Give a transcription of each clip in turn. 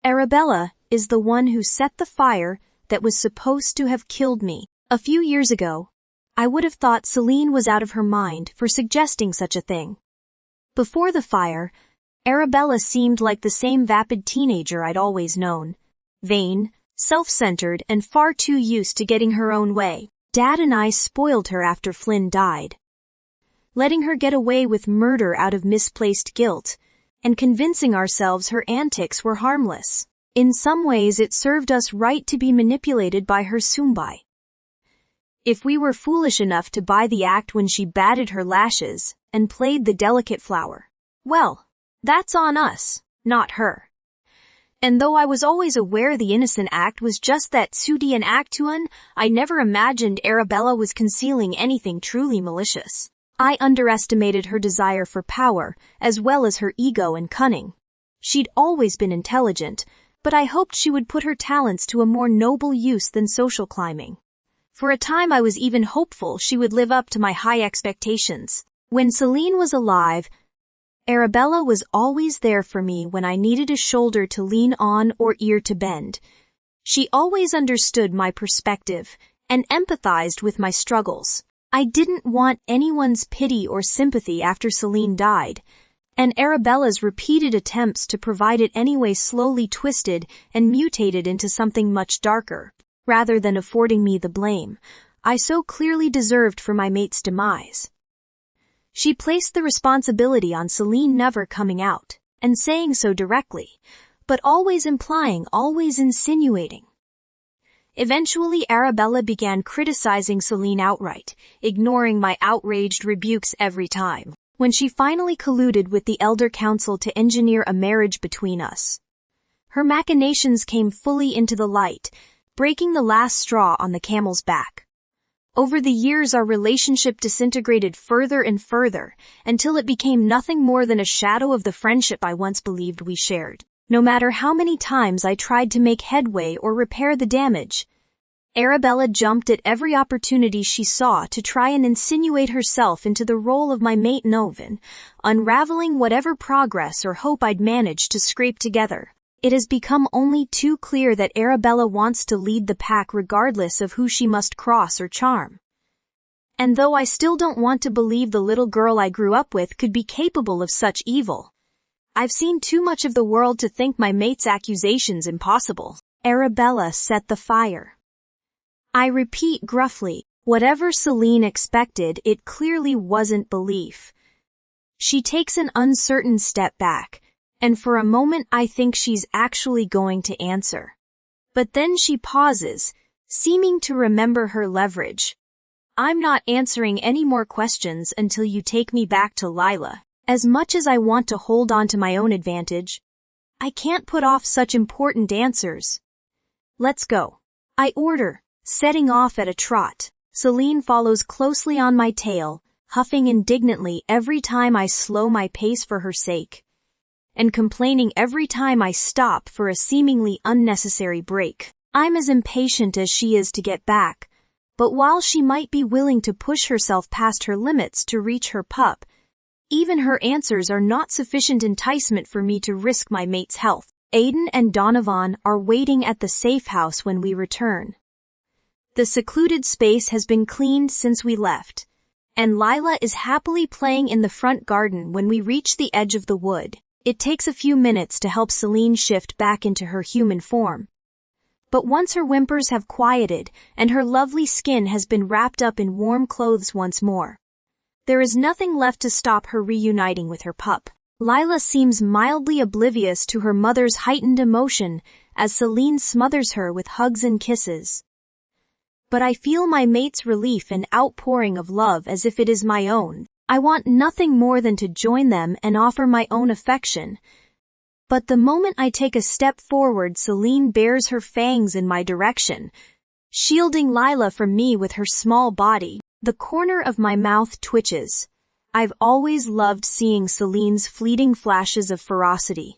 Arabella is the one who set the fire that was supposed to have killed me. A few years ago, I would have thought Celine was out of her mind for suggesting such a thing. Before the fire, Arabella seemed like the same vapid teenager I'd always known. Vain, self-centered, and far too used to getting her own way. Dad and I spoiled her after Flynn died, letting her get away with murder out of misplaced guilt, and convincing ourselves her antics were harmless. In some ways it served us right to be manipulated by her Sumbai. If we were foolish enough to buy the act when she batted her lashes and played the delicate flower, well, that's on us, not her. And though I was always aware the innocent act was just that sooty and actuan, I never imagined Arabella was concealing anything truly malicious. I underestimated her desire for power, as well as her ego and cunning. She'd always been intelligent, but I hoped she would put her talents to a more noble use than social climbing. For a time I was even hopeful she would live up to my high expectations. When Celine was alive, Arabella was always there for me when I needed a shoulder to lean on or ear to bend. She always understood my perspective and empathized with my struggles. I didn't want anyone's pity or sympathy after Celine died, and Arabella's repeated attempts to provide it anyway slowly twisted and mutated into something much darker, rather than affording me the blame I so clearly deserved for my mate's demise. She placed the responsibility on Celine never coming out, and saying so directly, but always implying, always insinuating. Eventually Arabella began criticizing Celine outright, ignoring my outraged rebukes every time, when she finally colluded with the elder council to engineer a marriage between us. Her machinations came fully into the light, breaking the last straw on the camel's back. Over the years our relationship disintegrated further and further, until it became nothing more than a shadow of the friendship I once believed we shared. No matter how many times I tried to make headway or repair the damage, Arabella jumped at every opportunity she saw to try and insinuate herself into the role of my mate Novin, unraveling whatever progress or hope I'd managed to scrape together. It has become only too clear that Arabella wants to lead the pack regardless of who she must cross or charm. And though I still don't want to believe the little girl I grew up with could be capable of such evil, I've seen too much of the world to think my mate's accusations impossible. Arabella set the fire. I repeat gruffly, whatever Celine expected, it clearly wasn't belief. She takes an uncertain step back, and for a moment I think she's actually going to answer. But then she pauses, seeming to remember her leverage. I'm not answering any more questions until you take me back to Lila. As much as I want to hold on to my own advantage, I can't put off such important answers. Let's go, I order, setting off at a trot. Celine follows closely on my tail, huffing indignantly every time I slow my pace for her sake, and complaining every time I stop for a seemingly unnecessary break. I'm as impatient as she is to get back, but while she might be willing to push herself past her limits to reach her pup, even her answers are not sufficient enticement for me to risk my mate's health. Aiden and Donovan are waiting at the safe house when we return. The secluded space has been cleaned since we left, and Lila is happily playing in the front garden when we reach the edge of the wood. It takes a few minutes to help Celine shift back into her human form. But once her whimpers have quieted and her lovely skin has been wrapped up in warm clothes once more, there is nothing left to stop her reuniting with her pup. Lila seems mildly oblivious to her mother's heightened emotion as Celine smothers her with hugs and kisses. But I feel my mate's relief and outpouring of love as if it is my own. I want nothing more than to join them and offer my own affection. But the moment I take a step forward, Celine bares her fangs in my direction, shielding Lila from me with her small body. The corner of my mouth twitches. I've always loved seeing Celine's fleeting flashes of ferocity.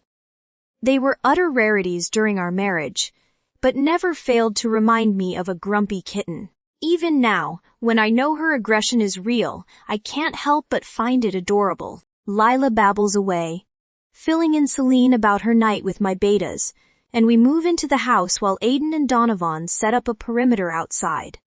They were utter rarities during our marriage, but never failed to remind me of a grumpy kitten. Even now, when I know her aggression is real, I can't help but find it adorable. Lila babbles away, filling in Celine about her night with my betas, and we move into the house while Aiden and Donovan set up a perimeter outside.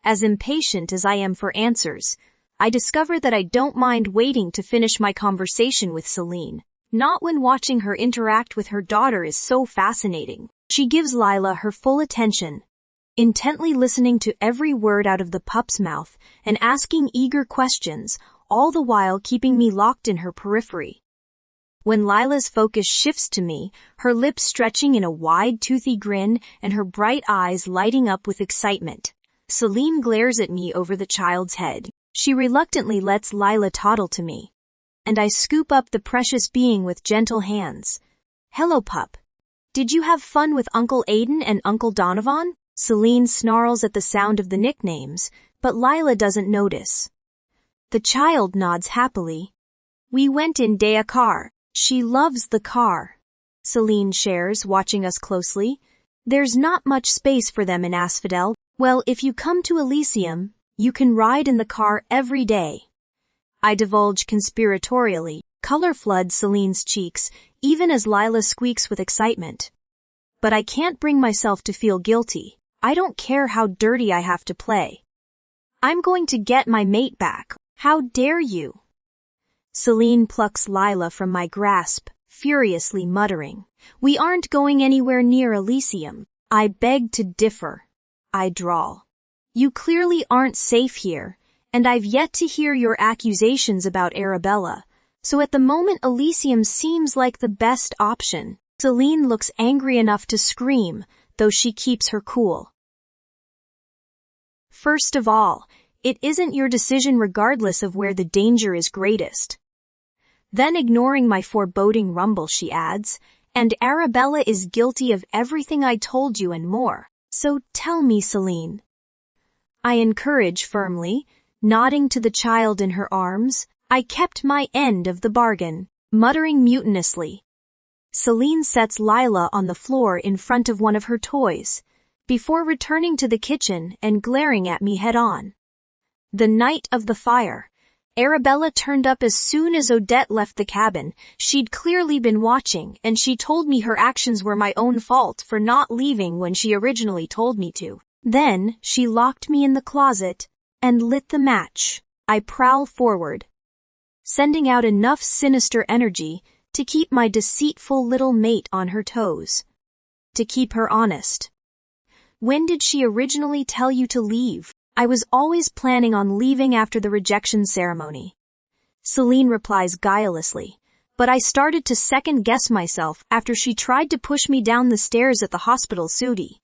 As impatient as I am for answers, I discover that I don't mind waiting to finish my conversation with Celine. Not when watching her interact with her daughter is so fascinating. She gives Lila her full attention, intently listening to every word out of the pup's mouth and asking eager questions, all the while keeping me locked in her periphery. When Lila's focus shifts to me, her lips stretching in a wide, toothy grin and her bright eyes lighting up with excitement, Celine glares at me over the child's head. She reluctantly lets Lila toddle to me, and I scoop up the precious being with gentle hands. "Hello, pup. Did you have fun with Uncle Aiden and Uncle Donovan?" Celine snarls at the sound of the nicknames, but Lila doesn't notice. The child nods happily. "We went in a car. She loves the car," Celine shares, watching us closely. "There's not much space for them in Asphodel. Well, if you come to Elysium, you can ride in the car every day." I divulge conspiratorially. Color floods Celine's cheeks, even as Lila squeaks with excitement. But I can't bring myself to feel guilty. I don't care how dirty I have to play. "I'm going to get my mate back. How dare you?" Celine plucks Lila from my grasp, furiously muttering. "We aren't going anywhere near Elysium." I beg to differ. I drawl. "You clearly aren't safe here, and I've yet to hear your accusations about Arabella, so at the moment Elysium seems like the best option." Celine looks angry enough to scream, though she keeps her cool. "First of all, it isn't your decision regardless of where the danger is greatest." Then, ignoring my foreboding rumble, she adds, "And Arabella is guilty of everything I told you and more. So tell me, Celine." I encourage firmly, nodding to the child in her arms. I kept my end of the bargain, muttering mutinously. Celine sets Lila on the floor in front of one of her toys, before returning to the kitchen and glaring at me head-on. The night of the fire, Arabella turned up as soon as Odette left the cabin. She'd clearly been watching, and she told me her actions were my own fault for not leaving when she originally told me to. Then, she locked me in the closet and lit the match. I prowl forward, sending out enough sinister energy to keep my deceitful little mate on her toes. To keep her honest. "When did she originally tell you to leave?" "I was always planning on leaving after the rejection ceremony," Celine replies guilelessly, "but I started to second-guess myself after she tried to push me down the stairs at the hospital Sudi.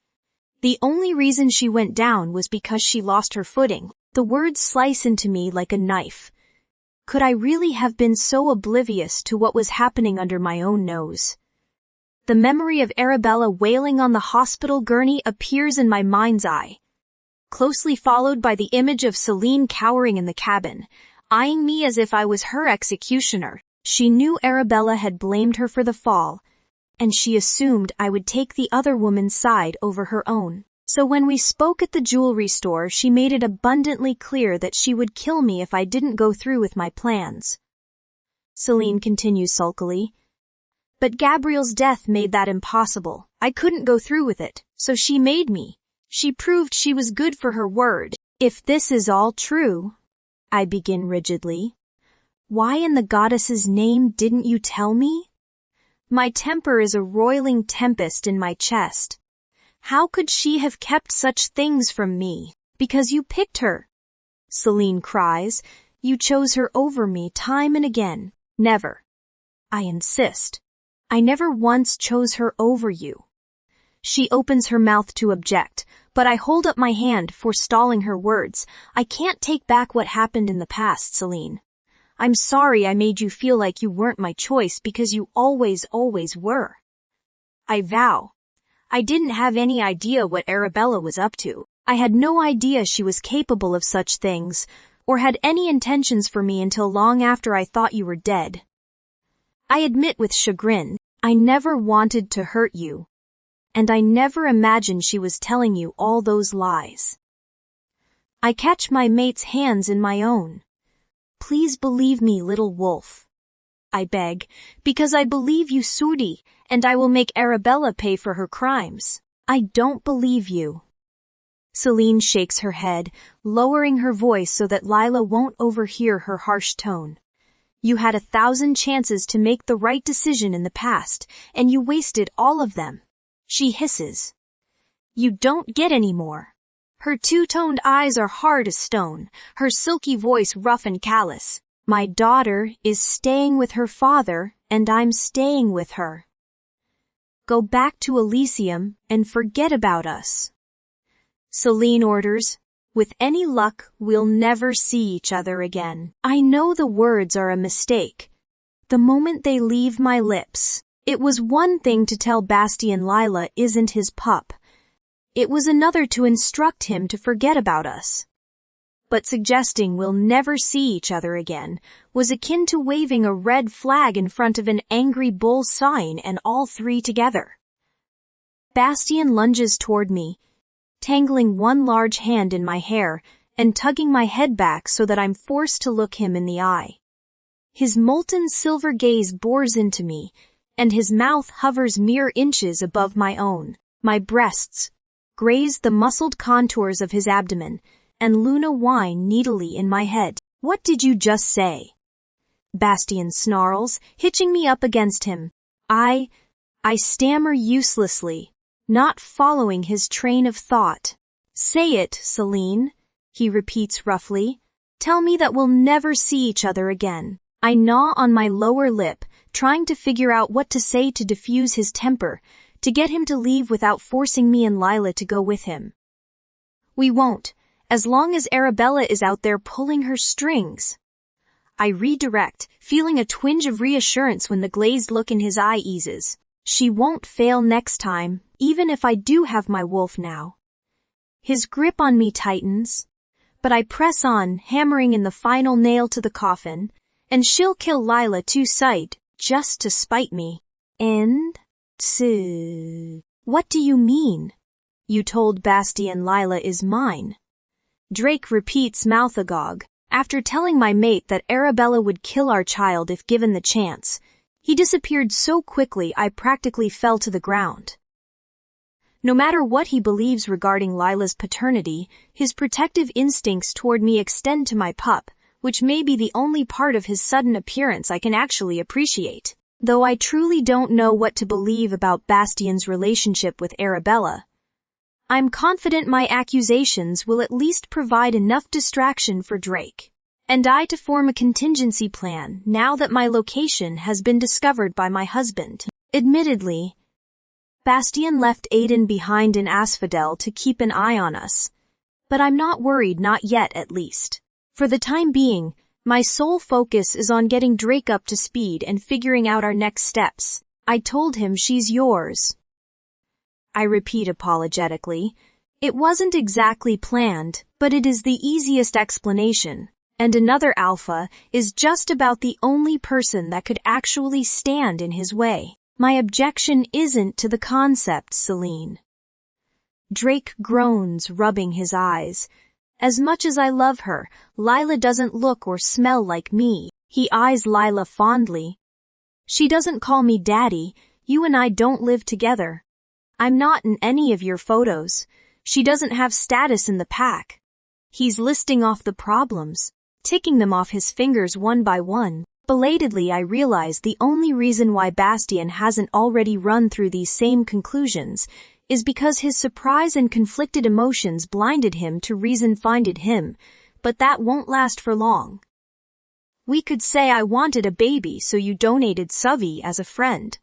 The only reason she went down was because she lost her footing." The words slice into me like a knife. Could I really have been so oblivious to what was happening under my own nose? The memory of Arabella wailing on the hospital gurney appears in my mind's eye, closely followed by the image of Celine cowering in the cabin, eyeing me as if I was her executioner. She knew Arabella had blamed her for the fall, and she assumed I would take the other woman's side over her own. So when we spoke at the jewelry store, she made it abundantly clear that she would kill me if I didn't go through with my plans. Celine continues sulkily. "But Gabriel's death made that impossible. I couldn't go through with it, so she made me. She proved she was good for her word." "If this is all true," I begin rigidly, "why in the goddess's name didn't you tell me?" My temper is a roiling tempest in my chest. How could she have kept such things from me? "Because you picked her," Celine cries. "You chose her over me time and again." "Never," I insist. "I never once chose her over you." She opens her mouth to object, but I hold up my hand, forestalling her words. "I can't take back what happened in the past, Celine. I'm sorry I made you feel like you weren't my choice because you always were. I vow. I didn't have any idea what Arabella was up to. I had no idea she was capable of such things, or had any intentions for me until long after I thought you were dead. I admit with chagrin, I never wanted to hurt you, and I never imagined she was telling you all those lies." I catch my mate's hands in my own. "Please believe me, little wolf," I beg, "because I believe you, Sudi, and I will make Arabella pay for her crimes. I don't believe you. Celine shakes her head, lowering her voice so that Lila won't overhear her harsh tone. You had 1,000 chances to make the right decision in the past, and you wasted all of them. She hisses. You don't get any more. Her two-toned eyes are hard as stone, her silky voice rough and callous. My daughter is staying with her father, and I'm staying with her. Go back to Elysium and forget about us. Celine orders, with any luck, we'll never see each other again. I know the words are a mistake. The moment they leave my lips, it was one thing to tell Bastien Lila isn't his pup. It was another to instruct him to forget about us. But suggesting we'll never see each other again was akin to waving a red flag in front of an angry bull sign and all three together. Bastien lunges toward me, tangling one large hand in my hair and tugging my head back so that I'm forced to look him in the eye. His molten silver gaze bores into me, and his mouth hovers mere inches above my own. My breasts graze the muscled contours of his abdomen, and Luna whine needily in my head. What did you just say? Bastien snarls, hitching me up against him. I stammer uselessly, not following his train of thought. Say it, Celine, he repeats roughly. Tell me that we'll never see each other again. I gnaw on my lower lip, trying to figure out what to say to diffuse his temper, to get him to leave without forcing me and Lila to go with him. We won't, as long as Arabella is out there pulling her strings. I redirect, feeling a twinge of reassurance when the glazed look in his eye eases. She won't fail next time, even if I do have my wolf now. His grip on me tightens, but I press on, hammering in the final nail to the coffin, and she'll kill Lila too sight, just to spite me. What do you mean? You told Bastien Lila is mine. Drake repeats mouth agog. After telling my mate that Arabella would kill our child if given the chance, he disappeared so quickly I practically fell to the ground. No matter what he believes regarding Lila's paternity, his protective instincts toward me extend to my pup, which may be the only part of his sudden appearance I can actually appreciate. Though I truly don't know what to believe about Bastien's relationship with Arabella, I'm confident my accusations will at least provide enough distraction for Drake and I to form a contingency plan now that my location has been discovered by my husband. Admittedly, Bastien left Aiden behind in Asphodel to keep an eye on us, but I'm not worried, not yet at least. For the time being, my sole focus is on getting Drake up to speed and figuring out our next steps. I told him she's yours. I repeat apologetically. It wasn't exactly planned, but it is the easiest explanation, and another alpha is just about the only person that could actually stand in his way. My objection isn't to the concept, Celine. Drake groans, rubbing his eyes. As much as I love her, Lila doesn't look or smell like me. He eyes Lila fondly. She doesn't call me daddy. You and I don't live together. I'm not in any of your photos. She doesn't have status in the pack. He's listing off the problems, ticking them off his fingers one by one. Belatedly, I realize the only reason why Bastien hasn't already run through these same conclusions is because his surprise and conflicted emotions blinded him to reason finded him, but that won't last for long. We could say I wanted a baby so you donated Suvi as a friend.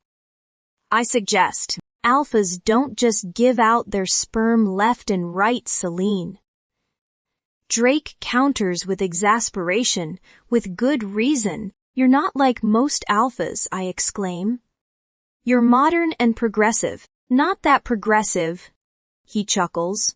I suggest, alphas don't just give out their sperm left and right, Celine. Drake counters with exasperation, with good reason. You're not like most alphas, I exclaim. You're modern and progressive. Not that progressive, he chuckles.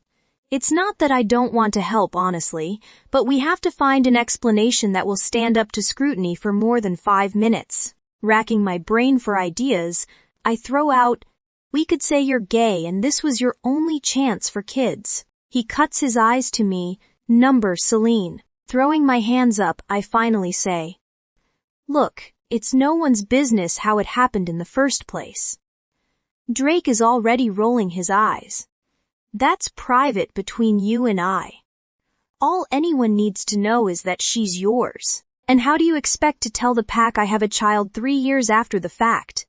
It's not that I don't want to help, honestly, but we have to find an explanation that will stand up to scrutiny for more than 5 minutes. Racking my brain for ideas, I throw out, we could say you're gay and this was your only chance for kids. He cuts his eyes to me, number Celine. Throwing my hands up, I finally say, look, it's no one's business how it happened in the first place. Drake is already rolling his eyes. That's private between you and I. All anyone needs to know is that she's yours. And how do you expect to tell the pack I have a child 3 years after the fact?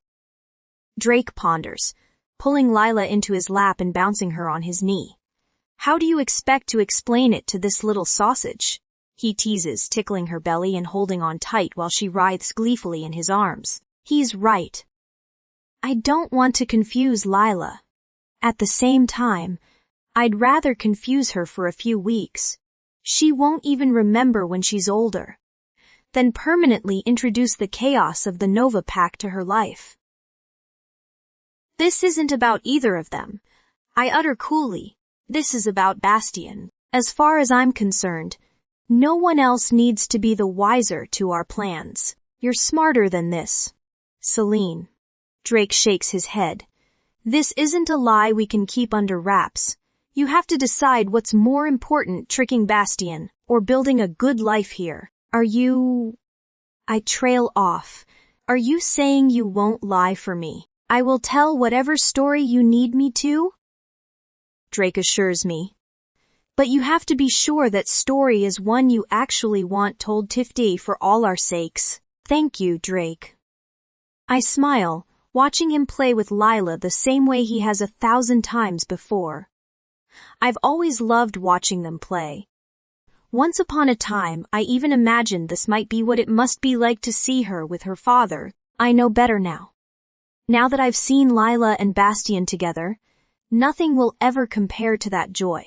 Drake ponders, pulling Lila into his lap and bouncing her on his knee. How do you expect to explain it to this little sausage? He teases, tickling her belly and holding on tight while she writhes gleefully in his arms. He's right. I don't want to confuse Lila. At the same time, I'd rather confuse her for a few weeks. She won't even remember when she's older. Then permanently introduce the chaos of the Nova Pack to her life. This isn't about either of them. I utter coolly. This is about Bastien. As far as I'm concerned, no one else needs to be the wiser to our plans. You're smarter than this. Celine. Drake shakes his head. This isn't a lie we can keep under wraps. You have to decide what's more important, tricking Bastien, or building a good life here. Are you... I trail off. Are you saying you won't lie for me? I will tell whatever story you need me to? Drake assures me. But you have to be sure that story is one you actually want told Tifty for all our sakes. Thank you, Drake. I smile, watching him play with Lila the same way he has 1,000 times before. I've always loved watching them play. Once upon a time, I even imagined this might be what it must be like to see her with her father. I know better now. Now that I've seen Lila and Bastien together, nothing will ever compare to that joy.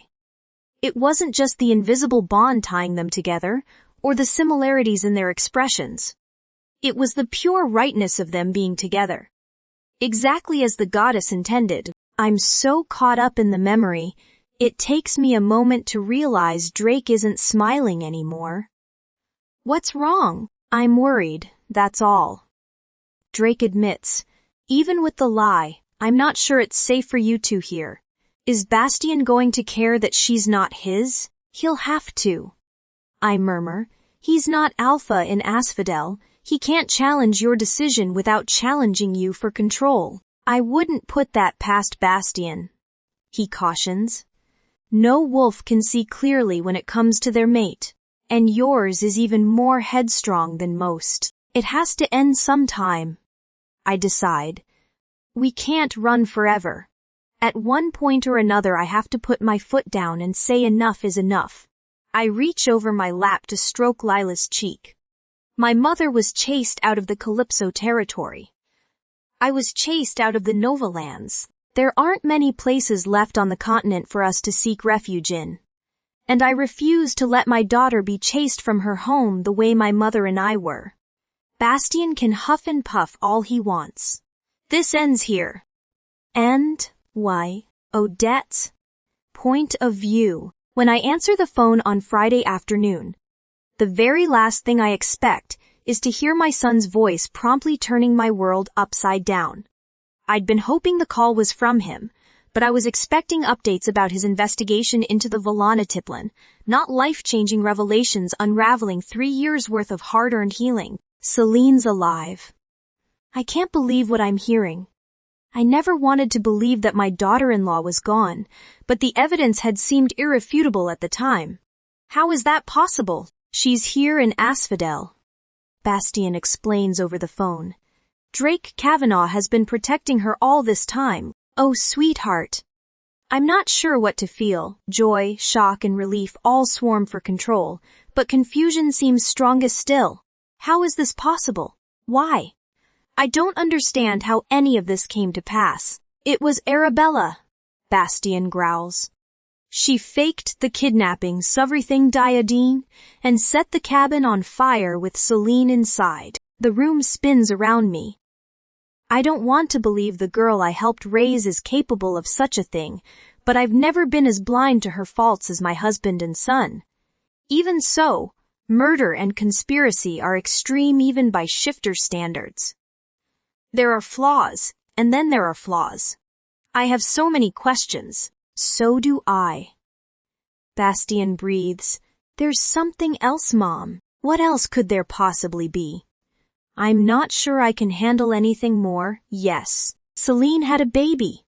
It wasn't just the invisible bond tying them together, or the similarities in their expressions. It was the pure rightness of them being together. Exactly as the goddess intended. I'm so caught up in the memory, it takes me a moment to realize Drake isn't smiling anymore. What's wrong? I'm worried, that's all. Drake admits, even with the lie, I'm not sure it's safe for you two here. Is Bastien going to care that she's not his? He'll have to. I murmur, he's not alpha in Asphodel. He can't challenge your decision without challenging you for control. I wouldn't put that past Bastien. He cautions. No wolf can see clearly when it comes to their mate, and yours is even more headstrong than most. It has to end sometime. I decide. We can't run forever. At one point or another I have to put my foot down and say enough is enough. I reach over my lap to stroke Lila's cheek. My mother was chased out of the Calypso territory. I was chased out of the Nova lands. There aren't many places left on the continent for us to seek refuge in. And I refuse to let my daughter be chased from her home the way my mother and I were. Bastien can huff and puff all he wants. This ends here. And, why, Odette's point of view. When I answer the phone on Friday afternoon, the very last thing I expect is to hear my son's voice promptly turning my world upside down. I'd been hoping the call was from him, but I was expecting updates about his investigation into the Volanotiplin, not life-changing revelations unraveling 3 years' worth of hard-earned healing. Celine's alive. I can't believe what I'm hearing. I never wanted to believe that my daughter-in-law was gone, but the evidence had seemed irrefutable at the time. How is that possible? She's here in Asphodel. Bastien explains over the phone. Drake Kavanaugh has been protecting her all this time. Oh, sweetheart. I'm not sure what to feel. Joy, shock, and relief all swarm for control, but confusion seems strongest still. How is this possible? Why? I don't understand how any of this came to pass. It was Arabella, Bastien growls. She faked the kidnapping, everything Diadine, and set the cabin on fire with Celine inside. The room spins around me. I don't want to believe the girl I helped raise is capable of such a thing, but I've never been as blind to her faults as my husband and son. Even so, murder and conspiracy are extreme even by shifter standards. There are flaws, and then there are flaws. I have so many questions. So do I. Bastien breathes. There's something else, Mom. What else could there possibly be? I'm not sure I can handle anything more. Yes. Celine had a baby.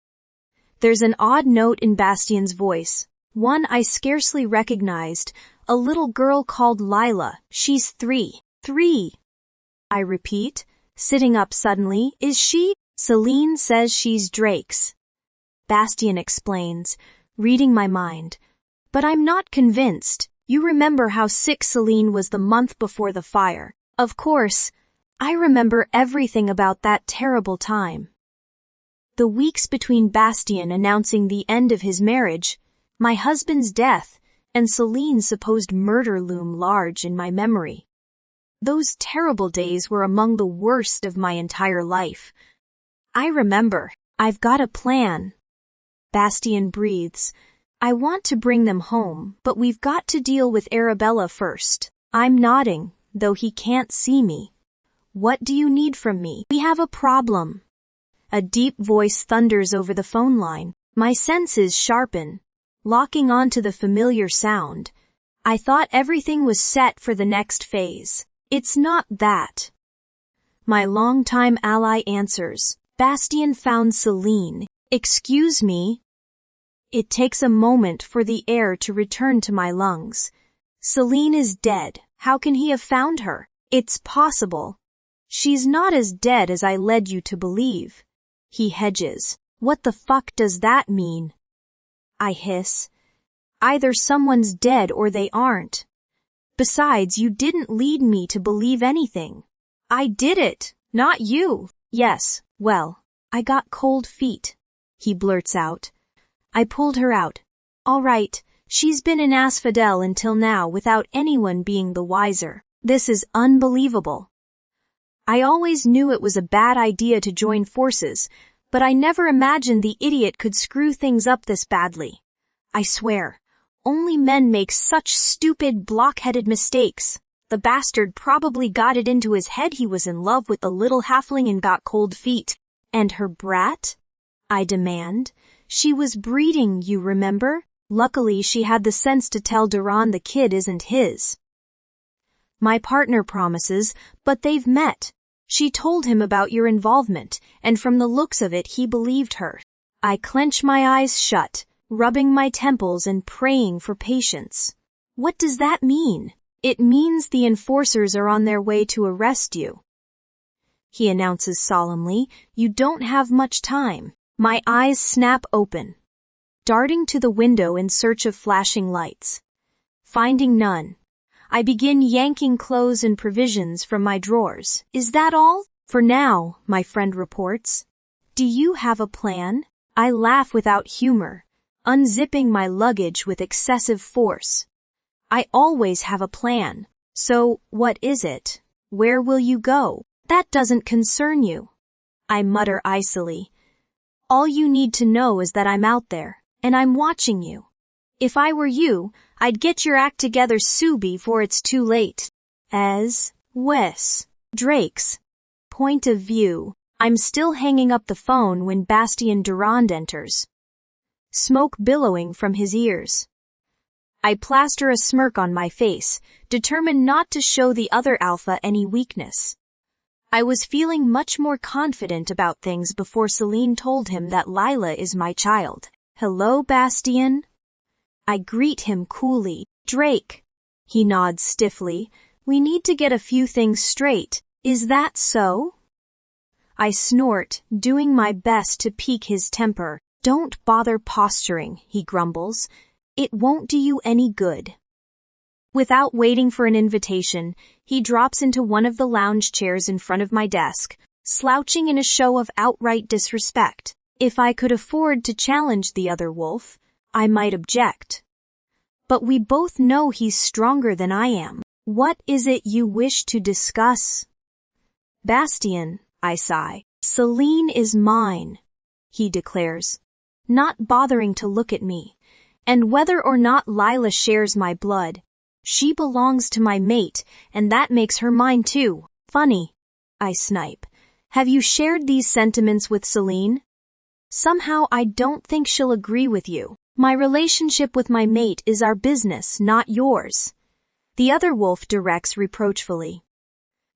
There's an odd note in Bastien's voice, one I scarcely recognized, a little girl called Lila. She's 3. 3. I repeat, sitting up suddenly. Is she? Celine says she's Drake's. Bastien explains, reading my mind. But I'm not convinced. You remember how sick Celine was the month before the fire. Of course, I remember everything about that terrible time. The weeks between Bastien announcing the end of his marriage, my husband's death, and Celine's supposed murder loom large in my memory. Those terrible days were among the worst of my entire life. I remember. I've got a plan. Bastien breathes. I want to bring them home, but we've got to deal with Arabella first. I'm nodding, though he can't see me. What do you need from me? We have a problem. A deep voice thunders over the phone line. My senses sharpen, locking onto the familiar sound. I thought everything was set for the next phase. It's not that. My longtime ally answers. Bastien found Celine. Excuse me? It takes a moment for the air to return to my lungs. Celine is dead. How can he have found her? It's possible. She's not as dead as I led you to believe. He hedges. What the fuck does that mean? I hiss. Either someone's dead or they aren't. Besides, you didn't lead me to believe anything. I did it, not you. Yes, well, I got cold feet. He blurts out. I pulled her out. All right, she's been an asphodel until now without anyone being the wiser. This is unbelievable. I always knew it was a bad idea to join forces, but I never imagined the idiot could screw things up this badly. I swear, only men make such stupid, block-headed mistakes. The bastard probably got it into his head he was in love with the little halfling and got cold feet. And her brat? I demand. She was breeding, you remember? Luckily she had the sense to tell Duran the kid isn't his. My partner promises, but they've met. She told him about your involvement, and from the looks of it he believed her. I clench my eyes shut, rubbing my temples and praying for patience. What does that mean? It means the enforcers are on their way to arrest you. He announces solemnly, you don't have much time. My eyes snap open, darting to the window in search of flashing lights. Finding none, I begin yanking clothes and provisions from my drawers. Is that all? For now, my friend reports. Do you have a plan? I laugh without humor, unzipping my luggage with excessive force. I always have a plan. So, what is it? Where will you go? That doesn't concern you. I mutter icily. All you need to know is that I'm out there, and I'm watching you. If I were you, I'd get your act together soon before it's too late. As Wes Drake's point of view, I'm still hanging up the phone when Bastien Durand enters, smoke billowing from his ears. I plaster a smirk on my face, determined not to show the other alpha any weakness. I was feeling much more confident about things before Celine told him that Lila is my child. Hello, Bastien? I greet him coolly. Drake. He nods stiffly. We need to get a few things straight. Is that so? I snort, doing my best to pique his temper. Don't bother posturing, he grumbles. It won't do you any good. Without waiting for an invitation, he drops into one of the lounge chairs in front of my desk, slouching in a show of outright disrespect. If I could afford to challenge the other wolf, I might object. But we both know he's stronger than I am. What is it you wish to discuss? Bastien, I sigh. Celine is mine, he declares, not bothering to look at me. And whether or not Lila shares my blood, she belongs to my mate, and that makes her mine too. Funny, I snipe. Have you shared these sentiments with Celine? Somehow I don't think she'll agree with you. My relationship with my mate is our business, not yours. The other wolf directs reproachfully.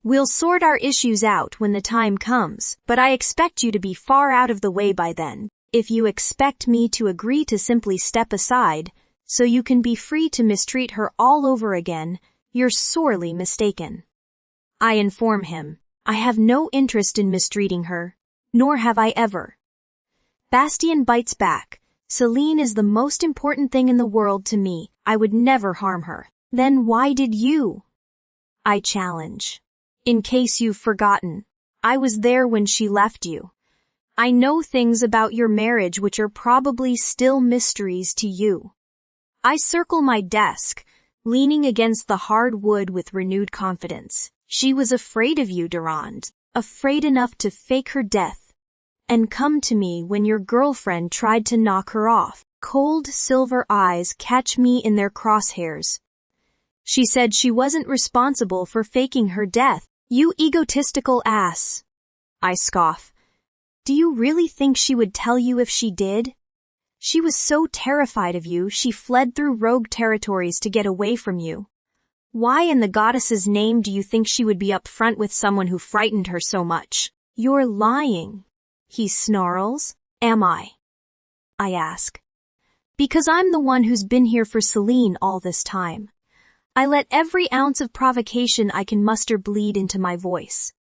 We'll sort our issues out when the time comes, but I expect you to be far out of the way by then. If you expect me to agree to simply step aside, so you can be free to mistreat her all over again, you're sorely mistaken. I inform him, I have no interest in mistreating her, nor have I ever. Bastien bites back, Celine is the most important thing in the world to me, I would never harm her. Then why did you? I challenge. In case you've forgotten, I was there when she left you. I know things about your marriage which are probably still mysteries to you. I circle my desk, leaning against the hard wood with renewed confidence. She was afraid of you, Durand, afraid enough to fake her death and come to me when your girlfriend tried to knock her off. Cold silver eyes catch me in their crosshairs. She said she wasn't responsible for faking her death. You egotistical ass. I scoff. Do you really think she would tell you if she did? She was so terrified of you she fled through rogue territories to get away from you. Why in the goddess's name do you think she would be upfront with someone who frightened her so much? You're lying, he snarls. Am I? I ask. Because I'm the one who's been here for Celine all this time. I let every ounce of provocation I can muster bleed into my voice.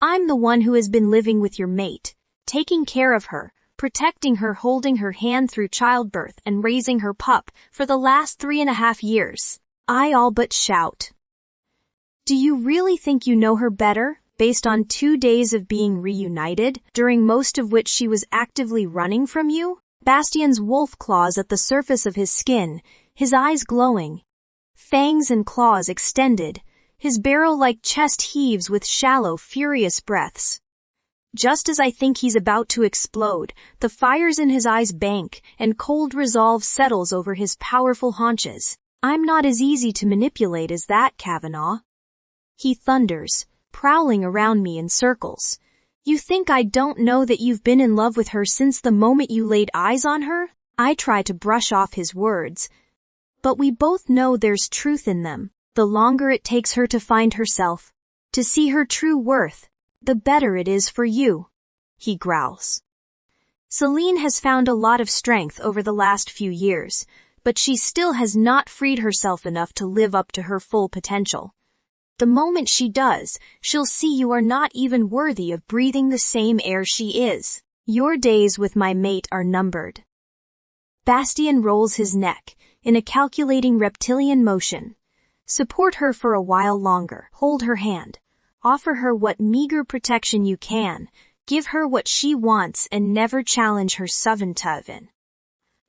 I'm the one who has been living with your mate, taking care of her, protecting her, holding her hand through childbirth and raising her pup for the last 3.5 years. I all but shout. Do you really think you know her better, based on 2 days of being reunited, during most of which she was actively running from you? Bastien's wolf claws at the surface of his skin, his eyes glowing. Fangs and claws extended, his barrel-like chest heaves with shallow, furious breaths. Just as I think he's about to explode, the fires in his eyes bank, and cold resolve settles over his powerful haunches. I'm not as easy to manipulate as that, Kavanaugh. He thunders, prowling around me in circles. You think I don't know that you've been in love with her since the moment you laid eyes on her? I try to brush off his words. But we both know there's truth in them. The longer it takes her to find herself, to see her true worth, the better it is for you, he growls. Celine has found a lot of strength over the last few years, but she still has not freed herself enough to live up to her full potential. The moment she does, she'll see you are not even worthy of breathing the same air she is. Your days with my mate are numbered. Bastien rolls his neck in a calculating reptilian motion. Support her for a while longer. Hold her hand. Offer her what meager protection you can. Give her what she wants and never challenge her sovereignty.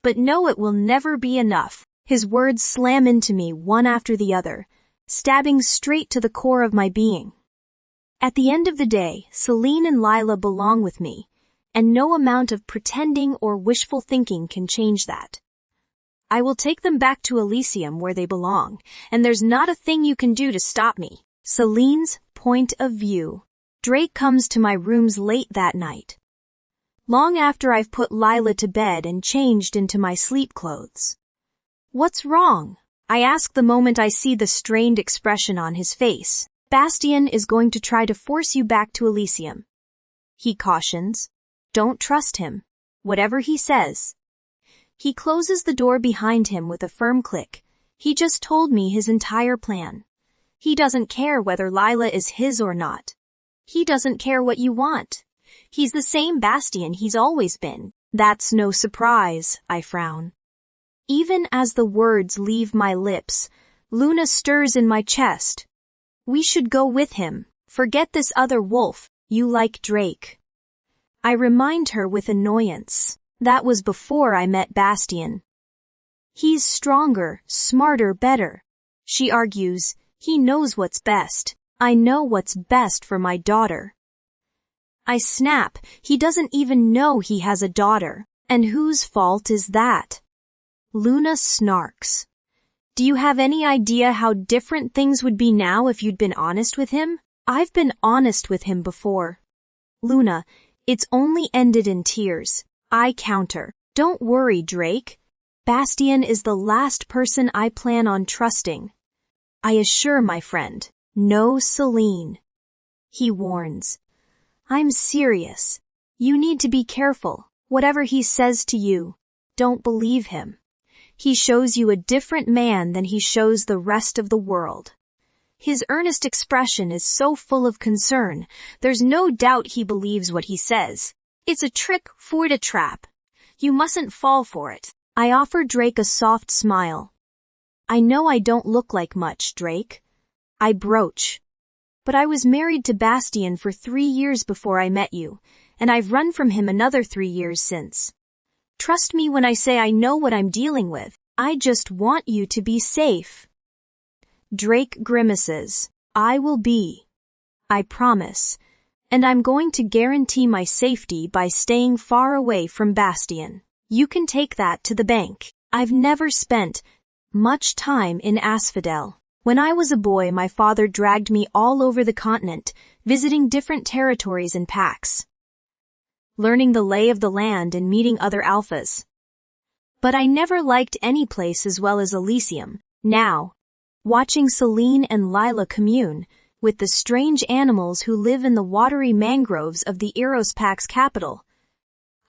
But no, it will never be enough. His words slam into me one after the other, stabbing straight to the core of my being. At the end of the day, Celine and Lila belong with me, and no amount of pretending or wishful thinking can change that. I will take them back to Elysium where they belong, and there's not a thing you can do to stop me. Celine's point of view. Drake comes to my rooms late that night. Long after I've put Lila to bed and changed into my sleep clothes. What's wrong? I ask the moment I see the strained expression on his face. Bastien is going to try to force you back to Elysium. He cautions. Don't trust him. Whatever he says. He closes the door behind him with a firm click. He just told me his entire plan. He doesn't care whether Lila is his or not. He doesn't care what you want. He's the same Bastien he's always been. That's no surprise, I frown. Even as the words leave my lips, Luna stirs in my chest. We should go with him. Forget this other wolf. You like Drake. I remind her with annoyance. That was before I met Bastien. He's stronger, smarter, better. She argues. He knows what's best. I know what's best for my daughter. I snap. He doesn't even know he has a daughter. And whose fault is that? Luna snarks. Do you have any idea how different things would be now if you'd been honest with him? I've been honest with him before. Luna, it's only ended in tears. I counter. Don't worry, Drake. Bastien is the last person I plan on trusting. I assure my friend. No, Celine. He warns. I'm serious. You need to be careful. Whatever he says to you, don't believe him. He shows you a different man than he shows the rest of the world. His earnest expression is so full of concern, there's no doubt he believes what he says. It's a trick for a trap. You mustn't fall for it. I offer Drake a soft smile. I know I don't look like much, Drake. I broach. But I was married to Bastien for 3 years before I met you, and I've run from him another 3 years since. Trust me when I say I know what I'm dealing with. I just want you to be safe. Drake grimaces. I will be. I promise. And I'm going to guarantee my safety by staying far away from Bastien. You can take that to the bank. I've never spent much time in Asphodel. When I was a boy, my father dragged me all over the continent, visiting different territories and packs, learning the lay of the land and meeting other alphas. But I never liked any place as well as Elysium. Now, watching Celine and Lila commune with the strange animals who live in the watery mangroves of the Eros Pack's capital,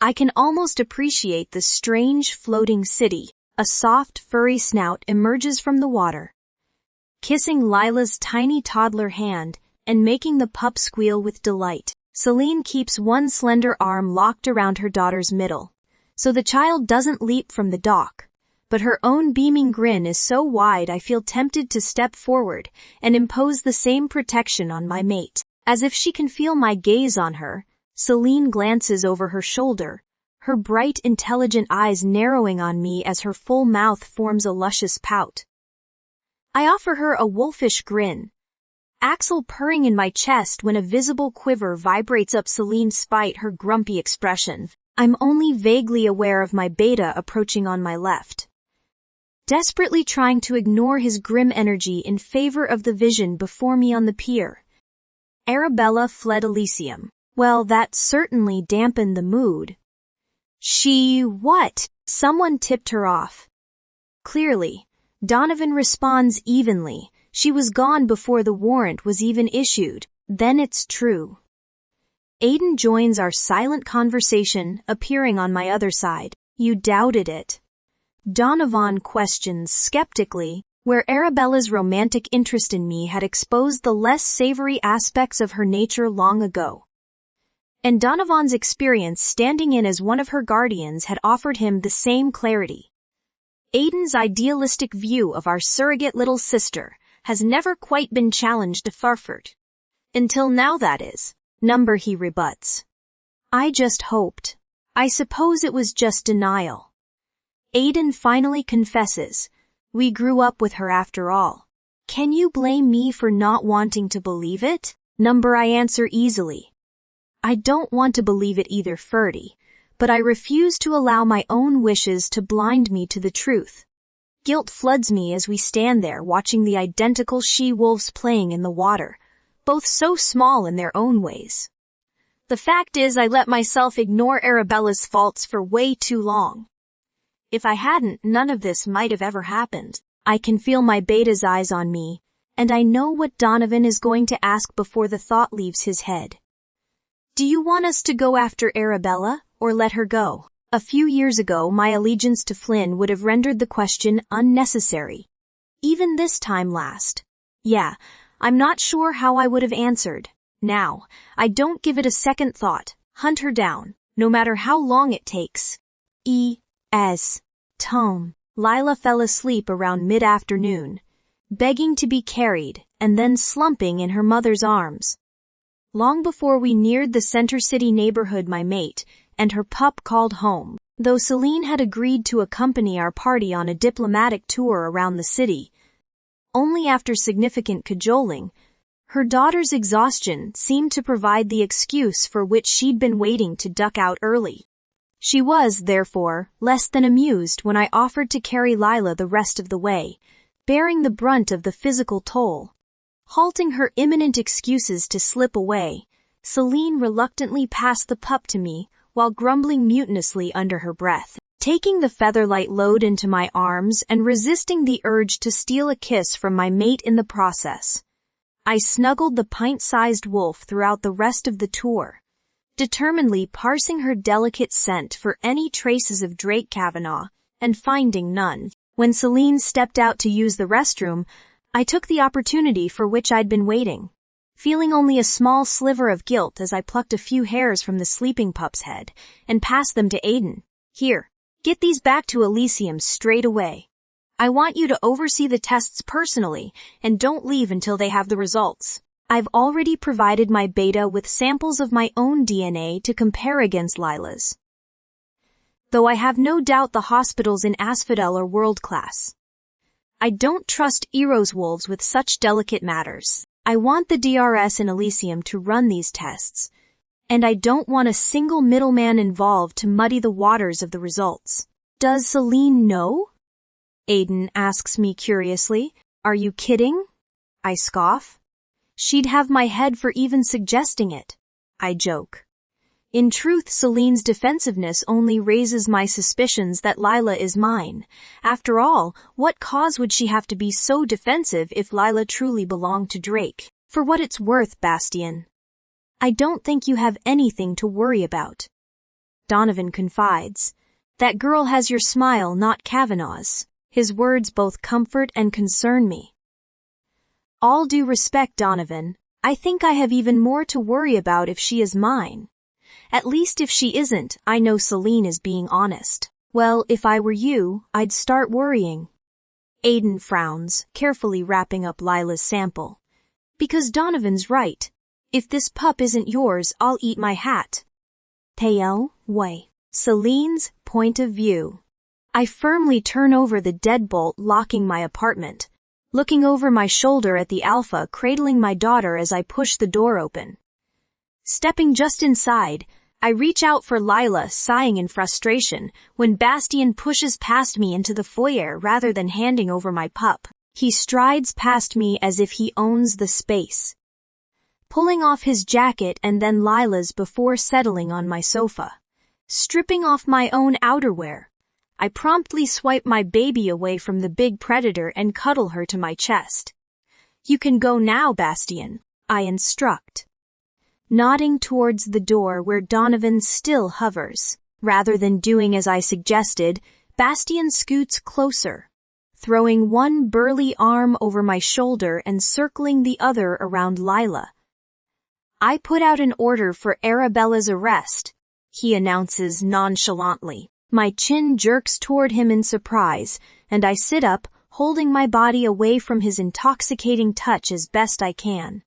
I can almost appreciate the strange floating city. A soft, furry snout emerges from the water, kissing Lila's tiny toddler hand and making the pup squeal with delight. Celine keeps one slender arm locked around her daughter's middle, so the child doesn't leap from the dock. But her own beaming grin is so wide I feel tempted to step forward and impose the same protection on my mate. As if she can feel my gaze on her, Celine glances over her shoulder, her bright, intelligent eyes narrowing on me as her full mouth forms a luscious pout. I offer her a wolfish grin, Axel purring in my chest when a visible quiver vibrates up Celine's spite her grumpy expression. I'm only vaguely aware of my beta approaching on my left, desperately trying to ignore his grim energy in favor of the vision before me on the pier. Arabella fled Elysium. Well, that certainly dampened the mood. What? Someone tipped her off. Clearly, Donovan responds evenly. She was gone before the warrant was even issued. Then it's true. Aiden joins our silent conversation, appearing on my other side. You doubted it. Donovan questions skeptically, where Arabella's romantic interest in me had exposed the less savory aspects of her nature long ago. And Donovan's experience standing in as one of her guardians had offered him the same clarity. Aiden's idealistic view of our surrogate little sister has never quite been challenged to Farfurt. Until now, that is. Number, he rebuts. I just hoped. I suppose it was just denial. Aiden finally confesses. We grew up with her after all. Can you blame me for not wanting to believe it? Number, I answer easily. I don't want to believe it either, Ferdy, but I refuse to allow my own wishes to blind me to the truth. Guilt floods me as we stand there watching the identical she-wolves playing in the water, both so small in their own ways. The fact is, I let myself ignore Arabella's faults for way too long. If I hadn't, none of this might have ever happened. I can feel my beta's eyes on me, and I know what Donovan is going to ask before the thought leaves his head. Do you want us to go after Arabella, or let her go? A few years ago, my allegiance to Flynn would have rendered the question unnecessary. Even this time last. Yeah, I'm not sure how I would have answered. Now, I don't give it a second thought. Hunt her down, no matter how long it takes. Tom. Lila fell asleep around mid-afternoon, begging to be carried, and then slumping in her mother's arms. Long before we neared the Center City neighborhood, my mate and her pup called home. Though Celine had agreed to accompany our party on a diplomatic tour around the city, only after significant cajoling, her daughter's exhaustion seemed to provide the excuse for which she'd been waiting to duck out early. She was, therefore, less than amused when I offered to carry Lila the rest of the way, bearing the brunt of the physical toll. Halting her imminent excuses to slip away, Celine reluctantly passed the pup to me while grumbling mutinously under her breath, taking the featherlight load into my arms and resisting the urge to steal a kiss from my mate in the process. I snuggled the pint-sized wolf throughout the rest of the tour, determinedly parsing her delicate scent for any traces of Drake Kavanaugh, and finding none. When Celine stepped out to use the restroom, I took the opportunity for which I'd been waiting, feeling only a small sliver of guilt as I plucked a few hairs from the sleeping pup's head and passed them to Aiden. Here, get these back to Elysium straight away. I want you to oversee the tests personally and don't leave until they have the results. I've already provided my beta with samples of my own DNA to compare against Lila's. Though I have no doubt the hospitals in Asphodel are world-class. I don't trust Eros wolves with such delicate matters. I want the DRS in Elysium to run these tests, and I don't want a single middleman involved to muddy the waters of the results. Does Celine know? Aiden asks me curiously. Are you kidding? I scoff. She'd have my head for even suggesting it. I joke. In truth, Celine's defensiveness only raises my suspicions that Lila is mine. After all, what cause would she have to be so defensive if Lila truly belonged to Drake? For what it's worth, Bastien, I don't think you have anything to worry about. Donovan confides. That girl has your smile, not Kavanaugh's. His words both comfort and concern me. All due respect, Donovan, I think I have even more to worry about if she is mine. At least if she isn't, I know Celine is being honest. Well, if I were you, I'd start worrying. Aiden frowns, carefully wrapping up Lila's sample. Because Donovan's right. If this pup isn't yours, I'll eat my hat. Théo, way. Celine's point of view. I firmly turn over the deadbolt locking my apartment, looking over my shoulder at the alpha cradling my daughter as I push the door open. Stepping just inside, I reach out for Lila, sighing in frustration, when Bastien pushes past me into the foyer rather than handing over my pup. He strides past me as if he owns the space, pulling off his jacket and then Lila's before settling on my sofa. Stripping off my own outerwear, I promptly swipe my baby away from the big predator and cuddle her to my chest. You can go now, Bastien, I instruct, nodding towards the door where Donovan still hovers. Rather than doing as I suggested, Bastien scoots closer, throwing one burly arm over my shoulder and circling the other around Lila. I put out an order for Arabella's arrest, he announces nonchalantly. My chin jerks toward him in surprise, and I sit up, holding my body away from his intoxicating touch as best I can.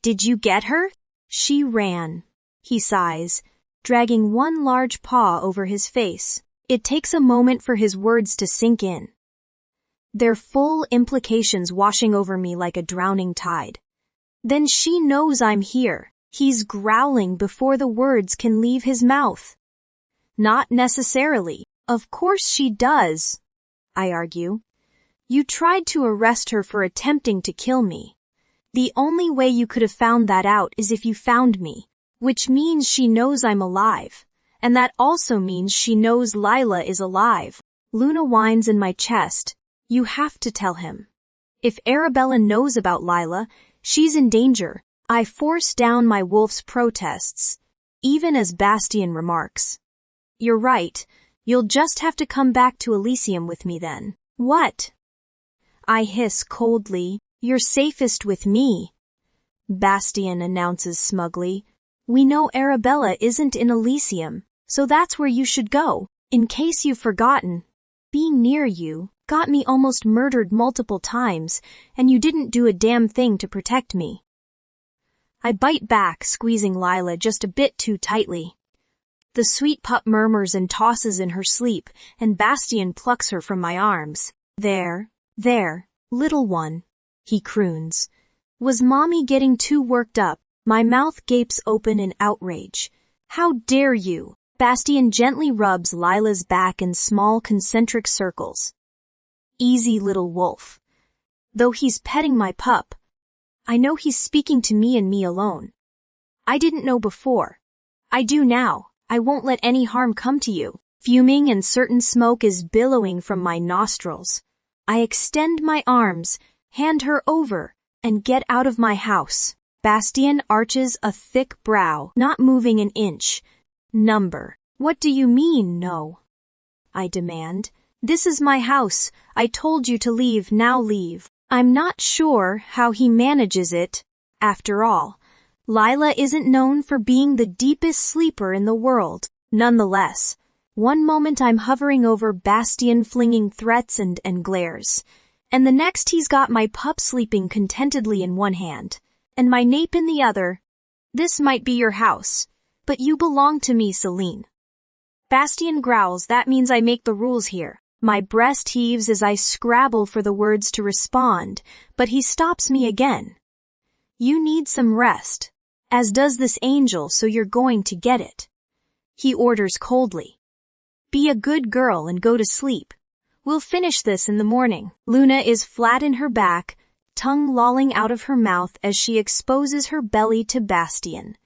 Did you get her? She ran, he sighs, dragging one large paw over his face. It takes a moment for his words to sink in, their full implications washing over me like a drowning tide. Then she knows I'm here. He's growling before the words can leave his mouth. Not necessarily. Of course she does, I argue. You tried to arrest her for attempting to kill me. The only way you could have found that out is if you found me, which means she knows I'm alive, and that also means she knows Lila is alive. Luna whines in my chest. You have to tell him. If Arabella knows about Lila, she's in danger. I force down my wolf's protests, even as Bastien remarks. You're right. You'll just have to come back to Elysium with me then. What? I hiss coldly. You're safest with me. Bastien announces smugly. We know Arabella isn't in Elysium, so that's where you should go. In case you've forgotten, being near you got me almost murdered multiple times, and you didn't do a damn thing to protect me. I bite back, squeezing Lila just a bit too tightly. The sweet pup murmurs and tosses in her sleep, and Bastien plucks her from my arms. There, little one, he croons. Was Mommy getting too worked up? My mouth gapes open in outrage. How dare you? Bastien gently rubs Lila's back in small concentric circles. Easy little wolf. Though he's petting my pup, I know he's speaking to me and me alone. I didn't know before. I do now. I won't let any harm come to you. Fuming and certain smoke is billowing from my nostrils. I extend my arms, hand her over, and get out of my house. Bastien arches a thick brow, not moving an inch. Number. What do you mean, no? I demand. This is my house. I told you to leave, now leave. I'm not sure how he manages it. After all, Lila isn't known for being the deepest sleeper in the world. Nonetheless, one moment I'm hovering over Bastien flinging threats and glares, and the next he's got my pup sleeping contentedly in one hand, and my nape in the other. This might be your house, but you belong to me, Celine. Bastien growls. That means I make the rules here. My breast heaves as I scrabble for the words to respond, but he stops me again. You need some rest, as does this angel, so you're going to get it. He orders coldly. Be a good girl and go to sleep. We'll finish this in the morning. Luna is flat in her back, tongue lolling out of her mouth as she exposes her belly to Bastien.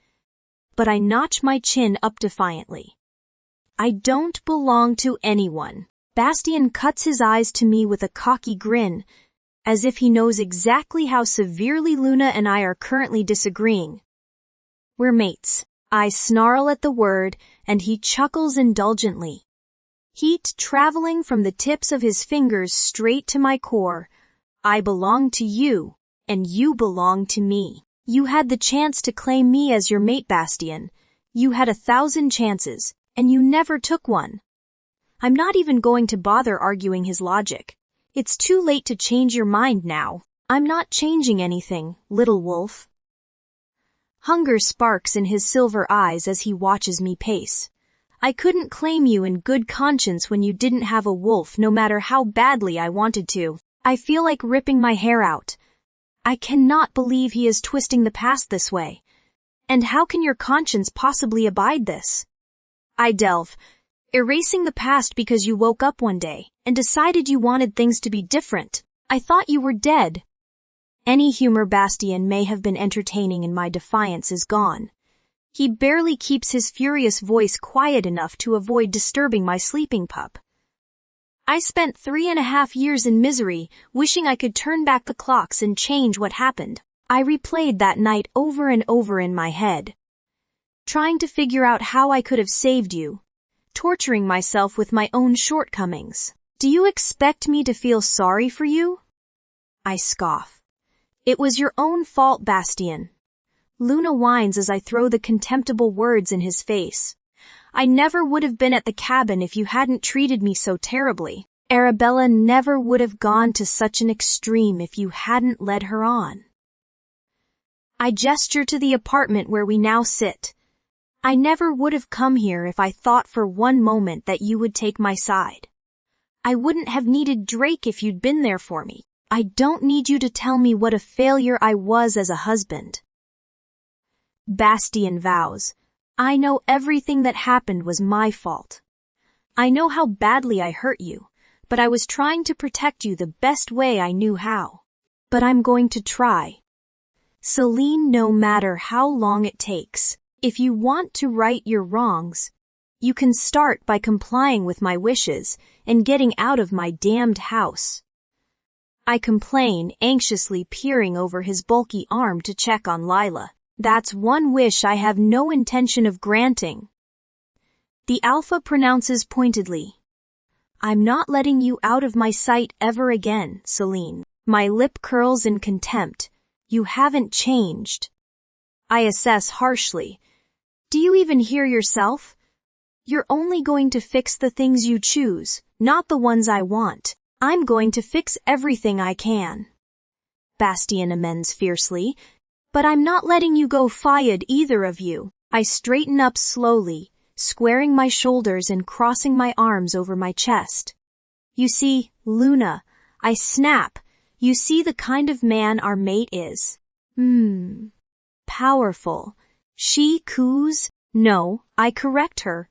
But I notch my chin up defiantly. I don't belong to anyone. Bastien cuts his eyes to me with a cocky grin, as if he knows exactly how severely Luna and I are currently disagreeing. We're mates. I snarl at the word, and he chuckles indulgently. Heat traveling from the tips of his fingers straight to my core. I belong to you, and you belong to me. You had the chance to claim me as your mate, Bastien. You had 1,000 chances, and you never took one. I'm not even going to bother arguing his logic. It's too late to change your mind now. I'm not changing anything, little wolf. Hunger sparks in his silver eyes as he watches me pace. I couldn't claim you in good conscience when you didn't have a wolf, no matter how badly I wanted to. I feel like ripping my hair out. I cannot believe he is twisting the past this way. And how can your conscience possibly abide this? I delve, erasing the past because you woke up one day and decided you wanted things to be different. I thought you were dead. Any humor Bastien may have been entertaining in my defiance is gone. He barely keeps his furious voice quiet enough to avoid disturbing my sleeping pup. I spent 3.5 years in misery, wishing I could turn back the clocks and change what happened. I replayed that night over and over in my head, trying to figure out how I could have saved you, torturing myself with my own shortcomings. Do you expect me to feel sorry for you? I scoff. It was your own fault, Bastien. Luna whines as I throw the contemptible words in his face. I never would have been at the cabin if you hadn't treated me so terribly. Arabella never would have gone to such an extreme if you hadn't led her on. I gesture to the apartment where we now sit. I never would have come here if I thought for one moment that you would take my side. I wouldn't have needed Drake if you'd been there for me. I don't need you to tell me what a failure I was as a husband. Bastien vows. I know everything that happened was my fault. I know how badly I hurt you, but I was trying to protect you the best way I knew how. But I'm going to try. Celine, no matter how long it takes, if you want to right your wrongs, you can start by complying with my wishes and getting out of my damned house. I complain, anxiously peering over his bulky arm to check on Lila. That's one wish I have no intention of granting. The alpha pronounces pointedly. I'm not letting you out of my sight ever again, Celine. My lip curls in contempt. You haven't changed. I assess harshly. Do you even hear yourself? You're only going to fix the things you choose, not the ones I want. I'm going to fix everything I can. Bastien amends fiercely. But I'm not letting you go fired, either of you. I straighten up slowly, squaring my shoulders and crossing my arms over my chest. You see, Luna, I snap. You see the kind of man our mate is. Powerful. She coos? No, I correct her.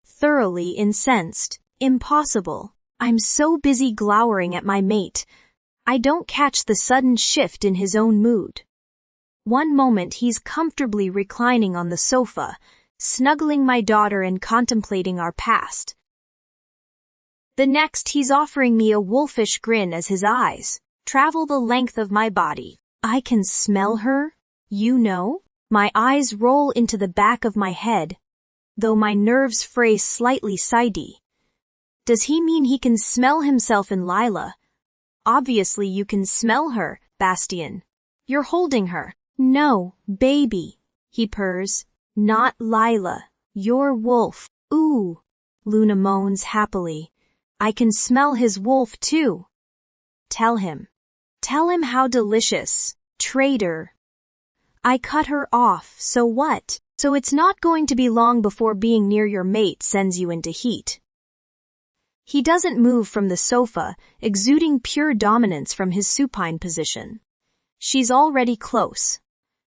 Thoroughly incensed. Impossible. I'm so busy glowering at my mate, I don't catch the sudden shift in his own mood. One moment he's comfortably reclining on the sofa, snuggling my daughter and contemplating our past. The next he's offering me a wolfish grin as his eyes travel the length of my body. I can smell her, you know? My eyes roll into the back of my head, though my nerves fray slightly sidey. Does he mean he can smell himself in Lila? Obviously you can smell her, Bastian. You're holding her. No, baby, he purrs. Not Lila. Your wolf. Ooh, Luna moans happily. I can smell his wolf too. Tell him. Tell him how delicious. Traitor. I cut her off, so what? So it's not going to be long before being near your mate sends you into heat. He doesn't move from the sofa, exuding pure dominance from his supine position. She's already close.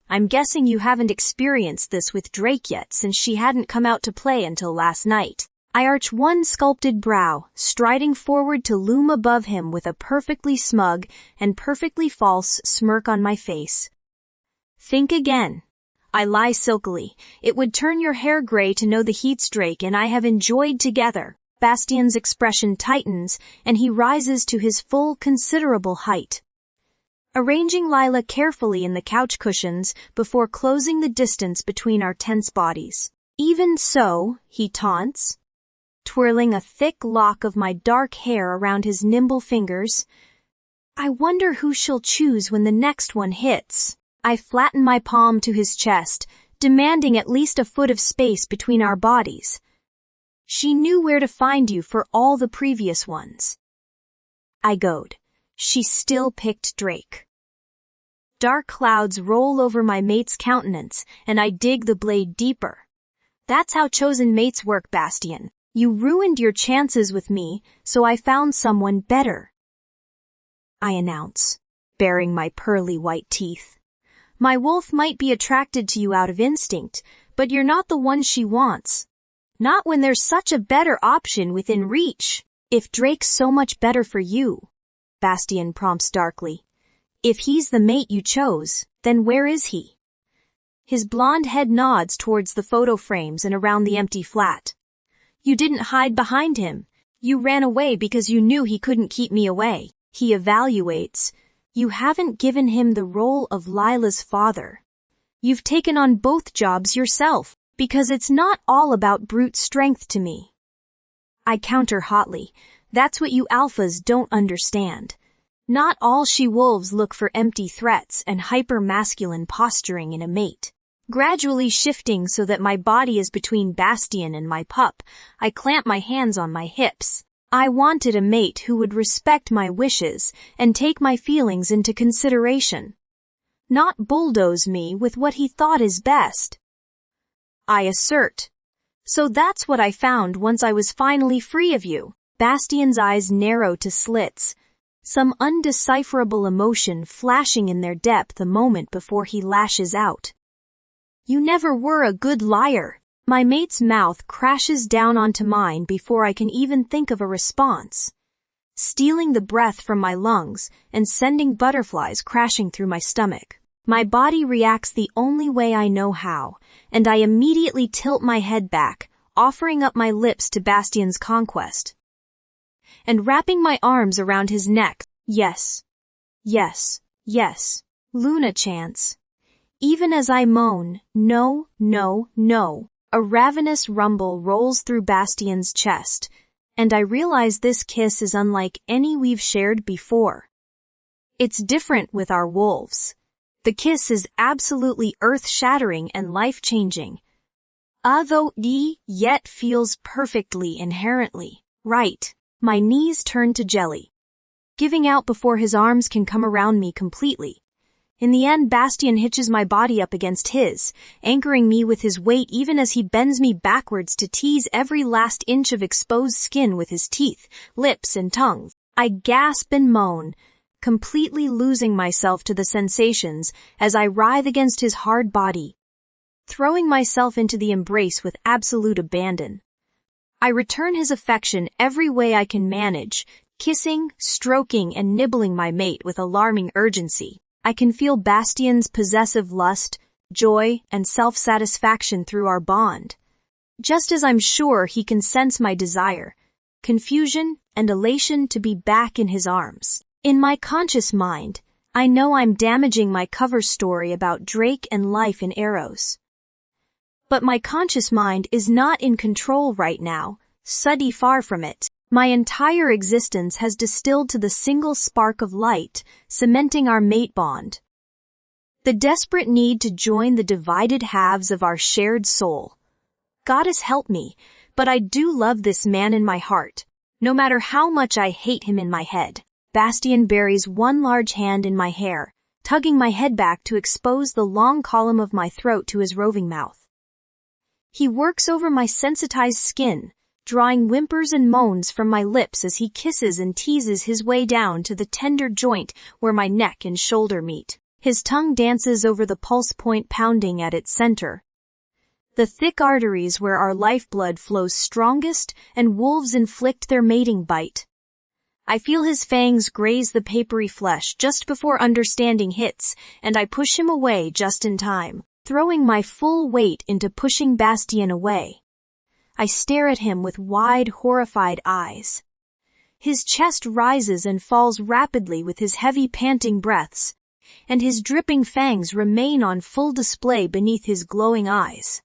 I'm guessing you haven't experienced this with Drake yet since she hadn't come out to play until last night. I arch one sculpted brow, striding forward to loom above him with a perfectly smug and perfectly false smirk on my face. Think again. I lie silkily. It would turn your hair gray to know the heats Drake and I have enjoyed together. Bastian's expression tightens, and he rises to his full considerable height. Arranging Lila carefully in the couch cushions before closing the distance between our tense bodies. Even so, he taunts, twirling a thick lock of my dark hair around his nimble fingers. I wonder who she'll choose when the next one hits. I flatten my palm to his chest, demanding at least a foot of space between our bodies. She knew where to find you for all the previous ones. I goad. She still picked Drake. Dark clouds roll over my mate's countenance, and I dig the blade deeper. That's how chosen mates work, Bastian. You ruined your chances with me, so I found someone better. I announce, baring my pearly white teeth. My wolf might be attracted to you out of instinct, but you're not the one she wants. Not when there's such a better option within reach. If Drake's so much better for you, Bastian prompts darkly. If he's the mate you chose, then where is he? His blonde head nods towards the photo frames and around the empty flat. You didn't hide behind him. You ran away because you knew he couldn't keep me away. He evaluates. You haven't given him the role of Lila's father. You've taken on both jobs yourself, because it's not all about brute strength to me. I counter hotly. That's what you alphas don't understand. Not all she-wolves look for empty threats and hyper-masculine posturing in a mate. Gradually shifting so that my body is between Bastian and my pup, I clamp my hands on my hips. I wanted a mate who would respect my wishes and take my feelings into consideration. Not bulldoze me with what he thought is best. I assert. So that's what I found once I was finally free of you. Bastian's eyes narrow to slits, some undecipherable emotion flashing in their depth a moment before he lashes out. You never were a good liar. My mate's mouth crashes down onto mine before I can even think of a response, stealing the breath from my lungs and sending butterflies crashing through my stomach. My body reacts the only way I know how, and I immediately tilt my head back, offering up my lips to Bastian's conquest, and wrapping my arms around his neck. Yes, yes, yes, Luna chants. Even as I moan, no, no, no, a ravenous rumble rolls through Bastian's chest, and I realize this kiss is unlike any we've shared before. It's different with our wolves. The kiss is absolutely earth-shattering and life-changing. Although yet feels perfectly inherently right. My knees turn to jelly, giving out before his arms can come around me completely. In the end, Bastian hitches my body up against his, anchoring me with his weight even as he bends me backwards to tease every last inch of exposed skin with his teeth, lips, and tongue. I gasp and moan, completely losing myself to the sensations as I writhe against his hard body, throwing myself into the embrace with absolute abandon. I return his affection every way I can manage, kissing, stroking, and nibbling my mate with alarming urgency. I can feel Bastian's possessive lust, joy, and self-satisfaction through our bond. Just as I'm sure he can sense my desire, confusion, and elation to be back in his arms. In my conscious mind, I know I'm damaging my cover story about Drake and life in Arrows. But my conscious mind is not in control right now, study far from it. My entire existence has distilled to the single spark of light, cementing our mate bond. The desperate need to join the divided halves of our shared soul. Goddess help me, but I do love this man in my heart, no matter how much I hate him in my head. Bastien buries one large hand in my hair, tugging my head back to expose the long column of my throat to his roving mouth. He works over my sensitized skin, drawing whimpers and moans from my lips as he kisses and teases his way down to the tender joint where my neck and shoulder meet. His tongue dances over the pulse point pounding at its center. The thick arteries where our lifeblood flows strongest and wolves inflict their mating bite. I feel his fangs graze the papery flesh just before understanding hits, and I push him away just in time, throwing my full weight into pushing Bastien away. I stare at him with wide, horrified eyes. His chest rises and falls rapidly with his heavy panting breaths, and his dripping fangs remain on full display beneath his glowing eyes.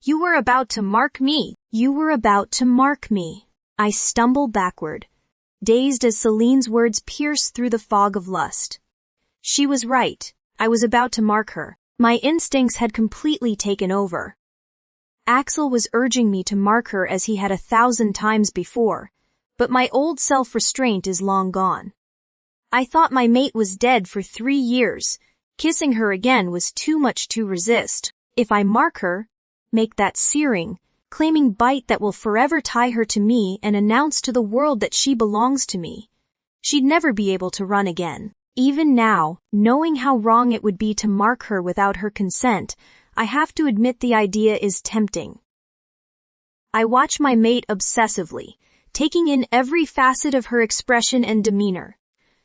You were about to mark me. You were about to mark me. I stumble backward, dazed as Celine's words pierce through the fog of lust. She was right. I was about to mark her. My instincts had completely taken over. Axel was urging me to mark her as he had 1,000 times before, but my old self-restraint is long gone. I thought my mate was dead for 3 years. Kissing her again was too much to resist. If I mark her, make that searing, claiming bite that will forever tie her to me and announce to the world that she belongs to me, she'd never be able to run again. Even now, knowing how wrong it would be to mark her without her consent, I have to admit the idea is tempting. I watch my mate obsessively, taking in every facet of her expression and demeanor.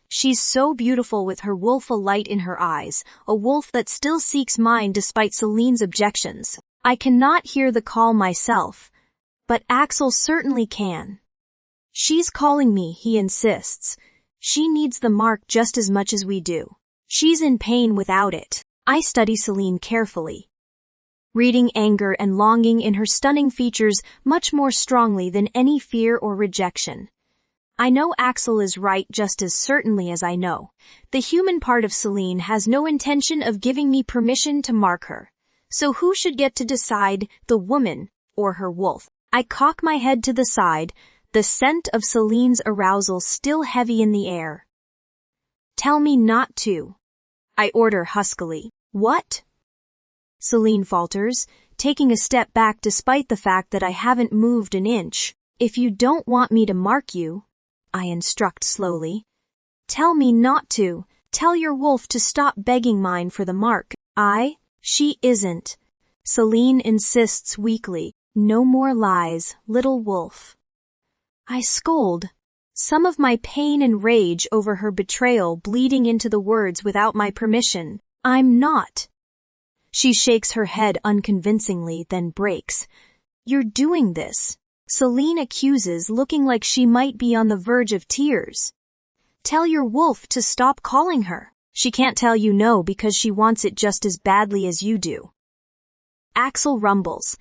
She's so beautiful with her wolful light in her eyes, a wolf that still seeks mine despite Celine's objections. I cannot hear the call myself, but Axel certainly can. She's calling me, he insists. She needs the mark just as much as we do. She's in pain without it. I study Celine carefully, reading anger and longing in her stunning features much more strongly than any fear or rejection. I know Axel is right just as certainly as I know the human part of Celine has no intention of giving me permission to mark her. So who should get to decide, the woman or her wolf? I cock my head to the side, the scent of Celine's arousal still heavy in the air. Tell me not to, I order huskily. What? Celine falters, taking a step back despite the fact that I haven't moved an inch. If you don't want me to mark you, I instruct slowly. Tell me not to. Tell your wolf to stop begging mine for the mark. She isn't. Celine insists weakly. No more lies, little wolf. I scold, some of my pain and rage over her betrayal bleeding into the words without my permission. I'm not. She shakes her head unconvincingly, then breaks. You're doing this, Celine accuses, looking like she might be on the verge of tears. Tell your wolf to stop calling her. She can't tell you no because she wants it just as badly as you do. Axel rumbles.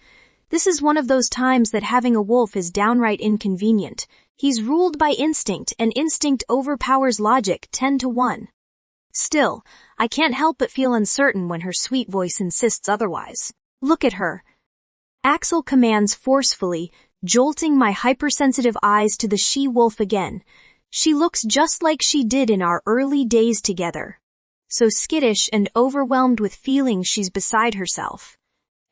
This is one of those times that having a wolf is downright inconvenient. He's ruled by instinct, and instinct overpowers logic 10-1. Still, I can't help but feel uncertain when her sweet voice insists otherwise. Look at her. Axel commands forcefully, jolting my hypersensitive eyes to the she-wolf again. She looks just like she did in our early days together. So skittish and overwhelmed with feelings she's beside herself.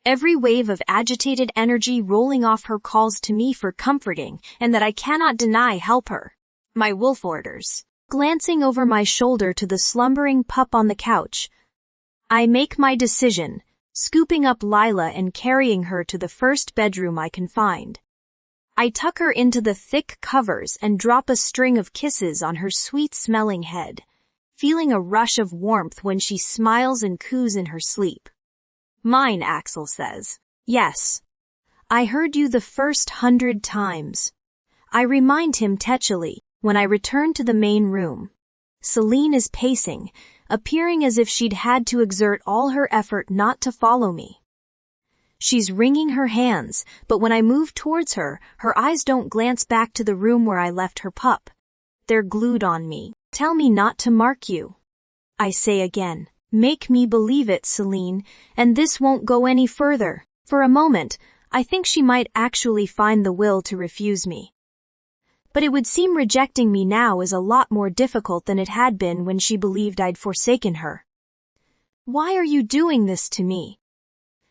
Every wave of agitated energy rolling off her calls to me for comforting, and that I cannot deny help her. My wolf orders. Glancing over my shoulder to the slumbering pup on the couch, I make my decision, scooping up Lila and carrying her to the first bedroom I can find. I tuck her into the thick covers and drop a string of kisses on her sweet-smelling head, feeling a rush of warmth when she smiles and coos in her sleep. Mine, Axel says. Yes. I heard you the first 100 times. I remind him tetchily when I return to the main room. Celine is pacing, appearing as if she'd had to exert all her effort not to follow me. She's wringing her hands, but when I move towards her, her eyes don't glance back to the room where I left her pup. They're glued on me. Tell me not to mark you, I say again. Make me believe it, Celine, and this won't go any further. For a moment, I think she might actually find the will to refuse me. But it would seem rejecting me now is a lot more difficult than it had been when she believed I'd forsaken her. Why are you doing this to me?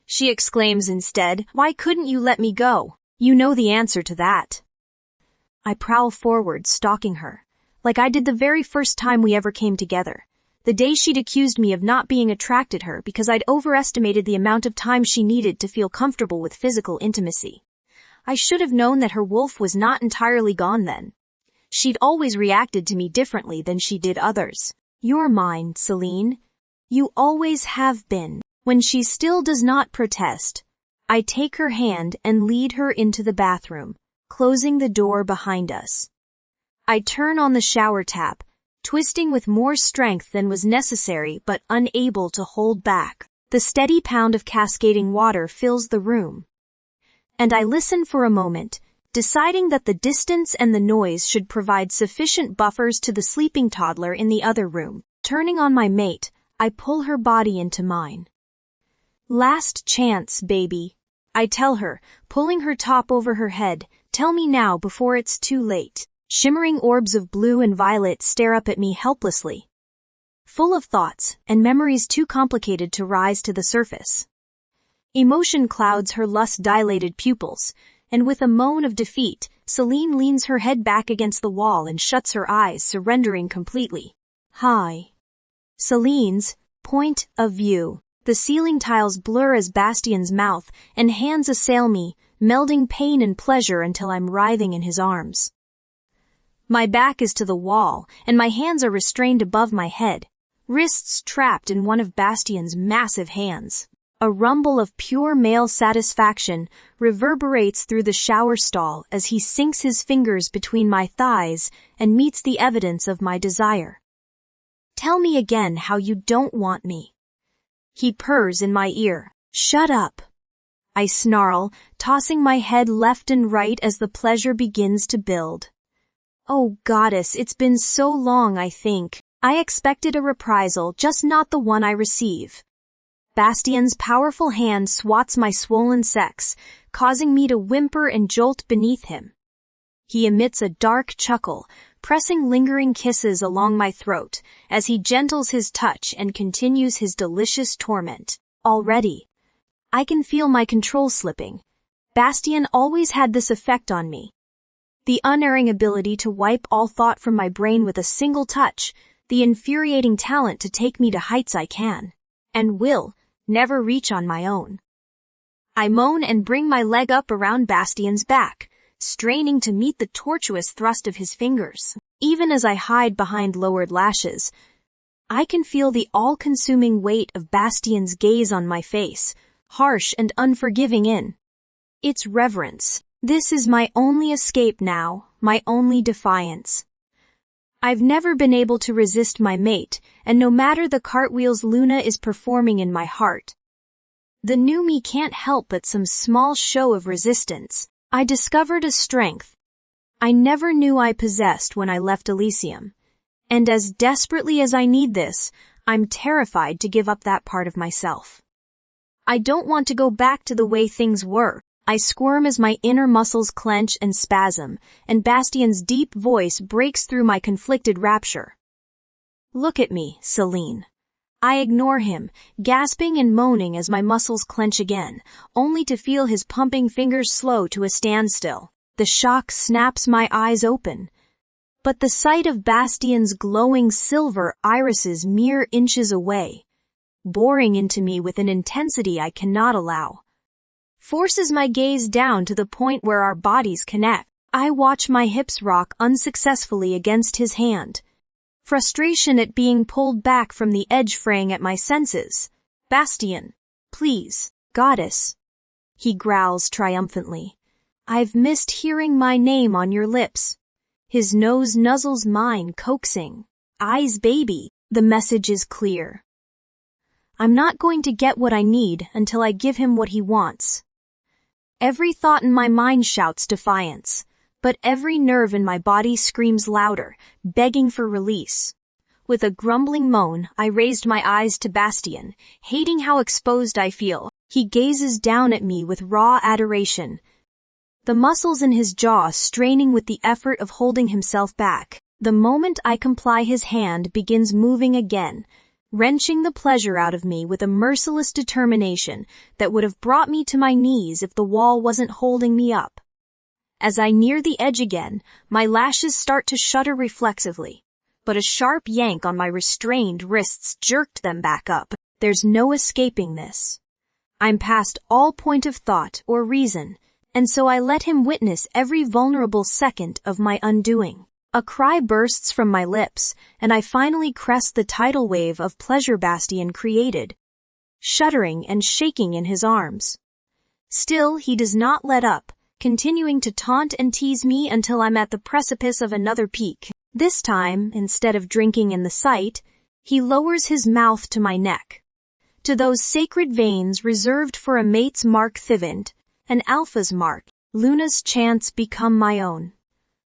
She exclaims instead. Why couldn't you let me go? You know the answer to that. I prowl forward, stalking her, like I did the very first time we ever came together. The day she'd accused me of not being attracted to her because I'd overestimated the amount of time she needed to feel comfortable with physical intimacy. I should have known that her wolf was not entirely gone then. She'd always reacted to me differently than she did others. You're mine, Celine. You always have been. When she still does not protest, I take her hand and lead her into the bathroom, closing the door behind us. I turn on the shower tap, twisting with more strength than was necessary but unable to hold back. The steady pound of cascading water fills the room. And I listen for a moment, deciding that the distance and the noise should provide sufficient buffers to the sleeping toddler in the other room. Turning on my mate, I pull her body into mine. Last chance, baby, I tell her, pulling her top over her head. Tell me now before it's too late. Shimmering orbs of blue and violet stare up at me helplessly, full of thoughts and memories too complicated to rise to the surface. Emotion clouds her lust-dilated pupils, and with a moan of defeat, Celine leans her head back against the wall and shuts her eyes, surrendering completely. Hi. Celine's point of view. The ceiling tiles blur as Bastien's mouth and hands assail me, melding pain and pleasure until I'm writhing in his arms. My back is to the wall, and my hands are restrained above my head, wrists trapped in one of Bastien's massive hands. A rumble of pure male satisfaction reverberates through the shower stall as he sinks his fingers between my thighs and meets the evidence of my desire. Tell me again how you don't want me. He purrs in my ear. Shut up, I snarl, tossing my head left and right as the pleasure begins to build. Oh goddess, it's been so long, I think. I expected a reprisal, just not the one I receive. Bastien's powerful hand swats my swollen sex, causing me to whimper and jolt beneath him. He emits a dark chuckle, pressing lingering kisses along my throat as he gentles his touch and continues his delicious torment. Already, I can feel my control slipping. Bastien always had this effect on me. The unerring ability to wipe all thought from my brain with a single touch, the infuriating talent to take me to heights I can, and will, never reach on my own. I moan and bring my leg up around Bastien's back, straining to meet the tortuous thrust of his fingers. Even as I hide behind lowered lashes, I can feel the all-consuming weight of Bastien's gaze on my face, harsh and unforgiving in. It's reverence. This is my only escape now, my only defiance. I've never been able to resist my mate, and no matter the cartwheels Luna is performing in my heart, the new me can't help but some small show of resistance. I discovered a strength I never knew I possessed when I left Elysium, and as desperately as I need this, I'm terrified to give up that part of myself. I don't want to go back to the way things were. I squirm as my inner muscles clench and spasm, and Bastien's deep voice breaks through my conflicted rapture. Look at me, Celine. I ignore him, gasping and moaning as my muscles clench again, only to feel his pumping fingers slow to a standstill. The shock snaps my eyes open. But the sight of Bastien's glowing silver irises mere inches away, boring into me with an intensity I cannot allow, forces my gaze down to the point where our bodies connect. I watch my hips rock unsuccessfully against his hand, frustration at being pulled back from the edge fraying at my senses. Bastien, please, goddess, he growls triumphantly. I've missed hearing my name on your lips. His nose nuzzles mine, coaxing. Eyes, baby. The message is clear. I'm not going to get what I need until I give him what he wants. Every thought in my mind shouts defiance, but every nerve in my body screams louder, begging for release. With a grumbling moan, I raised my eyes to Bastien, hating how exposed I feel. He gazes down at me with raw adoration, the muscles in his jaw straining with the effort of holding himself back. The moment I comply, his hand begins moving again, wrenching the pleasure out of me with a merciless determination that would have brought me to my knees if the wall wasn't holding me up. As I near the edge again, my lashes start to shudder reflexively, but a sharp yank on my restrained wrists jerked them back up. There's no escaping this. I'm past all point of thought or reason, and so I let him witness every vulnerable second of my undoing. A cry bursts from my lips, and I finally crest the tidal wave of pleasure Bastien created, shuddering and shaking in his arms. Still, he does not let up, continuing to taunt and tease me until I'm at the precipice of another peak. This time, instead of drinking in the sight, he lowers his mouth to my neck, to those sacred veins reserved for a mate's mark Thivand, an alpha's mark. Luna's chance become my own.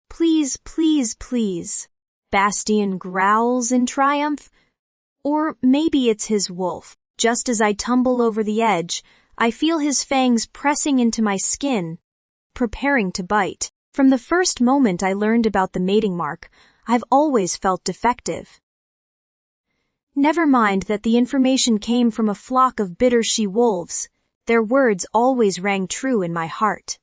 Please, please, please. Bastien growls in triumph. Or maybe it's his wolf. Just as I tumble over the edge, I feel his fangs pressing into my skin, preparing to bite. From the first moment I learned about the mating mark, I've always felt defective. Never mind that the information came from a flock of bitter she-wolves. Their words always rang true in my heart.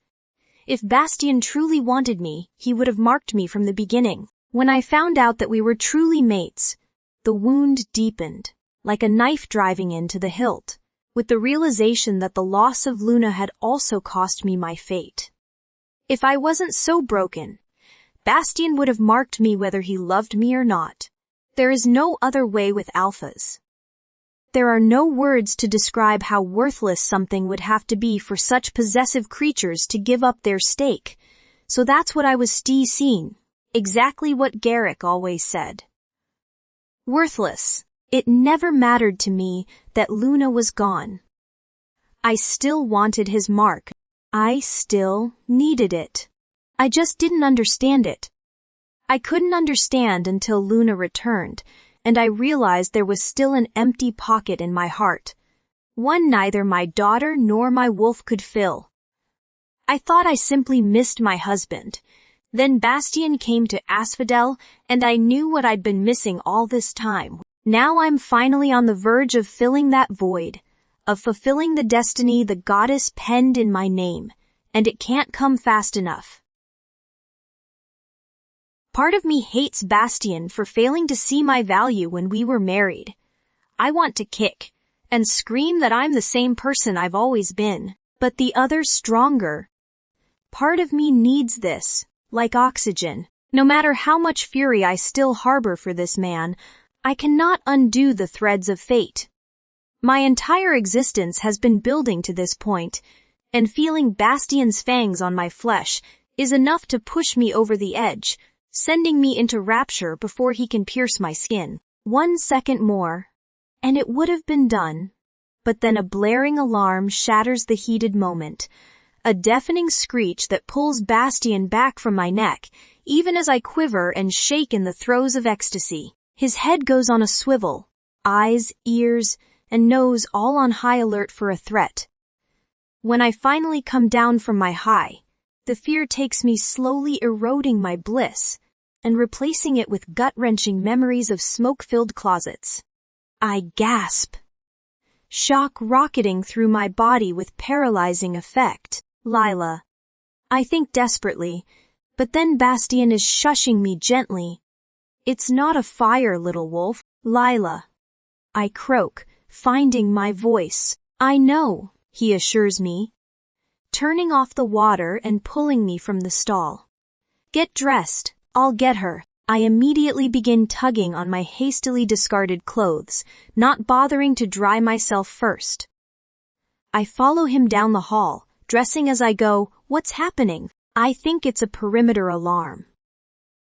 If Bastien truly wanted me, he would have marked me from the beginning. When I found out that we were truly mates, the wound deepened, like a knife driving into the hilt, with the realization that the loss of Luna had also cost me my fate. If I wasn't so broken, Bastien would have marked me whether he loved me or not. There is no other way with alphas. There are no words to describe how worthless something would have to be for such possessive creatures to give up their stake. So that's what I was seeing. Exactly what Garrick always said. Worthless. It never mattered to me that Luna was gone. I still wanted his mark. I still needed it. I just didn't understand it. I couldn't understand until Luna returned, and I realized there was still an empty pocket in my heart, one neither my daughter nor my wolf could fill. I thought I simply missed my husband. Then Bastien came to Asphodel, and I knew what I'd been missing all this time. Now I'm finally on the verge of filling that void, of fulfilling the destiny the goddess penned in my name, and it can't come fast enough. Part of me hates Bastien for failing to see my value when we were married. I want to kick and scream that I'm the same person I've always been, but the other stronger. Part of me needs this, like oxygen. No matter how much fury I still harbor for this man, I cannot undo the threads of fate. My entire existence has been building to this point, and feeling Bastien's fangs on my flesh is enough to push me over the edge, sending me into rapture before he can pierce my skin. 1 second more, and it would have been done. But then a blaring alarm shatters the heated moment, a deafening screech that pulls Bastien back from my neck, even as I quiver and shake in the throes of ecstasy. His head goes on a swivel, eyes, ears, and nose all on high alert for a threat. When I finally come down from my high, the fear takes me, slowly eroding my bliss and replacing it with gut-wrenching memories of smoke-filled closets. I gasp. Shock rocketing through my body with paralyzing effect. Lila. I think desperately, but then Bastien is shushing me gently. It's not a fire, little wolf. Lila. I croak, finding my voice. I know, he assures me, turning off the water and pulling me from the stall. Get dressed, I'll get her. I immediately begin tugging on my hastily discarded clothes, not bothering to dry myself first. I follow him down the hall, dressing as I go. What's happening? I think it's a perimeter alarm,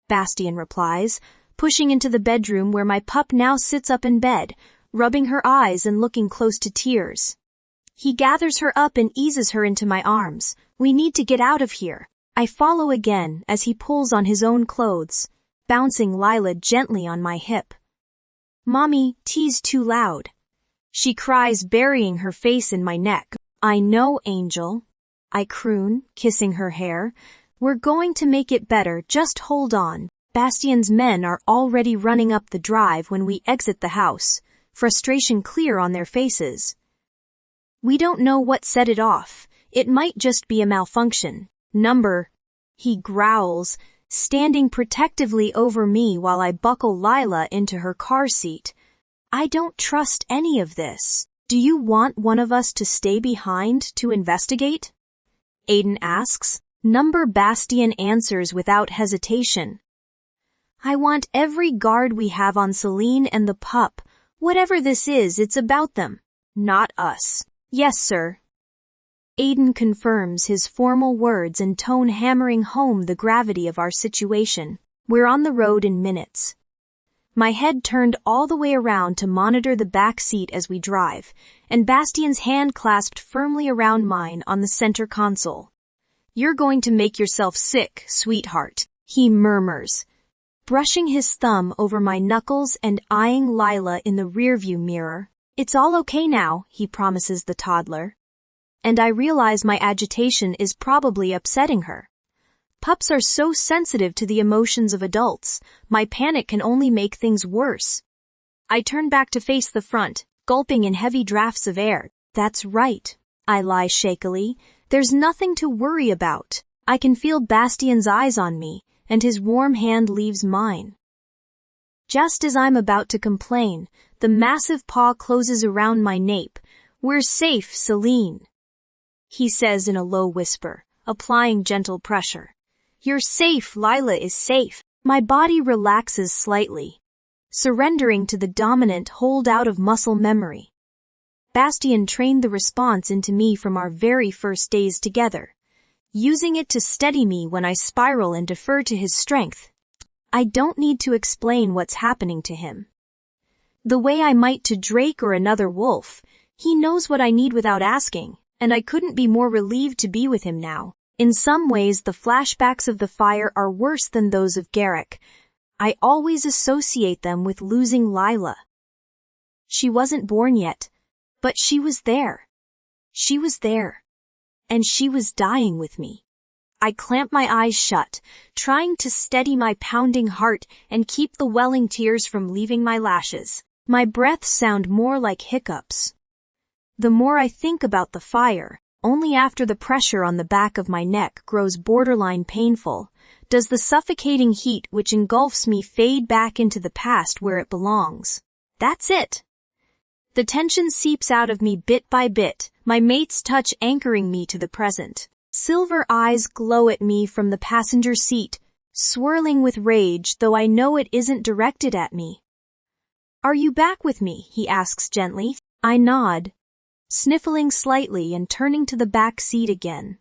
Bastien replies, pushing into the bedroom where my pup now sits up in bed, rubbing her eyes and looking close to tears. He gathers her up and eases her into my arms. We need to get out of here. I follow again as he pulls on his own clothes, bouncing Lila gently on my hip. Mommy, tea's too loud. She cries, burying her face in my neck. I know, Angel. I croon, kissing her hair. We're going to make it better, just hold on. Bastian's men are already running up the drive when we exit the house, frustration clear on their faces. We don't know what set it off. It might just be a malfunction. He growls, standing protectively over me while I buckle Lila into her car seat. I don't trust any of this. Do you want one of us to stay behind to investigate? Aiden asks. Bastian answers without hesitation. I want every guard we have on Celine and the pup. Whatever this is, it's about them, not us. Yes, sir. Aiden confirms, his formal words and tone hammering home the gravity of our situation. We're on the road in minutes. My head turned all the way around to monitor the back seat as we drive, and Bastian's hand clasped firmly around mine on the center console. You're going to make yourself sick, sweetheart, he murmurs, brushing his thumb over my knuckles and eyeing Lila in the rearview mirror. It's all okay now, he promises the toddler. And I realize my agitation is probably upsetting her. Pups are so sensitive to the emotions of adults, my panic can only make things worse. I turn back to face the front, gulping in heavy drafts of air. That's right, I lie shakily. There's nothing to worry about. I can feel Bastian's eyes on me, and his warm hand leaves mine. Just as I'm about to complain, the massive paw closes around my nape. We're safe, Celine, he says in a low whisper, applying gentle pressure. You're safe, Lila is safe. My body relaxes slightly, surrendering to the dominant holdout of muscle memory. Bastian trained the response into me from our very first days together, using it to steady me when I spiral and defer to his strength. I don't need to explain what's happening to him. The way I might to Drake or another wolf, he knows what I need without asking, and I couldn't be more relieved to be with him now. In some ways, the flashbacks of the fire are worse than those of Garrick. I always associate them with losing Lila. She wasn't born yet, but she was there. She was there. And she was dying with me. I clamp my eyes shut, trying to steady my pounding heart and keep the welling tears from leaving my lashes. My breaths sound more like hiccups. The more I think about the fire, only after the pressure on the back of my neck grows borderline painful, does the suffocating heat which engulfs me fade back into the past where it belongs. That's it. The tension seeps out of me bit by bit, my mate's touch anchoring me to the present. Silver eyes glow at me from the passenger seat, swirling with rage, though I know it isn't directed at me. Are you back with me? He asks gently. I nod, sniffling slightly and turning to the back seat again.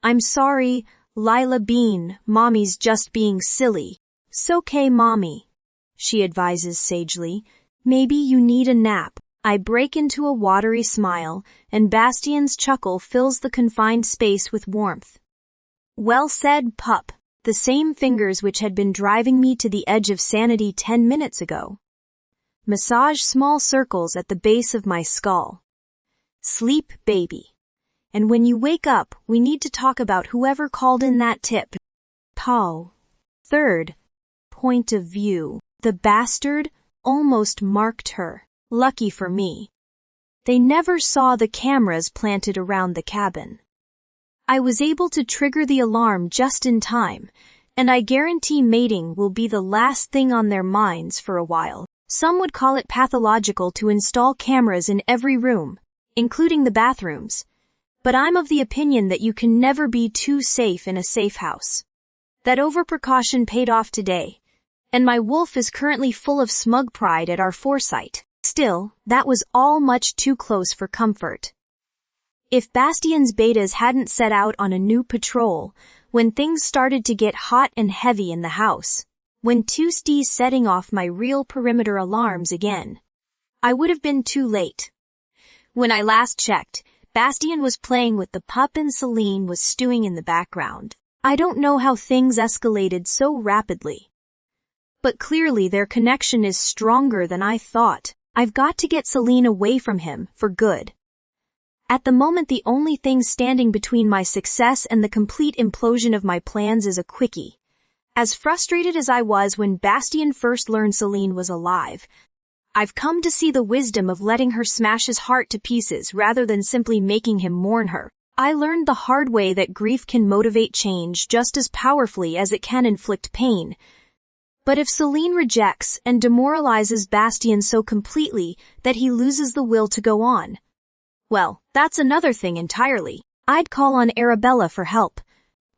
I'm sorry, Lila Bean, Mommy's just being silly. "'S-okay, Mommy," she advises sagely. "Maybe you need a nap." I break into a watery smile, and Bastian's chuckle fills the confined space with warmth. Well said, pup. The same fingers which had been driving me to the edge of sanity 10 minutes ago. Massage small circles at the base of my skull. Sleep, baby. And when you wake up, we need to talk about whoever called in that tip. Paul. Third. Point of view. The bastard almost marked her. Lucky for me. They never saw the cameras planted around the cabin. I was able to trigger the alarm just in time, and I guarantee mating will be the last thing on their minds for a while. Some would call it pathological to install cameras in every room, including the bathrooms. But I'm of the opinion that you can never be too safe in a safe house. That overprecaution paid off today, and my wolf is currently full of smug pride at our foresight. Still, that was all much too close for comfort. If Bastian's betas hadn't set out on a new patrol, when things started to get hot and heavy in the house, when Tuesday's setting off my real perimeter alarms again. I would have been too late. When I last checked, Bastien was playing with the pup and Celine was stewing in the background. I don't know how things escalated so rapidly. But clearly their connection is stronger than I thought. I've got to get Celine away from him, for good. At the moment the only thing standing between my success and the complete implosion of my plans is a quickie. As frustrated as I was when Bastien first learned Celine was alive, I've come to see the wisdom of letting her smash his heart to pieces rather than simply making him mourn her. I learned the hard way that grief can motivate change just as powerfully as it can inflict pain. But if Celine rejects and demoralizes Bastien so completely that he loses the will to go on, well, that's another thing entirely. I'd call on Arabella for help.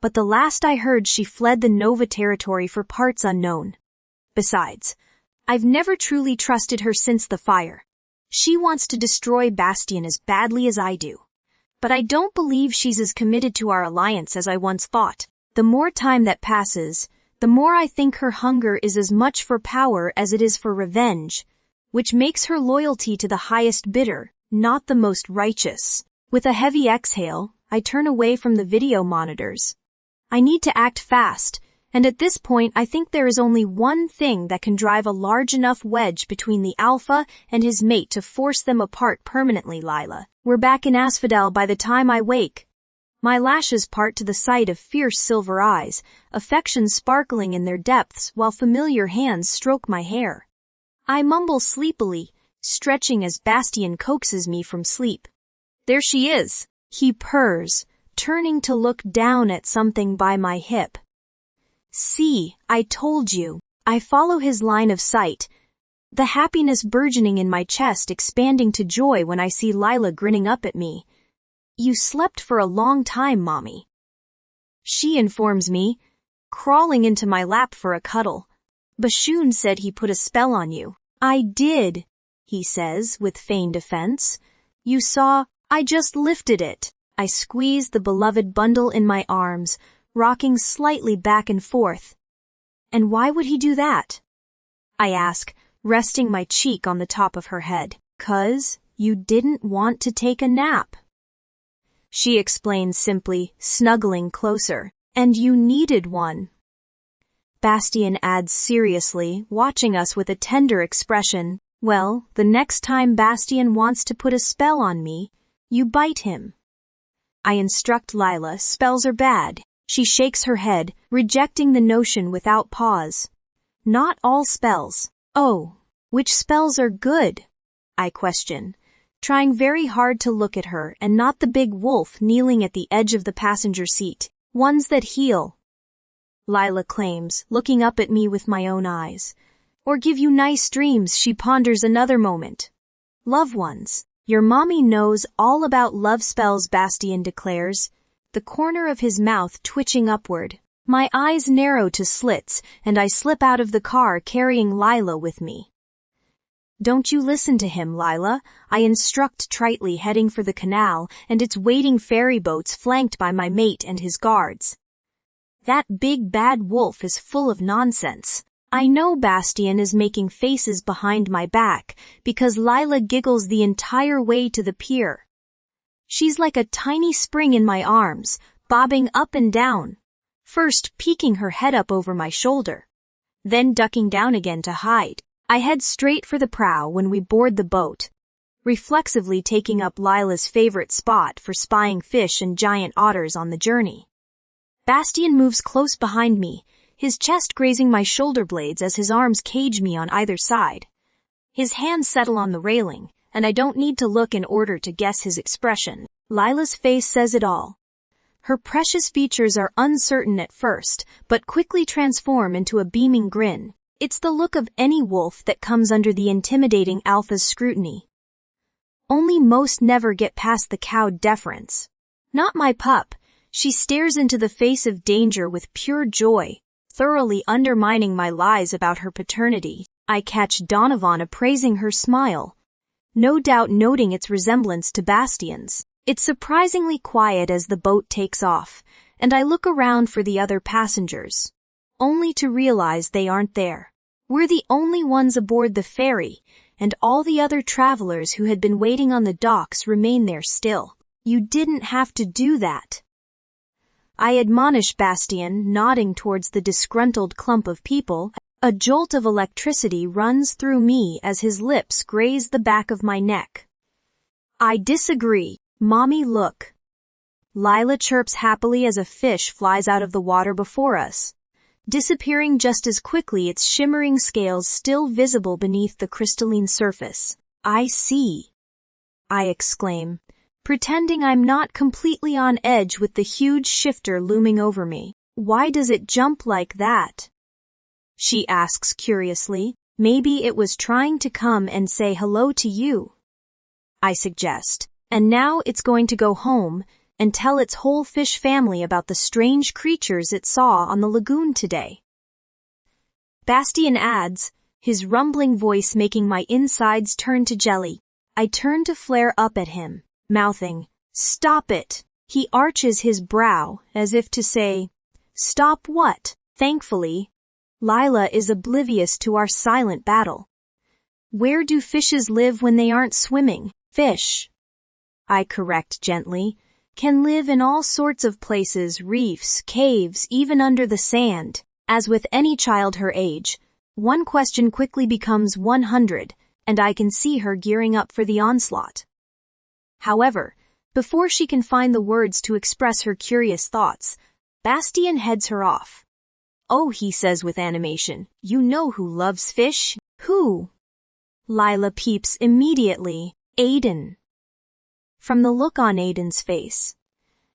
But the last I heard she fled the Nova territory for parts unknown. Besides, I've never truly trusted her since the fire. She wants to destroy Bastien as badly as I do. But I don't believe she's as committed to our alliance as I once thought. The more time that passes, the more I think her hunger is as much for power as it is for revenge, which makes her loyalty to the highest bidder, not the most righteous. With a heavy exhale, I turn away from the video monitors. I need to act fast, and at this point I think there is only one thing that can drive a large enough wedge between the alpha and his mate to force them apart permanently. Lila, we're back in Asphodel by the time I wake. My lashes part to the sight of fierce silver eyes, affection sparkling in their depths while familiar hands stroke my hair. I mumble sleepily, stretching as Bastien coaxes me from sleep. There she is, he purrs, turning to look down at something by my hip. See, I told you. I follow his line of sight, the happiness burgeoning in my chest expanding to joy when I see Lila grinning up at me. You slept for a long time, Mommy. She informs me, crawling into my lap for a cuddle. Bashoon said he put a spell on you. I did, he says with feigned offense. You saw, I just lifted it. I squeeze the beloved bundle in my arms, rocking slightly back and forth. And why would he do that? I ask, resting my cheek on the top of her head. 'Cause you didn't want to take a nap. She explains simply, snuggling closer. And you needed one. Bastien adds seriously, watching us with a tender expression. Well, the next time Bastien wants to put a spell on me, you bite him. I instruct Lila, spells are bad. She shakes her head, rejecting the notion without pause. Not all spells. Oh, which spells are good? I question, trying very hard to look at her and not the big wolf kneeling at the edge of the passenger seat. Ones that heal. Lila claims, looking up at me with my own eyes. Or give you nice dreams, she ponders another moment. Love ones. Your mommy knows all about love spells, Bastien declares, the corner of his mouth twitching upward. My eyes narrow to slits, and I slip out of the car carrying Lila with me. Don't you listen to him, Lila, I instruct tritely, heading for the canal and its waiting ferry boats flanked by my mate and his guards. That big bad wolf is full of nonsense. I know Bastien is making faces behind my back because Lila giggles the entire way to the pier. She's like a tiny spring in my arms, bobbing up and down, first peeking her head up over my shoulder, then ducking down again to hide. I head straight for the prow when we board the boat, reflexively taking up Lila's favorite spot for spying fish and giant otters on the journey. Bastien moves close behind me, his chest grazing my shoulder blades as his arms cage me on either side. His hands settle on the railing, and I don't need to look in order to guess his expression. Lila's face says it all. Her precious features are uncertain at first, but quickly transform into a beaming grin. It's the look of any wolf that comes under the intimidating alpha's scrutiny. Only most never get past the cowed deference. Not my pup. She stares into the face of danger with pure joy, thoroughly undermining my lies about her paternity. I catch Donovan appraising her smile, no doubt noting its resemblance to Bastien's. It's surprisingly quiet as the boat takes off, and I look around for the other passengers. only to realize they aren't there. We're the only ones aboard the ferry, and all the other travelers who had been waiting on the docks remain there still. You didn't have to do that. I admonish Bastien, nodding towards the disgruntled clump of people. A jolt of electricity runs through me as his lips graze the back of my neck. I disagree. Mommy, look. Lila chirps happily as a fish flies out of the water before us, disappearing just as quickly, its shimmering scales still visible beneath the crystalline surface. I see, I exclaim, pretending I'm not completely on edge with the huge shifter looming over me. Why does it jump like that? She asks curiously. Maybe it was trying to come and say hello to you, I suggest. And now it's going to go home and tell its whole fish family about the strange creatures it saw on the lagoon today. Bastien adds, his rumbling voice making my insides turn to jelly. I turn to flare up at him, mouthing, "Stop it!" He arches his brow as if to say, "Stop what?" Thankfully, Lila is oblivious to our silent battle. Where do fishes live when they aren't swimming? Fish, I correct gently, can live in all sorts of places, reefs, caves, even under the sand. As with any child her age, one question quickly becomes 100, and I can see her gearing up for the onslaught. However, before she can find the words to express her curious thoughts, Bastien heads her off. "Oh," he says with animation, "you know who loves fish?" "Who?" Lila peeps immediately. "Aiden." From the look on Aiden's face,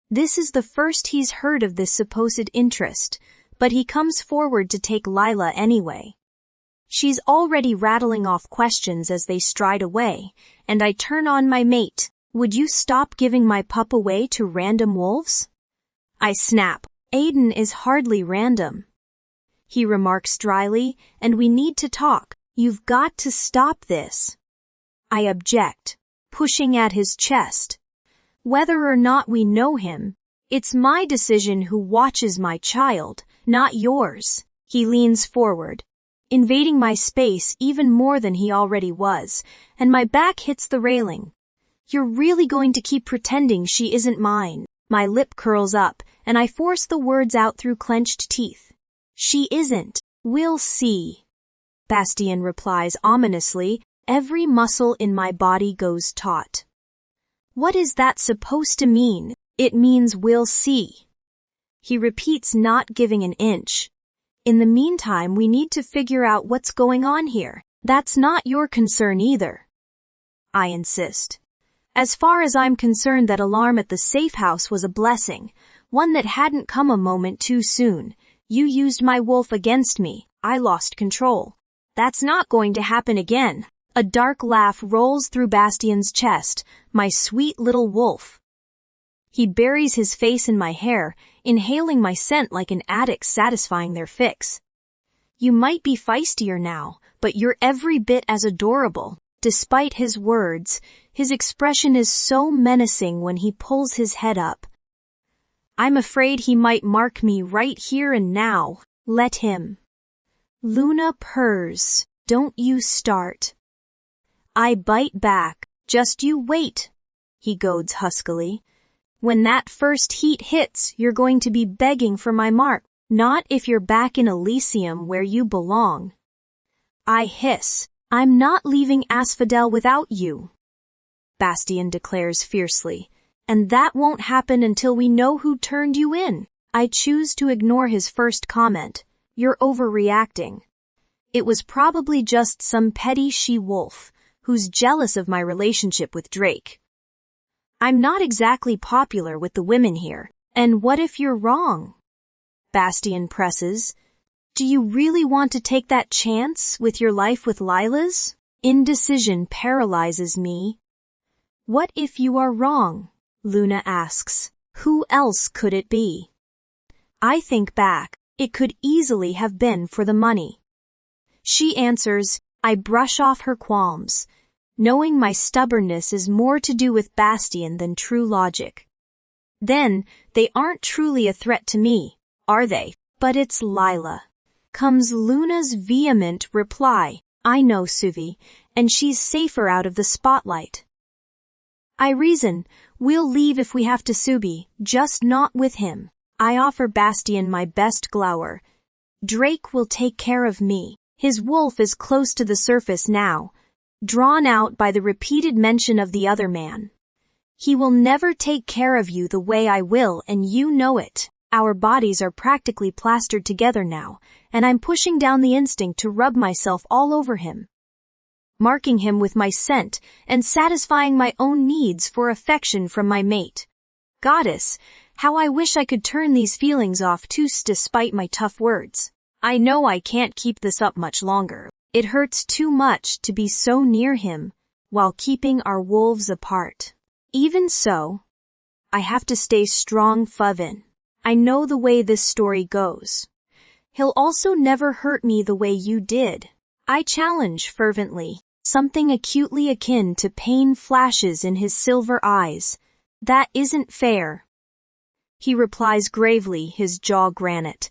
this is the first he's heard of this supposed interest, but he comes forward to take Lila anyway. She's already rattling off questions as they stride away, and I turn on my mate. "Would you stop giving my pup away to random wolves?" I snap. "Aiden is hardly random," he remarks dryly, "and we need to talk. You've got to stop this." I object, pushing at his chest. "Whether or not we know him, it's my decision who watches my child, not yours." He leans forward, invading my space even more than he already was, and my back hits the railing. "You're really going to keep pretending she isn't mine?" My lip curls up, and I force the words out through clenched teeth. "She isn't." "We'll see," Bastien replies ominously. Every muscle in my body goes taut. "What is that supposed to mean?" "It means we'll see," he repeats, not giving an inch. "In the meantime, we need to figure out what's going on here." "That's not your concern either," I insist. "As far as I'm concerned, that alarm at the safe house was a blessing, one that hadn't come a moment too soon. You used my wolf against me. I lost control. That's not going to happen again." A dark laugh rolls through Bastien's chest. "My sweet little wolf." He buries his face in my hair, inhaling my scent like an addict satisfying their fix. "You might be feistier now, but you're every bit as adorable." Despite his words, his expression is so menacing when he pulls his head up. I'm afraid he might mark me right here and now. "Let him." Luna purrs. "Don't you start." I bite back. "Just you wait," he goads huskily. "When that first heat hits, you're going to be begging for my mark. Not if you're back in Elysium where you belong." I hiss. "I'm not leaving Asphodel without you," Bastien declares fiercely. "And that won't happen until we know who turned you in." I choose to ignore his first comment. "You're overreacting." It was probably just some petty she-wolf who's jealous of my relationship with Drake. I'm not exactly popular with the women here. "And what if you're wrong?" Bastien presses. "Do you really want to take that chance with your life with Lila's?" Indecision paralyzes me. "What if you are wrong?" Luna asks. "Who else could it be?" I think back. It could easily have been for the money. She answers. I brush off her qualms, knowing my stubbornness is more to do with Bastien than true logic. "Then, they aren't truly a threat to me, are they?" "But it's Lila," comes Luna's vehement reply. I know Suvi, and she's safer out of the spotlight. I reason, we'll leave if we have to Subi, just not with him. I offer Bastian my best glower. Drake will take care of me. His wolf is close to the surface now, drawn out by the repeated mention of the other man. He will never take care of you the way I will, and you know it. Our bodies are practically plastered together now, and I'm pushing down the instinct to rub myself all over him, marking him with my scent and satisfying my own needs for affection from my mate. Goddess, how I wish I could turn these feelings off too, despite my tough words. I know I can't keep this up much longer. It hurts too much to be so near him while keeping our wolves apart. Even so, I have to stay strong, Fuvin. I know the way this story goes. He'll also never hurt me the way you did. I challenge fervently. Something acutely akin to pain flashes in his silver eyes. That isn't fair. He replies gravely, his jaw granite.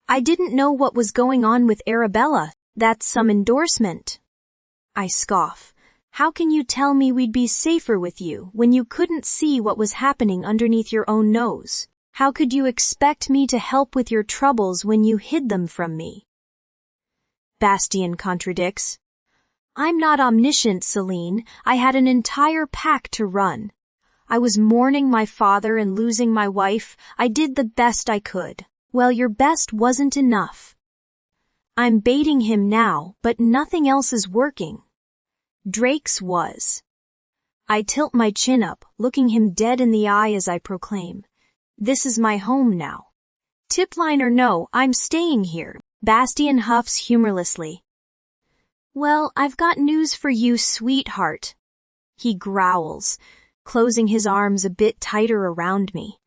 I didn't know what was going on with Arabella. That's some endorsement. I scoff. How can you tell me we'd be safer with you when you couldn't see what was happening underneath your own nose? How could you expect me to help with your troubles when you hid them from me? Bastian contradicts. I'm not omniscient, Celine. I had an entire pack to run. I was mourning my father and losing my wife. I did the best I could. Well, your best wasn't enough. I'm baiting him now, but nothing else is working. Drake's was. I tilt my chin up, looking him dead in the eye as I proclaim. This is my home now. Tipline or no, I'm staying here. Bastian huffs humorlessly. Well, I've got news for you, sweetheart. He growls, closing his arms a bit tighter around me.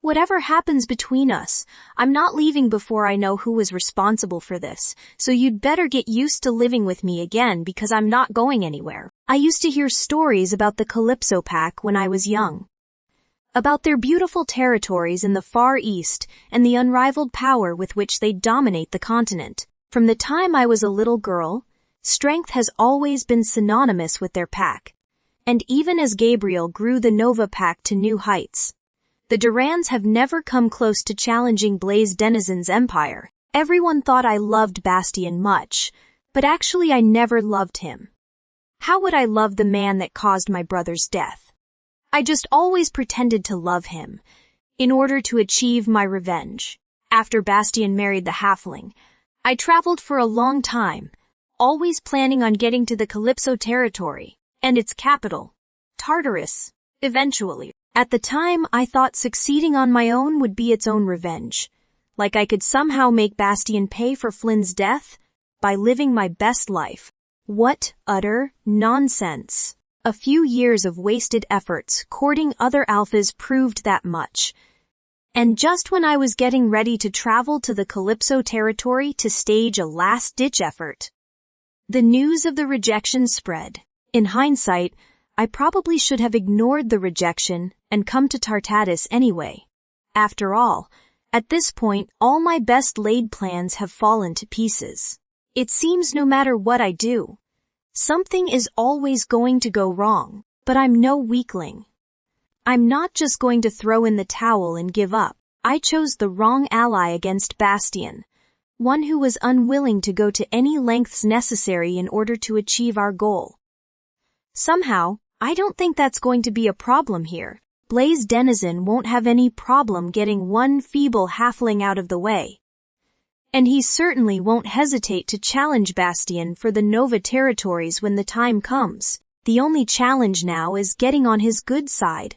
Whatever happens between us, I'm not leaving before I know who was responsible for this, so you'd better get used to living with me again because I'm not going anywhere. I used to hear stories about the Calypso Pack when I was young. About their beautiful territories in the Far East and the unrivaled power with which they dominate the continent. From the time I was a little girl, strength has always been synonymous with their pack. And even as Gabriel grew the Nova Pack to new heights, the Durans have never come close to challenging Blaze Denizen's empire. Everyone thought I loved Bastian much, but actually I never loved him. How would I love the man that caused my brother's death? I just always pretended to love him, in order to achieve my revenge. After Bastian married the halfling, I traveled for a long time, always planning on getting to the Calypso territory, and its capital, Tartarus, eventually. At the time, I thought succeeding on my own would be its own revenge. Like I could somehow make Bastian pay for Flynn's death by living my best life. What utter nonsense. A few years of wasted efforts courting other alphas proved that much. And just when I was getting ready to travel to the Calypso territory to stage a last-ditch effort, the news of the rejection spread. In hindsight, I probably should have ignored the rejection and come to Tartarus anyway. After all, at this point, all my best laid plans have fallen to pieces. It seems no matter what I do, something is always going to go wrong, but I'm no weakling. I'm not just going to throw in the towel and give up. I chose the wrong ally against Bastian, one who was unwilling to go to any lengths necessary in order to achieve our goal. Somehow, I don't think that's going to be a problem here. Blaze Denizen won't have any problem getting one feeble halfling out of the way. And he certainly won't hesitate to challenge Bastian for the Nova territories when the time comes. The only challenge now is getting on his good side.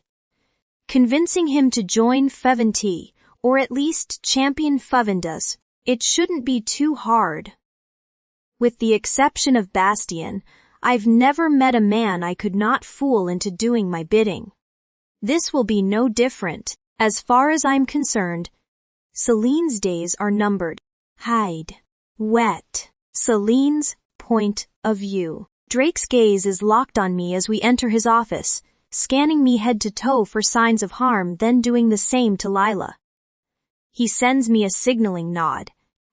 Convincing him to join Feventi, or at least champion Fevendas. It shouldn't be too hard. With the exception of Bastian, I've never met a man I could not fool into doing my bidding. This will be no different. As far as I'm concerned, Celine's days are numbered. Hide. Wet. Celine's point of view. Drake's gaze is locked on me as we enter his office, scanning me head to toe for signs of harm, then doing the same to Lila. He sends me a signaling nod,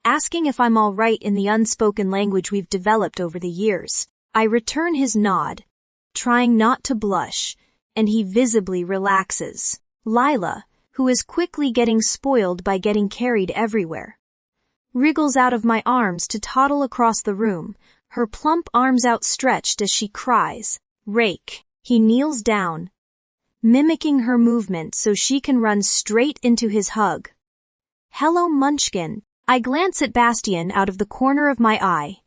asking if I'm all right in the unspoken language we've developed over the years. I return his nod, trying not to blush, and he visibly relaxes. Lila, who is quickly getting spoiled by getting carried everywhere, wriggles out of my arms to toddle across the room, her plump arms outstretched as she cries, "Rake." He kneels down, mimicking her movement so she can run straight into his hug. "Hello, Munchkin." I glance at Bastien out of the corner of my eye,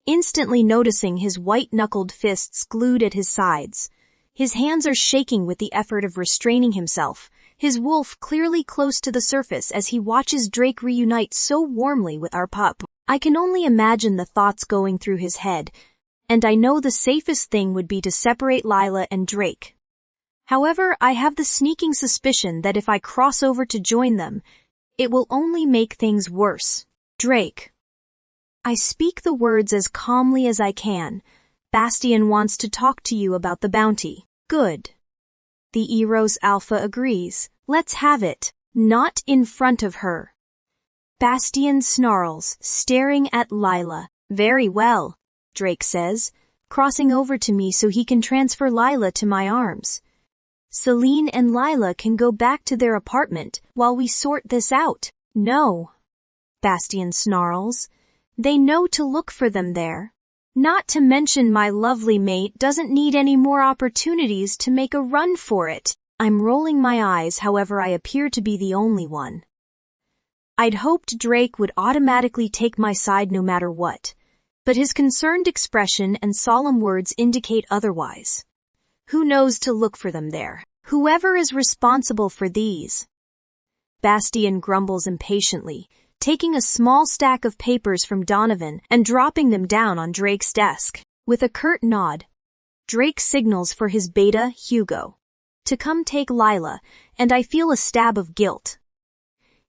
instantly noticing his white-knuckled fists glued at his sides. His hands are shaking with the effort of restraining himself, his wolf clearly close to the surface as he watches Drake reunite so warmly with our pup. I can only imagine the thoughts going through his head, and I know the safest thing would be to separate Lila and Drake. However, I have the sneaking suspicion that if I cross over to join them, it will only make things worse. "Drake." I speak the words as calmly as I can. "Bastien wants to talk to you about the bounty." "Good." The Eros Alpha agrees. "Let's have it." "Not in front of her." Bastien snarls, staring at Lila. "Very well," Drake says, crossing over to me so he can transfer Lila to my arms. "Celine and Lila can go back to their apartment while we sort this out." "No," Bastien snarls. "They know to look for them there. Not to mention my lovely mate doesn't need any more opportunities to make a run for it." I'm rolling my eyes, however I appear to be the only one. I'd hoped Drake would automatically take my side no matter what, but his concerned expression and solemn words indicate otherwise. Who knows to look for them there? Whoever is responsible for these. Bastien grumbles impatiently, taking a small stack of papers from Donovan and dropping them down on Drake's desk. With a curt nod, Drake signals for his beta, Hugo, to come take Lila, and I feel a stab of guilt.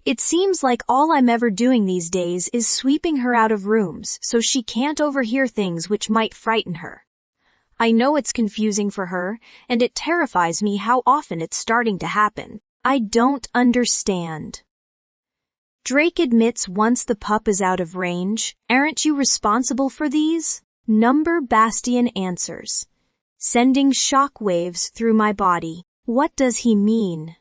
It seems like all I'm ever doing these days is sweeping her out of rooms so she can't overhear things which might frighten her. I know it's confusing for her, and it terrifies me how often it's starting to happen. I don't understand. Drake admits once the pup is out of range. "Aren't you responsible for these?" Bastien answers, sending shock waves through my body. What does he mean?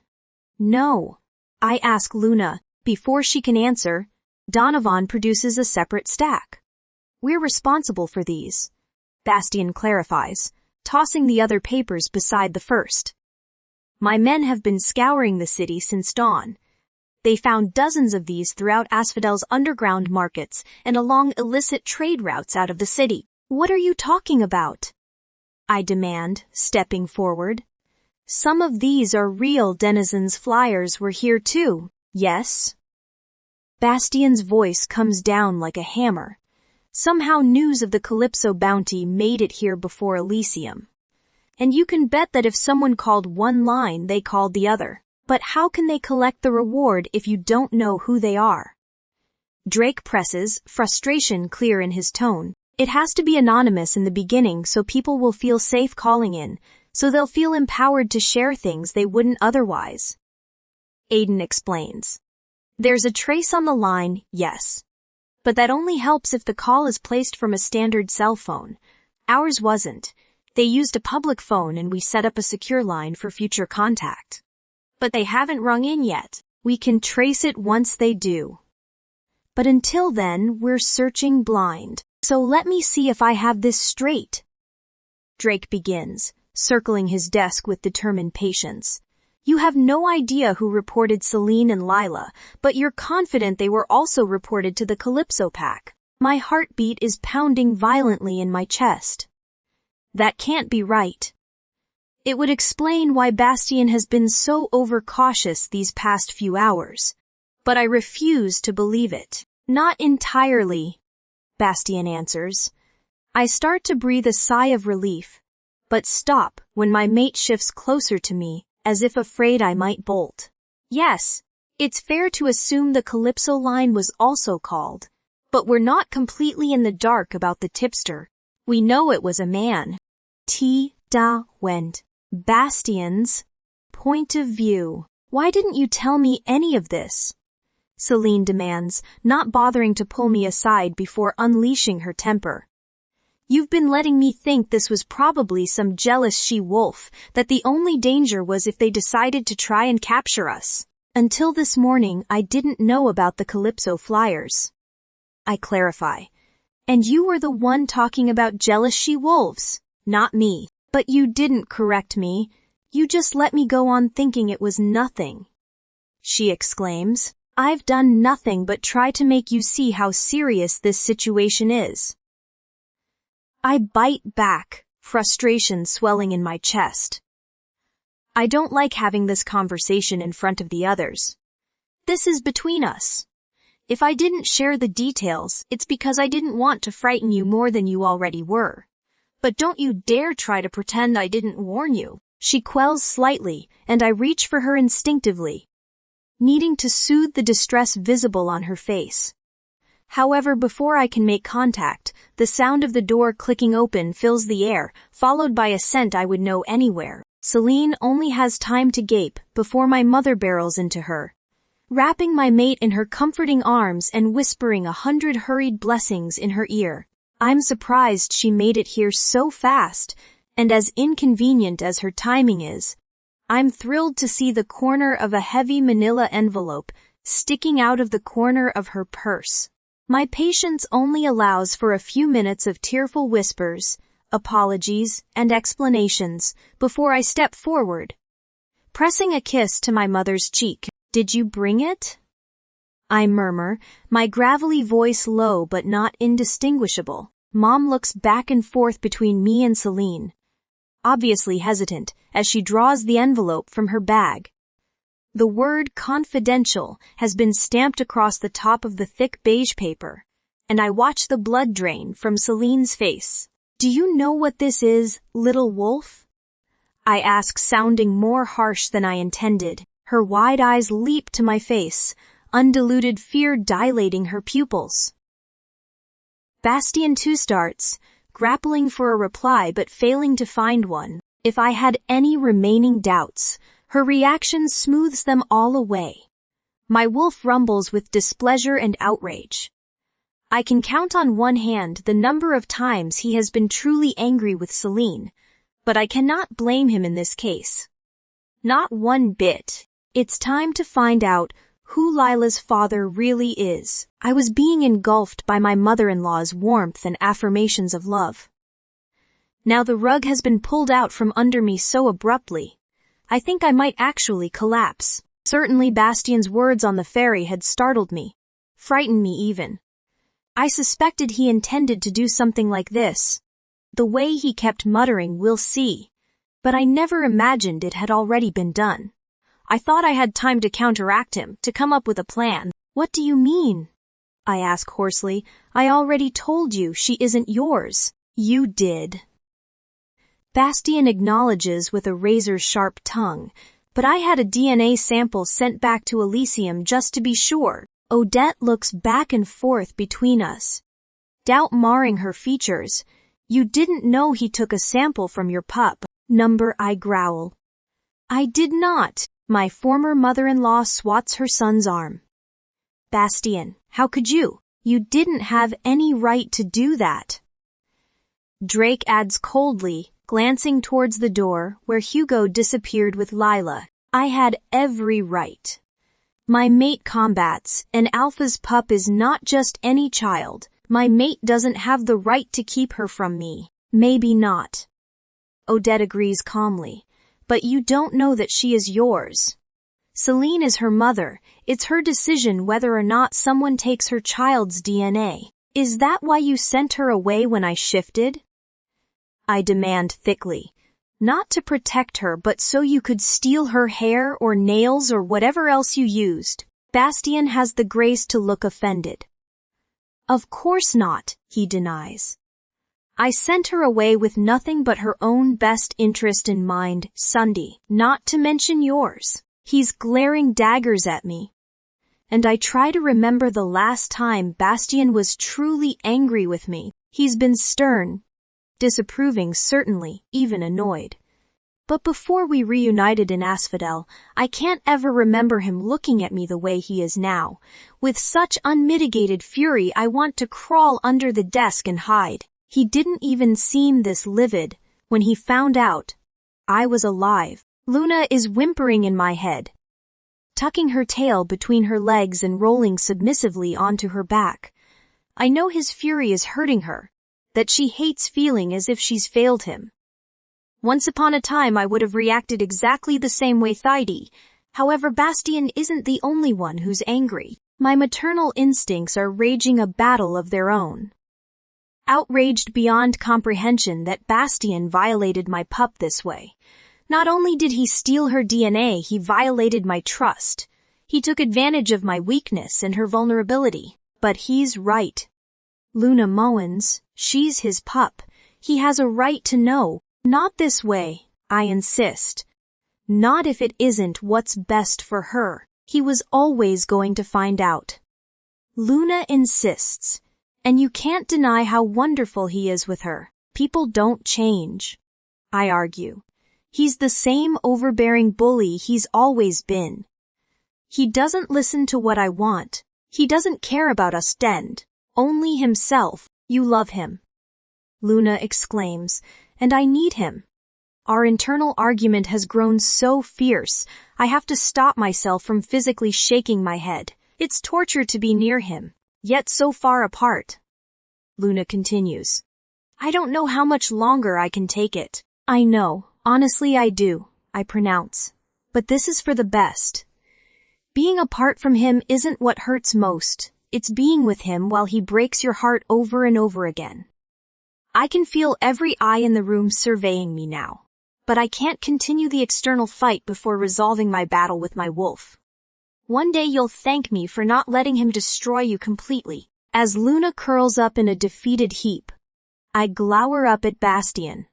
"No." I ask Luna. Before she can answer, Donovan produces a separate stack. "We're responsible for these," Bastien clarifies, tossing the other papers beside the first. "My men have been scouring the city since dawn. They found dozens of these throughout Asphodel's underground markets and along illicit trade routes out of the city." "What are you talking about?" I demand, stepping forward. "Some of these are real denizens. Flyers were here too." "Yes." Bastien's voice comes down like a hammer. Somehow news of the Calypso bounty made it here before Elysium. And you can bet that if someone called one line, they called the other. But how can they collect the reward if you don't know who they are? Drake presses, frustration clear in his tone. "It has to be anonymous in the beginning so people will feel safe calling in, so they'll feel empowered to share things they wouldn't otherwise." Aiden explains. "There's a trace on the line, yes. But that only helps if the call is placed from a standard cell phone. Ours wasn't. They used a public phone and we set up a secure line for future contact. But they haven't rung in yet. We can trace it once they do. But until then, we're searching blind. So let me see if I have this straight." Drake begins, circling his desk with determined patience. "You have no idea who reported Celine and Lila, but you're confident they were also reported to the Calypso Pack." My heartbeat is pounding violently in my chest. That can't be right. It would explain why Bastien has been so overcautious these past few hours. But I refuse to believe it. "Not entirely," Bastien answers. I start to breathe a sigh of relief, but stop when my mate shifts closer to me, as if afraid I might bolt. "Yes, it's fair to assume the Calypso line was also called, but we're not completely in the dark about the tipster. We know it was a man." Da went. Bastien's point of view. "Why didn't you tell me any of this?" Celine demands, not bothering to pull me aside before unleashing her temper. You've been letting me think this was probably some jealous she-wolf, that the only danger was if they decided to try and capture us. Until this morning, I didn't know about the Calypso flyers. I clarify. And you were the one talking about jealous she-wolves, not me. But you didn't correct me. You just let me go on thinking it was nothing. She exclaims. I've done nothing but try to make you see how serious this situation is. I bite back, frustration swelling in my chest. I don't like having this conversation in front of the others. This is between us. If I didn't share the details, it's because I didn't want to frighten you more than you already were. But don't you dare try to pretend I didn't warn you. She quells slightly, and I reach for her instinctively, needing to soothe the distress visible on her face. However, before I can make contact, the sound of the door clicking open fills the air, followed by a scent I would know anywhere. Celine only has time to gape before my mother barrels into her, wrapping my mate in her comforting arms and whispering 100 hurried blessings in her ear. I'm surprised she made it here so fast, and as inconvenient as her timing is, I'm thrilled to see the corner of a heavy manila envelope sticking out of the corner of her purse. My patience only allows for a few minutes of tearful whispers, apologies, and explanations before I step forward, pressing a kiss to my mother's cheek. Did you bring it? I murmur, my gravelly voice low but not indistinguishable. Mom looks back and forth between me and Celine, obviously hesitant, as she draws the envelope from her bag. The word confidential has been stamped across the top of the thick beige paper, and I watch the blood drain from Celine's face. Do you know what this is, little wolf? I ask, sounding more harsh than I intended. Her wide eyes leap to my face, undiluted fear dilating her pupils. Bastien too starts, grappling for a reply but failing to find one. If I had any remaining doubts, her reaction smooths them all away. My wolf rumbles with displeasure and outrage. I can count on one hand the number of times he has been truly angry with Celine, but I cannot blame him in this case. Not one bit. It's time to find out who Lila's father really is. I was being engulfed by my mother-in-law's warmth and affirmations of love. Now the rug has been pulled out from under me so abruptly, I think I might actually collapse. Certainly Bastien's words on the ferry had startled me, frightened me even. I suspected he intended to do something like this. The way he kept muttering, "We'll see," but I never imagined it had already been done. I thought I had time to counteract him, to come up with a plan. What do you mean? I ask hoarsely. I already told you she isn't yours. You did. Bastien acknowledges with a razor-sharp tongue, but I had a DNA sample sent back to Elysium just to be sure. Odette looks back and forth between us, doubt marring her features. You didn't know he took a sample from your pup. Number, I growl. I did not. My former mother-in-law swats her son's arm. Bastien, how could you? You didn't have any right to do that. Drake adds coldly, glancing towards the door where Hugo disappeared with Lila. I had every right. My mate combats, and Alpha's pup is not just any child. My mate doesn't have the right to keep her from me. Maybe not. Odette agrees calmly. But you don't know that she is yours. Celine is her mother. It's her decision whether or not someone takes her child's DNA. Is that why you sent her away when I shifted? I demand thickly. Not to protect her, but so you could steal her hair or nails or whatever else you used. Bastien has the grace to look offended. Of course not, he denies. I sent her away with nothing but her own best interest in mind, Sunday, not to mention yours. He's glaring daggers at me. And I try to remember the last time Bastien was truly angry with me. He's been stern, disapproving certainly, even annoyed. But before we reunited in Asphodel, I can't ever remember him looking at me the way he is now. With such unmitigated fury, I want to crawl under the desk and hide. He didn't even seem this livid when he found out I was alive. Luna is whimpering in my head, tucking her tail between her legs and rolling submissively onto her back. I know his fury is hurting her, that she hates feeling as if she's failed him. Once upon a time I would have reacted exactly the same way Thide. However, Bastien isn't the only one who's angry. My maternal instincts are raging a battle of their own. Outraged beyond comprehension that Bastien violated my pup this way. Not only did he steal her DNA, he violated my trust. He took advantage of my weakness and her vulnerability. But he's right. Luna moans, she's his pup. He has a right to know. Not this way, I insist. Not if it isn't what's best for her. He was always going to find out. Luna insists, and you can't deny how wonderful he is with her. People don't change. I argue. He's the same overbearing bully he's always been. He doesn't listen to what I want. He doesn't care about us, only himself. You love him, Luna exclaims, and I need him. Our internal argument has grown so fierce, I have to stop myself from physically shaking my head. It's torture to be near him, yet so far apart. Luna continues. I don't know how much longer I can take it. I know, honestly I do, I pronounce. But this is for the best. Being apart from him isn't what hurts most. It's being with him while he breaks your heart over and over again. I can feel every eye in the room surveying me now. But I can't continue the external fight before resolving my battle with my wolf. One day you'll thank me for not letting him destroy you completely. As Luna curls up in a defeated heap, I glower up at Bastien.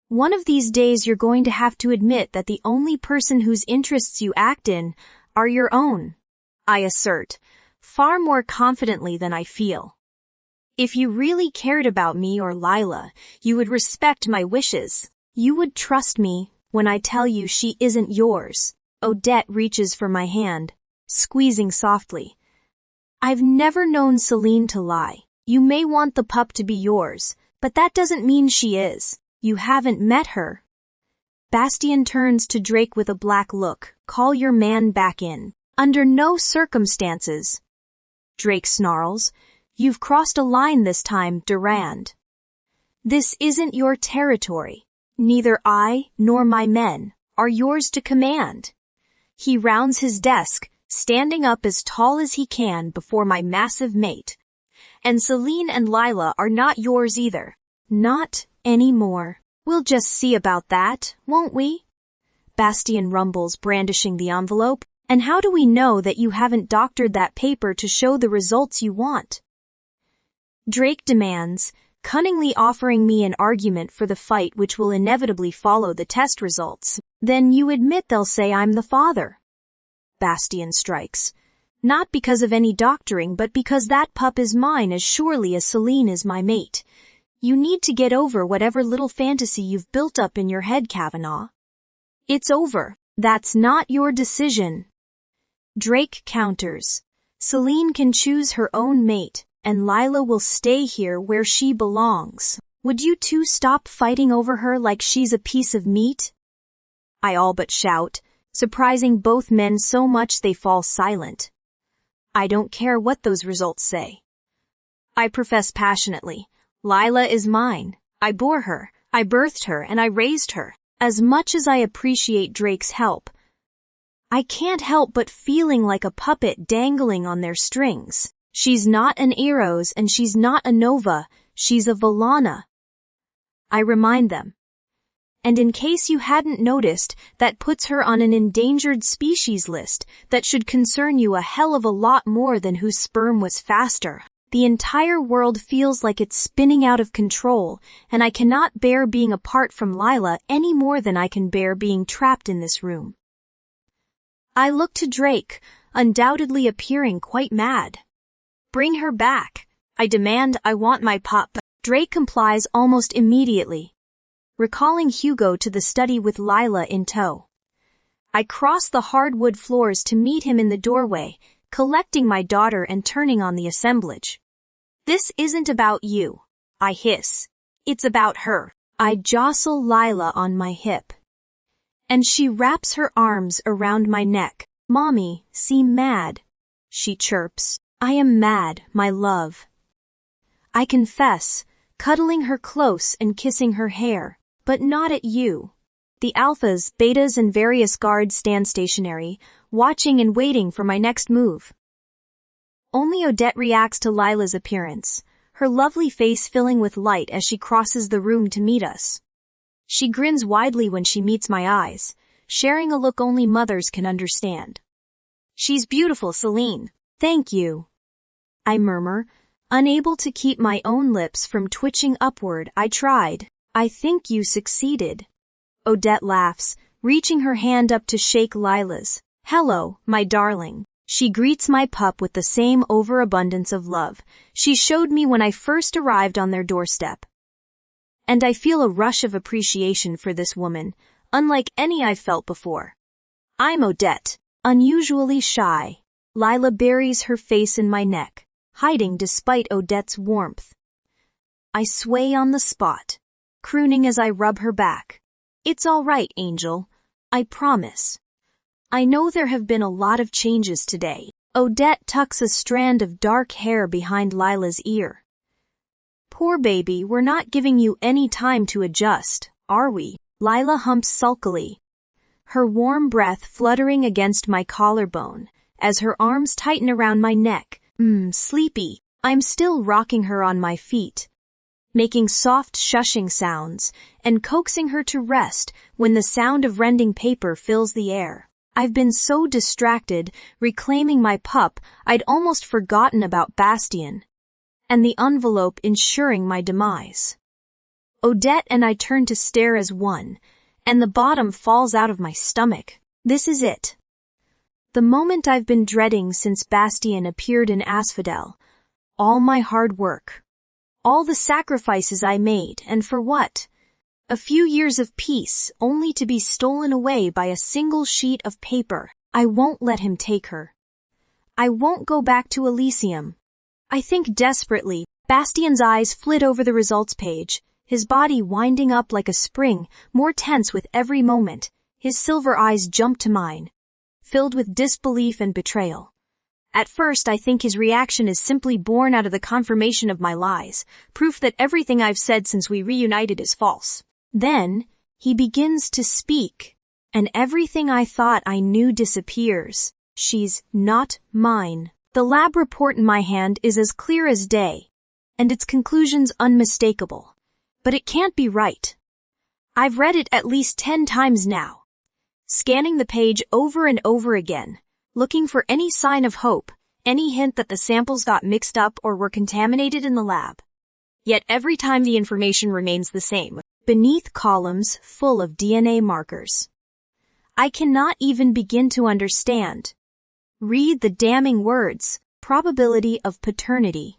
One of these days you're going to have to admit that the only person whose interests you act in are your own, I assert, far more confidently than I feel. If you really cared about me or Lila, you would respect my wishes. You would trust me when I tell you she isn't yours. Odette reaches for my hand, squeezing softly. I've never known Celine to lie. You may want the pup to be yours, but that doesn't mean she is. You haven't met her. Bastien turns to Drake with a black look. Call your man back in. Under no circumstances. Drake snarls. You've crossed a line this time, Durand. This isn't your territory. Neither I nor my men are yours to command. He rounds his desk, standing up as tall as he can before my massive mate. And Celine and Lila are not yours either. Not anymore. We'll just see about that, won't we? Bastien rumbles, brandishing the envelope. And how do we know that you haven't doctored that paper to show the results you want? Drake demands, cunningly offering me an argument for the fight which will inevitably follow the test results. Then you admit they'll say I'm the father. Bastien strikes. Not because of any doctoring, but because that pup is mine as surely as Celine is my mate. You need to get over whatever little fantasy you've built up in your head, Kavanaugh. It's over. That's not your decision. Drake counters. Celine can choose her own mate, and Lila will stay here where she belongs. Would you two stop fighting over her like she's a piece of meat? I all but shout, surprising both men so much they fall silent. I don't care what those results say. I profess passionately. Lila is mine. I bore her, I birthed her, and I raised her. As much as I appreciate Drake's help, I can't help but feeling like a puppet dangling on their strings. She's not an Eros and she's not a Nova, she's a Valana. I remind them. And in case you hadn't noticed, that puts her on an endangered species list that should concern you a hell of a lot more than whose sperm was faster. The entire world feels like it's spinning out of control, and I cannot bear being apart from Lila any more than I can bear being trapped in this room. I look to Drake, undoubtedly appearing quite mad. Bring her back. I demand. I want my pup. Drake complies almost immediately. recalling Hugo to the study with Lila in tow. I cross the hardwood floors to meet him in the doorway, collecting my daughter and turning on the assemblage. This isn't about you, I hiss. It's about her. I jostle Lila on my hip. And she wraps her arms around my neck. Mommy, seem mad, she chirps. I am mad, my love. I confess, cuddling her close and kissing her hair, but not at you. The alphas, betas, and various guards stand stationary, watching and waiting for my next move. Only Odette reacts to Lila's appearance, her lovely face filling with light as she crosses the room to meet us. She grins widely when she meets my eyes, sharing a look only mothers can understand. She's beautiful, Celine. Thank you, I murmur, unable to keep my own lips from twitching upward. I tried. I think you succeeded. Odette laughs, reaching her hand up to shake Lila's. Hello, my darling. She greets my pup with the same overabundance of love she showed me when I first arrived on their doorstep. And I feel a rush of appreciation for this woman, unlike any I've felt before. I'm Odette, unusually shy. Lila buries her face in my neck, hiding despite Odette's warmth. I sway on the spot, crooning as I rub her back. It's all right, Angel. I promise. I know there have been a lot of changes today. Odette tucks a strand of dark hair behind Lila's ear. Poor baby, we're not giving you any time to adjust, are we? Lila humps sulkily, her warm breath fluttering against my collarbone as her arms tighten around my neck. Sleepy. I'm still rocking her on my feet, making soft shushing sounds and coaxing her to rest when the sound of rending paper fills the air. I've been so distracted reclaiming my pup I'd almost forgotten about Bastien and the envelope ensuring my demise. Odette and I turn to stare as one, and the bottom falls out of my stomach. This is it. The moment I've been dreading since Bastien appeared in Asphodel. All my hard work. All the sacrifices I made, and for what? A few years of peace, only to be stolen away by a single sheet of paper. I won't let him take her. I won't go back to Elysium. I think desperately. Bastien's eyes flit over the results page, his body winding up like a spring, more tense with every moment. His silver eyes jump to mine, filled with disbelief and betrayal. At first, I think his reaction is simply born out of the confirmation of my lies, proof that everything I've said since we reunited is false. Then, he begins to speak, and everything I thought I knew disappears. She's not mine. The lab report in my hand is as clear as day, and its conclusions unmistakable. But it can't be right. I've read it at least 10 times now, scanning the page over and over again, looking for any sign of hope, any hint that the samples got mixed up or were contaminated in the lab. Yet every time the information remains the same, beneath columns full of DNA markers. I cannot even begin to understand. Read the damning words. Probability of paternity.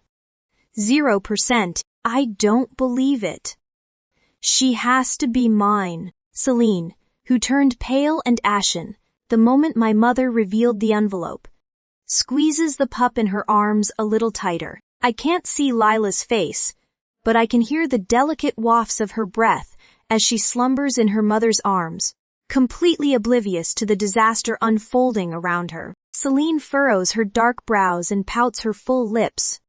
0%. I don't believe it. She has to be mine. Celine, who turned pale and ashen the moment my mother revealed the envelope, squeezes the pup in her arms a little tighter. I can't see Lila's face, but I can hear the delicate wafts of her breath as she slumbers in her mother's arms, completely oblivious to the disaster unfolding around her. Celine furrows her dark brows and pouts her full lips,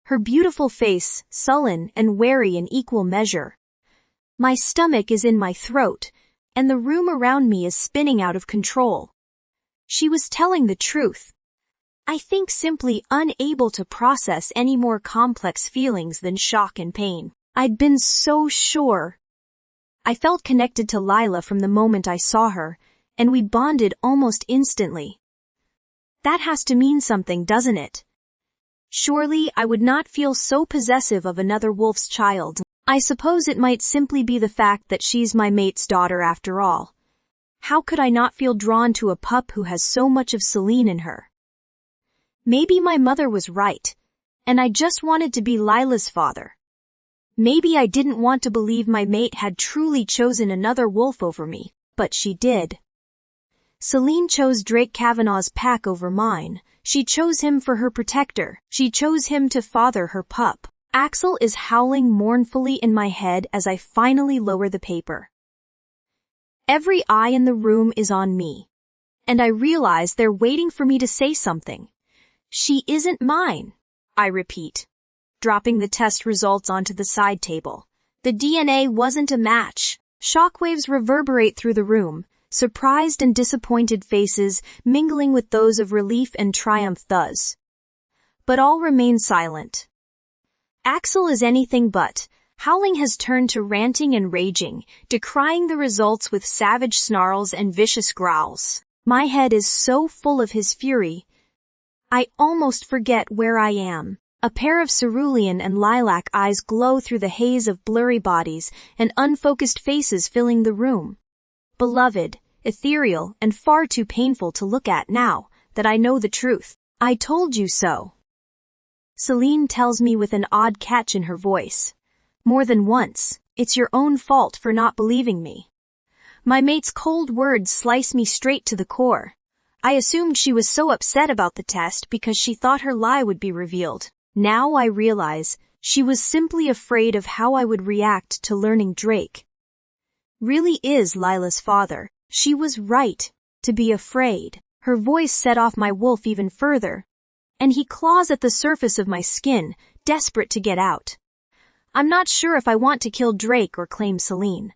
her beautiful face sullen and wary in equal measure. My stomach is in my throat, and the room around me is spinning out of control. She was telling the truth. I think simply unable to process any more complex feelings than shock and pain. I'd been so sure. I felt connected to Lila from the moment I saw her, and we bonded almost instantly. That has to mean something, doesn't it? Surely I would not feel so possessive of another wolf's child. I suppose it might simply be the fact that she's my mate's daughter after all. How could I not feel drawn to a pup who has so much of Celine in her? Maybe my mother was right, and I just wanted to be Lila's father. Maybe I didn't want to believe my mate had truly chosen another wolf over me, but she did. Celine chose Drake Kavanaugh's pack over mine. She chose him for her protector. She chose him to father her pup. Axel is howling mournfully in my head as I finally lower the paper. Every eye in the room is on me, and I realize they're waiting for me to say something. She isn't mine, I repeat, dropping the test results onto the side table. The DNA wasn't a match. Shockwaves reverberate through the room, surprised and disappointed faces mingling with those of relief and triumph thus. But all remain silent. Axel is anything but. Howling has turned to ranting and raging, decrying the results with savage snarls and vicious growls. My head is so full of his fury, I almost forget where I am. A pair of cerulean and lilac eyes glow through the haze of blurry bodies and unfocused faces filling the room. Beloved, ethereal, and far too painful to look at now that I know the truth. I told you so. Celine tells me with an odd catch in her voice. More than once, it's your own fault for not believing me. My mate's cold words slice me straight to the core. I assumed she was so upset about the test because she thought her lie would be revealed. Now I realize she was simply afraid of how I would react to learning Drake really is Lila's father. She was right to be afraid. Her voice set off my wolf even further, and he claws at the surface of my skin, desperate to get out. I'm not sure if I want to kill Drake or claim Celine.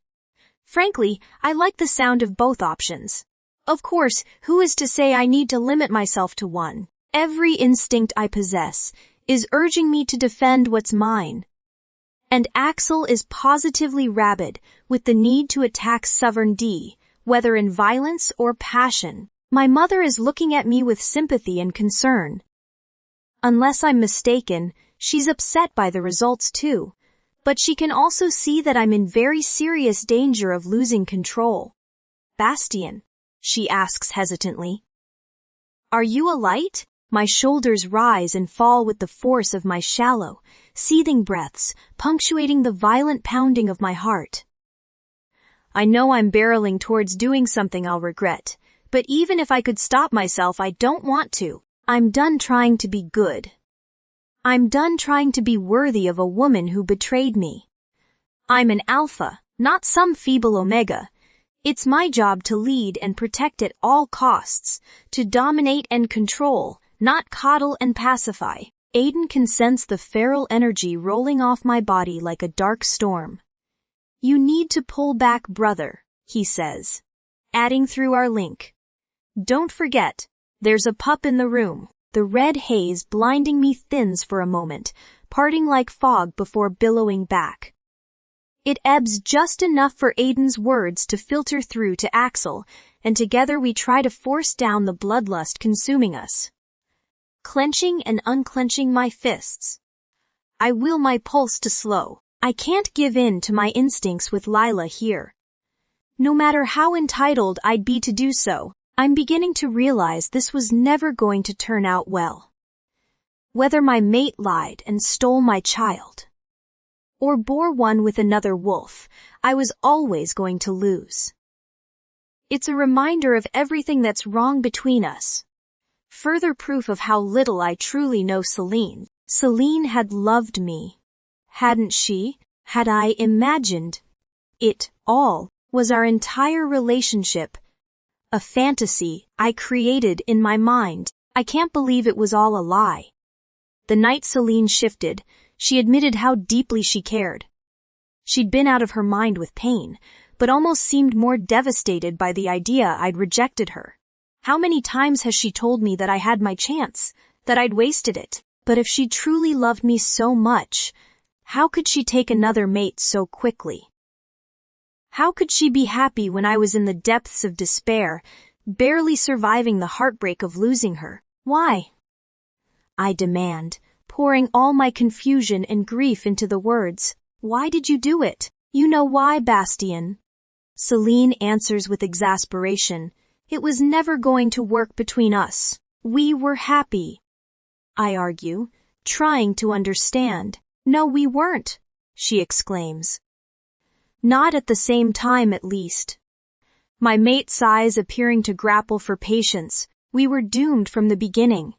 Frankly, I like the sound of both options. Of course, who is to say I need to limit myself to one? Every instinct I possess is urging me to defend what's mine. And Axel is positively rabid with the need to attack sovereignty, whether in violence or passion. My mother is looking at me with sympathy and concern. Unless I'm mistaken, she's upset by the results too. But she can also see that I'm in very serious danger of losing control. Bastien, she asks hesitantly. Are you a light? My shoulders rise and fall with the force of my shallow, seething breaths, punctuating the violent pounding of my heart. I know I'm barreling towards doing something I'll regret, but even if I could stop myself, I don't want to. I'm done trying to be good. I'm done trying to be worthy of a woman who betrayed me. I'm an alpha, not some feeble omega. It's my job to lead and protect at all costs, to dominate and control, not coddle and pacify. Aiden can sense the feral energy rolling off my body like a dark storm. You need to pull back, brother, he says, adding through our link. Don't forget, there's a pup in the room. The red haze blinding me thins for a moment, parting like fog before billowing back. It ebbs just enough for Aiden's words to filter through to Axel, and together we try to force down the bloodlust consuming us. Clenching and unclenching my fists, I will my pulse to slow. I can't give in to my instincts with Lila here. No matter how entitled I'd be to do so, I'm beginning to realize this was never going to turn out well. Whether my mate lied and stole my child, or bore one with another wolf, I was always going to lose. It's a reminder of everything that's wrong between us. Further proof of how little I truly know Celine. Celine had loved me. Hadn't she? Had I imagined it all? Was our entire relationship a fantasy I created in my mind? I can't believe it was all a lie. The night Celine shifted, she admitted how deeply she cared. She'd been out of her mind with pain, but almost seemed more devastated by the idea I'd rejected her. How many times has she told me that I had my chance, that I'd wasted it? But if she truly loved me so much, how could she take another mate so quickly? How could she be happy when I was in the depths of despair, barely surviving the heartbreak of losing her? Why? I demand, pouring all my confusion and grief into the words. Why did you do it? You know why, Bastien. Celine answers with exasperation. It was never going to work between us. We were happy. I argue, trying to understand. No, we weren't. she exclaims. Not at the same time, at least. My mate sighs, appearing to grapple for patience. We were doomed from the beginning.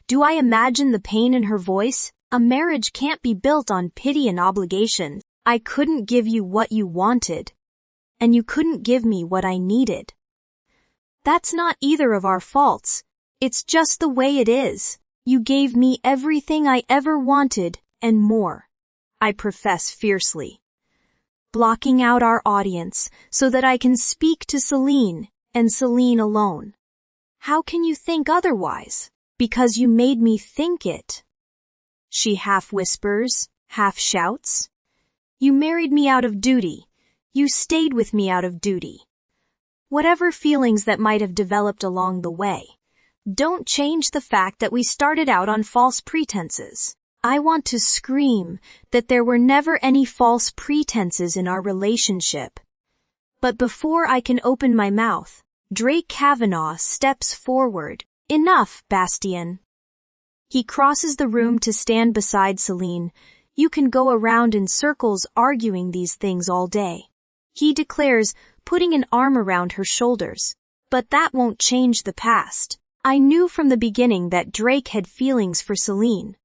Do I imagine the pain in her voice? A marriage can't be built on pity and obligation. I couldn't give you what you wanted, and you couldn't give me what I needed. That's not either of our faults. It's just the way it is. You gave me everything I ever wanted, and more, I profess fiercely, blocking out our audience so that I can speak to Celine, and Celine alone. How can you think otherwise? Because you made me think it. She half whispers, half shouts. You married me out of duty. You stayed with me out of duty. Whatever feelings that might have developed along the way, don't change the fact that we started out on false pretenses. I want to scream that there were never any false pretenses in our relationship. But before I can open my mouth, Drake Kavanaugh steps forward. Enough, Bastien. He crosses the room to stand beside Celine. You can go around in circles arguing these things all day, he declares, putting an arm around her shoulders. But that won't change the past. I knew from the beginning that Drake had feelings for Celine.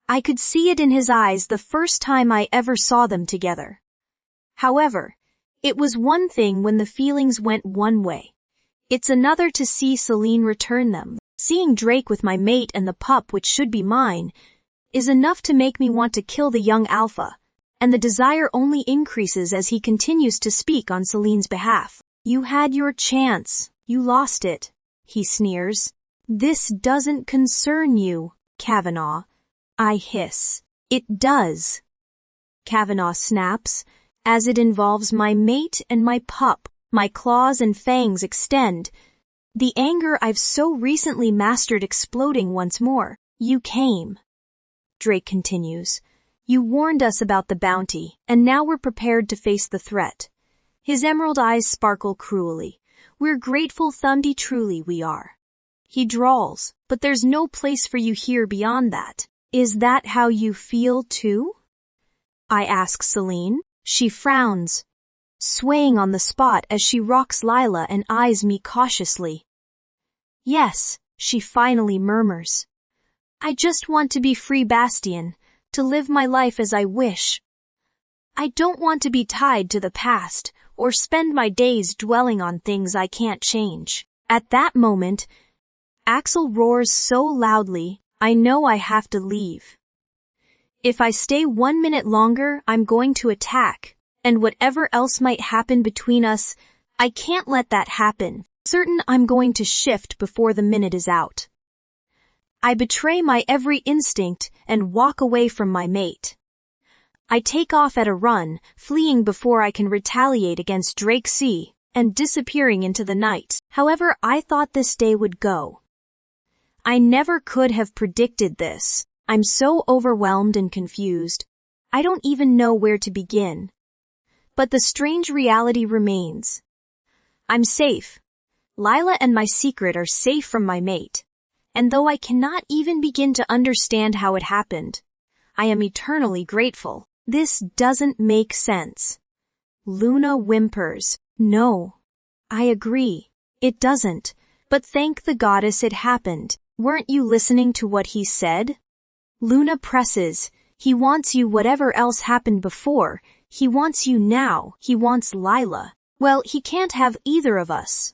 I could see it in his eyes the first time I ever saw them together. However, it was one thing when the feelings went one way. It's another to see Celine return them. Seeing Drake with my mate and the pup, which should be mine, is enough to make me want to kill the young alpha, and the desire only increases as he continues to speak on Celine's behalf. You had your chance. You lost it, he sneers. This doesn't concern you, Kavanaugh. I hiss. It does. Kavanaugh snaps, as it involves my mate and my pup. My claws and fangs extend, the anger I've so recently mastered exploding once more. You came, Drake continues. You warned us about the bounty, and now we're prepared to face the threat. His emerald eyes sparkle cruelly. We're grateful, Thundy, truly we are. He drawls, but there's no place for you here beyond that. Is that how you feel too? I ask Celine. She frowns, swaying on the spot as she rocks Lila and eyes me cautiously. Yes, she finally murmurs. I just want to be free, Bastien, to live my life as I wish. I don't want to be tied to the past or spend my days dwelling on things I can't change. At that moment, Axel roars so loudly, I know I have to leave. If I stay 1 minute longer, I'm going to attack. And whatever else might happen between us, I can't let that happen. Certain I'm going to shift before the minute is out. I betray my every instinct and walk away from my mate. I take off at a run, fleeing before I can retaliate against Drake C, and disappearing into the night. However, I thought this day would go. I never could have predicted this. I'm so overwhelmed and confused. I don't even know where to begin. But the strange reality remains. I'm safe. Lila and my secret are safe from my mate. And though I cannot even begin to understand how it happened, I am eternally grateful. This doesn't make sense. Luna whimpers. No. I agree. It doesn't. But thank the goddess it happened. Weren't you listening to what he said? Luna presses. He wants you whatever else happened before. He wants you now. He wants Lila. Well, he can't have either of us.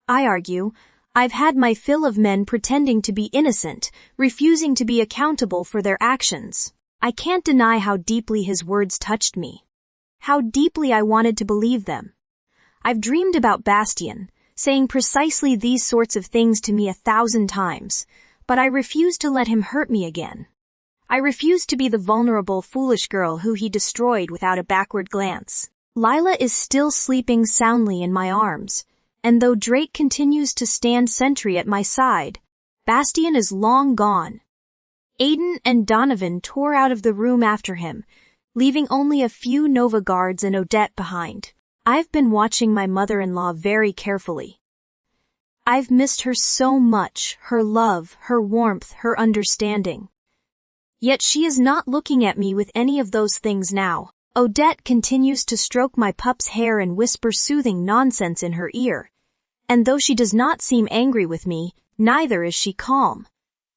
I argue. I've had my fill of men pretending to be innocent, refusing to be accountable for their actions. I can't deny how deeply his words touched me. How deeply I wanted to believe them. I've dreamed about Bastien, saying precisely these sorts of things to me 1,000 times, but I refuse to let him hurt me again. I refuse to be the vulnerable, foolish girl who he destroyed without a backward glance. Lila is still sleeping soundly in my arms, and though Drake continues to stand sentry at my side, Bastien is long gone. Aiden and Donovan tore out of the room after him, leaving only a few Nova guards and Odette behind. I've been watching my mother-in-law very carefully. I've missed her so much, her love, her warmth, her understanding. Yet she is not looking at me with any of those things now. Odette continues to stroke my pup's hair and whisper soothing nonsense in her ear. And though she does not seem angry with me, neither is she calm.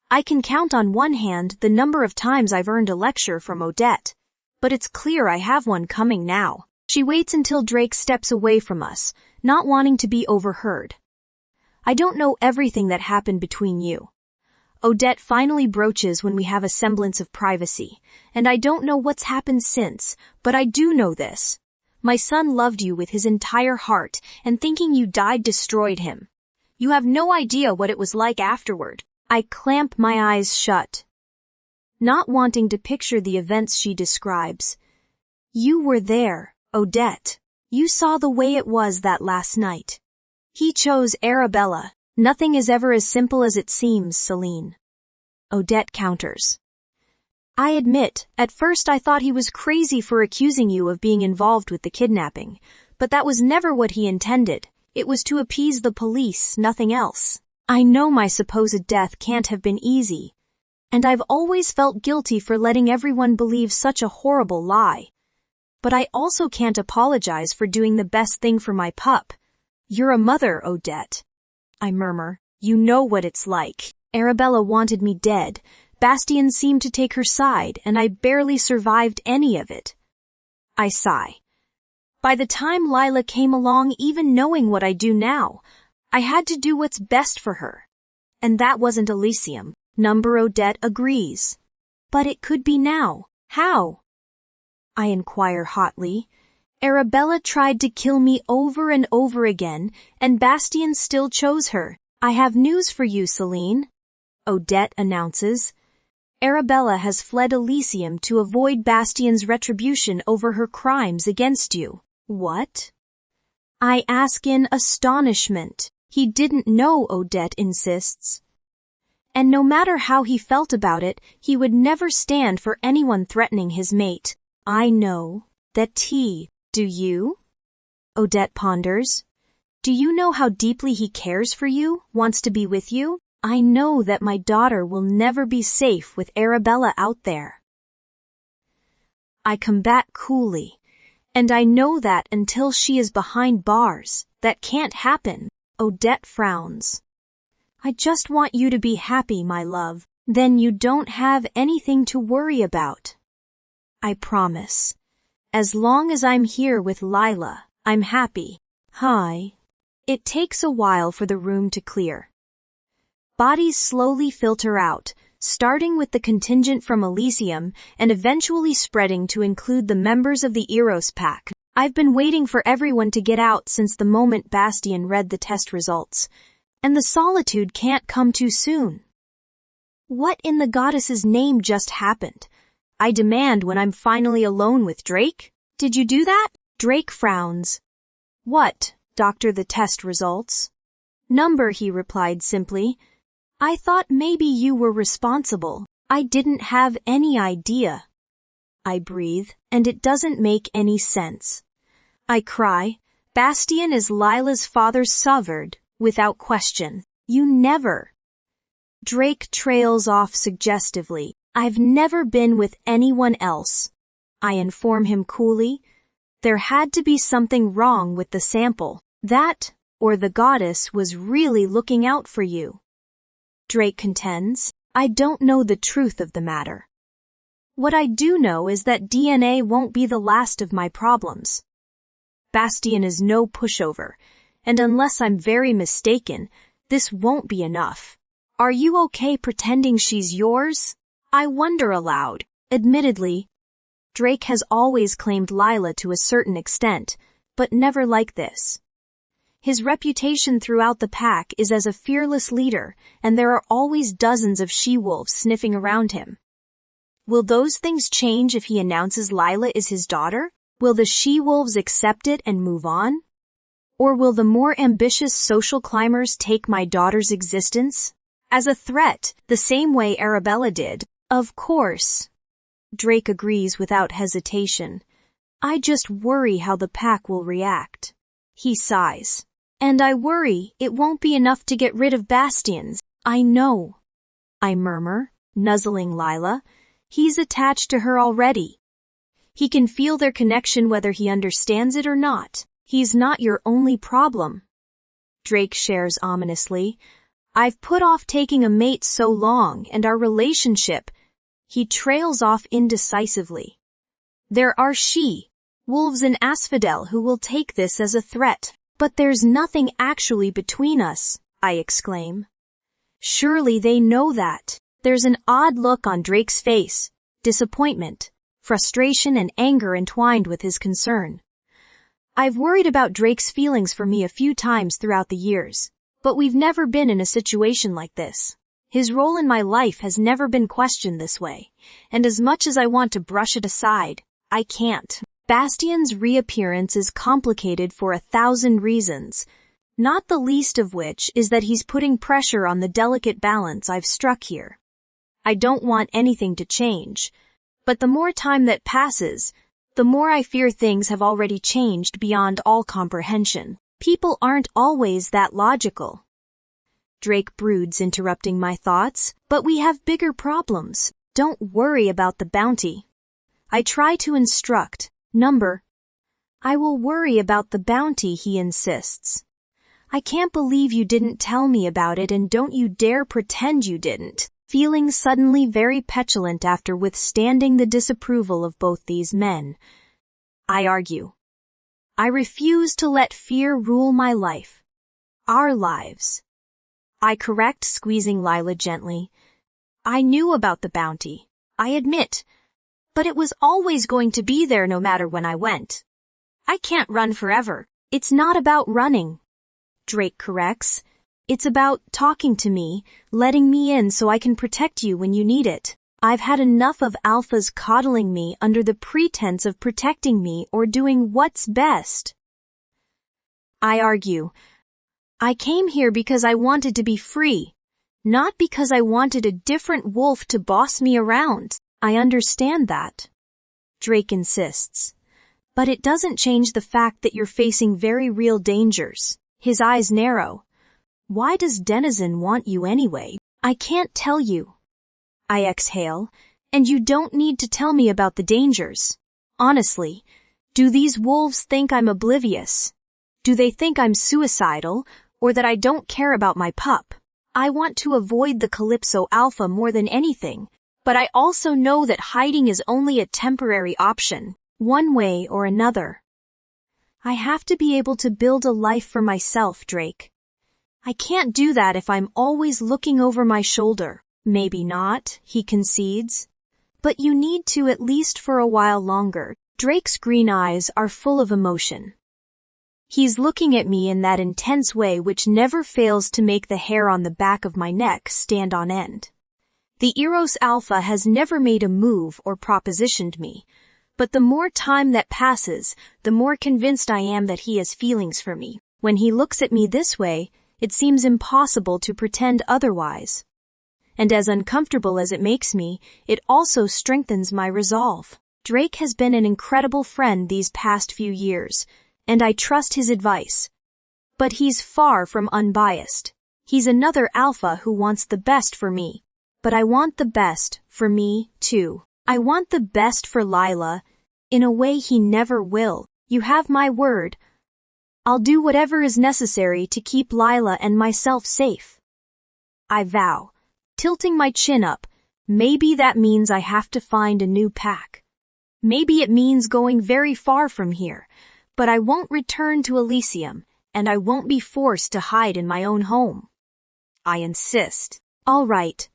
I can count on one hand the number of times I've earned a lecture from Odette. But it's clear I have one coming now. She waits until Drake steps away from us, not wanting to be overheard. I don't know everything that happened between you. Odette finally broaches when we have a semblance of privacy, and I don't know what's happened since, but I do know this. My son loved you with his entire heart, and thinking you died destroyed him. You have no idea what it was like afterward. I clamp my eyes shut, not wanting to picture the events she describes. You were there, Odette. You saw the way it was that last night. He chose Arabella. Nothing is ever as simple as it seems, Celine. Odette counters. I admit, at first I thought he was crazy for accusing you of being involved with the kidnapping, but that was never what he intended. It was to appease the police, nothing else. I know my supposed death can't have been easy, and I've always felt guilty for letting everyone believe such a horrible lie. But I also can't apologize for doing the best thing for my pup. You're a mother, Odette. I murmur. You know what it's like. Arabella wanted me dead. Bastien seemed to take her side, and I barely survived any of it. I sigh. By the time Lila came along, even knowing what I do now, I had to do what's best for her. And that wasn't Elysium. Number Odette agrees. But it could be now. How? I inquire hotly. Arabella tried to kill me over and over again, and Bastien still chose her. I have news for you, Celine, Odette announces. Arabella has fled Elysium to avoid Bastien's retribution over her crimes against you. What? I ask in astonishment. He didn't know, Odette insists. And no matter how he felt about it, he would never stand for anyone threatening his mate. I know that do you? Odette ponders. Do you know how deeply he cares for you, wants to be with you? I know that my daughter will never be safe with Arabella out there. I combat coolly, and I know that until she is behind bars, that can't happen. Odette frowns. I just want you to be happy, my love. Then you don't have anything to worry about. I promise. As long as I'm here with Lila, I'm happy. Hi. It takes a while for the room to clear. Bodies slowly filter out, starting with the contingent from Elysium and eventually spreading to include the members of the Eros pack. I've been waiting for everyone to get out since the moment Bastien read the test results, and the solitude can't come too soon. What in the goddess's name just happened? I demand when I'm finally alone with Drake. Did you do that? Drake frowns. What, doctor, the test results? Number, he replied simply. I thought maybe you were responsible. I didn't have any idea. I breathe, and it doesn't make any sense. I cry. Bastien is Lila's father's sovereign, without question. You never. Drake trails off suggestively. I've never been with anyone else. I inform him coolly. There had to be something wrong with the sample. That, or the goddess was really looking out for you. Drake contends. I don't know the truth of the matter. What I do know is that DNA won't be the last of my problems. Bastien is no pushover, and unless I'm very mistaken, this won't be enough. Are you okay pretending she's yours? I wonder aloud. Admittedly, Drake has always claimed Lila to a certain extent, but never like this. His reputation throughout the pack is as a fearless leader, and there are always dozens of she-wolves sniffing around him. Will those things change if he announces Lila is his daughter? Will the she-wolves accept it and move on? Or will the more ambitious social climbers take my daughter's existence as a threat, the same way Arabella did? Of course. Drake agrees without hesitation. I just worry how the pack will react. He sighs. And I worry it won't be enough to get rid of Bastien's. I know. I murmur, nuzzling Lila. He's attached to her already. He can feel their connection whether he understands it or not. He's not your only problem. Drake shares ominously. I've put off taking a mate so long, and our relationship. He trails off indecisively. There are wolves in Asphodel who will take this as a threat. But there's nothing actually between us, I exclaim. Surely they know that. There's an odd look on Drake's face, disappointment, frustration and anger entwined with his concern. I've worried about Drake's feelings for me a few times throughout the years, but we've never been in a situation like this. His role in my life has never been questioned this way, and as much as I want to brush it aside, I can't. Bastian's reappearance is complicated for 1,000 reasons, not the least of which is that he's putting pressure on the delicate balance I've struck here. I don't want anything to change, but the more time that passes, the more I fear things have already changed beyond all comprehension. People aren't always that logical. Drake broods, interrupting my thoughts, but we have bigger problems. Don't worry about the bounty. I try to instruct. I will worry about the bounty, he insists. I can't believe you didn't tell me about it, and don't you dare pretend you didn't. Feeling suddenly very petulant after withstanding the disapproval of both these men, I argue. I refuse to let fear rule my life. Our lives. I correct, squeezing Lila gently. I knew about the bounty, I admit, but it was always going to be there no matter when I went. I can't run forever. It's not about running, Drake corrects. It's about talking to me, letting me in so I can protect you when you need it. I've had enough of alphas coddling me under the pretense of protecting me or doing what's best. I argue. I came here because I wanted to be free, not because I wanted a different wolf to boss me around. I understand that, Drake insists. But it doesn't change the fact that you're facing very real dangers. His eyes narrow. Why does Denizen want you anyway? I can't tell you. I exhale, and you don't need to tell me about the dangers. Honestly, do these wolves think I'm oblivious? Do they think I'm suicidal, or that I don't care about my pup? I want to avoid the Calypso Alpha more than anything, but I also know that hiding is only a temporary option, one way or another. I have to be able to build a life for myself, Drake. I can't do that if I'm always looking over my shoulder. Maybe not, he concedes. But you need to at least for a while longer. Drake's green eyes are full of emotion. He's looking at me in that intense way which never fails to make the hair on the back of my neck stand on end. The Eros Alpha has never made a move or propositioned me, but the more time that passes, the more convinced I am that he has feelings for me. When he looks at me this way, it seems impossible to pretend otherwise. And as uncomfortable as it makes me, it also strengthens my resolve. Drake has been an incredible friend these past few years, and I trust his advice. But he's far from unbiased. He's another alpha who wants the best for me. But I want the best for me, too. I want the best for Lila, in a way he never will. You have my word. I'll do whatever is necessary to keep Lila and myself safe. I vow, tilting my chin up. Maybe that means I have to find a new pack. Maybe it means going very far from here, but I won't return to Elysium, and I won't be forced to hide in my own home. I insist. All right.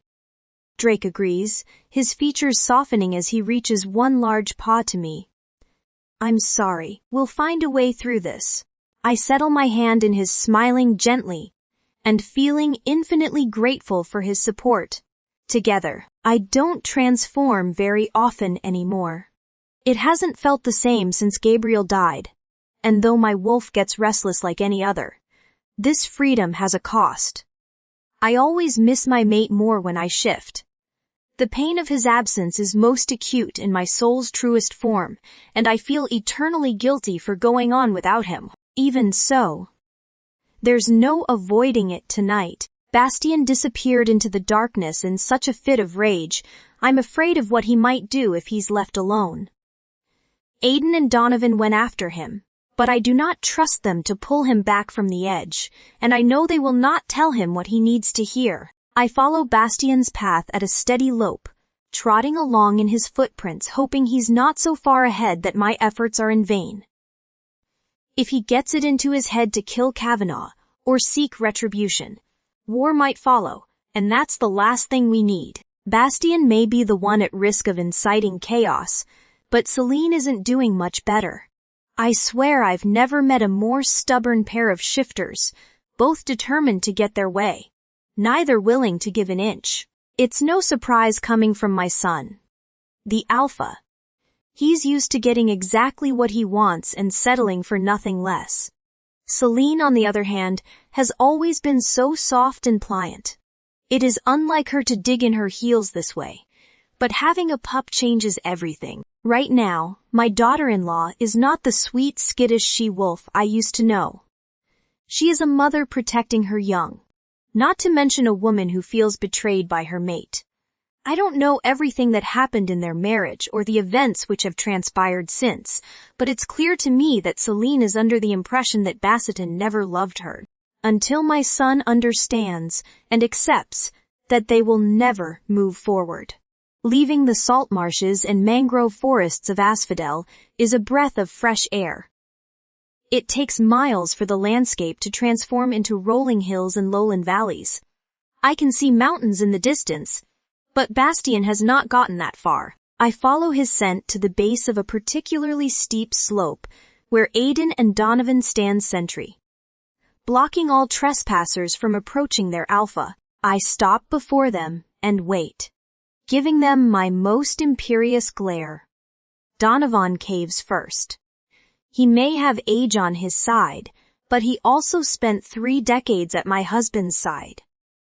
Drake agrees, his features softening as he reaches one large paw to me. I'm sorry, we'll find a way through this. I settle my hand in his, smiling gently, and feeling infinitely grateful for his support. Together, I don't transform very often anymore. It hasn't felt the same since Gabriel died, and though my wolf gets restless like any other, this freedom has a cost. I always miss my mate more when I shift. The pain of his absence is most acute in my soul's truest form, and I feel eternally guilty for going on without him. Even so, there's no avoiding it tonight. Bastian disappeared into the darkness in such a fit of rage, I'm afraid of what he might do if he's left alone. Aiden and Donovan went after him, but I do not trust them to pull him back from the edge, and I know they will not tell him what he needs to hear. I follow Bastian's path at a steady lope, trotting along in his footprints, hoping he's not so far ahead that my efforts are in vain. If he gets it into his head to kill Kavanaugh, or seek retribution, war might follow, and that's the last thing we need. Bastian may be the one at risk of inciting chaos, but Celine isn't doing much better. I swear I've never met a more stubborn pair of shifters, both determined to get their way, neither willing to give an inch. It's no surprise coming from my son, the alpha. He's used to getting exactly what he wants and settling for nothing less. Celine, on the other hand, has always been so soft and pliant. It is unlike her to dig in her heels this way, but having a pup changes everything. Right now, my daughter-in-law is not the sweet, skittish she-wolf I used to know. She is a mother protecting her young, not to mention a woman who feels betrayed by her mate. I don't know everything that happened in their marriage or the events which have transpired since, but it's clear to me that Celine is under the impression that Bastian never loved her. Until my son understands and accepts that they will never move forward. Leaving the salt marshes and mangrove forests of Asphodel is a breath of fresh air. It takes miles for the landscape to transform into rolling hills and lowland valleys. I can see mountains in the distance, but Bastian has not gotten that far. I follow his scent to the base of a particularly steep slope where Aiden and Donovan stand sentry, blocking all trespassers from approaching their alpha. I stop before them and wait, giving them my most imperious glare. Donovan caves first. He may have age on his side, but he also spent 3 decades at my husband's side.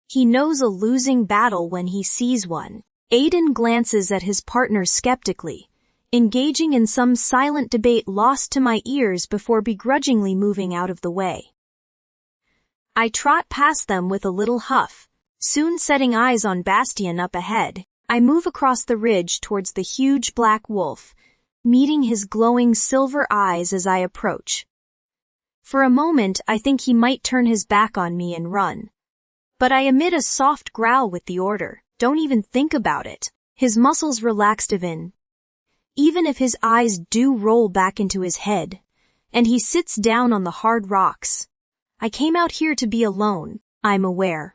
He knows a losing battle when he sees one. Aiden glances at his partner skeptically, engaging in some silent debate lost to my ears before begrudgingly moving out of the way. I trot past them with a little huff, soon setting eyes on Bastian up ahead. I move across the ridge towards the huge black wolf, meeting his glowing silver eyes as I approach. For a moment I think he might turn his back on me and run. But I emit a soft growl with the order, don't even think about it. His muscles relax even if his eyes do roll back into his head, and he sits down on the hard rocks. I came out here to be alone, I'm aware.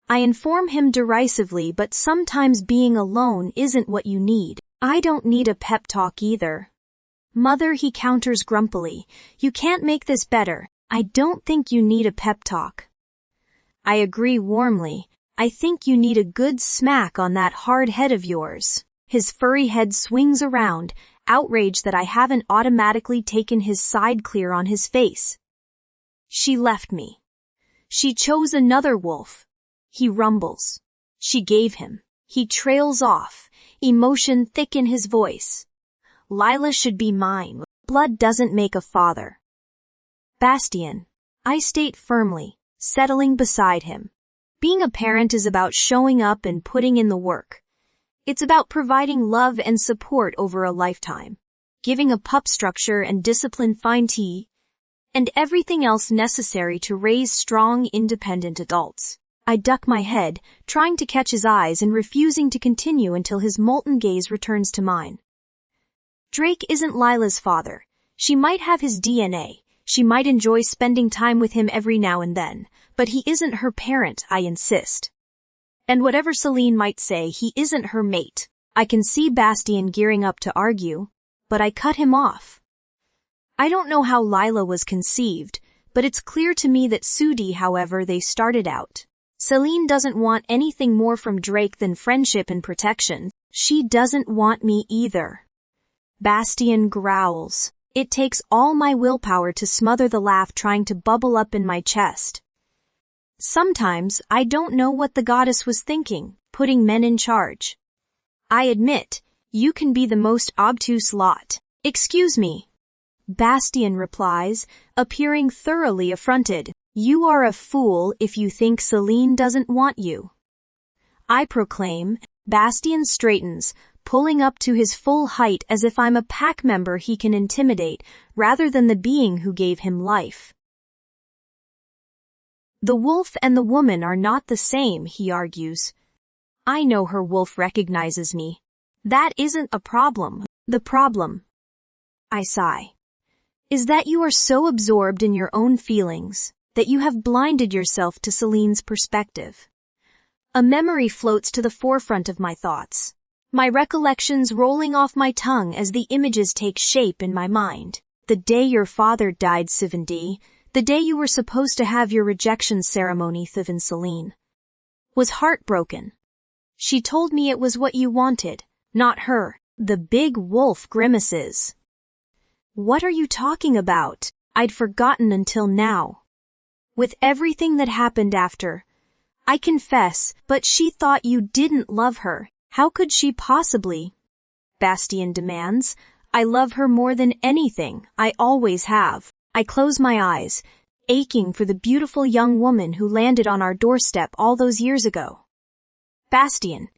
I inform him derisively, but sometimes being alone isn't what you need. I don't need a pep talk either. Mother, he counters grumpily, you can't make this better. I don't think you need a pep talk. I agree warmly. I think you need a good smack on that hard head of yours. His furry head swings around, outraged that I haven't automatically taken his side clear on his face. She left me. She chose another wolf. He rumbles. She gave him. He trails off, emotion thick in his voice. Lila should be mine. Blood doesn't make a father. Bastian, I state firmly, settling beside him. Being a parent is about showing up and putting in the work. It's about providing love and support over a lifetime, giving a pup structure and discipline, fine tea, and everything else necessary to raise strong, independent adults. I duck my head, trying to catch his eyes and refusing to continue until his molten gaze returns to mine. Drake isn't Lila's father. She might have his DNA. She might enjoy spending time with him every now and then, but he isn't her parent, I insist. And whatever Celine might say, he isn't her mate. I can see Bastian gearing up to argue, but I cut him off. I don't know how Lila was conceived, but it's clear to me that Sudi, however they started out. Celine doesn't want anything more from Drake than friendship and protection. She doesn't want me either. Bastian growls. It takes all my willpower to smother the laugh trying to bubble up in my chest. Sometimes I don't know what the goddess was thinking, putting men in charge. I admit, you can be the most obtuse lot. Excuse me. Bastian replies, appearing thoroughly affronted. You are a fool if you think Celine doesn't want you. I proclaim. Bastien straightens, pulling up to his full height as if I'm a pack member he can intimidate, rather than the being who gave him life. The wolf and the woman are not the same, he argues. I know her wolf recognizes me. That isn't a problem. The problem, I sigh, is that you are so absorbed in your own feelings that you have blinded yourself to Celine's perspective. A memory floats to the forefront of my thoughts, my recollections rolling off my tongue as the images take shape in my mind. The day your father died, Sivandi, the day you were supposed to have your rejection ceremony, Thivan Celine was heartbroken. She told me it was what you wanted, not her. The big wolf grimaces. What are you talking about? I'd forgotten until now. With everything that happened after, I confess, but she thought you didn't love her. How could she possibly? Bastien demands. I love her more than anything. I always have. I close my eyes, aching for the beautiful young woman who landed on our doorstep all those years ago. Bastien,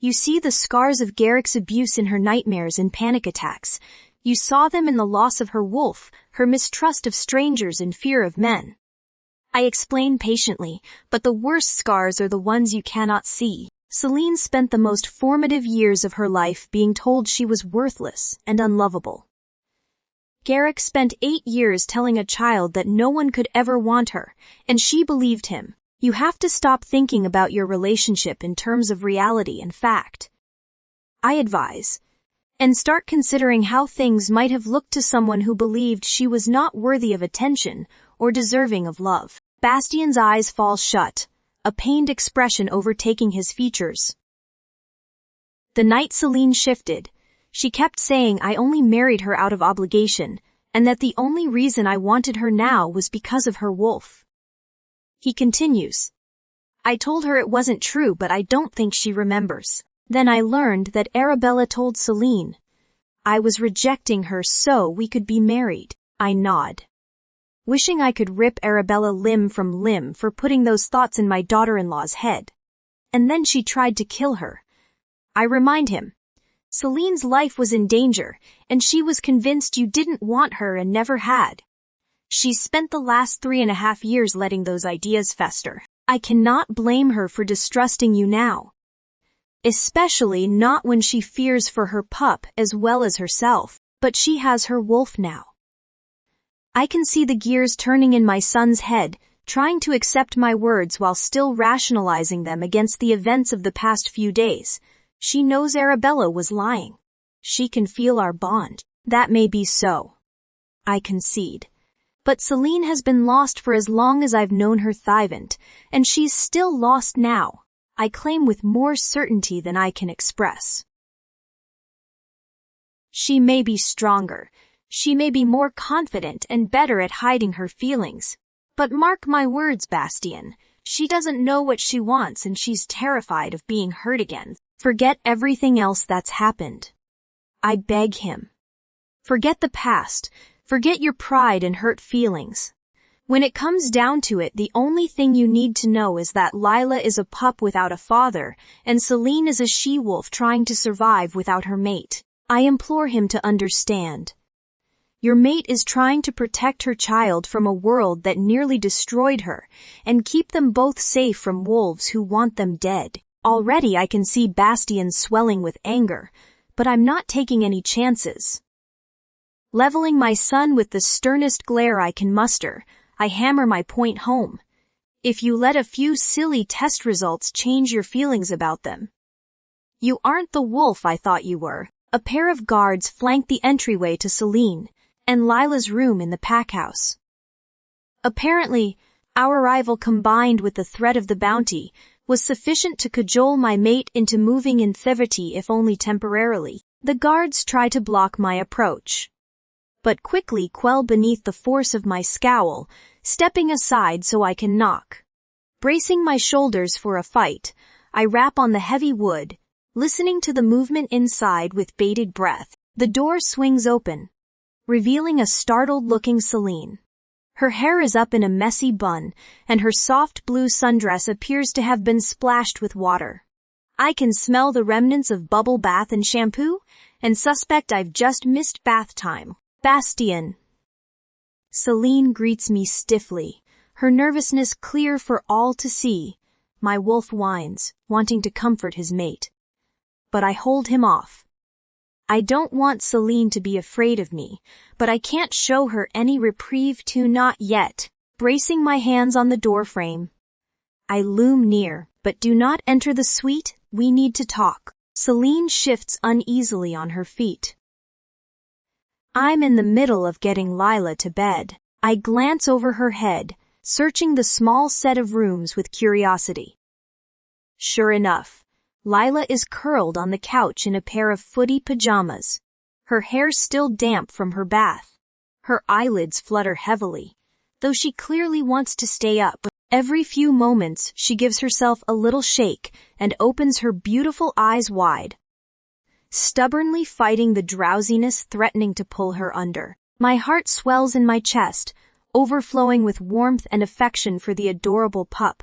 you see the scars of Garrick's abuse in her nightmares and panic attacks. You saw them in the loss of her wolf, her mistrust of strangers and fear of men. I explain patiently, but the worst scars are the ones you cannot see. Celine spent the most formative years of her life being told she was worthless and unlovable. Garrick spent 8 years telling a child that no one could ever want her, and she believed him. You have to stop thinking about your relationship in terms of reality and fact, I advise, and start considering how things might have looked to someone who believed she was not worthy of attention or deserving of love. Bastien's eyes fall shut, a pained expression overtaking his features. The night Celine shifted, she kept saying I only married her out of obligation, and that the only reason I wanted her now was because of her wolf. He continues. I told her it wasn't true, but I don't think she remembers. Then I learned that Arabella told Celine I was rejecting her so we could be married. I nod, wishing I could rip Arabella limb from limb for putting those thoughts in my daughter-in-law's head. And then she tried to kill her. I remind him. Celine's life was in danger, and she was convinced you didn't want her and never had. She spent the last 3.5 years letting those ideas fester. I cannot blame her for distrusting you now. Especially not when she fears for her pup as well as herself, but she has her wolf now. I can see the gears turning in my son's head, trying to accept my words while still rationalizing them against the events of the past few days. She knows Arabella was lying. She can feel our bond. That may be so, I concede. But Celine has been lost for as long as I've known her, Thivant, and she's still lost now, I claim with more certainty than I can express. She may be stronger, she may be more confident and better at hiding her feelings, but mark my words, Bastien, she doesn't know what she wants and she's terrified of being hurt again. Forget everything else that's happened. I beg him. Forget the past. Forget your pride and hurt feelings. When it comes down to it, the only thing you need to know is that Lila is a pup without a father, and Celine is a she-wolf trying to survive without her mate. I implore him to understand. Your mate is trying to protect her child from a world that nearly destroyed her, and keep them both safe from wolves who want them dead. Already I can see Bastien swelling with anger, but I'm not taking any chances. Leveling my son with the sternest glare I can muster, I hammer my point home. If you let a few silly test results change your feelings about them. You aren't the wolf I thought you were. A pair of guards flanked the entryway to Celine and Lila's room in the pack house. Apparently, our arrival combined with the threat of the bounty was sufficient to cajole my mate into moving in Thevity if only temporarily. The guards try to block my approach, but quickly quell beneath the force of my scowl, stepping aside so I can knock. Bracing my shoulders for a fight, I rap on the heavy wood, listening to the movement inside with bated breath. The door swings open, revealing a startled-looking Celine. Her hair is up in a messy bun, and her soft blue sundress appears to have been splashed with water. I can smell the remnants of bubble bath and shampoo, and suspect I've just missed bath time. Bastian. Celine greets me stiffly, her nervousness clear for all to see. My wolf whines, wanting to comfort his mate. But I hold him off. I don't want Celine to be afraid of me, but I can't show her any reprieve too, not yet. Bracing my hands on the doorframe, I loom near, but do not enter the suite. We need to talk. Celine shifts uneasily on her feet. I'm in the middle of getting Lila to bed. I glance over her head, searching the small set of rooms with curiosity. Sure enough, Lila is curled on the couch in a pair of footy pajamas, her hair still damp from her bath. Her eyelids flutter heavily, though she clearly wants to stay up. Every few moments she gives herself a little shake and opens her beautiful eyes wide, stubbornly fighting the drowsiness threatening to pull her under. My heart swells in my chest, overflowing with warmth and affection for the adorable pup.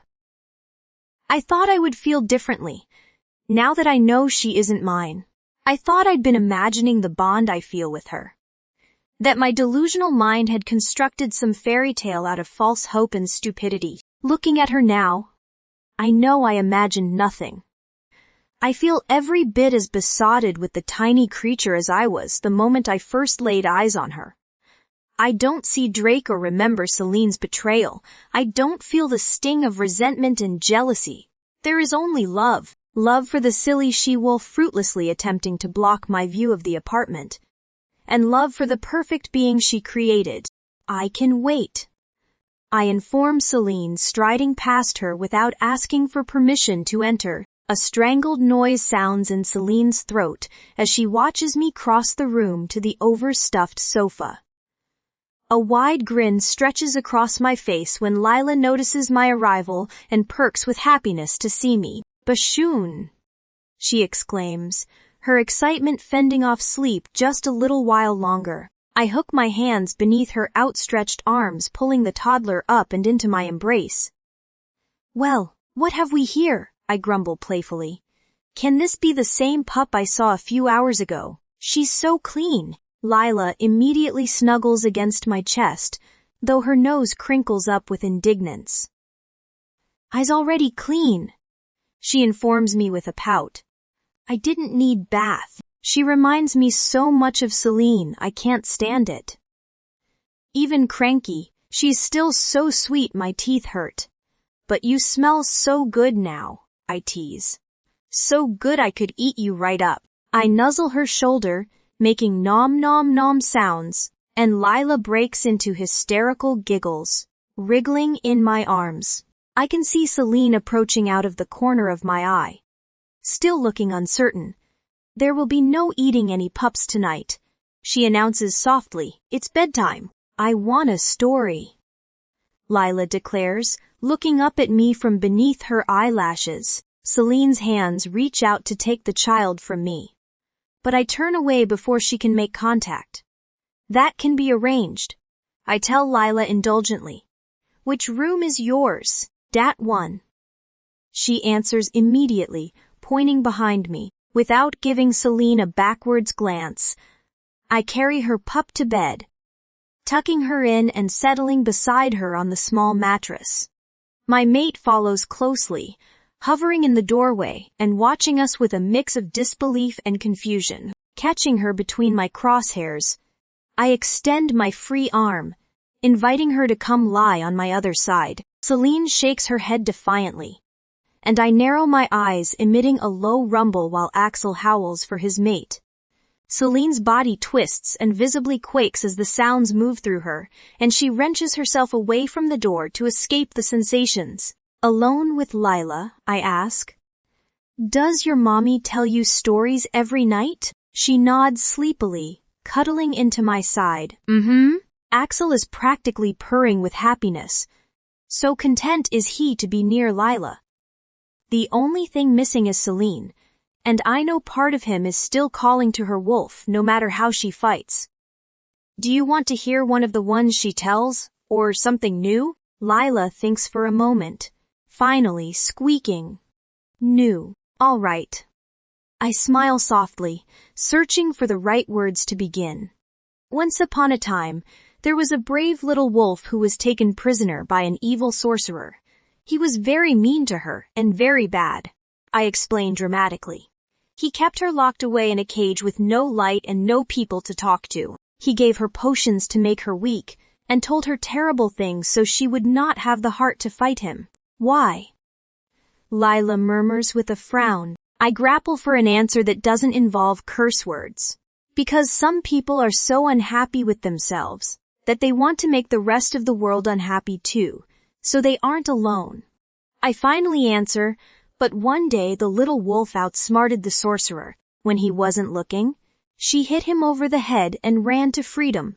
I thought I would feel differently, now that I know she isn't mine. I thought I'd been imagining the bond I feel with her. That my delusional mind had constructed some fairy tale out of false hope and stupidity. Looking at her now, I know I imagined nothing. I feel every bit as besotted with the tiny creature as I was the moment I first laid eyes on her. I don't see Drake or remember Celine's betrayal. I don't feel the sting of resentment and jealousy. There is only love. Love for the silly she-wolf fruitlessly attempting to block my view of the apartment. And love for the perfect being she created. I can wait. I inform Celine, striding past her without asking for permission to enter. A strangled noise sounds in Celine's throat as she watches me cross the room to the overstuffed sofa. A wide grin stretches across my face when Lila notices my arrival and perks with happiness to see me. Bashoon! She exclaims, her excitement fending off sleep just a little while longer. I hook my hands beneath her outstretched arms, pulling the toddler up and into my embrace. Well, what have we here? I grumble playfully. Can this be the same pup I saw a few hours ago? She's so clean. Lila immediately snuggles against my chest, though her nose crinkles up with indignance. I's already clean, she informs me with a pout. I didn't need bath. She reminds me so much of Celine, I can't stand it. Even cranky, she's still so sweet my teeth hurt. But you smell so good now, I tease. So good I could eat you right up. I nuzzle her shoulder, making nom nom nom sounds, and Lila breaks into hysterical giggles, wriggling in my arms. I can see Celine approaching out of the corner of my eye, still looking uncertain. There will be no eating any pups tonight, she announces softly. It's bedtime. I want a story, Lila declares, looking up at me from beneath her eyelashes. Celine's hands reach out to take the child from me, but I turn away before she can make contact. That can be arranged, I tell Lila indulgently. Which room is yours? Dat one. She answers immediately, pointing behind me. Without giving Celine a backwards glance, I carry her pup to bed, tucking her in and settling beside her on the small mattress. My mate follows closely, hovering in the doorway and watching us with a mix of disbelief and confusion. Catching her between my crosshairs, I extend my free arm, inviting her to come lie on my other side. Celine shakes her head defiantly, and I narrow my eyes, emitting a low rumble while Axel howls for his mate. Celine's body twists and visibly quakes as the sounds move through her, and she wrenches herself away from the door to escape the sensations. Alone with Lila, I ask, "Does your mommy tell you stories every night?" She nods sleepily, cuddling into my side. Axel is practically purring with happiness. So content is he to be near Lila. The only thing missing is Celine, and I know part of him is still calling to her wolf no matter how she fights. Do you want to hear one of the ones she tells, Or something new? Lila thinks for a moment, finally squeaking. New. All right. I smile softly, searching for the right words to begin. Once upon a time, there was a brave little wolf who was taken prisoner by an evil sorcerer. He was very mean to her and very bad, I explained dramatically. He kept her locked away in a cage with no light and no people to talk to. He gave her potions to make her weak and told her terrible things so she would not have the heart to fight him. Why? Lila murmurs with a frown. I grapple for an answer that doesn't involve curse words. Because some people are so unhappy with themselves that they want to make the rest of the world unhappy too, so they aren't alone. I finally answer, but one day the little wolf outsmarted the sorcerer. When he wasn't looking, she hit him over the head and ran to freedom,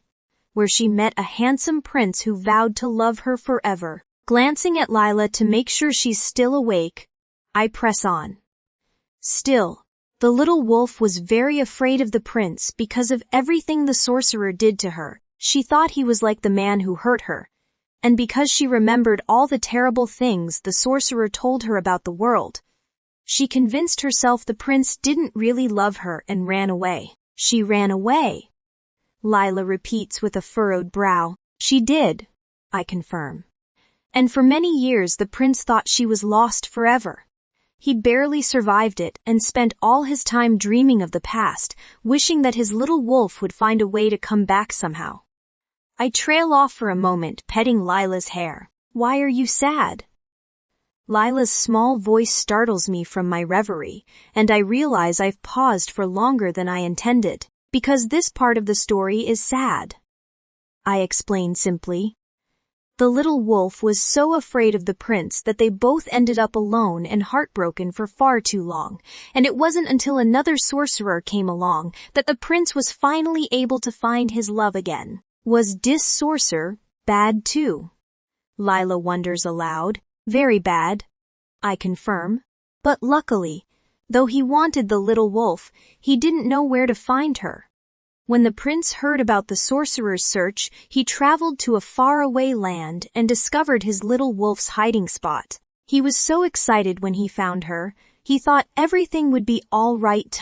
where she met a handsome prince who vowed to love her forever. Glancing at Lila to make sure she's still awake, I press on. Still, the little wolf was very afraid of the prince because of everything the sorcerer did to her. She thought he was like the man who hurt her, and because she remembered all the terrible things the sorcerer told her about the world, she convinced herself the prince didn't really love her and ran away. She ran away. Lila repeats with a furrowed brow. She did, I confirm. And for many years the prince thought she was lost forever. He barely survived it and spent all his time dreaming of the past, wishing that his little wolf would find a way to come back somehow. I trail off for a moment, petting Lila's hair. Why are you sad? Lila's small voice startles me from my reverie, and I realize I've paused for longer than I intended, because this part of the story is sad. I explain simply. The little wolf was so afraid of the prince that they both ended up alone and heartbroken for far too long, and it wasn't until another sorcerer came along that the prince was finally able to find his love again. Was this sorcerer bad too? Lila wonders aloud. Very bad, I confirm. But luckily, though he wanted the little wolf, he didn't know where to find her. When the prince heard about the sorcerer's search, he traveled to a faraway land and discovered his little wolf's hiding spot. He was so excited when he found her, he thought everything would be all right.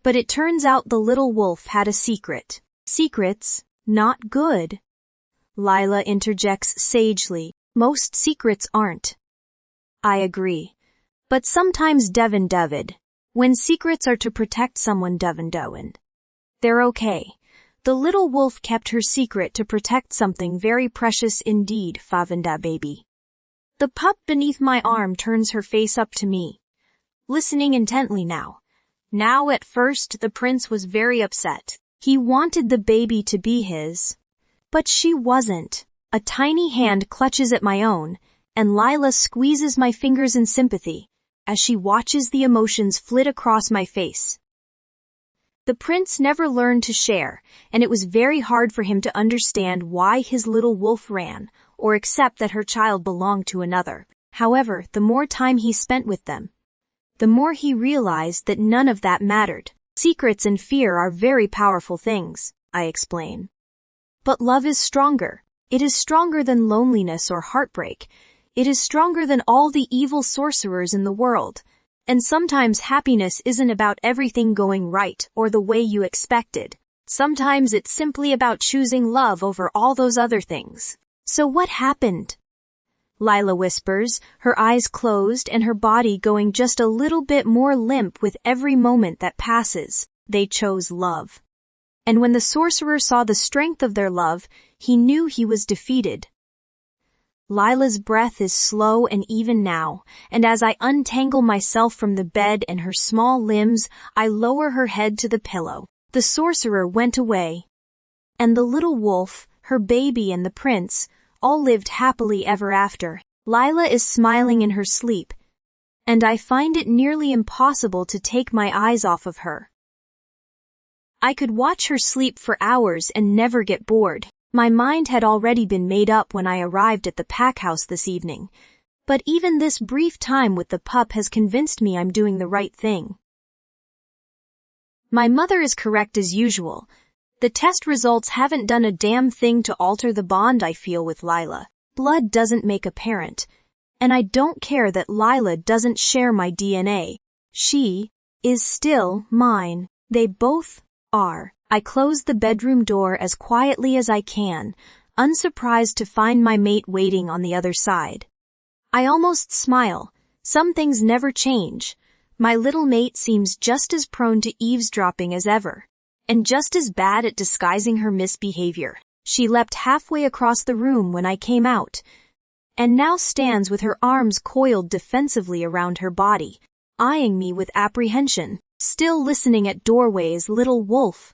But it turns out the little wolf had a secret. Secrets, not good. Lila interjects sagely. Most secrets aren't. I agree. But sometimes David. When secrets are to protect someone they're okay. The little wolf kept her secret to protect something very precious indeed, Favinda baby. The pup beneath my arm turns her face up to me, listening intently now. Now at first the prince was very upset. He wanted the baby to be his. But she wasn't. A tiny hand clutches at my own, and Lila squeezes my fingers in sympathy as she watches the emotions flit across my face. The prince never learned to share, and it was very hard for him to understand why his little wolf ran, or accept that her child belonged to another. However, the more time he spent with them, the more he realized that none of that mattered. Secrets and fear are very powerful things, I explain. But love is stronger. It is stronger than loneliness or heartbreak. It is stronger than all the evil sorcerers in the world. And sometimes happiness isn't about everything going right or the way you expected. Sometimes it's simply about choosing love over all those other things. So what happened? Lila whispers, her eyes closed and her body going just a little bit more limp with every moment that passes. They chose love. And when the sorcerer saw the strength of their love, he knew he was defeated. Lila's breath is slow and even now, and as I untangle myself from the bed and her small limbs, I lower her head to the pillow. The sorcerer went away. And the little wolf, her baby and the prince, all lived happily ever after. Lila is smiling in her sleep, and I find it nearly impossible to take my eyes off of her. I could watch her sleep for hours and never get bored. My mind had already been made up when I arrived at the pack house this evening, but even this brief time with the pup has convinced me I'm doing the right thing. My mother is correct as usual. The test results haven't done a damn thing to alter the bond I feel with Lila. Blood doesn't make a parent. And I don't care that Lila doesn't share my DNA. She is still mine. They both are. I close the bedroom door as quietly as I can, unsurprised to find my mate waiting on the other side. I almost smile. Some things never change. My little mate seems just as prone to eavesdropping as ever, and just as bad at disguising her misbehavior. She leapt halfway across the room when I came out, and now stands with her arms coiled defensively around her body, eyeing me with apprehension, still listening at doorways. Little wolf,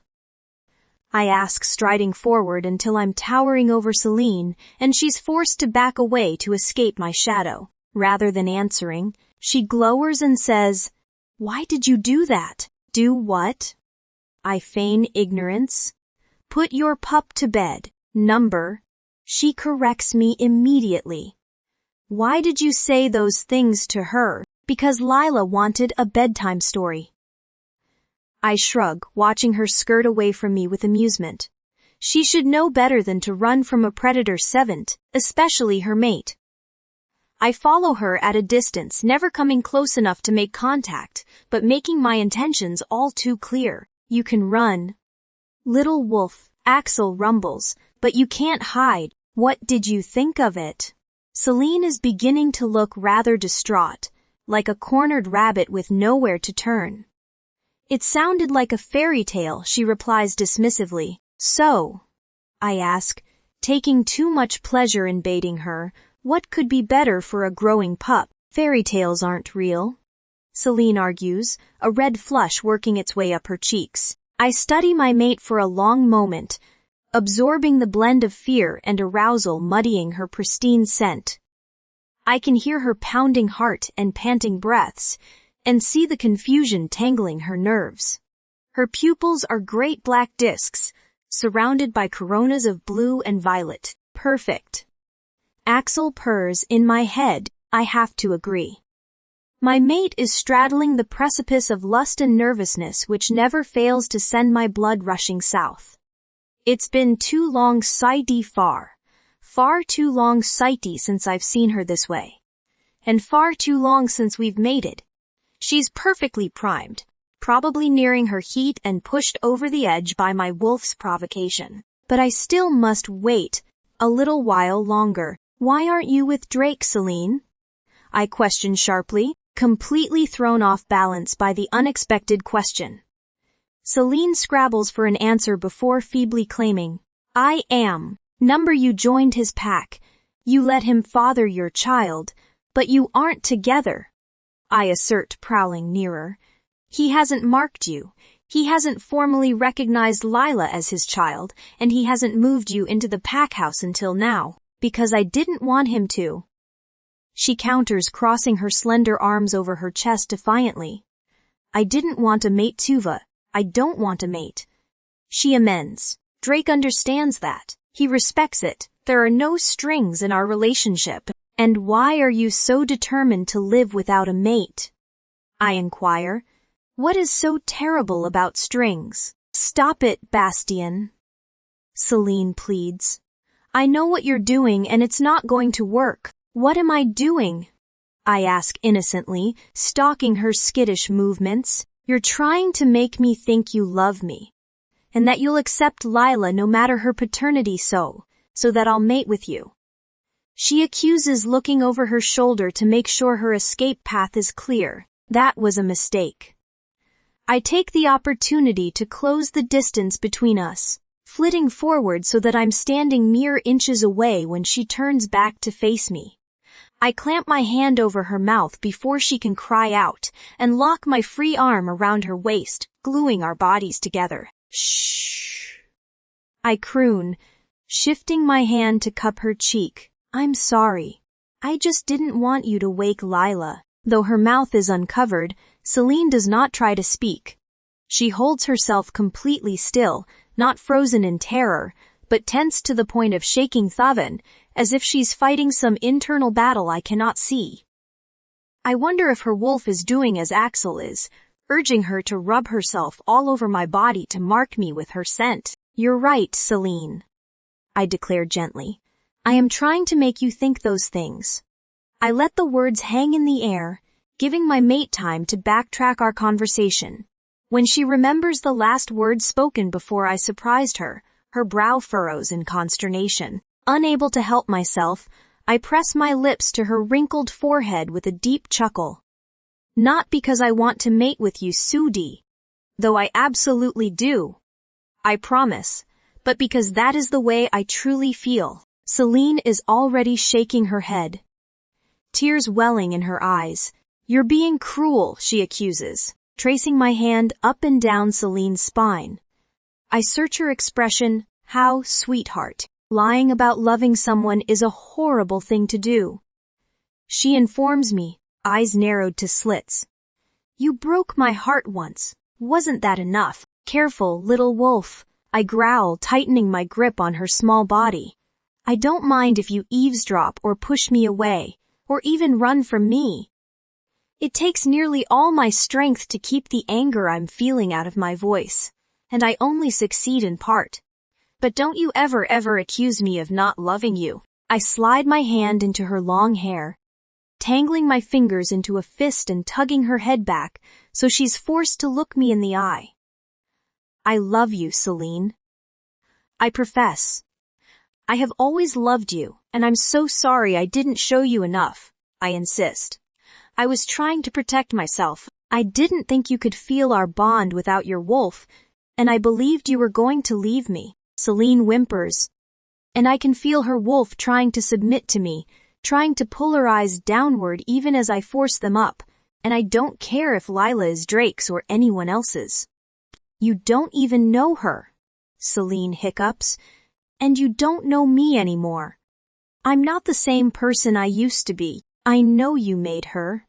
I ask, striding forward until I'm towering over Celine and she's forced to back away to escape my shadow. Rather than answering, she glowers and says, "Why did you do that?" Do what? I feign ignorance. Put your pup to bed. Number. She corrects me immediately. Why did you say those things to her? Because Lila wanted a bedtime story. I shrug, watching her skirt away from me with amusement. She should know better than to run from a predator's servant, especially her mate. I follow her at a distance, never coming close enough to make contact, but making my intentions all too clear. You can run, little wolf, Axel rumbles, but you can't hide. What did you think of it? Celine is beginning to look rather distraught, like a cornered rabbit with nowhere to turn. It sounded like a fairy tale, she replies dismissively. So, I ask, taking too much pleasure in baiting her, what could be better for a growing pup? Fairy tales aren't real, Celine argues, a red flush working its way up her cheeks. I study my mate for a long moment, absorbing the blend of fear and arousal muddying her pristine scent. I can hear her pounding heart and panting breaths, and see the confusion tangling her nerves. Her pupils are great black discs, surrounded by coronas of blue and violet. Perfect. Axel purrs. In my head, I have to agree. My mate is straddling the precipice of lust and nervousness which never fails to send my blood rushing south. It's been too long far too long since I've seen her this way. And far too long since we've mated. She's perfectly primed, probably nearing her heat and pushed over the edge by my wolf's provocation. But I still must wait a little while longer. Why aren't you with Drake, Celine? I question sharply, completely thrown off balance by the unexpected question. Celine scrabbles for an answer before feebly claiming, I am. Number you joined his pack. You let him father your child, but you aren't together. I assert, prowling nearer. He hasn't marked you. He hasn't formally recognized Lila as his child, and he hasn't moved you into the pack house until now, because I didn't want him to. She counters, crossing her slender arms over her chest defiantly. I didn't want a mate, Tuva. I don't want a mate. She amends. Drake understands that. He respects it. There are no strings in our relationship. And why are you so determined to live without a mate? I inquire. What is so terrible about strings? Stop it, Bastien. Celine pleads. I know what you're doing and it's not going to work. What am I doing? I ask innocently, stalking her skittish movements. You're trying to make me think you love me. And that you'll accept Lila no matter her paternity so that I'll mate with you. She accuses, looking over her shoulder to make sure her escape path is clear. That was a mistake. I take the opportunity to close the distance between us, flitting forward so that I'm standing mere inches away when she turns back to face me. I clamp my hand over her mouth before she can cry out, and lock my free arm around her waist, gluing our bodies together. Shh. I croon, shifting my hand to cup her cheek. I'm sorry. I just didn't want you to wake Lila. Though her mouth is uncovered, Celine does not try to speak. She holds herself completely still, not frozen in terror, but tense to the point of shaking Thavan, as if she's fighting some internal battle I cannot see. I wonder if her wolf is doing as Axel is, urging her to rub herself all over my body to mark me with her scent. You're right, Celine, I declared gently. I am trying to make you think those things. I let the words hang in the air, giving my mate time to backtrack our conversation. When she remembers the last words spoken before I surprised her, her brow furrows in consternation. Unable to help myself, I press my lips to her wrinkled forehead with a deep chuckle. Not because I want to mate with you, Sudi, though I absolutely do. I promise, but because that is the way I truly feel. Celine is already shaking her head, tears welling in her eyes. You're being cruel, she accuses, tracing my hand up and down Celine's spine. I search her expression. How, sweetheart? Lying about loving someone is a horrible thing to do. She informs me, eyes narrowed to slits. You broke my heart once. Wasn't that enough? Careful, little wolf, I growl, tightening my grip on her small body. I don't mind if you eavesdrop or push me away, or even run from me. It takes nearly all my strength to keep the anger I'm feeling out of my voice, and I only succeed in part. But don't you ever accuse me of not loving you. I slide my hand into her long hair, tangling my fingers into a fist and tugging her head back so she's forced to look me in the eye. I love you, Celine. I profess. I have always loved you, and I'm so sorry I didn't show you enough, I insist. I was trying to protect myself. I didn't think you could feel our bond without your wolf, and I believed you were going to leave me. Celine whimpers, and I can feel her wolf trying to submit to me, trying to pull her eyes downward even as I force them up, and I don't care if Lila is Drake's or anyone else's. You don't even know her, Celine hiccups, and you don't know me anymore. I'm not the same person I used to be. I know you made her.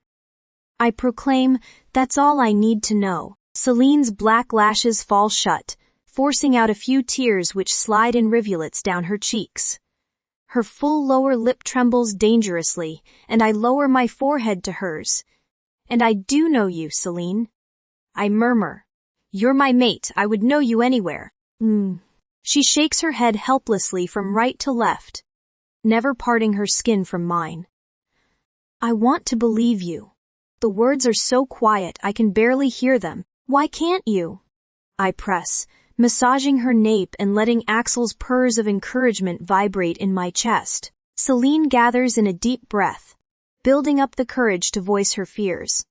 I proclaim, that's all I need to know. Celine's black lashes fall shut, forcing out a few tears which slide in rivulets down her cheeks. Her full lower lip trembles dangerously, and I lower my forehead to hers. And I do know you, Celine. I murmur. You're my mate, I would know you anywhere. She shakes her head helplessly from right to left, never parting her skin from mine. I want to believe you. The words are so quiet I can barely hear them. Why can't you? I press, massaging her nape and letting Axel's purrs of encouragement vibrate in my chest. Celine gathers in a deep breath, building up the courage to voice her fears.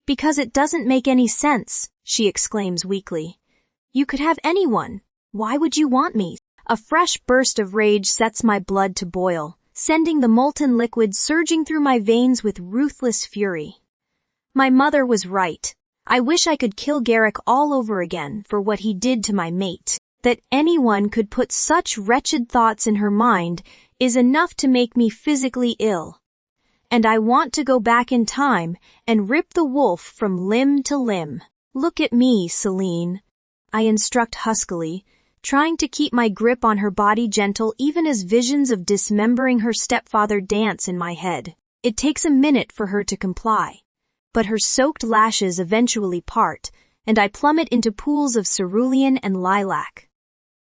Because it doesn't make any sense, she exclaims weakly. You could have anyone. Why would you want me? A fresh burst of rage sets my blood to boil, sending the molten liquid surging through my veins with ruthless fury. My mother was right. I wish I could kill Garrick all over again for what he did to my mate. That anyone could put such wretched thoughts in her mind is enough to make me physically ill. And I want to go back in time and rip the wolf from limb to limb. Look at me, Celine, I instruct huskily, trying to keep my grip on her body gentle even as visions of dismembering her stepfather dance in my head. It takes a minute for her to comply, but her soaked lashes eventually part, and I plummet into pools of cerulean and lilac.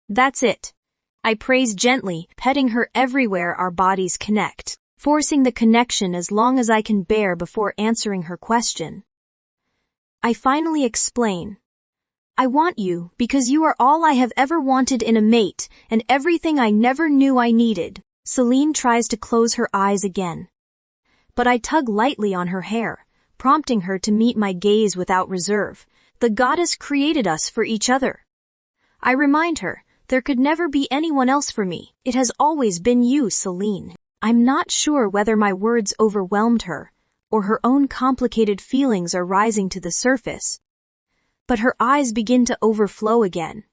That's it. I praise gently, petting her everywhere our bodies connect, forcing the connection as long as I can bear before answering her question. I finally explain. I want you because you are all I have ever wanted in a mate and everything I never knew I needed. Celine tries to close her eyes again, but I tug lightly on her hair, prompting her to meet my gaze without reserve. The goddess created us for each other. I remind her, there could never be anyone else for me. It has always been you, Celine. I'm not sure whether my words overwhelmed her, or her own complicated feelings are rising to the surface. But her eyes begin to overflow again.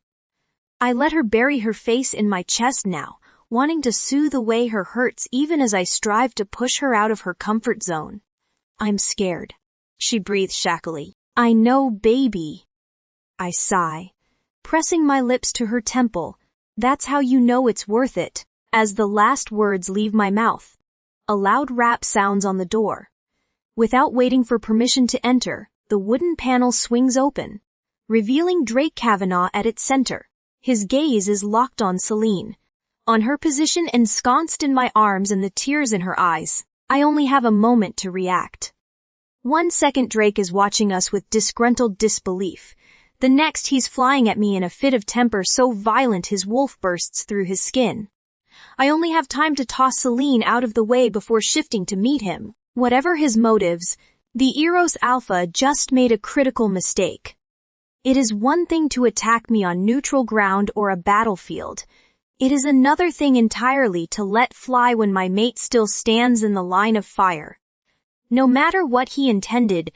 I let her bury her face in my chest now, wanting to soothe away her hurts even as I strive to push her out of her comfort zone. I'm scared, she breathes shackily. I know, baby. I sigh, pressing my lips to her temple. That's how you know it's worth it. As the last words leave my mouth, a loud rap sounds on the door. Without waiting for permission to enter, the wooden panel swings open, revealing Drake Kavanaugh at its center. His gaze is locked on Celine, on her position ensconced in my arms and the tears in her eyes. I only have a moment to react. 1 second Drake is watching us with disgruntled disbelief. The next he's flying at me in a fit of temper so violent his wolf bursts through his skin. I only have time to toss Celine out of the way before shifting to meet him. Whatever his motives, the Eros Alpha just made a critical mistake. It is one thing to attack me on neutral ground or a battlefield. It is another thing entirely to let fly when my mate still stands in the line of fire. No matter what he intended,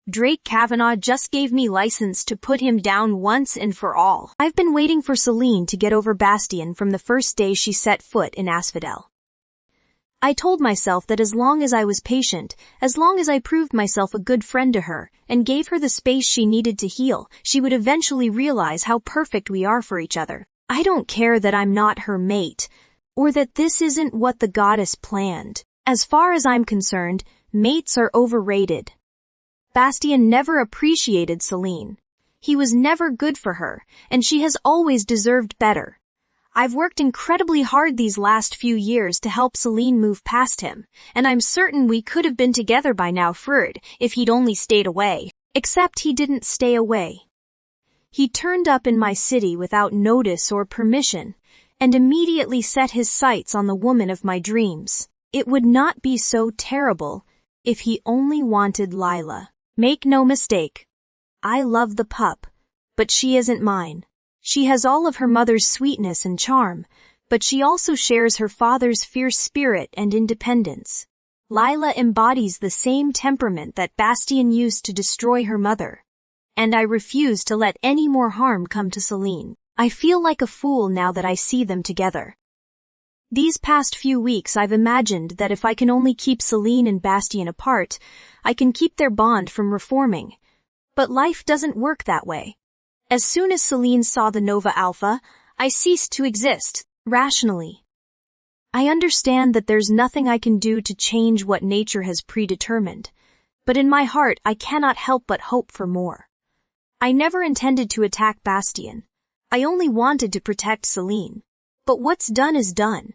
Drake Kavanaugh just gave me license to put him down once and for all. I've been waiting for Celine to get over Bastien from the first day she set foot in Asphodel. I told myself that as long as I was patient, as long as I proved myself a good friend to her, and gave her the space she needed to heal, she would eventually realize how perfect we are for each other. I don't care that I'm not her mate, or that this isn't what the goddess planned. As far as I'm concerned, mates are overrated. Bastien never appreciated Celine. He was never good for her, and she has always deserved better. I've worked incredibly hard these last few years to help Celine move past him, and I'm certain we could have been together by now, Ferd, if he'd only stayed away. Except he didn't stay away. He turned up in my city without notice or permission, and immediately set his sights on the woman of my dreams. It would not be so terrible if he only wanted Lila. Make no mistake. I love the pup, but she isn't mine. She has all of her mother's sweetness and charm, but she also shares her father's fierce spirit and independence. Lila embodies the same temperament that Bastien used to destroy her mother. And I refuse to let any more harm come to Celine. I feel like a fool now that I see them together. These past few weeks I've imagined that if I can only keep Celine and Bastien apart, I can keep their bond from reforming. But life doesn't work that way. As soon as Celine saw the Nova Alpha, I ceased to exist, rationally. I understand that there's nothing I can do to change what nature has predetermined, but in my heart I cannot help but hope for more. I never intended to attack Bastien. I only wanted to protect Celine. But what's done is done,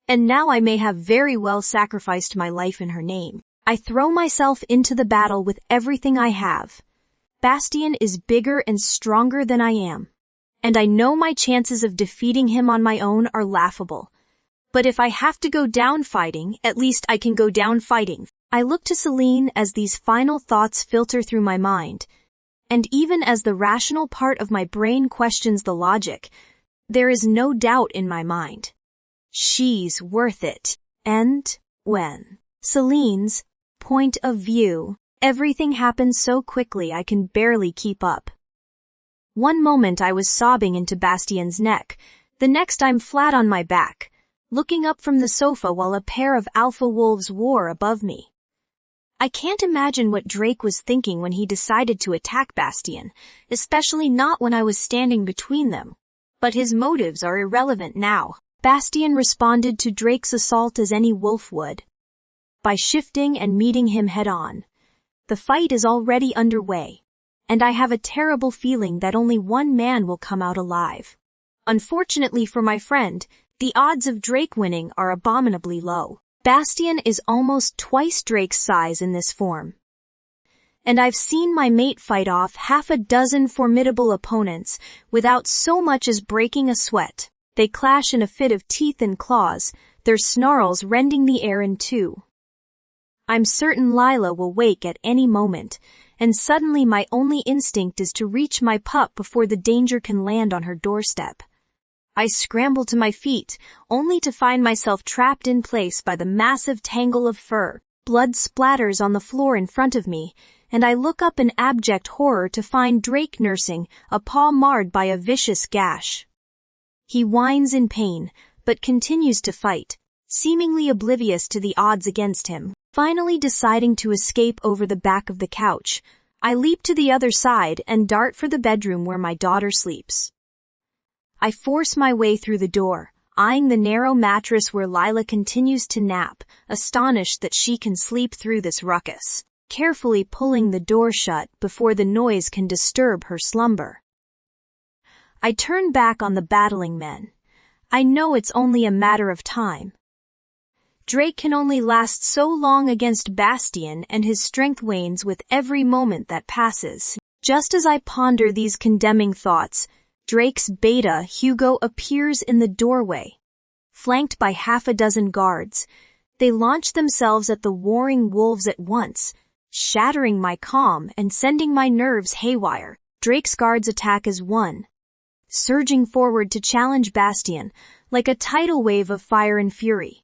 and now I may have very well sacrificed my life in her name. I throw myself into the battle with everything I have. Bastien is bigger and stronger than I am, and I know my chances of defeating him on my own are laughable. But if I have to go down fighting, at least I can go down fighting. I look to Celine as these final thoughts filter through my mind, and even as the rational part of my brain questions the logic, there is no doubt in my mind. She's worth it. And when Celine's point of view, everything happens so quickly I can barely keep up. One moment I was sobbing into Bastien's neck, the next I'm flat on my back, looking up from the sofa while a pair of alpha wolves war above me. I can't imagine what Drake was thinking when he decided to attack Bastien, especially not when I was standing between them. But his motives are irrelevant now. Bastien responded to Drake's assault as any wolf would, by shifting and meeting him head-on. The fight is already underway, and I have a terrible feeling that only one man will come out alive. Unfortunately for my friend, the odds of Drake winning are abominably low. Bastien is almost twice Drake's size in this form. And I've seen my mate fight off half a dozen formidable opponents without so much as breaking a sweat. They clash in a fit of teeth and claws, their snarls rending the air in two. I'm certain Lila will wake at any moment, and suddenly my only instinct is to reach my pup before the danger can land on her doorstep. I scramble to my feet, only to find myself trapped in place by the massive tangle of fur. Blood splatters on the floor in front of me, and I look up in abject horror to find Drake nursing a paw marred by a vicious gash. He whines in pain, but continues to fight, seemingly oblivious to the odds against him. Finally deciding to escape over the back of the couch, I leap to the other side and dart for the bedroom where my daughter sleeps. I force my way through the door, eyeing the narrow mattress where Lila continues to nap, astonished that she can sleep through this ruckus, carefully pulling the door shut before the noise can disturb her slumber. I turn back on the battling men. I know it's only a matter of time. Drake can only last so long against Bastion, and his strength wanes with every moment that passes. Just as I ponder these condemning thoughts, Drake's beta, Hugo, appears in the doorway. Flanked by half a dozen guards, they launch themselves at the warring wolves at once, shattering my calm and sending my nerves haywire. Drake's guards attack as one, surging forward to challenge Bastion like a tidal wave of fire and fury.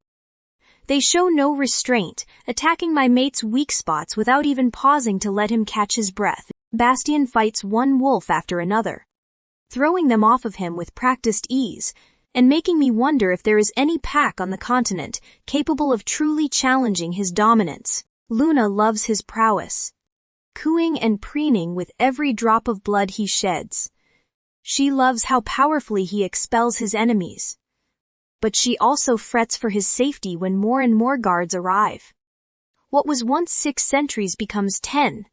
They show no restraint, attacking my mate's weak spots without even pausing to let him catch his breath. Bastion fights one wolf after another, throwing them off of him with practiced ease, and making me wonder if there is any pack on the continent capable of truly challenging his dominance. Luna loves his prowess, cooing and preening with every drop of blood he sheds. She loves how powerfully he expels his enemies. But she also frets for his safety when more and more guards arrive. What was once 6 sentries becomes 10,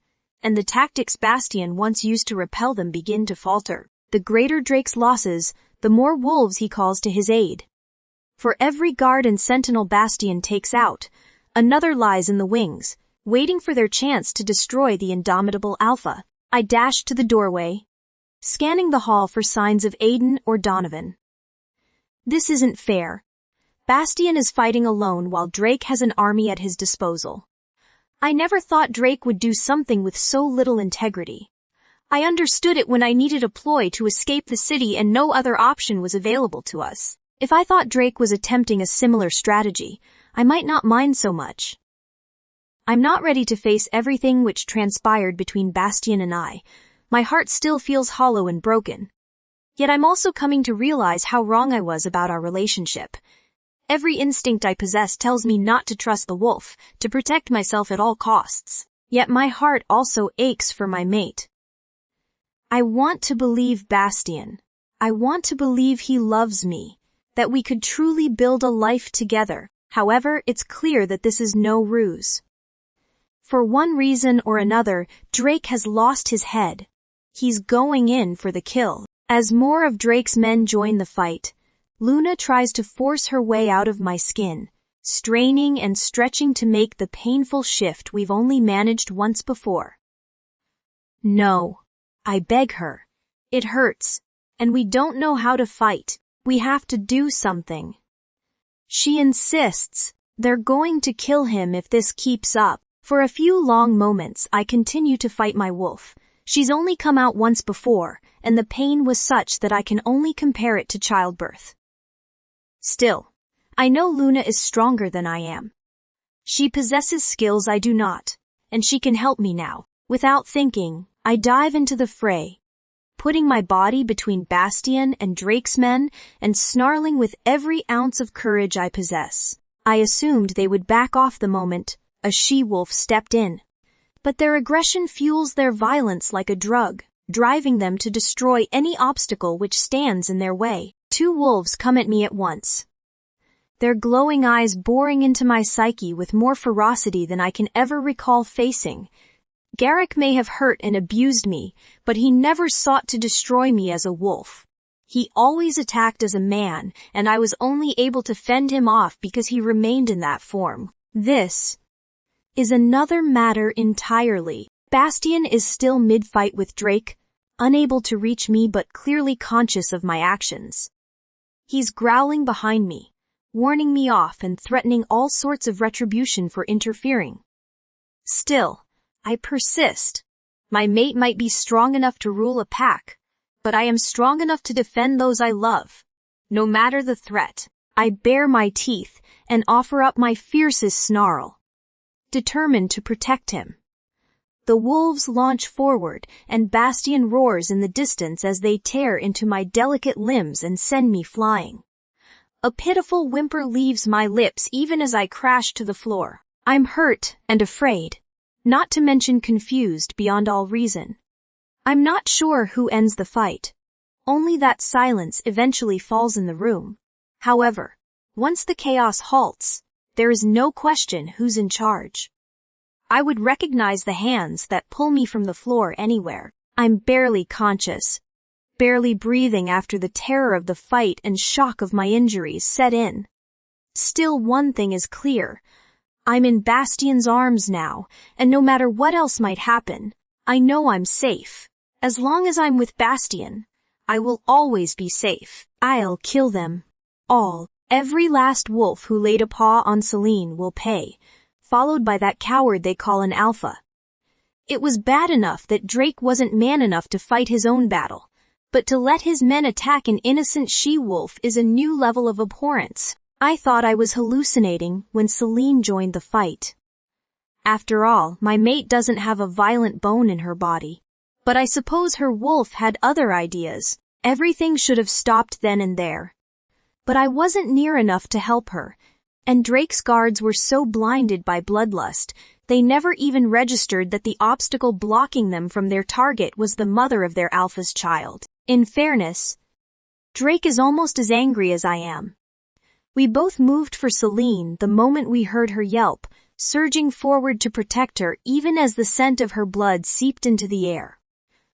and the tactics Bastion once used to repel them begin to falter. The greater Drake's losses, the more wolves he calls to his aid. For every guard and sentinel Bastion takes out, another lies in the wings, waiting for their chance to destroy the indomitable Alpha. I dash to the doorway, scanning the hall for signs of Aiden or Donovan. This isn't fair. Bastion is fighting alone while Drake has an army at his disposal. I never thought Drake would do something with so little integrity. I understood it when I needed a ploy to escape the city and no other option was available to us. If I thought Drake was attempting a similar strategy, I might not mind so much. I'm not ready to face everything which transpired between Bastion and I. My heart still feels hollow and broken. Yet I'm also coming to realize how wrong I was about our relationship. Every instinct I possess tells me not to trust the wolf, to protect myself at all costs. Yet my heart also aches for my mate. I want to believe Bastion. I want to believe he loves me, that we could truly build a life together. However, it's clear that this is no ruse. For one reason or another, Drake has lost his head. He's going in for the kill. As more of Drake's men join the fight, Luna tries to force her way out of my skin, straining and stretching to make the painful shift we've only managed once before. No. I beg her. It hurts, and we don't know how to fight. We have to do something. She insists. They're going to kill him if this keeps up. For a few long moments I continue to fight my wolf. She's only come out once before, and the pain was such that I can only compare it to childbirth. Still, I know Luna is stronger than I am. She possesses skills I do not, and she can help me now. Without thinking, I dive into the fray, putting my body between Bastion and Drake's men and snarling with every ounce of courage I possess. I assumed they would back off the moment a she-wolf stepped in. But their aggression fuels their violence like a drug, driving them to destroy any obstacle which stands in their way. 2 wolves come at me at once, their glowing eyes boring into my psyche with more ferocity than I can ever recall facing. Garrick may have hurt and abused me, but he never sought to destroy me as a wolf. He always attacked as a man, and I was only able to fend him off because he remained in that form. This is another matter entirely. Bastion is still mid-fight with Drake, unable to reach me but clearly conscious of my actions. He's growling behind me, warning me off and threatening all sorts of retribution for interfering. Still, I persist. My mate might be strong enough to rule a pack, but I am strong enough to defend those I love. No matter the threat, I bare my teeth and offer up my fiercest snarl, determined to protect him. The wolves launch forward, and Bastion roars in the distance as they tear into my delicate limbs and send me flying. A pitiful whimper leaves my lips even as I crash to the floor. I'm hurt and afraid, not to mention confused beyond all reason. I'm not sure who ends the fight. Only that silence eventually falls in the room. However, once the chaos halts, there is no question who's in charge. I would recognize the hands that pull me from the floor anywhere. I'm barely conscious, barely breathing after the terror of the fight and shock of my injuries set in. Still, one thing is clear. I'm in Bastian's arms now, and no matter what else might happen, I know I'm safe. As long as I'm with Bastian, I will always be safe. I'll kill them. All. Every last wolf who laid a paw on Celine will pay, followed by that coward they call an alpha. It was bad enough that Drake wasn't man enough to fight his own battle, but to let his men attack an innocent she-wolf is a new level of abhorrence. I thought I was hallucinating when Celine joined the fight. After all, my mate doesn't have a violent bone in her body. But I suppose her wolf had other ideas. Everything should have stopped then and there. But I wasn't near enough to help her, and Drake's guards were so blinded by bloodlust, they never even registered that the obstacle blocking them from their target was the mother of their alpha's child. In fairness, Drake is almost as angry as I am. We both moved for Celine the moment we heard her yelp, surging forward to protect her even as the scent of her blood seeped into the air.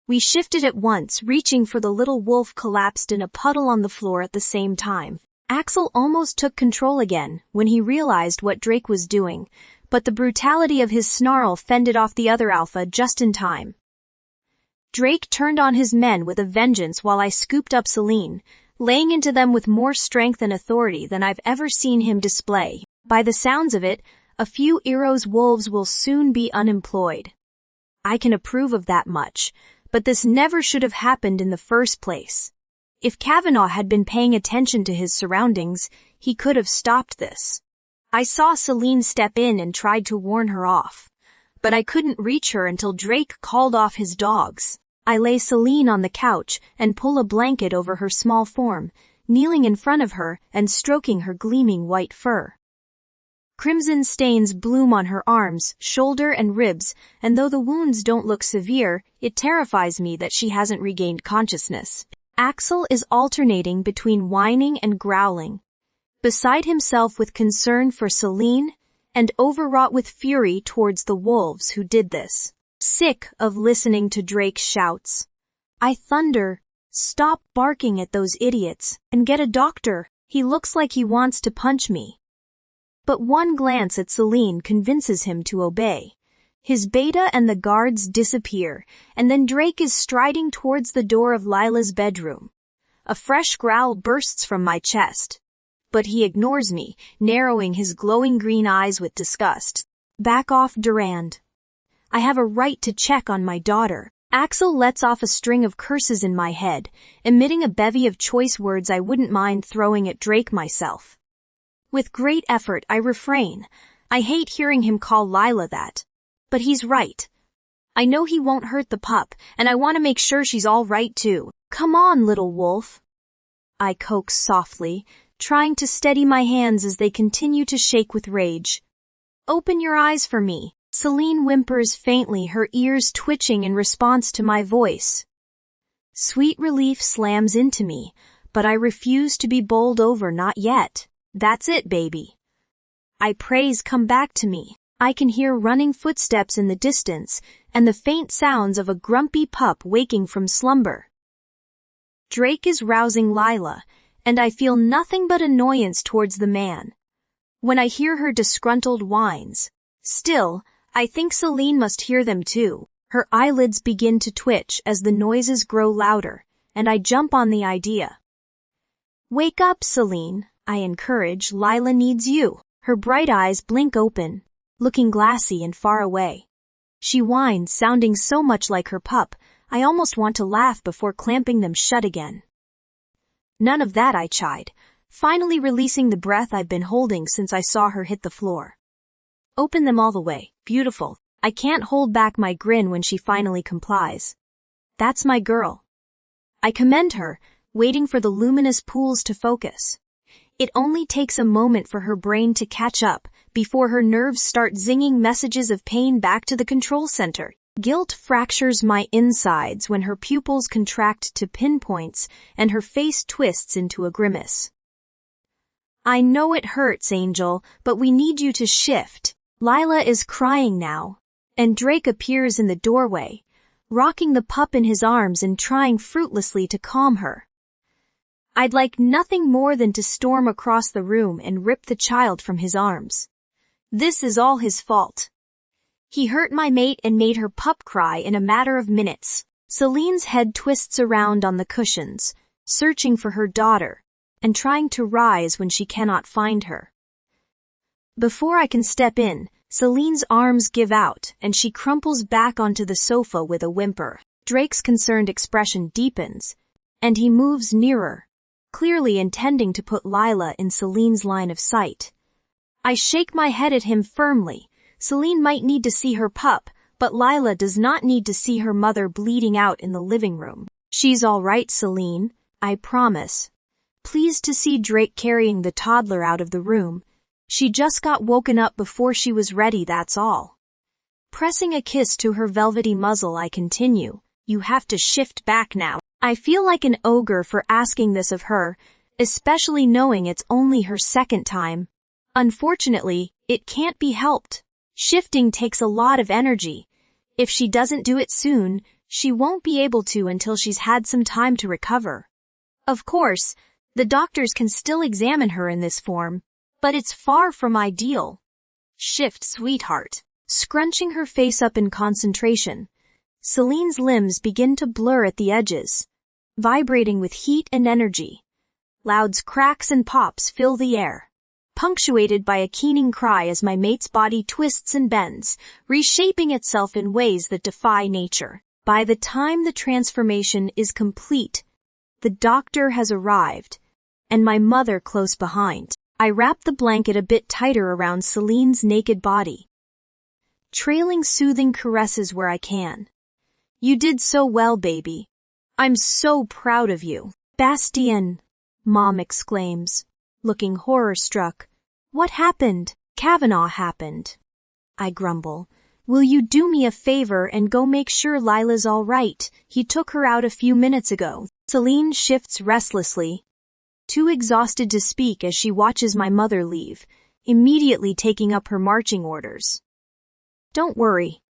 We shifted at once, reaching for the little wolf collapsed in a puddle on the floor at the same time. Axel almost took control again when he realized what Drake was doing, but the brutality of his snarl fended off the other alpha just in time. Drake turned on his men with a vengeance while I scooped up Celine, laying into them with more strength and authority than I've ever seen him display. By the sounds of it, a few Eros wolves will soon be unemployed. I can approve of that much, but this never should have happened in the first place. If Kavanaugh had been paying attention to his surroundings, he could have stopped this. I saw Celine step in and tried to warn her off, but I couldn't reach her until Drake called off his dogs. I lay Celine on the couch and pull a blanket over her small form, kneeling in front of her and stroking her gleaming white fur. Crimson stains bloom on her arms, shoulder and ribs, and though the wounds don't look severe, it terrifies me that she hasn't regained consciousness. Axel is alternating between whining and growling, beside himself with concern for Celine, and overwrought with fury towards the wolves who did this. Sick of listening to Drake's shouts, I thunder, stop barking at those idiots, and get a doctor. He looks like he wants to punch me. But one glance at Celine convinces him to obey. His beta and the guards disappear, and then Drake is striding towards the door of Lila's bedroom. A fresh growl bursts from my chest. But he ignores me, narrowing his glowing green eyes with disgust. Back off, Durand. I have a right to check on my daughter. Axel lets off a string of curses in my head, emitting a bevy of choice words I wouldn't mind throwing at Drake myself. With great effort, I refrain. I hate hearing him call Lila that. But he's right. I know he won't hurt the pup, and I want to make sure she's all right too. Come on, little wolf. I coax softly, trying to steady my hands as they continue to shake with rage. Open your eyes for me. Celine whimpers faintly, her ears twitching in response to my voice. Sweet relief slams into me, but I refuse to be bowled over, not yet. That's it, baby. I praise, come back to me. I can hear running footsteps in the distance and the faint sounds of a grumpy pup waking from slumber. Drake is rousing Lila, and I feel nothing but annoyance towards the man. When I hear her disgruntled whines, still, I think Celine must hear them too. Her eyelids begin to twitch as the noises grow louder, and I jump on the idea. Wake up, Celine, I encourage. Lila needs you. Her bright eyes blink open, looking glassy and far away. She whines, sounding so much like her pup, I almost want to laugh before clamping them shut again. None of that, I chide, finally releasing the breath I've been holding since I saw her hit the floor. Open them all the way. Beautiful. I can't hold back my grin when she finally complies. That's my girl. I commend her, waiting for the luminous pools to focus. It only takes a moment for her brain to catch up before her nerves start zinging messages of pain back to the control center. Guilt fractures my insides when her pupils contract to pinpoints and her face twists into a grimace. I know it hurts, Angel, but we need you to shift. Lila is crying now, and Drake appears in the doorway, rocking the pup in his arms and trying fruitlessly to calm her. I'd like nothing more than to storm across the room and rip the child from his arms. This is all his fault. He hurt my mate and made her pup cry in a matter of minutes. Celine's head twists around on the cushions, searching for her daughter, and trying to rise when she cannot find her. Before I can step in, Celine's arms give out and she crumples back onto the sofa with a whimper. Drake's concerned expression deepens, and he moves nearer, clearly intending to put Lila in Celine's line of sight. I shake my head at him firmly. Celine might need to see her pup, but Lila does not need to see her mother bleeding out in the living room. She's all right, Celine, I promise. Pleased to see Drake carrying the toddler out of the room. She just got woken up before she was ready, that's all. Pressing a kiss to her velvety muzzle, I continue. You have to shift back now. I feel like an ogre for asking this of her, especially knowing it's only her second time. Unfortunately, it can't be helped. Shifting takes a lot of energy. If she doesn't do it soon, she won't be able to until she's had some time to recover. Of course, the doctors can still examine her in this form, but it's far from ideal. Shift, sweetheart. Scrunching her face up in concentration, Celine's limbs begin to blur at the edges, vibrating with heat and energy. Loud cracks and pops fill the air, punctuated by a keening cry as my mate's body twists and bends, reshaping itself in ways that defy nature. By the time the transformation is complete, the doctor has arrived, and my mother close behind. I wrap the blanket a bit tighter around Celine's naked body, trailing soothing caresses where I can. You did so well, baby. I'm so proud of you. Bastien, Mom exclaims, looking horror-struck. What happened? Kavanaugh happened. I grumble. Will you do me a favor and go make sure Lila's all right? He took her out a few minutes ago. Celine shifts restlessly, too exhausted to speak as she watches my mother leave, immediately taking up her marching orders. Don't worry.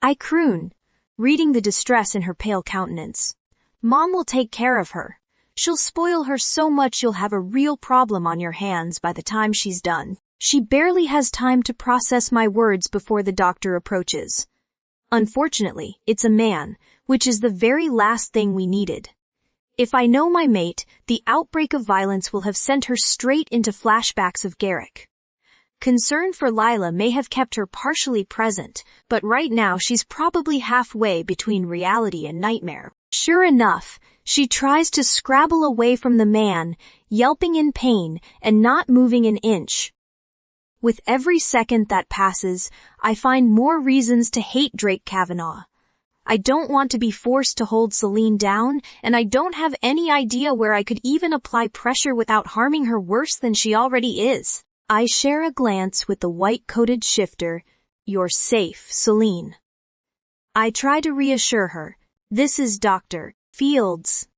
I croon, reading the distress in her pale countenance. Mom will take care of her. She'll spoil her so much you'll have a real problem on your hands by the time she's done. She barely has time to process my words before the doctor approaches. Unfortunately, it's a man, which is the very last thing we needed. If I know my mate, the outbreak of violence will have sent her straight into flashbacks of Garrick. Concern for Lila may have kept her partially present, but right now she's probably halfway between reality and nightmare. Sure enough, she tries to scrabble away from the man, yelping in pain and not moving an inch. With every second that passes, I find more reasons to hate Drake Kavanaugh. I don't want to be forced to hold Celine down, and I don't have any idea where I could even apply pressure without harming her worse than she already is. I share a glance with the white-coated shifter. You're safe, Celine. I try to reassure her. This is Dr. Fields.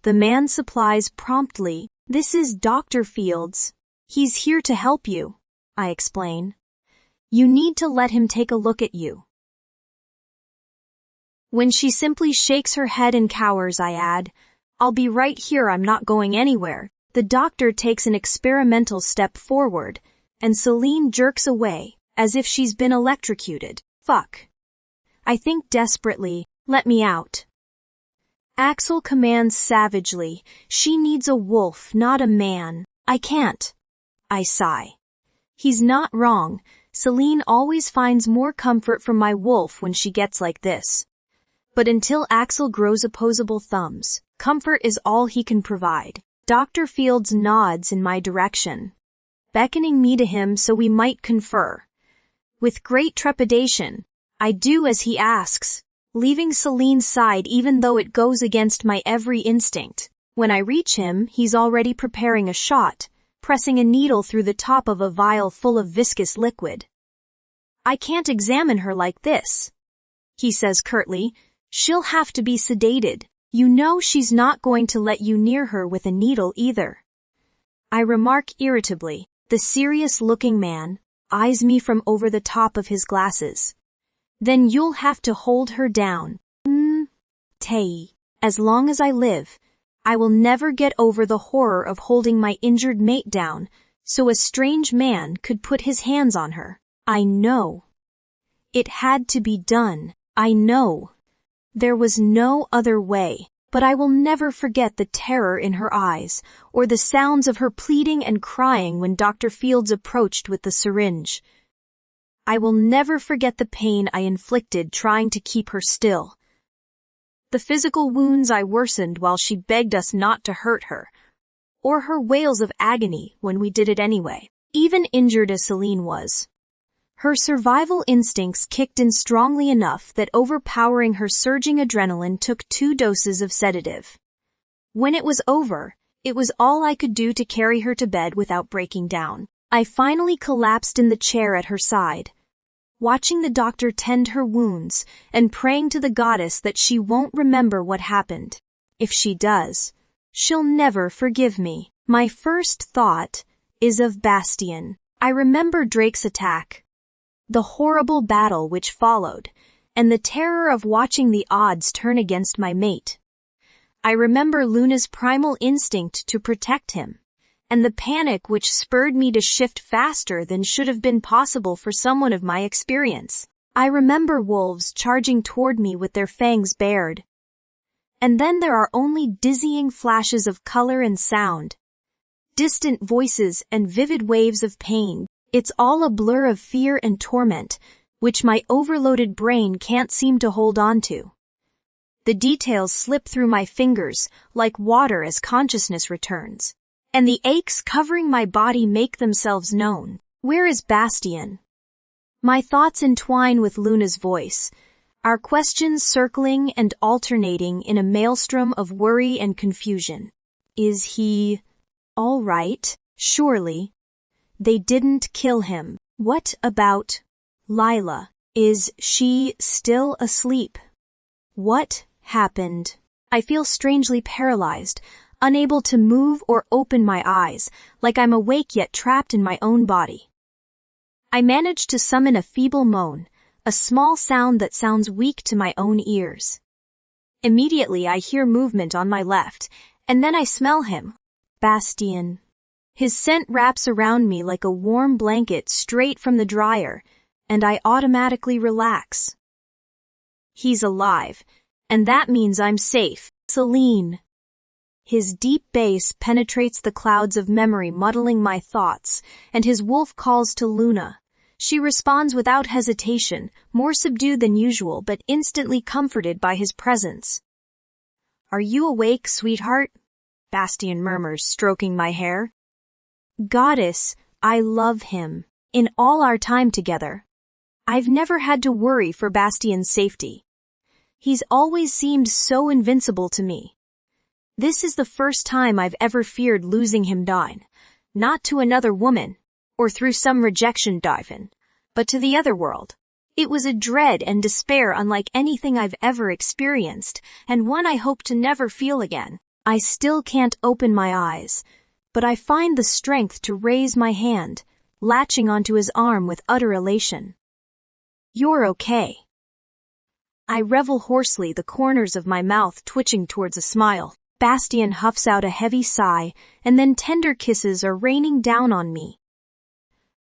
The man supplies promptly. This is Dr. Fields. He's here to help you, I explain. You need to let him take a look at you. When she simply shakes her head and cowers, I add, I'll be right here, I'm not going anywhere. The doctor takes an experimental step forward, and Celine jerks away, as if she's been electrocuted. Fuck. I think desperately, let me out. Axel commands savagely, she needs a wolf, not a man. I can't. I sigh. He's not wrong. Celine always finds more comfort from my wolf when she gets like this. But until Axel grows opposable thumbs, comfort is all he can provide. Dr. Fields nods in my direction, beckoning me to him so we might confer. With great trepidation, I do as he asks, leaving Celine's side even though it goes against my every instinct. When I reach him, he's already preparing a shot, pressing a needle through the top of a vial full of viscous liquid. I can't examine her like this, he says curtly. She'll have to be sedated. You know she's not going to let you near her with a needle either. I remark irritably. The serious-looking man eyes me from over the top of his glasses. Then you'll have to hold her down. Tei, as long as I live, I will never get over the horror of holding my injured mate down so a strange man could put his hands on her. I know. It had to be done. I know. There was no other way, but I will never forget the terror in her eyes or the sounds of her pleading and crying when Dr. Fields approached with the syringe. I will never forget the pain I inflicted trying to keep her still. The physical wounds I worsened while she begged us not to hurt her, or her wails of agony when we did it anyway. Even injured as Celine was, her survival instincts kicked in strongly enough that overpowering her surging adrenaline took 2 doses of sedative. When it was over, it was all I could do to carry her to bed without breaking down. I finally collapsed in the chair at her side, watching the doctor tend her wounds and praying to the goddess that she won't remember what happened. If she does, she'll never forgive me. My first thought is of Bastien. I remember Drake's attack, the horrible battle which followed, and the terror of watching the odds turn against my mate. I remember Luna's primal instinct to protect him, and the panic which spurred me to shift faster than should have been possible for someone of my experience. I remember wolves charging toward me with their fangs bared. And then there are only dizzying flashes of color and sound, distant voices and vivid waves of pain. It's all a blur of fear and torment, which my overloaded brain can't seem to hold on to. The details slip through my fingers like water as consciousness returns, and the aches covering my body make themselves known. Where is Bastien? My thoughts entwine with Luna's voice, our questions circling and alternating in a maelstrom of worry and confusion. Is he all right? Surely. They didn't kill him. What about Lila? Is she still asleep? What happened? I feel strangely paralyzed, unable to move or open my eyes, like I'm awake yet trapped in my own body. I manage to summon a feeble moan, a small sound that sounds weak to my own ears. Immediately I hear movement on my left, and then I smell him. Bastien. His scent wraps around me like a warm blanket straight from the dryer, and I automatically relax. He's alive, and that means I'm safe. Celine. His deep bass penetrates the clouds of memory muddling my thoughts, and his wolf calls to Luna. She responds without hesitation, more subdued than usual but instantly comforted by his presence. Are you awake, sweetheart? Bastien murmurs, stroking my hair. Goddess, I love him. In all our time together, I've never had to worry for Bastien's safety. He's always seemed so invincible to me. This is the first time I've ever feared losing him down, not to another woman, or through some rejection divin, but to the other world. It was a dread and despair unlike anything I've ever experienced, and one I hope to never feel again. I still can't open my eyes, but I find the strength to raise my hand, latching onto his arm with utter elation. You're okay. I revel hoarsely, the corners of my mouth twitching towards a smile. Bastien huffs out a heavy sigh, and then tender kisses are raining down on me.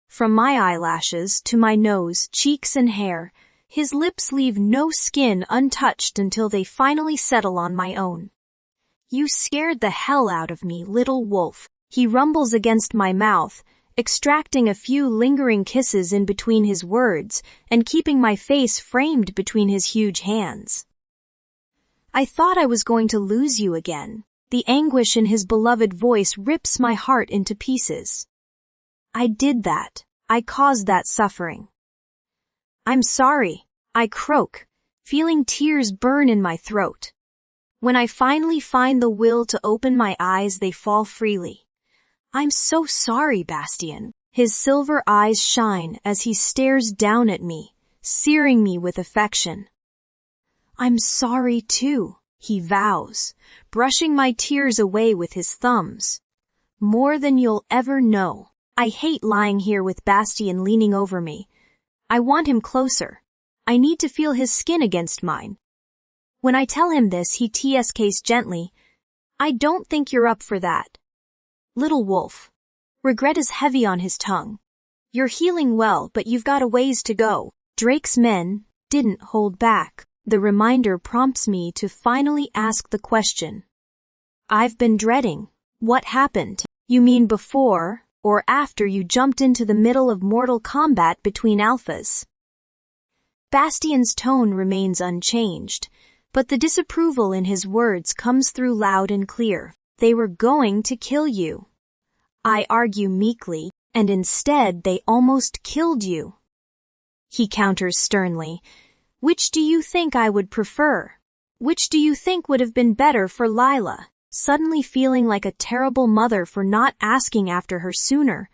From my eyelashes to my nose, cheeks and hair, his lips leave no skin untouched until they finally settle on my own. You scared the hell out of me, little wolf. He rumbles against my mouth, extracting a few lingering kisses in between his words and keeping my face framed between his huge hands. I thought I was going to lose you again. The anguish in his beloved voice rips my heart into pieces. I did that. I caused that suffering. I'm sorry, I croak, feeling tears burn in my throat. When I finally find the will to open my eyes, they fall freely. I'm so sorry, Bastien. His silver eyes shine as he stares down at me, searing me with affection. I'm sorry too, he vows, brushing my tears away with his thumbs. More than you'll ever know. I hate lying here with Bastien leaning over me. I want him closer. I need to feel his skin against mine. When I tell him this, he tsks gently. I don't think you're up for that. Little wolf. Regret is heavy on his tongue. You're healing well, but you've got a ways to go. Drake's men didn't hold back. The reminder prompts me to finally ask the question. I've been dreading. What happened? You mean before or after you jumped into the middle of mortal combat between alphas? Bastian's tone remains unchanged, but the disapproval in his words comes through loud and clear. They were going to kill you. I argue meekly, and instead they almost killed you. He counters sternly. Which do you think I would prefer? Which do you think would have been better for Lila? Suddenly feeling like a terrible mother for not asking after her sooner.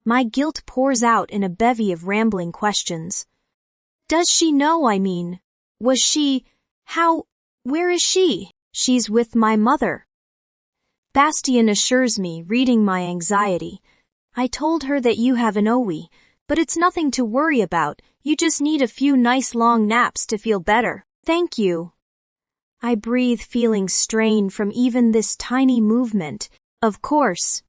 My guilt pours out in a bevy of rambling questions. Does she know, I mean? Was she? How? Where is she? She's with my mother. Bastian assures me, reading my anxiety. I told her that you have an OE, but it's nothing to worry about. You just need a few nice long naps to feel better. Thank you. I breathe, feeling strain from even this tiny movement. Of course.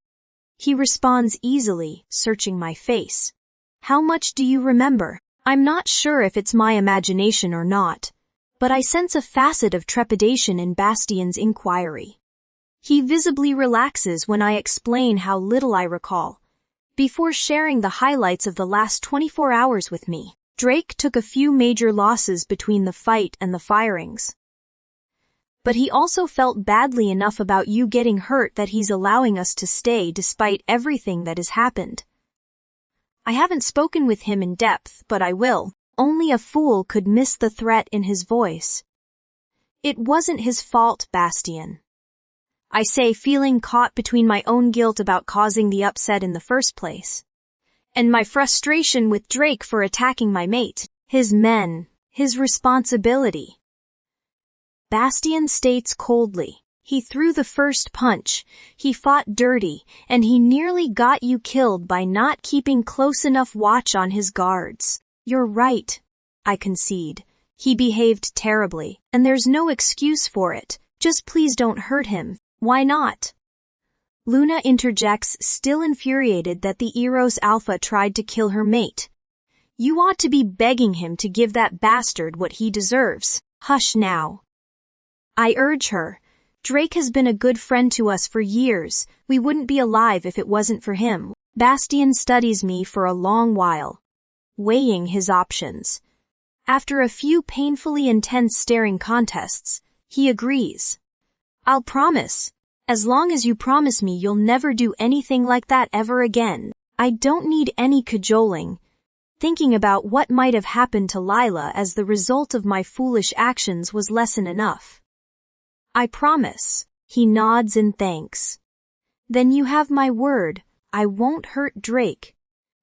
He responds easily, searching my face. How much do you remember? I'm not sure if it's my imagination or not, but I sense a facet of trepidation in Bastian's inquiry. He visibly relaxes when I explain how little I recall. Before sharing the highlights of the last 24 hours with me, Drake took a few major losses between the fight and the firings. But he also felt badly enough about you getting hurt that he's allowing us to stay despite everything that has happened. I haven't spoken with him in depth, but I will. Only a fool could miss the threat in his voice. It wasn't his fault, Bastian. I say, feeling caught between my own guilt about causing the upset in the first place, and my frustration with Drake for attacking my mate, his men, his responsibility. Bastian states coldly, he threw the first punch, he fought dirty, and he nearly got you killed by not keeping close enough watch on his guards. You're right, I concede. He behaved terribly, and there's no excuse for it. Just please don't hurt him. Why not? Luna interjects, still infuriated that the Eros Alpha tried to kill her mate. You ought to be begging him to give that bastard what he deserves. Hush now. I urge her. Drake has been a good friend to us for years. We wouldn't be alive if it wasn't for him. Bastian studies me for a long while, weighing his options. After a few painfully intense staring contests, he agrees. I'll promise. As long as you promise me you'll never do anything like that ever again. I don't need any cajoling. Thinking about what might have happened to Lila as the result of my foolish actions was lesson enough. I promise. He nods in thanks. Then you have my word. I won't hurt Drake.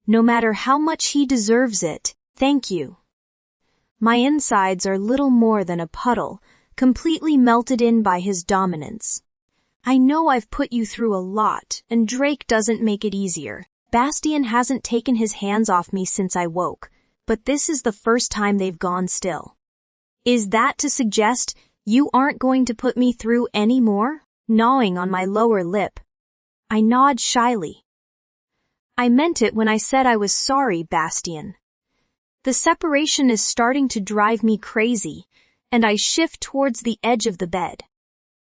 No matter how much he deserves it. Thank you. My insides are little more than a puddle, completely melted in by his dominance. I know I've put you through a lot, and Drake doesn't make it easier. Bastian hasn't taken his hands off me since I woke, but this is the first time they've gone still. Is that to suggest you aren't going to put me through any more? Gnawing on my lower lip. I nod shyly. I meant it when I said I was sorry, Bastian. The separation is starting to drive me crazy, and I shift towards the edge of the bed.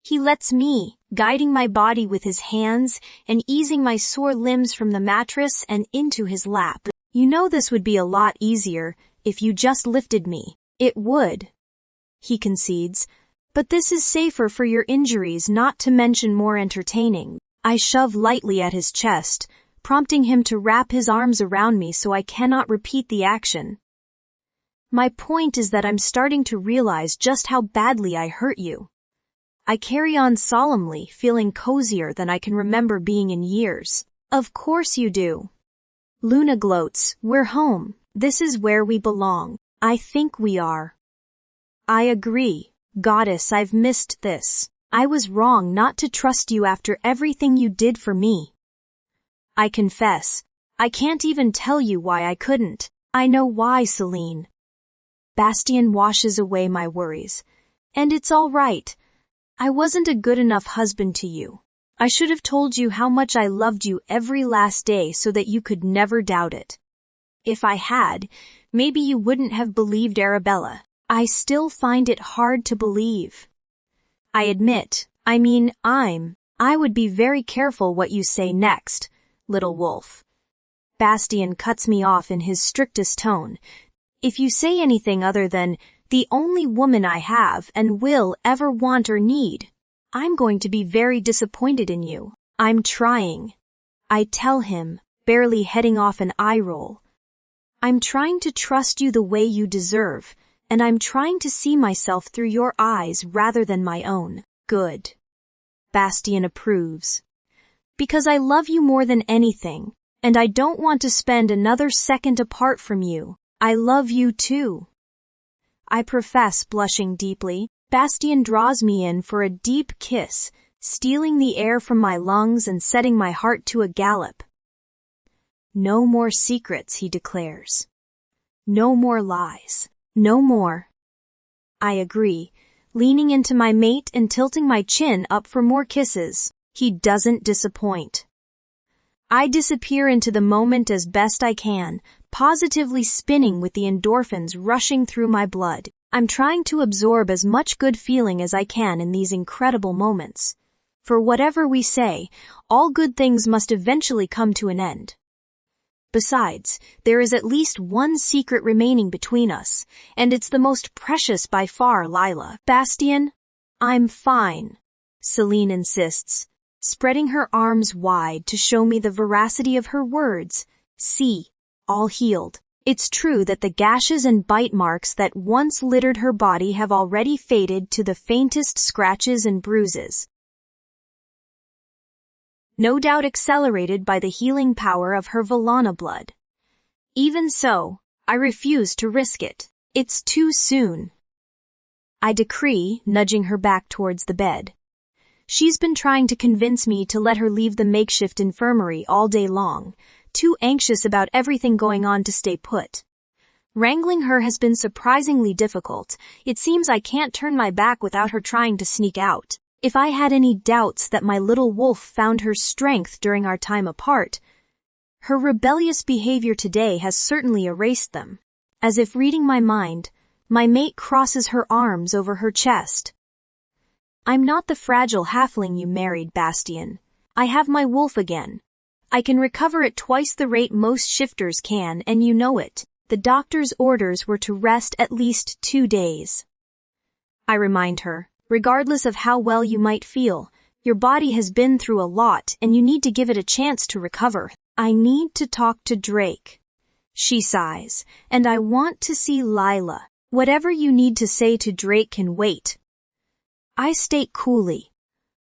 He lets me, guiding my body with his hands and easing my sore limbs from the mattress and into his lap. You know this would be a lot easier if you just lifted me. It would. He concedes. But this is safer for your injuries, not to mention more entertaining. I shove lightly at his chest, prompting him to wrap his arms around me so I cannot repeat the action. My point is that I'm starting to realize just how badly I hurt you. I carry on solemnly, feeling cozier than I can remember being in years. Of course you do. Luna gloats, we're home. This is where we belong. I think we are. I agree. Goddess, I've missed this. I was wrong not to trust you after everything you did for me. I confess. I can't even tell you why I couldn't. I know why, Celine. Bastian washes away my worries. And it's all right. I wasn't a good enough husband to you. I should have told you how much I loved you every last day so that you could never doubt it. If I had, maybe you wouldn't have believed Arabella. I still find it hard to believe. I admit, I would be very careful what you say next, little wolf. Bastien cuts me off in his strictest tone. If you say anything other than, the only woman I have and will ever want or need, I'm going to be very disappointed in you. I'm trying. I tell him, barely heading off an eye roll. I'm trying to trust you the way you deserve, and I'm trying to see myself through your eyes rather than my own. Good. Bastien approves. Because I love you more than anything, and I don't want to spend another second apart from you. I love you too. I profess, blushing deeply. Bastien draws me in for a deep kiss, stealing the air from my lungs and setting my heart to a gallop. No more secrets, he declares. No more lies. No more. I agree, leaning into my mate and tilting my chin up for more kisses. He doesn't disappoint. I disappear into the moment as best I can, positively spinning with the endorphins rushing through my blood. I'm trying to absorb as much good feeling as I can in these incredible moments. For whatever we say, all good things must eventually come to an end. Besides, there is at least one secret remaining between us, and it's the most precious by far, Lila. Bastien? I'm fine, Celine insists, spreading her arms wide to show me the veracity of her words. See, all healed. It's true that the gashes and bite marks that once littered her body have already faded to the faintest scratches and bruises. No doubt accelerated by the healing power of her Vallana blood. Even so, I refuse to risk it. It's too soon. I decree, nudging her back towards the bed. She's been trying to convince me to let her leave the makeshift infirmary all day long, too anxious about everything going on to stay put. Wrangling her has been surprisingly difficult. It seems I can't turn my back without her trying to sneak out. If I had any doubts that my little wolf found her strength during our time apart, her rebellious behavior today has certainly erased them. As if reading my mind, my mate crosses her arms over her chest. I'm not the fragile halfling you married, Bastien. I have my wolf again. I can recover at twice the rate most shifters can, and you know it. The doctor's orders were to rest at least 2 days. I remind her, regardless of how well you might feel, your body has been through a lot and you need to give it a chance to recover. I need to talk to Drake. She sighs, and I want to see Lila. Whatever you need to say to Drake can wait. I state coolly.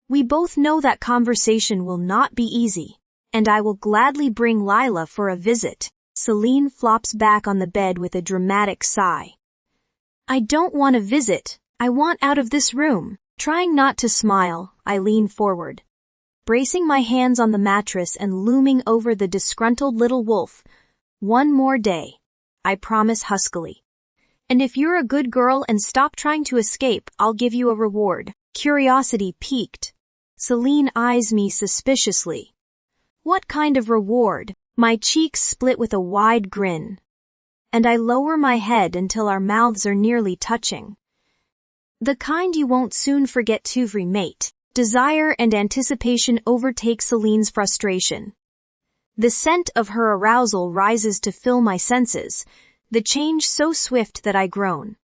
We both know that conversation will not be easy, and I will gladly bring Lila for a visit. Celine flops back on the bed with a dramatic sigh. I don't want a visit. I want out of this room. Trying not to smile, I lean forward, bracing my hands on the mattress and looming over the disgruntled little wolf. One more day, I promise huskily. And if you're a good girl and stop trying to escape, I'll give you a reward. Curiosity piqued. Celine eyes me suspiciously. What kind of reward? My cheeks split with a wide grin. And I lower my head until our mouths are nearly touching. The kind you won't soon forget to, mate. Desire and anticipation overtake Celine's frustration. The scent of her arousal rises to fill my senses, the change so swift that I groan.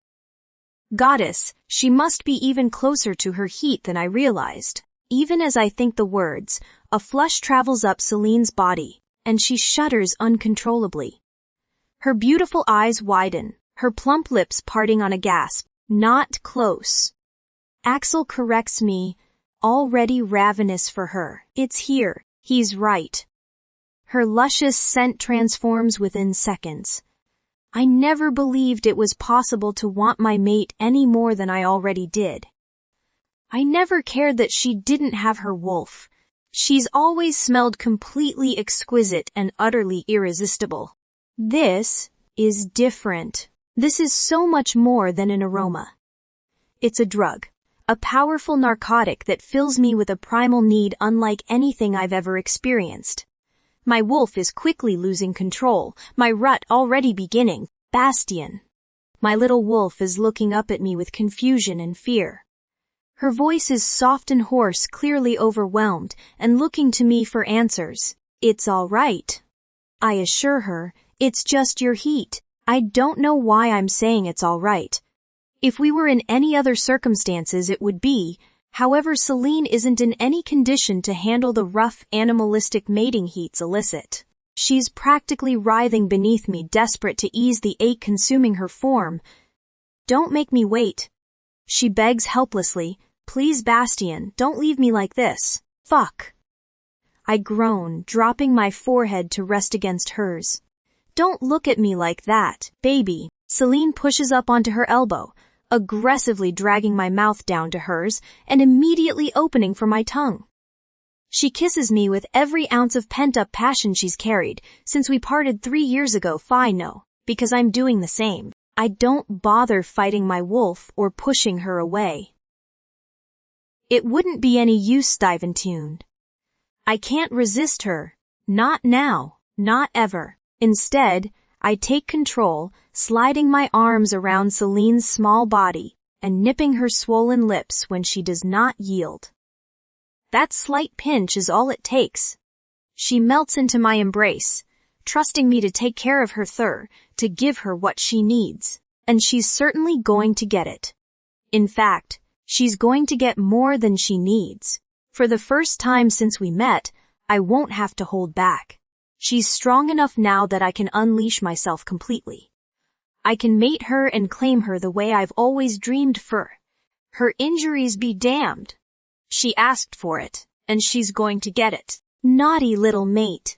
Goddess, she must be even closer to her heat than I realized. Even as I think the words, a flush travels up Celine's body, and she shudders uncontrollably. Her beautiful eyes widen, her plump lips parting on a gasp. Not close. Axel corrects me, already ravenous for her. It's here. He's right. Her luscious scent transforms within seconds. I never believed it was possible to want my mate any more than I already did. I never cared that she didn't have her wolf. She's always smelled completely exquisite and utterly irresistible. This is different. This is so much more than an aroma. It's a drug. A powerful narcotic that fills me with a primal need unlike anything I've ever experienced. My wolf is quickly losing control, my rut already beginning. Bastian. My little wolf is looking up at me with confusion and fear. Her voice is soft and hoarse, clearly overwhelmed, and looking to me for answers. It's all right. I assure her, it's just your heat. I don't know why I'm saying it's all right. If we were in any other circumstances it would be, however Celine isn't in any condition to handle the rough animalistic mating heats elicit. She's practically writhing beneath me, desperate to ease the ache consuming her form. Don't make me wait. She begs helplessly, please Bastian, don't leave me like this. Fuck. I groan, dropping my forehead to rest against hers. Don't look at me like that, baby. Celine pushes up onto her elbow, aggressively dragging my mouth down to hers and immediately opening for my tongue. She kisses me with every ounce of pent-up passion she's carried since we parted 3 years ago. Fine, no, because I'm doing the same. I don't bother fighting my wolf or pushing her away. It wouldn't be any use, Steven tuned. I can't resist her. Not now, not ever. Instead, I take control, sliding my arms around Celine's small body and nipping her swollen lips when she does not yield. That slight pinch is all it takes. She melts into my embrace, trusting me to take care of her to give her what she needs. And she's certainly going to get it. In fact, she's going to get more than she needs. For the first time since we met, I won't have to hold back. She's strong enough now that I can unleash myself completely. I can mate her and claim her the way I've always dreamed for. Her injuries be damned. She asked for it, and she's going to get it. Naughty little mate.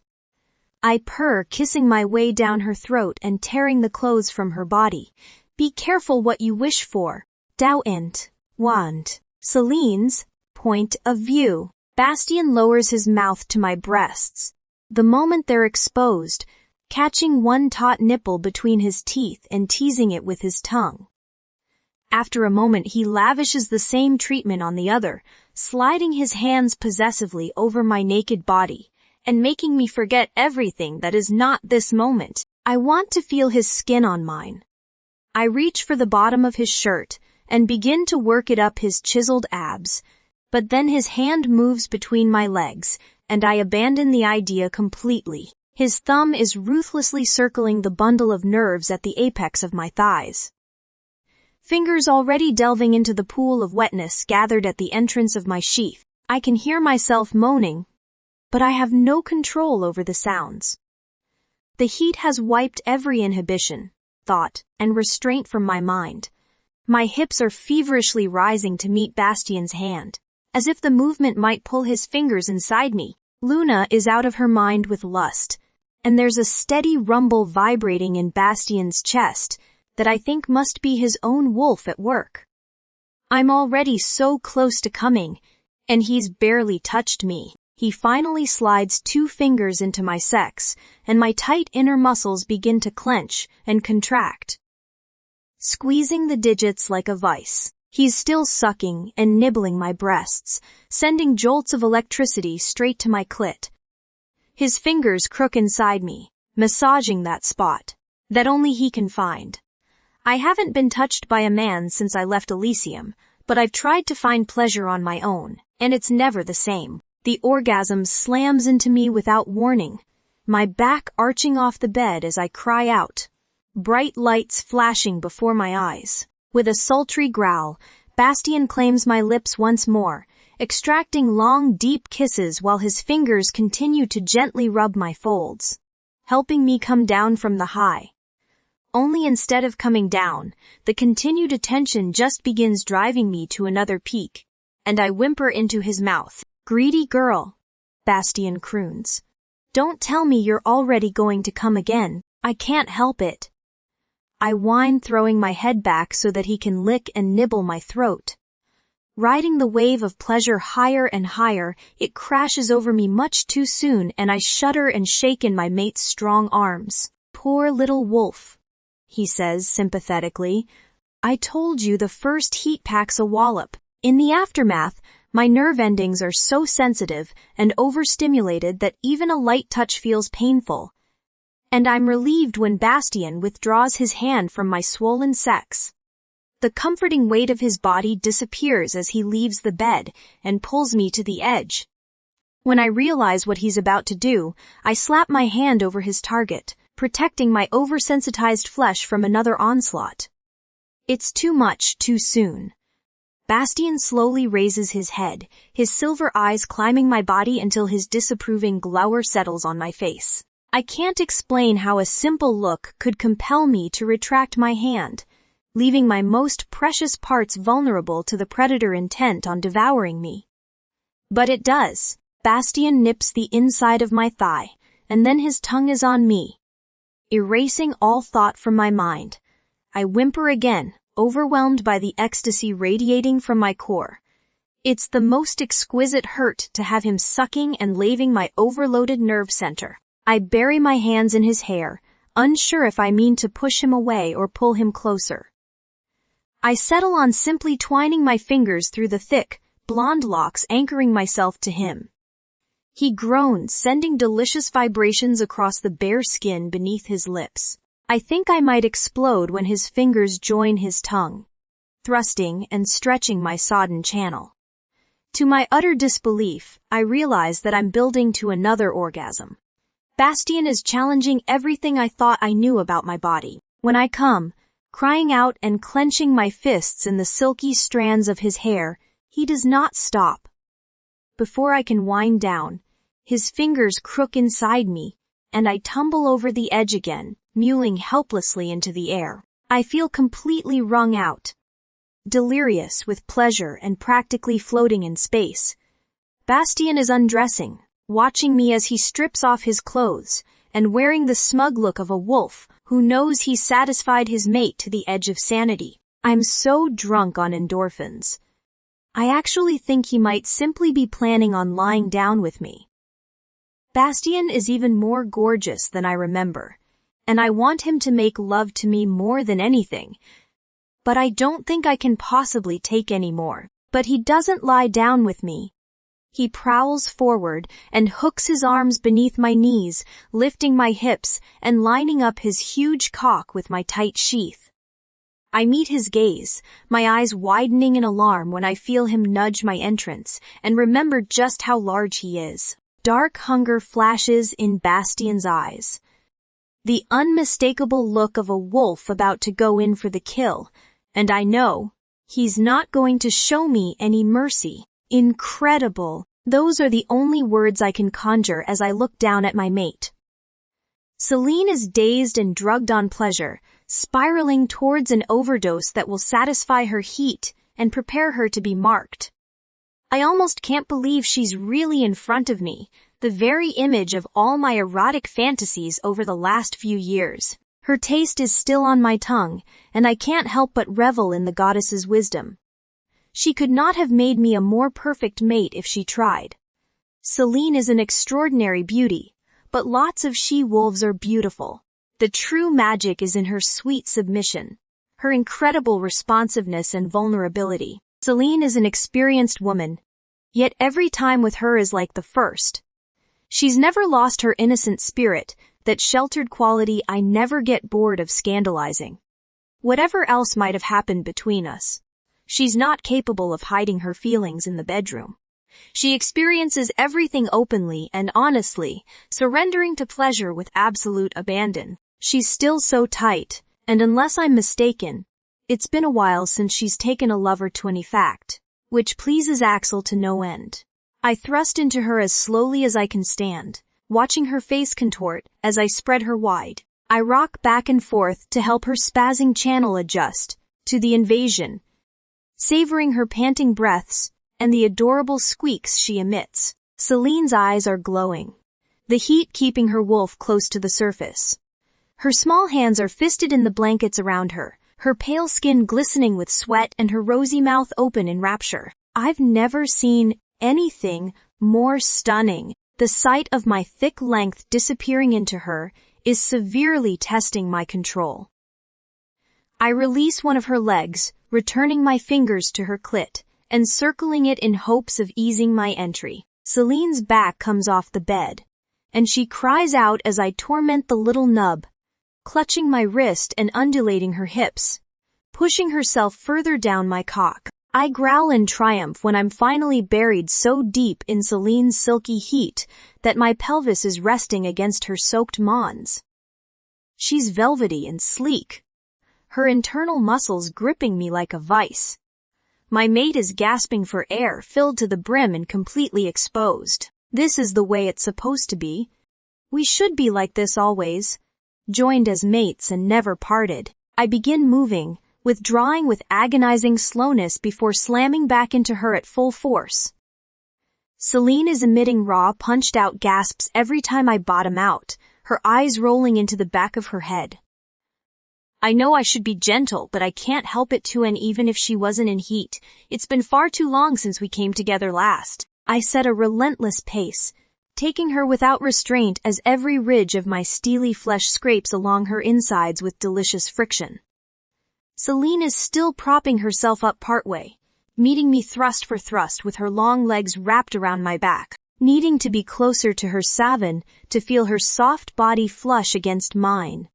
I purr, kissing my way down her throat and tearing the clothes from her body. Be careful what you wish for. Don't want. Celine's point of view. Bastian lowers his mouth to my breasts. The moment they're exposed, catching one taut nipple between his teeth and teasing it with his tongue. After a moment he lavishes the same treatment on the other, sliding his hands possessively over my naked body, and making me forget everything that is not this moment. I want to feel his skin on mine. I reach for the bottom of his shirt and begin to work it up his chiseled abs, but then his hand moves between my legs, and I abandon the idea completely. His thumb is ruthlessly circling the bundle of nerves at the apex of my thighs. Fingers already delving into the pool of wetness gathered at the entrance of my sheath. I can hear myself moaning, but I have no control over the sounds. The heat has wiped every inhibition, thought, and restraint from my mind. My hips are feverishly rising to meet Bastian's hand, as if the movement might pull his fingers inside me. Luna is out of her mind with lust, and there's a steady rumble vibrating in Bastian's chest that I think must be his own wolf at work. I'm already so close to coming, and he's barely touched me. He finally slides 2 fingers into my sex, and my tight inner muscles begin to clench and contract. Squeezing the digits like a vice. He's still sucking and nibbling my breasts, sending jolts of electricity straight to my clit. His fingers crook inside me, massaging that spot that only he can find. I haven't been touched by a man since I left Elysium, but I've tried to find pleasure on my own, and it's never the same. The orgasm slams into me without warning, my back arching off the bed as I cry out. Bright lights flashing before my eyes. With a sultry growl, Bastian claims my lips once more, extracting long, deep kisses while his fingers continue to gently rub my folds, helping me come down from the high. Only instead of coming down, the continued attention just begins driving me to another peak, and I whimper into his mouth. Greedy girl, Bastian croons. Don't tell me you're already going to come again. I can't help it. I whine, throwing my head back so that he can lick and nibble my throat. Riding the wave of pleasure higher and higher, it crashes over me much too soon and I shudder and shake in my mate's strong arms. Poor little wolf, he says sympathetically. I told you the first heat packs a wallop. In the aftermath, my nerve endings are so sensitive and overstimulated that even a light touch feels painful. And I'm relieved when Bastien withdraws his hand from my swollen sex. The comforting weight of his body disappears as he leaves the bed and pulls me to the edge. When I realize what he's about to do, I slap my hand over his target, protecting my oversensitized flesh from another onslaught. It's too much, too soon. Bastien slowly raises his head, his silver eyes climbing my body until his disapproving glower settles on my face. I can't explain how a simple look could compel me to retract my hand, leaving my most precious parts vulnerable to the predator intent on devouring me. But it does. Bastien nips the inside of my thigh, and then his tongue is on me. Erasing all thought from my mind, I whimper again, overwhelmed by the ecstasy radiating from my core. It's the most exquisite hurt to have him sucking and laving my overloaded nerve center. I bury my hands in his hair, unsure if I mean to push him away or pull him closer. I settle on simply twining my fingers through the thick, blonde locks, anchoring myself to him. He groans, sending delicious vibrations across the bare skin beneath his lips. I think I might explode when his fingers join his tongue, thrusting and stretching my sodden channel. To my utter disbelief, I realize that I'm building to another orgasm. Bastien is challenging everything I thought I knew about my body. When I come, crying out and clenching my fists in the silky strands of his hair, he does not stop. Before I can wind down, his fingers crook inside me, and I tumble over the edge again, mewling helplessly into the air. I feel completely wrung out, delirious with pleasure and practically floating in space. Bastien is undressing, watching me as he strips off his clothes, and wearing the smug look of a wolf who knows he's satisfied his mate to the edge of sanity. I'm so drunk on endorphins. I actually think he might simply be planning on lying down with me. Bastien is even more gorgeous than I remember, and I want him to make love to me more than anything. But I don't think I can possibly take any more. But he doesn't lie down with me. He prowls forward and hooks his arms beneath my knees, lifting my hips and lining up his huge cock with my tight sheath. I meet his gaze, my eyes widening in alarm when I feel him nudge my entrance and remember just how large he is. Dark hunger flashes in Bastien's eyes. The unmistakable look of a wolf about to go in for the kill, and I know he's not going to show me any mercy. Incredible. Those are the only words I can conjure as I look down at my mate. Celine is dazed and drugged on pleasure, spiraling towards an overdose that will satisfy her heat and prepare her to be marked. I almost can't believe she's really in front of me, the very image of all my erotic fantasies over the last few years. Her taste is still on my tongue, and I can't help but revel in the goddess's wisdom. She could not have made me a more perfect mate if she tried. Celine is an extraordinary beauty, but lots of she-wolves are beautiful. The true magic is in her sweet submission, her incredible responsiveness and vulnerability. Celine is an experienced woman, yet every time with her is like the first. She's never lost her innocent spirit, that sheltered quality I never get bored of scandalizing. Whatever else might have happened between us, she's not capable of hiding her feelings in the bedroom. She experiences everything openly and honestly, surrendering to pleasure with absolute abandon. She's still so tight, and unless I'm mistaken, it's been a while since she's taken a lover to an effect, which pleases Axel to no end. I thrust into her as slowly as I can stand, watching her face contort as I spread her wide. I rock back and forth to help her spazzing channel adjust to the invasion, savoring her panting breaths and the adorable squeaks she emits. Celine's eyes are glowing, the heat keeping her wolf close to the surface. Her small hands are fisted in the blankets around her, her pale skin glistening with sweat and her rosy mouth open in rapture. I've never seen anything more stunning. The sight of my thick length disappearing into her is severely testing my control. I release one of her legs, returning my fingers to her clit, and circling it in hopes of easing my entry. Celine's back comes off the bed, and she cries out as I torment the little nub, clutching my wrist and undulating her hips, pushing herself further down my cock. I growl in triumph when I'm finally buried so deep in Celine's silky heat that my pelvis is resting against her soaked mons. She's velvety and sleek, her internal muscles gripping me like a vice. My mate is gasping for air, filled to the brim and completely exposed. This is the way it's supposed to be. We should be like this always, joined as mates and never parted. I begin moving, withdrawing with agonizing slowness before slamming back into her at full force. Celine is emitting raw, punched-out gasps every time I bottom out, her eyes rolling into the back of her head. I know I should be gentle, but I can't help it too, and even if she wasn't in heat, it's been far too long since we came together last. I set a relentless pace, taking her without restraint as every ridge of my steely flesh scrapes along her insides with delicious friction. Celine is still propping herself up partway, meeting me thrust for thrust with her long legs wrapped around my back, needing to be closer to her savin to feel her soft body flush against mine.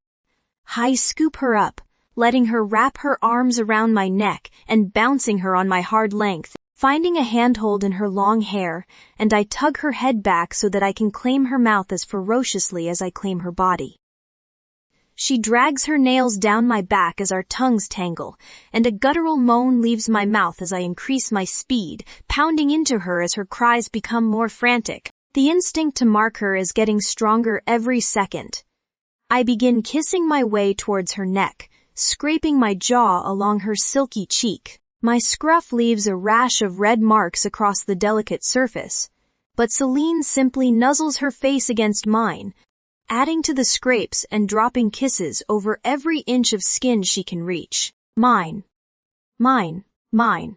I scoop her up, letting her wrap her arms around my neck and bouncing her on my hard length, finding a handhold in her long hair, and I tug her head back so that I can claim her mouth as ferociously as I claim her body. She drags her nails down my back as our tongues tangle, and a guttural moan leaves my mouth as I increase my speed, pounding into her as her cries become more frantic. The instinct to mark her is getting stronger every second. I begin kissing my way towards her neck, scraping my jaw along her silky cheek. My scruff leaves a rash of red marks across the delicate surface, but Celine simply nuzzles her face against mine, adding to the scrapes and dropping kisses over every inch of skin she can reach. Mine. Mine. Mine.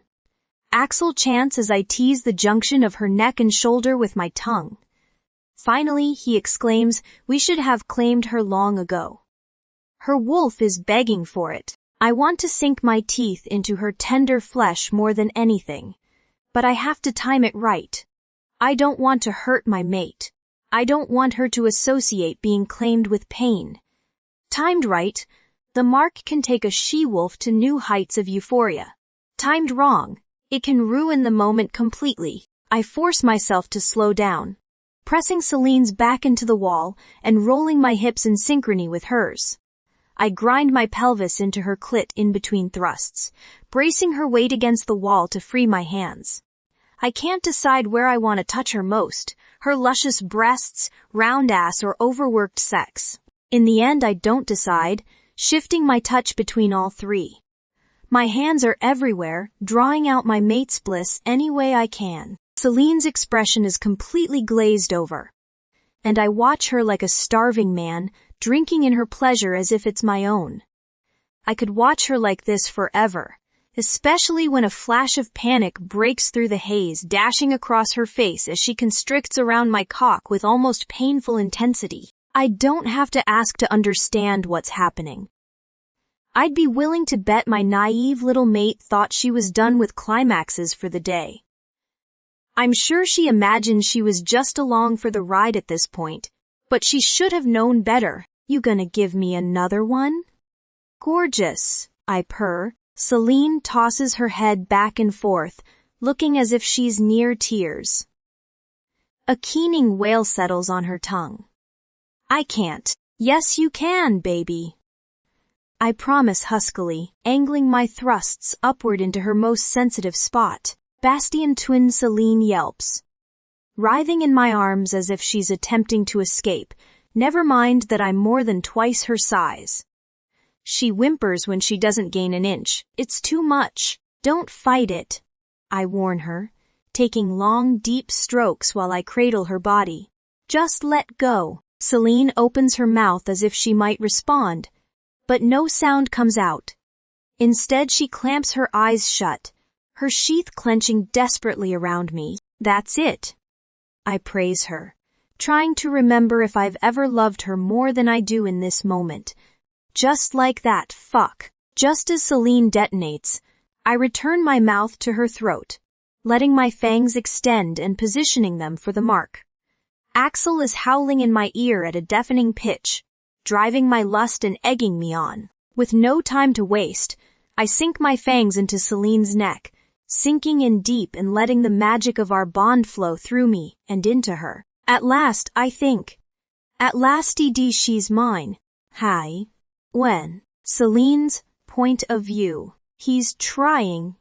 Axel chants as I tease the junction of her neck and shoulder with my tongue. Finally, he exclaims, "We should have claimed her long ago. Her wolf is begging for it." I want to sink my teeth into her tender flesh more than anything, but I have to time it right. I don't want to hurt my mate. I don't want her to associate being claimed with pain. Timed right, the mark can take a she-wolf to new heights of euphoria. Timed wrong, it can ruin the moment completely. I force myself to slow down, pressing Celine's back into the wall and rolling my hips in synchrony with hers. I grind my pelvis into her clit in between thrusts, bracing her weight against the wall to free my hands. I can't decide where I want to touch her most, her luscious breasts, round ass, or overworked sex. In the end, I don't decide, shifting my touch between all three. My hands are everywhere, drawing out my mate's bliss any way I can. Celine's expression is completely glazed over, and I watch her like a starving man, drinking in her pleasure as if it's my own. I could watch her like this forever, especially when a flash of panic breaks through the haze, dashing across her face as she constricts around my cock with almost painful intensity. I don't have to ask to understand what's happening. I'd be willing to bet my naive little mate thought she was done with climaxes for the day. I'm sure she imagined she was just along for the ride at this point, but she should have known better. "You gonna give me another one?" "Gorgeous," I purr. Celine tosses her head back and forth, looking as if she's near tears. A keening wail settles on her tongue. "I can't." "Yes you can, baby," I promise huskily, angling my thrusts upward into her most sensitive spot. Bastion twin Celine yelps, writhing in my arms as if she's attempting to escape, never mind that I'm more than twice her size. She whimpers when she doesn't gain an inch. "It's too much." "Don't fight it," I warn her, taking long, deep strokes while I cradle her body. "Just let go." Celine opens her mouth as if she might respond, but no sound comes out. Instead, she clamps her eyes shut, her sheath clenching desperately around me. "That's it," I praise her, trying to remember if I've ever loved her more than I do in this moment. "Just like that, fuck. Just as Celine detonates, I return my mouth to her throat, letting my fangs extend and positioning them for the mark. Axel is howling in my ear at a deafening pitch, driving my lust and egging me on. With no time to waste, I sink my fangs into Celine's neck, sinking in deep and letting the magic of our bond flow through me and into her. At last, I think. At last-ed she's mine. Hi. When? Celine's point of view. He's trying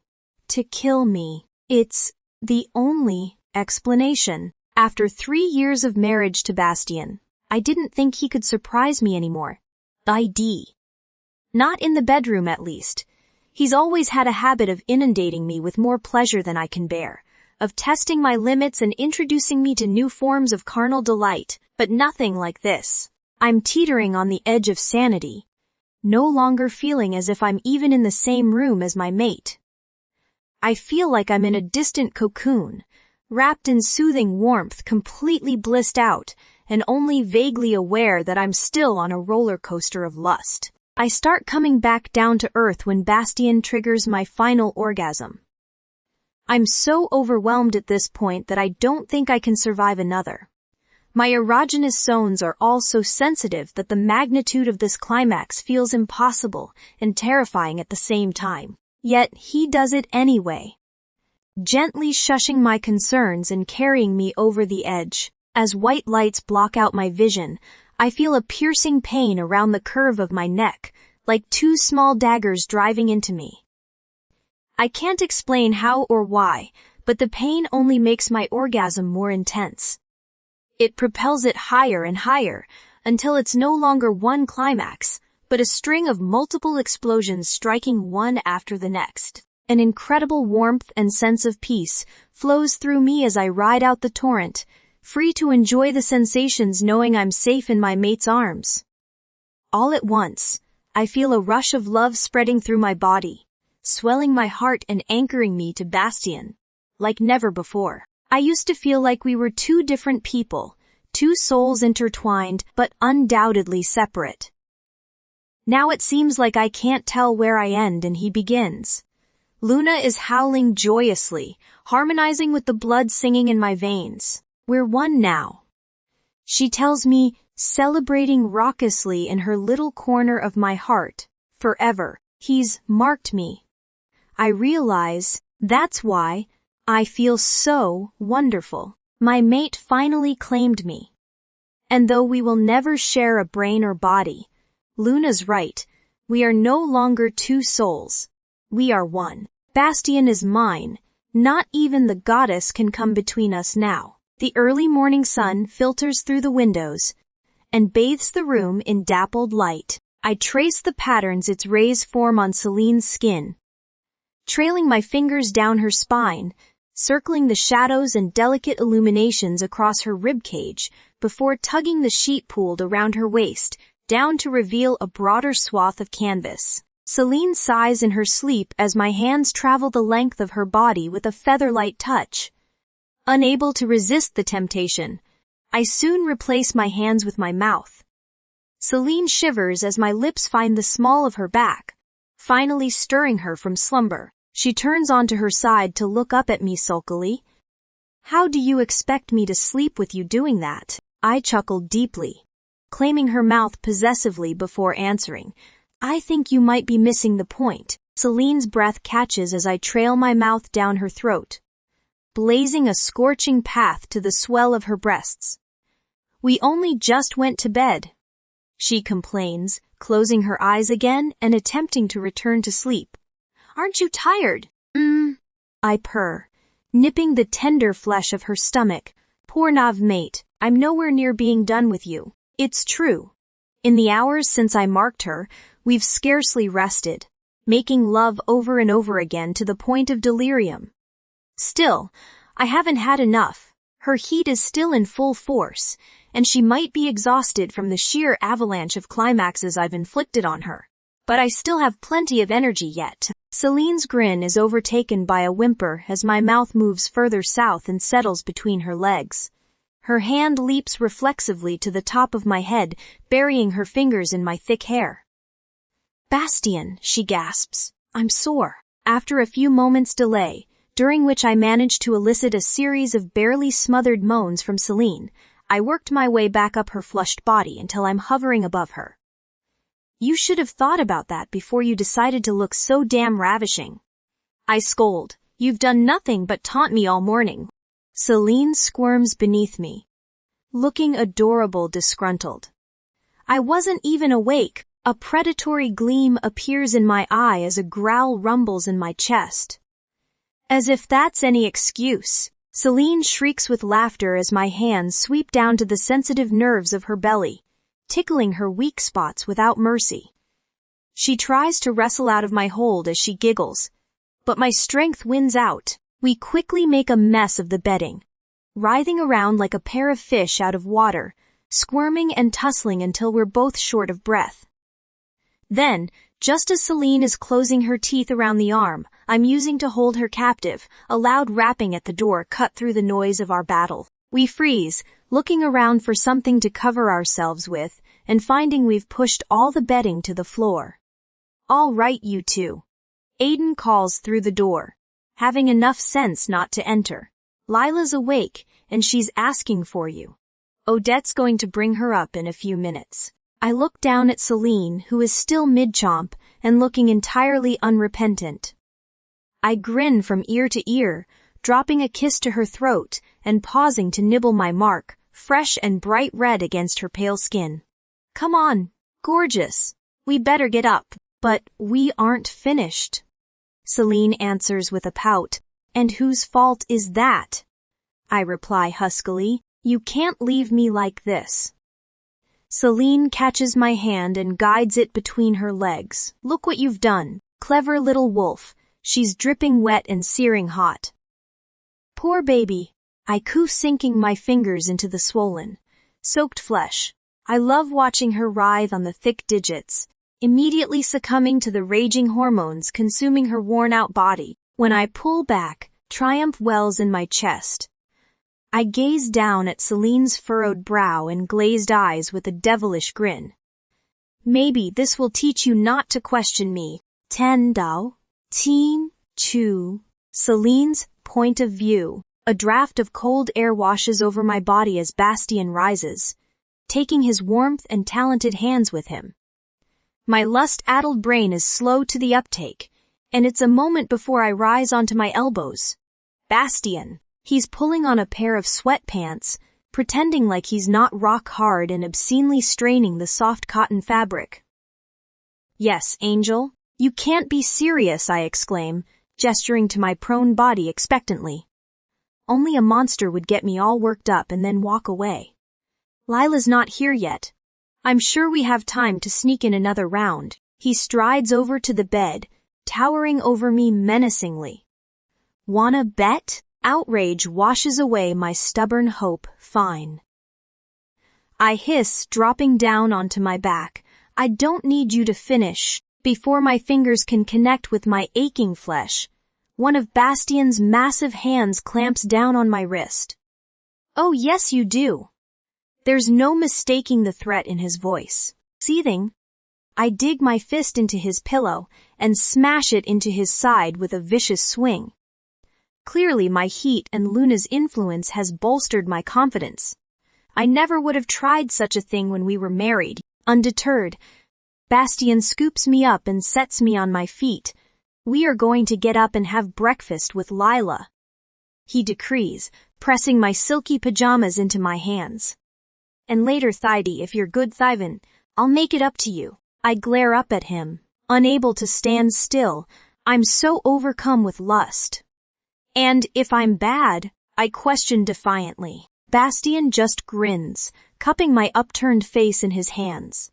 to kill me. It's the only explanation. After 3 years of marriage to Bastien, I didn't think he could surprise me anymore. Not in the bedroom, at least. He's always had a habit of inundating me with more pleasure than I can bear, of testing my limits and introducing me to new forms of carnal delight, but nothing like this. I'm teetering on the edge of sanity, no longer feeling as if I'm even in the same room as my mate. I feel like I'm in a distant cocoon, wrapped in soothing warmth, completely blissed out, and only vaguely aware that I'm still on a roller coaster of lust. I start coming back down to earth when Bastien triggers my final orgasm. I'm so overwhelmed at this point that I don't think I can survive another. My erogenous zones are all so sensitive that the magnitude of this climax feels impossible and terrifying at the same time. Yet he does it anyway, gently shushing my concerns and carrying me over the edge. As white lights block out my vision, I feel a piercing pain around the curve of my neck, like 2 small daggers driving into me. I can't explain how or why, but the pain only makes my orgasm more intense. It propels it higher and higher, until it's no longer one climax, but a string of multiple explosions striking one after the next. An incredible warmth and sense of peace flows through me as I ride out the torrent, free to enjoy the sensations knowing I'm safe in my mate's arms. All at once, I feel a rush of love spreading through my body, swelling my heart and anchoring me to Bastien, like never before. I used to feel like we were 2 different people, 2 souls intertwined but undoubtedly separate. Now it seems like I can't tell where I end and he begins. Luna is howling joyously, harmonizing with the blood singing in my veins. We're one now. She tells me, celebrating raucously in her little corner of my heart. Forever. He's marked me. I realize that's why I feel so wonderful. My mate finally claimed me. And though we will never share a brain or body, Luna's right. We are no longer 2 souls. We are one. Bastien is mine. Not even the goddess can come between us now. The early morning sun filters through the windows and bathes the room in dappled light. I trace the patterns its rays form on Celine's skin, trailing my fingers down her spine, circling the shadows and delicate illuminations across her ribcage before tugging the sheet pooled around her waist down to reveal a broader swath of canvas. Celine sighs in her sleep as my hands travel the length of her body with a feather-light touch. Unable to resist the temptation, I soon replace my hands with my mouth. Celine shivers as my lips find the small of her back, finally stirring her from slumber. She turns onto her side to look up at me sulkily. How do you expect me to sleep with you doing that? I chuckled deeply, claiming her mouth possessively before answering. I think you might be missing the point. Celine's breath catches as I trail my mouth down her throat, blazing a scorching path to the swell of her breasts. We only just went to bed, she complains, closing her eyes again and attempting to return to sleep. Aren't you tired? I purr, nipping the tender flesh of her stomach. Poor Nav mate, I'm nowhere near being done with you. It's true. In the hours since I marked her, we've scarcely rested, making love over and over again to the point of delirium. Still, I haven't had enough. Her heat is still in full force, and she might be exhausted from the sheer avalanche of climaxes I've inflicted on her. But I still have plenty of energy yet. Celine's grin is overtaken by a whimper as my mouth moves further south and settles between her legs. Her hand leaps reflexively to the top of my head, burying her fingers in my thick hair. Bastian, she gasps. I'm sore. After a few moments' delay, during which I managed to elicit a series of barely smothered moans from Celine, I worked my way back up her flushed body until I'm hovering above her. You should have thought about that before you decided to look so damn ravishing. I scold. You've done nothing but taunt me all morning. Celine squirms beneath me, looking adorable disgruntled. I wasn't even awake. A predatory gleam appears in my eye as a growl rumbles in my chest. As if that's any excuse, Celine shrieks with laughter as my hands sweep down to the sensitive nerves of her belly, tickling her weak spots without mercy. She tries to wrestle out of my hold as she giggles, but my strength wins out. We quickly make a mess of the bedding, writhing around like a pair of fish out of water, squirming and tussling until we're both short of breath. Then, just as Celine is closing her teeth around the arm I'm using to hold her captive, a loud rapping at the door cut through the noise of our battle. We freeze, looking around for something to cover ourselves with, and finding we've pushed all the bedding to the floor. All right, you two. Aiden calls through the door, having enough sense not to enter. Lila's awake, and she's asking for you. Odette's going to bring her up in a few minutes. I look down at Celine, who is still mid-chomp and looking entirely unrepentant. I grin from ear to ear, dropping a kiss to her throat and pausing to nibble my mark, fresh and bright red against her pale skin. Come on, gorgeous. We better get up. But we aren't finished. Celine answers with a pout. And whose fault is that? I reply huskily. You can't leave me like this. Celine catches my hand and guides it between her legs. Look what you've done. Clever little wolf. She's dripping wet and searing hot. Poor baby. I coo, sinking my fingers into the swollen, soaked flesh. I love watching her writhe on the thick digits, immediately succumbing to the raging hormones consuming her worn-out body. When I pull back, triumph wells in my chest. I gaze down at Celine's furrowed brow and glazed eyes with a devilish grin. Maybe this will teach you not to question me. 10 Dao. Team 2. Celine's point of view. A draft of cold air washes over my body as Bastian rises, taking his warmth and talented hands with him. My lust-addled brain is slow to the uptake, and it's a moment before I rise onto my elbows. Bastian. He's pulling on a pair of sweatpants, pretending like he's not rock hard and obscenely straining the soft cotton fabric. Yes, Angel. You can't be serious, I exclaim, gesturing to my prone body expectantly. Only a monster would get me all worked up and then walk away. Lila's not here yet. I'm sure we have time to sneak in another round. He strides over to the bed, towering over me menacingly. Wanna bet? Outrage washes away my stubborn hope. Fine. I hiss, dropping down onto my back. I don't need you to finish. Before my fingers can connect with my aching flesh, one of Bastian's massive hands clamps down on my wrist. Oh yes you do. There's no mistaking the threat in his voice. Seething, I dig my fist into his pillow and smash it into his side with a vicious swing. Clearly my heat and Luna's influence has bolstered my confidence. I never would have tried such a thing when we were married. Undeterred, Bastian scoops me up and sets me on my feet. We are going to get up and have breakfast with Lila. He decrees, pressing my silky pajamas into my hands. And later, Thidey, if you're good Thiven, I'll make it up to you. I glare up at him, unable to stand still. I'm so overcome with lust. And if I'm bad, I question defiantly. Bastian just grins, cupping my upturned face in his hands.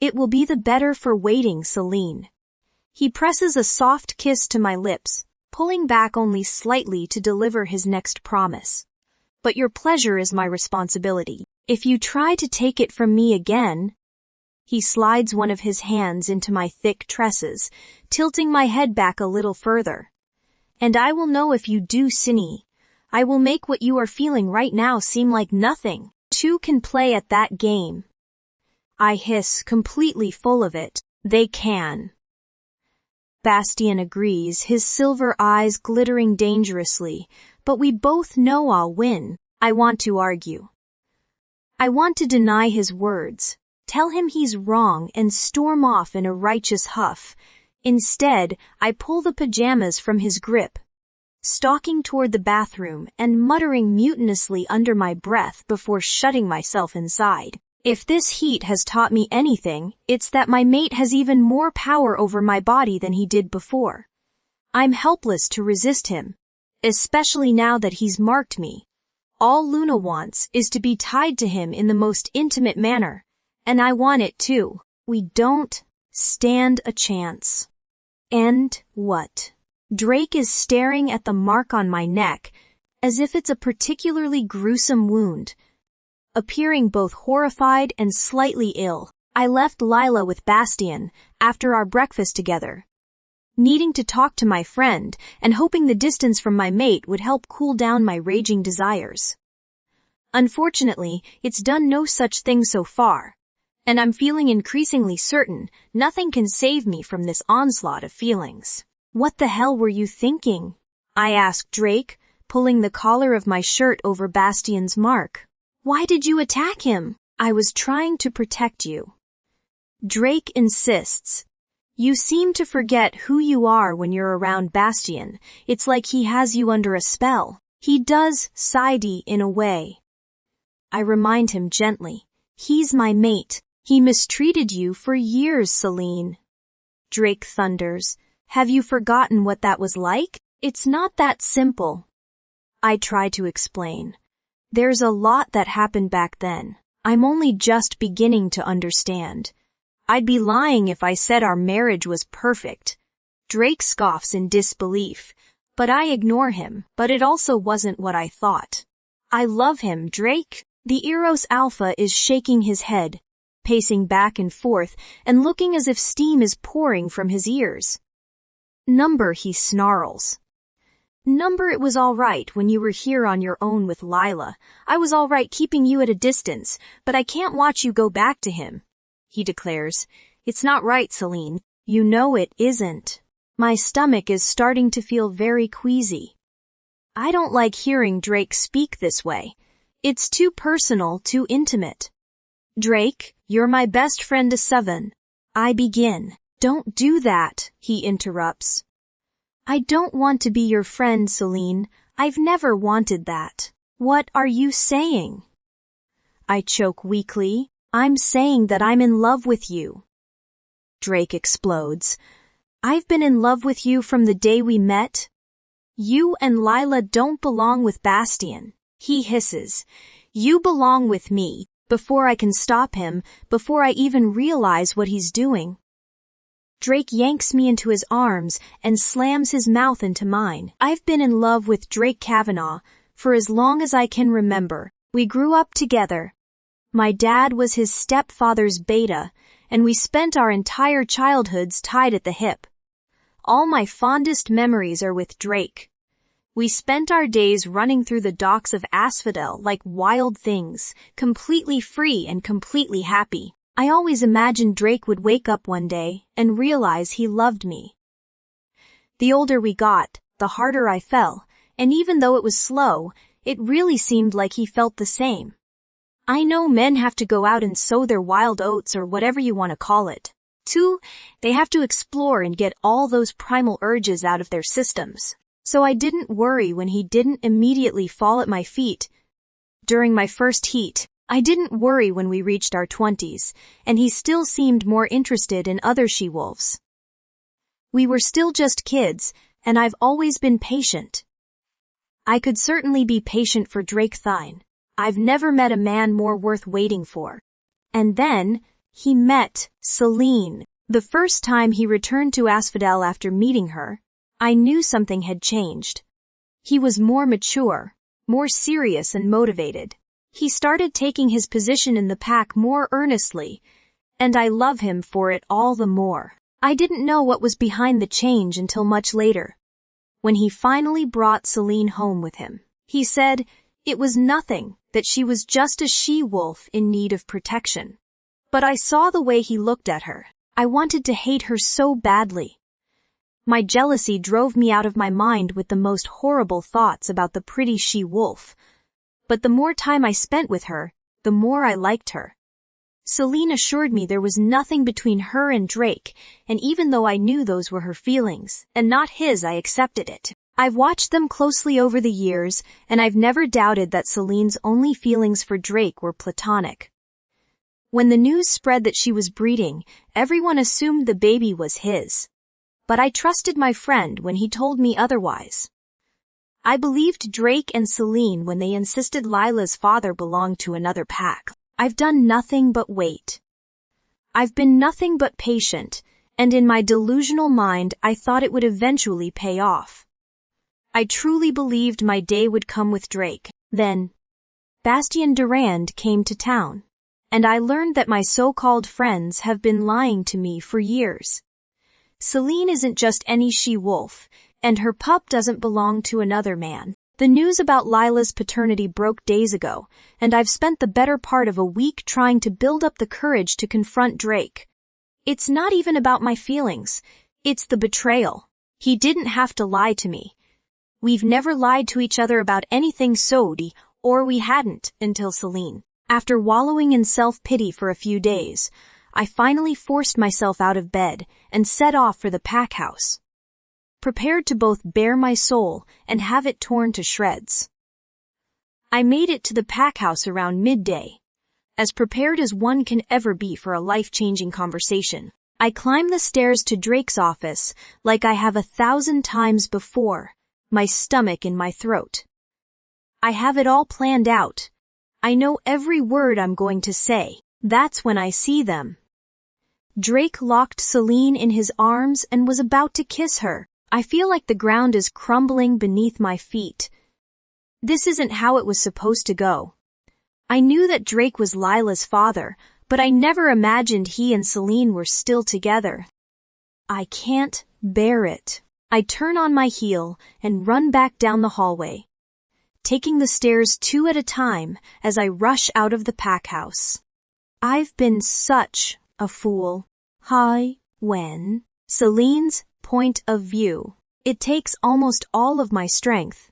It will be the better for waiting, Celine. He presses a soft kiss to my lips, pulling back only slightly to deliver his next promise. But your pleasure is my responsibility. If you try to take it from me again... He slides one of his hands into my thick tresses, tilting my head back a little further. And I will know if you do, Cinny. I will make what you are feeling right now seem like nothing. Two can play at that game. I hiss, completely full of it. They can. Bastian agrees, his silver eyes glittering dangerously, but we both know I'll win. I want to argue. I want to deny his words, tell him he's wrong, and storm off in a righteous huff. Instead, I pull the pajamas from his grip, stalking toward the bathroom and muttering mutinously under my breath before shutting myself inside. If this heat has taught me anything, it's that my mate has even more power over my body than he did before. I'm helpless to resist him, especially now that he's marked me. All Luna wants is to be tied to him in the most intimate manner, and I want it too. We don't stand a chance. And what? Drake is staring at the mark on my neck, as if it's a particularly gruesome wound, appearing both horrified and slightly ill. I left Lila with Bastian after our breakfast together, needing to talk to my friend and hoping the distance from my mate would help cool down my raging desires. Unfortunately, it's done no such thing so far, and I'm feeling increasingly certain nothing can save me from this onslaught of feelings. What the hell were you thinking? I asked Drake, pulling the collar of my shirt over Bastian's mark. Why did you attack him? I was trying to protect you. Drake insists. You seem to forget who you are when you're around Bastian. It's like he has you under a spell. He does, Sidey, in a way. I remind him gently. He's my mate. He mistreated you for years, Celine. Drake thunders. Have you forgotten what that was like? It's not that simple. I try to explain. There's a lot that happened back then. I'm only just beginning to understand. I'd be lying if I said our marriage was perfect. Drake scoffs in disbelief, but I ignore him. But it also wasn't what I thought. I love him, Drake. The Eros Alpha is shaking his head, pacing back and forth, and looking as if steam is pouring from his ears. Number, he snarls. Number, it was all right when you were here on your own with Lila. I was all right keeping you at a distance, but I can't watch you go back to him, he declares. It's not right, Celine. You know it isn't. My stomach is starting to feel very queasy. I don't like hearing Drake speak this way. It's too personal, too intimate. Drake, you're my best friend to 7. I begin. Don't do that, he interrupts. I don't want to be your friend, Celine. I've never wanted that. What are you saying? I choke weakly. I'm saying that I'm in love with you. Drake explodes. I've been in love with you from the day we met. You and Lila don't belong with Bastian, he hisses. You belong with me, before I can stop him, before I even realize what he's doing. Drake yanks me into his arms and slams his mouth into mine. I've been in love with Drake Kavanaugh for as long as I can remember. We grew up together. My dad was his stepfather's beta, and we spent our entire childhoods tied at the hip. All my fondest memories are with Drake. We spent our days running through the docks of Asphodel like wild things, completely free and completely happy. I always imagined Drake would wake up one day and realize he loved me. The older we got, the harder I fell, and even though it was slow, it really seemed like he felt the same. I know men have to go out and sow their wild oats or whatever you want to call it. Too, they have to explore and get all those primal urges out of their systems. So I didn't worry when he didn't immediately fall at my feet. During my first heat, I didn't worry when we reached our 20s, and he still seemed more interested in other she-wolves. We were still just kids, and I've always been patient. I could certainly be patient for Drake Thine. I've never met a man more worth waiting for. And then, he met Celine. The first time he returned to Asphodel after meeting her, I knew something had changed. He was more mature, more serious and motivated. He started taking his position in the pack more earnestly, and I love him for it all the more. I didn't know what was behind the change until much later. When he finally brought Celine home with him, he said it was nothing, that she was just a she-wolf in need of protection. But I saw the way he looked at her. I wanted to hate her so badly. My jealousy drove me out of my mind with the most horrible thoughts about the pretty she-wolf. But the more time I spent with her, the more I liked her. Celine assured me there was nothing between her and Drake, and even though I knew those were her feelings, and not his, I accepted it. I've watched them closely over the years, and I've never doubted that Celine's only feelings for Drake were platonic. When the news spread that she was breeding, everyone assumed the baby was his. But I trusted my friend when he told me otherwise. I believed Drake and Celine when they insisted Lila's father belonged to another pack. I've done nothing but wait. I've been nothing but patient, and in my delusional mind I thought it would eventually pay off. I truly believed my day would come with Drake. Then, Bastien Durand came to town, and I learned that my so-called friends have been lying to me for years. Celine isn't just any she-wolf, and her pup doesn't belong to another man. The news about Lila's paternity broke days ago, and I've spent the better part of a week trying to build up the courage to confront Drake. It's not even about my feelings. It's the betrayal. He didn't have to lie to me. We've never lied to each other about anything sodi, or we hadn't, until Celine. After wallowing in self-pity for a few days, I finally forced myself out of bed and set off for the pack house, prepared to both bare my soul and have it torn to shreds. I made it to the pack house around midday, as prepared as one can ever be for a life-changing conversation. I climbed the stairs to Drake's office like I have 1,000 times before, my stomach in my throat. I have it all planned out. I know every word I'm going to say. That's when I see them. Drake locked Celine in his arms and was about to kiss her. I feel like the ground is crumbling beneath my feet. This isn't how it was supposed to go. I knew that Drake was Lila's father, but I never imagined he and Celine were still together. I can't bear it. I turn on my heel and run back down the hallway, taking the stairs 2 at a time as I rush out of the pack house. I've been such a fool. When Celine's point of view. It takes almost all of my strength.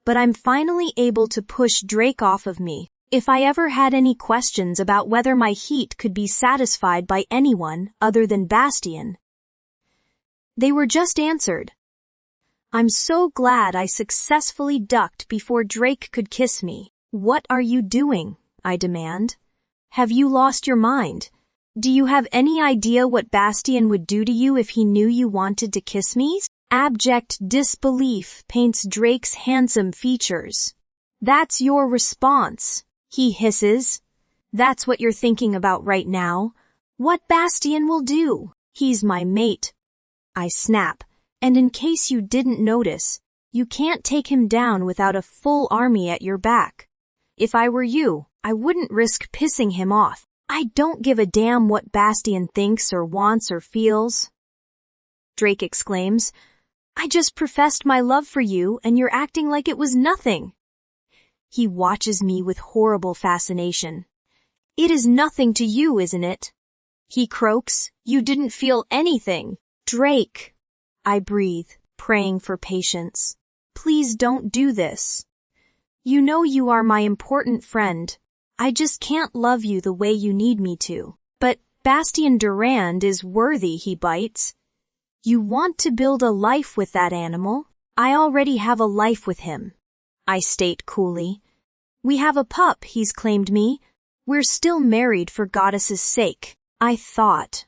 But I'm finally able to push Drake off of me. If I ever had any questions about whether my heat could be satisfied by anyone other than Bastien, they were just answered. I'm so glad I successfully ducked before Drake could kiss me. What are you doing? I demand. Have you lost your mind? Do you have any idea what Bastien would do to you if he knew you wanted to kiss me? Abject disbelief paints Drake's handsome features. That's your response, he hisses. That's what you're thinking about right now. What Bastien will do. He's my mate. I snap, and in case you didn't notice, you can't take him down without a full army at your back. If I were you, I wouldn't risk pissing him off. I don't give a damn what Bastien thinks or wants or feels. Drake exclaims, I just professed my love for you and you're acting like it was nothing. He watches me with horrible fascination. It is nothing to you, isn't it? He croaks, you didn't feel anything. Drake. I breathe, praying for patience. Please don't do this. You know you are my important friend. I just can't love you the way you need me to. But Bastien Durand is worthy, he bites. You want to build a life with that animal? I already have a life with him, I state coolly. We have a pup, he's claimed me. We're still married for Goddess's sake, I thought.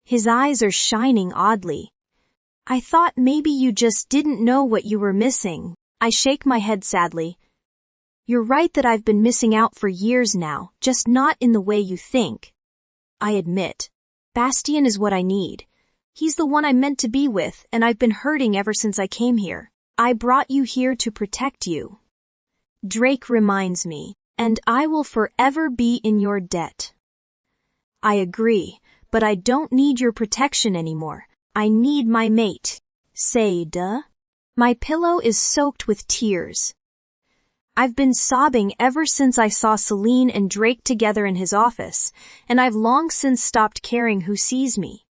His eyes are shining oddly. I thought maybe you just didn't know what you were missing. I shake my head sadly. You're right that I've been missing out for years now, just not in the way you think. I admit. Bastien is what I need. He's the one I'm meant to be with, and I've been hurting ever since I came here. I brought you here to protect you. Drake reminds me, and I will forever be in your debt. I agree, but I don't need your protection anymore. I need my mate. Say, duh. My pillow is soaked with tears. I've been sobbing ever since I saw Celine and Drake together in his office, and I've long since stopped caring who sees me.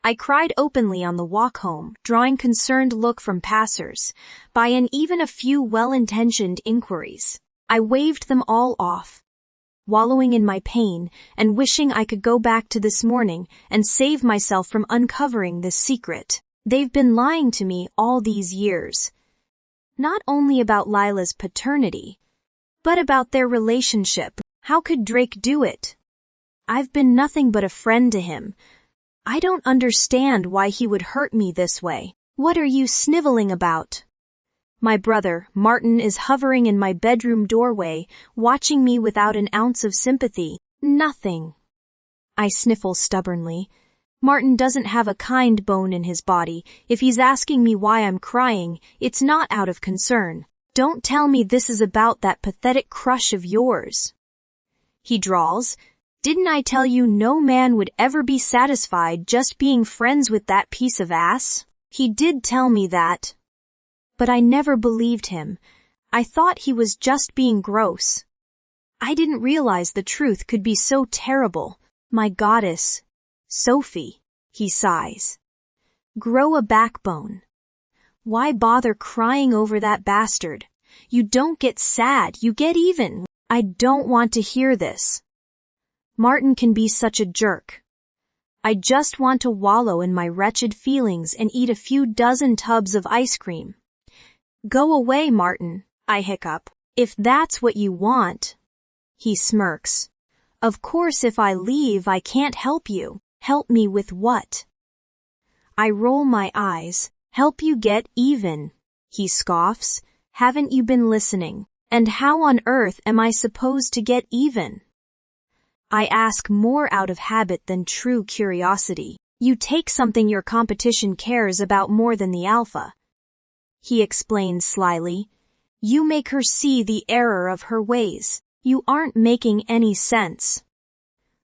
I cried openly on the walk home, drawing concerned look from passers-by and even a few well-intentioned inquiries. I waved them all off, wallowing in my pain and wishing I could go back to this morning and save myself from uncovering this secret. They've been lying to me all these years. Not only about Lila's paternity, but about their relationship. How could Drake do it? I've been nothing but a friend to him. I don't understand why he would hurt me this way. What are you sniveling about? My brother, Martin, is hovering in my bedroom doorway, watching me without an ounce of sympathy. Nothing. I sniffle stubbornly. Martin doesn't have a kind bone in his body. If he's asking me why I'm crying, it's not out of concern. Don't tell me this is about that pathetic crush of yours. He drawls. Didn't I tell you no man would ever be satisfied just being friends with that piece of ass? He did tell me that. But I never believed him. I thought he was just being gross. I didn't realize the truth could be so terrible. My goddess. Sophie, he sighs. Grow a backbone. Why bother crying over that bastard? You don't get sad, you get even. I don't want to hear this. Martin can be such a jerk. I just want to wallow in my wretched feelings and eat a few dozen tubs of ice cream. Go away, Martin, I hiccup. If that's what you want. He smirks. Of course, if I leave, I can't help you. Help me with what? I roll my eyes. Help you get even. He scoffs. Haven't you been listening? And how on earth am I supposed to get even? I ask more out of habit than true curiosity. You take something your competition cares about more than the alpha. He explains slyly. You make her see the error of her ways. You aren't making any sense.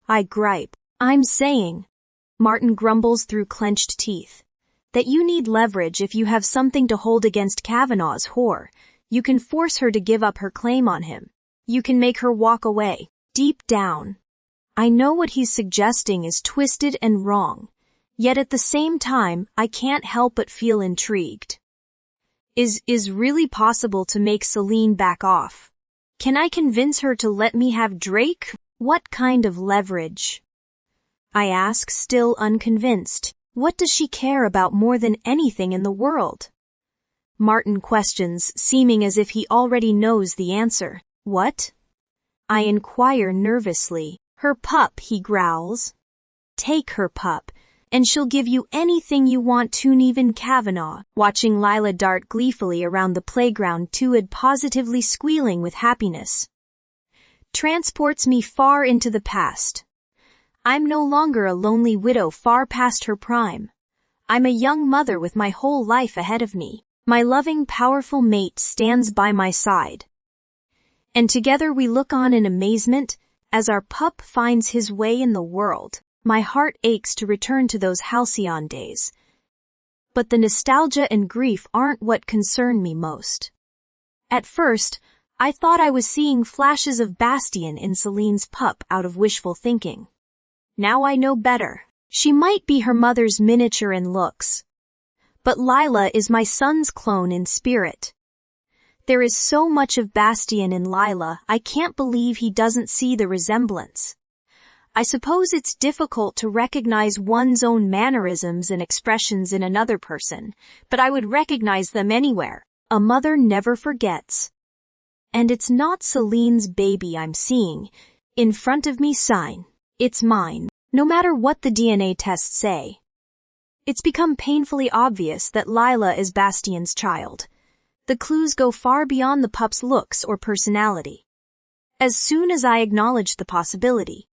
I gripe. I'm saying, Martin grumbles through clenched teeth, that you need leverage if you have something to hold against Kavanaugh's whore. You can force her to give up her claim on him. You can make her walk away. Deep down, I know what he's suggesting is twisted and wrong, yet at the same time, I can't help but feel intrigued. Is really possible to make Celine back off? Can I convince her to let me have Drake? What kind of leverage? I ask, still unconvinced. What does she care about more than anything in the world? Martin questions, seeming as if he already knows the answer. What? I inquire nervously. Her pup, he growls. Take her pup, and she'll give you anything you want to, even Kavanaugh. Watching Lila dart gleefully around the playground, Tuid positively squealing with happiness, transports me far into the past. I'm no longer a lonely widow far past her prime. I'm a young mother with my whole life ahead of me. My loving, powerful mate stands by my side. And together we look on in amazement as our pup finds his way in the world. My heart aches to return to those halcyon days. But the nostalgia and grief aren't what concern me most. At first, I thought I was seeing flashes of Bastien in Celine's pup out of wishful thinking. Now I know better. She might be her mother's miniature in looks, but Lila is my son's clone in spirit. There is so much of Bastien in Lila, I can't believe he doesn't see the resemblance. I suppose it's difficult to recognize one's own mannerisms and expressions in another person, but I would recognize them anywhere. A mother never forgets. And it's not Celine's baby I'm seeing in front of me. Sign. It's mine, no matter what the DNA tests say. It's become painfully obvious that Lila is Bastien's child. The clues go far beyond the pup's looks or personality. As soon as I acknowledged the possibility,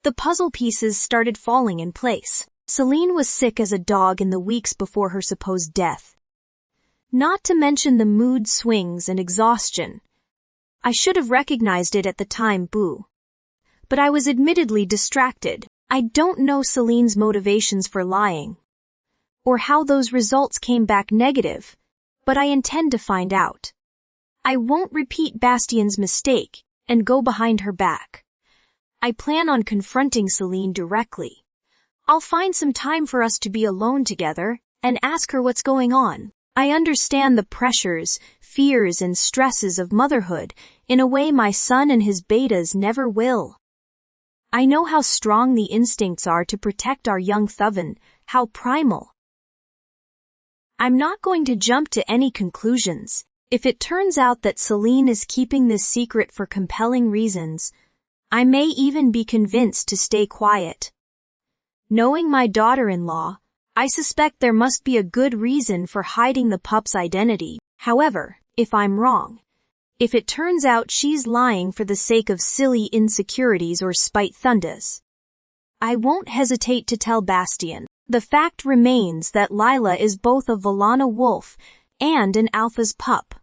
the puzzle pieces started falling in place. Celine was sick as a dog in the weeks before her supposed death. Not to mention the mood swings and exhaustion. I should have recognized it at the time, boo. But I was admittedly distracted. I don't know Celine's motivations for lying, or how those results came back negative, but I intend to find out. I won't repeat Bastian's mistake and go behind her back. I plan on confronting Celine directly. I'll find some time for us to be alone together and ask her what's going on. I understand the pressures, fears, and stresses of motherhood in a way my son and his betas never will. I know how strong the instincts are to protect our young Thuven, how primal. I'm not going to jump to any conclusions. If it turns out that Celine is keeping this secret for compelling reasons, I may even be convinced to stay quiet. Knowing my daughter-in-law, I suspect there must be a good reason for hiding the pup's identity. However, if I'm wrong, if it turns out she's lying for the sake of silly insecurities or spite thundas, I won't hesitate to tell Bastian. The fact remains that Lila is both a Vallana wolf and an Alpha's pup.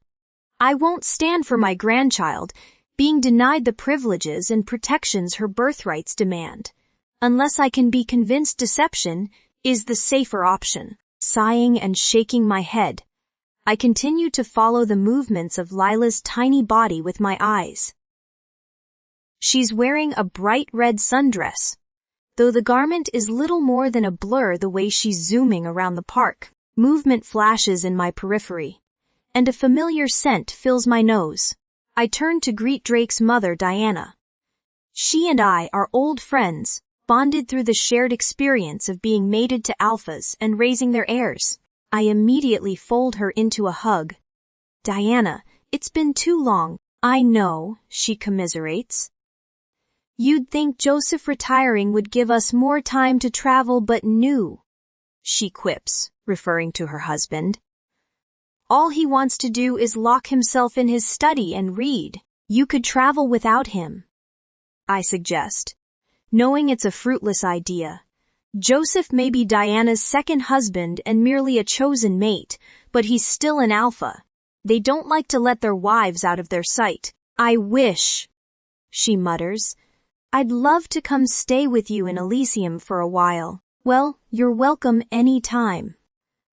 I won't stand for my grandchild being denied the privileges and protections her birthrights demand, unless I can be convinced deception is the safer option. Sighing and shaking my head, I continue to follow the movements of Lila's tiny body with my eyes. She's wearing a bright red sundress, though the garment is little more than a blur the way she's zooming around the park. Movement flashes in my periphery, and a familiar scent fills my nose. I turn to greet Drake's mother, Diana. She and I are old friends, bonded through the shared experience of being mated to alphas and raising their heirs. I immediately fold her into a hug. Diana, it's been too long. I know, she commiserates. You'd think Joseph retiring would give us more time to travel, but no, she quips, referring to her husband. All he wants to do is lock himself in his study and read. You could travel without him, I suggest, knowing it's a fruitless idea. Joseph may be Diana's second husband and merely a chosen mate, but he's still an alpha. They don't like to let their wives out of their sight. I wish, she mutters. I'd love to come stay with you in Elysium for a while. Well, you're welcome any time,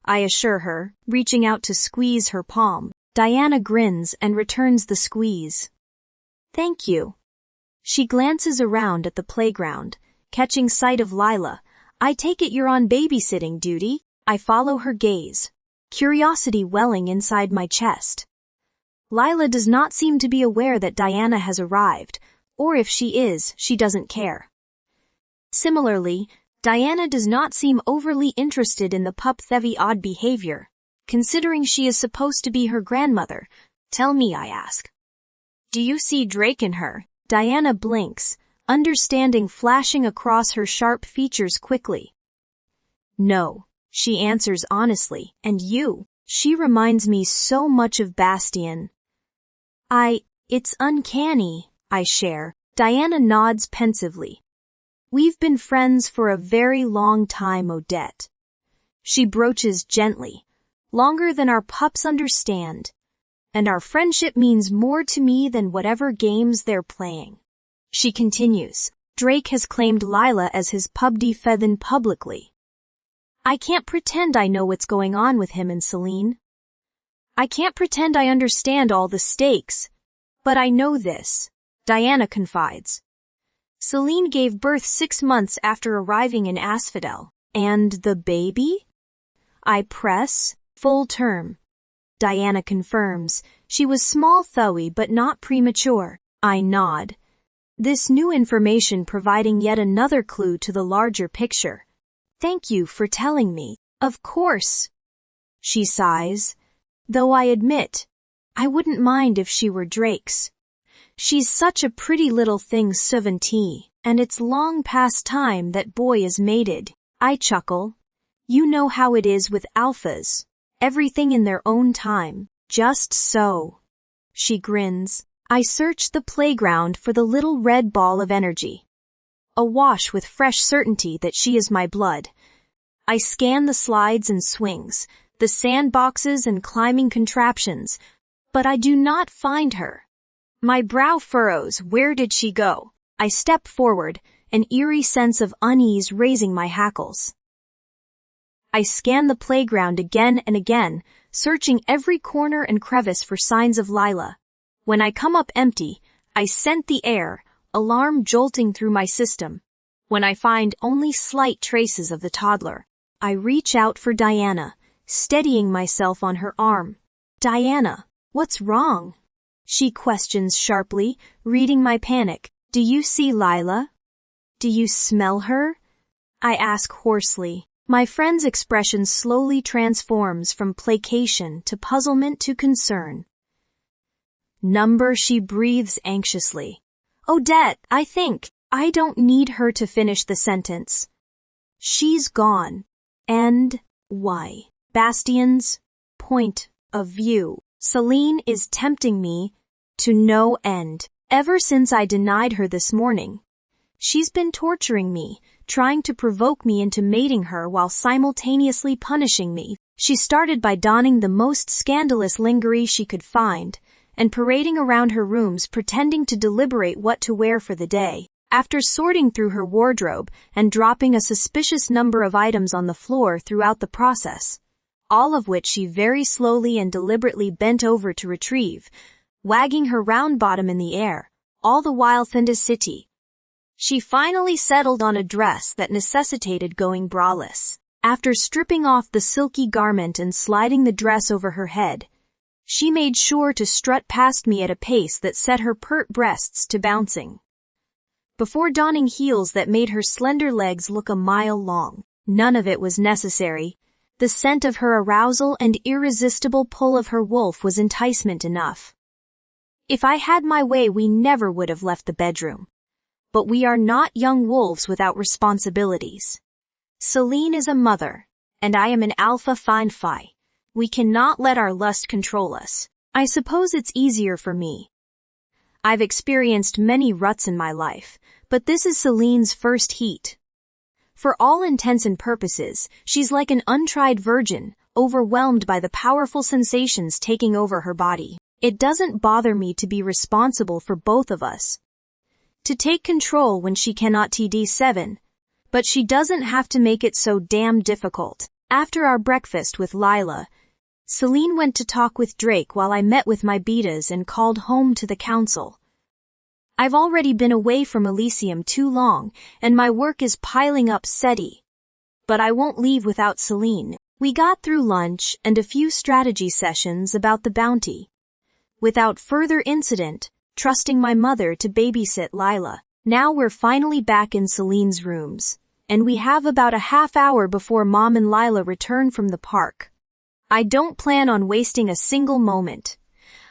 I assure her, reaching out to squeeze her palm. Diana grins and returns the squeeze. Thank you. She glances around at the playground, catching sight of Lila. I take it you're on babysitting duty? I follow her gaze, curiosity welling inside my chest. Lila does not seem to be aware that Diana has arrived, or if she is, she doesn't care. Similarly, Diana does not seem overly interested in the pup's odd behavior, considering she is supposed to be her grandmother. Tell me, I ask. Do you see Drake in her? Diana blinks, understanding flashing across her sharp features quickly. No, she answers honestly. And you? She reminds me so much of Bastian. It's uncanny, I share. Diana nods pensively. We've been friends for a very long time, Odette. She broaches gently. Longer than our pups understand. And our friendship means more to me than whatever games they're playing. She continues. Drake has claimed Lila as his pubdi fethin publicly. I can't pretend I know what's going on with him and Celine. I can't pretend I understand all the stakes. But I know this, Diana confides. Celine gave birth 6 months after arriving in Asphodel. And the baby? I press. Full term. Diana confirms. She was small though, but not premature. I nod. This new information providing yet another clue to the larger picture. Thank you for telling me. Of course. She sighs. Though I admit, I wouldn't mind if she were Drake's. She's such a pretty little thing, 17, and it's long past time that boy is mated. I chuckle. You know how it is with alphas. Everything in their own time. Just so. She grins. I search the playground for the little red ball of energy. Awash with fresh certainty that she is my blood. I scan the slides and swings, the sandboxes and climbing contraptions, but I do not find her. My brow furrows. Where did she go? I step forward, an eerie sense of unease raising my hackles. I scan the playground again and again, searching every corner and crevice for signs of Lila. When I come up empty, I scent the air, alarm jolting through my system. When I find only slight traces of the toddler, I reach out for Diana, steadying myself on her arm. Diana, what's wrong? She questions sharply, reading my panic. Do you see Lila? Do you smell her? I ask hoarsely. My friend's expression slowly transforms from placation to puzzlement to concern. Number, she breathes anxiously. Odette, I think. I don't need her to finish the sentence. She's gone. And why? Bastian's point of view. Celine is tempting me to no end. Ever since I denied her this morning, she's been torturing me, trying to provoke me into mating her while simultaneously punishing me. She started by donning the most scandalous lingerie she could find and parading around her rooms pretending to deliberate what to wear for the day. After sorting through her wardrobe and dropping a suspicious number of items on the floor throughout the process, all of which she very slowly and deliberately bent over to retrieve, wagging her round bottom in the air, all the while City. She finally settled on a dress that necessitated going braless. After stripping off the silky garment and sliding the dress over her head, she made sure to strut past me at a pace that set her pert breasts to bouncing. Before donning heels that made her slender legs look a mile long, none of it was necessary. The scent of her arousal and irresistible pull of her wolf was enticement enough. If I had my way, we never would have left the bedroom. But we are not young wolves without responsibilities. Celine is a mother, and I am an alpha fine phi. We cannot let our lust control us. I suppose it's easier for me. I've experienced many ruts in my life, but this is Celine's first heat. For all intents and purposes, she's like an untried virgin, overwhelmed by the powerful sensations taking over her body. It doesn't bother me to be responsible for both of us. To take control when she cannot TD7, but she doesn't have to make it so damn difficult. After our breakfast with Lila, Celine went to talk with Drake while I met with my betas and called home to the council. I've already been away from Elysium too long, and my work is piling up steady. But I won't leave without Celine. We got through lunch and a few strategy sessions about the bounty. Without further incident, trusting my mother to babysit Lila. Now we're finally back in Celine's rooms, and we have about a half hour before Mom and Lila return from the park. I don't plan on wasting a single moment.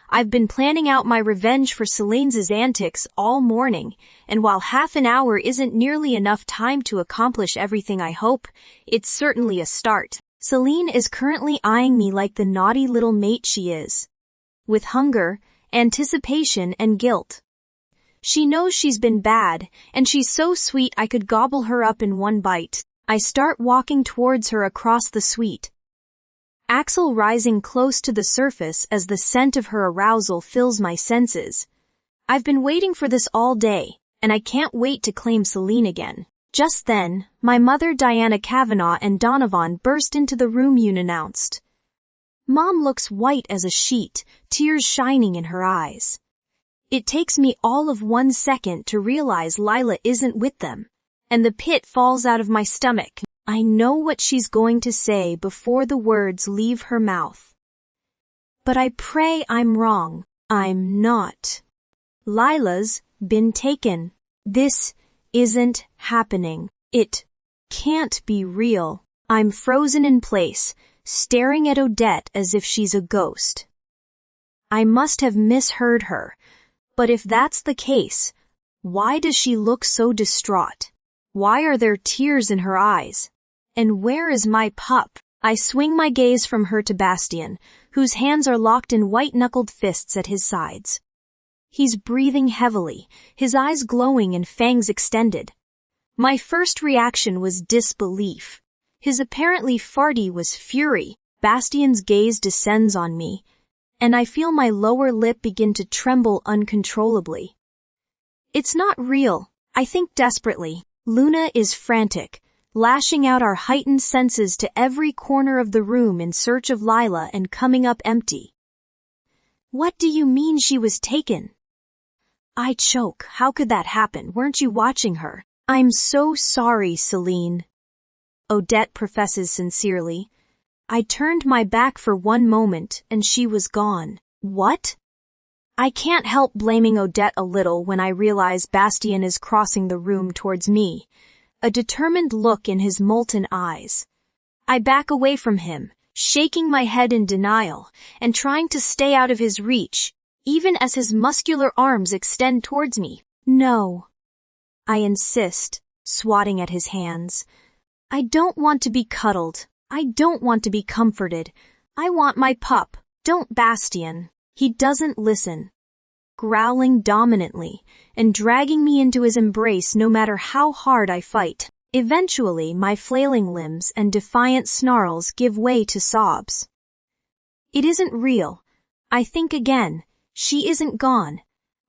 I've been planning out my revenge for Celine's antics all morning, and while half an hour isn't nearly enough time to accomplish everything I hope, it's certainly a start. Celine is currently eyeing me like the naughty little mate she is, with hunger, anticipation, and guilt. She knows she's been bad, and she's so sweet I could gobble her up in one bite. I start walking towards her across the suite, Axel rising close to the surface as the scent of her arousal fills my senses. I've been waiting for this all day, and I can't wait to claim Celine again. Just then, my mother Diana Kavanaugh and Donovan burst into the room unannounced. Mom looks white as a sheet, tears shining in her eyes. It takes me all of 1 second to realize Lila isn't with them, and the pit falls out of my stomach. I know what she's going to say before the words leave her mouth. But I pray I'm wrong. I'm not. Lila's been taken. This isn't happening. It can't be real. I'm frozen in place, staring at Odette as if she's a ghost. I must have misheard her, but if that's the case, why does she look so distraught? Why are there tears in her eyes? And where is my pup? I swing my gaze from her to Bastian, whose hands are locked in white-knuckled fists at his sides. He's breathing heavily, his eyes glowing and fangs extended. My first reaction was disbelief. His apparently farty was fury. Bastian's gaze descends on me, and I feel my lower lip begin to tremble uncontrollably. It's not real, I think desperately. Luna is frantic, lashing out our heightened senses to every corner of the room in search of Lila and coming up empty. What do you mean she was taken? I choke. How could that happen? Weren't you watching her? I'm so sorry, Celine. Odette professes sincerely. I turned my back for one moment and she was gone. What? I can't help blaming Odette a little when I realize Bastien is crossing the room towards me, a determined look in his molten eyes. I back away from him, shaking my head in denial and trying to stay out of his reach, even as his muscular arms extend towards me. No. I insist, swatting at his hands. I don't want to be cuddled. I don't want to be comforted. I want my pup. Don't, Bastien. He doesn't listen, growling dominantly and dragging me into his embrace no matter how hard I fight. Eventually, my flailing limbs and defiant snarls give way to sobs. It isn't real. I think again. She isn't gone.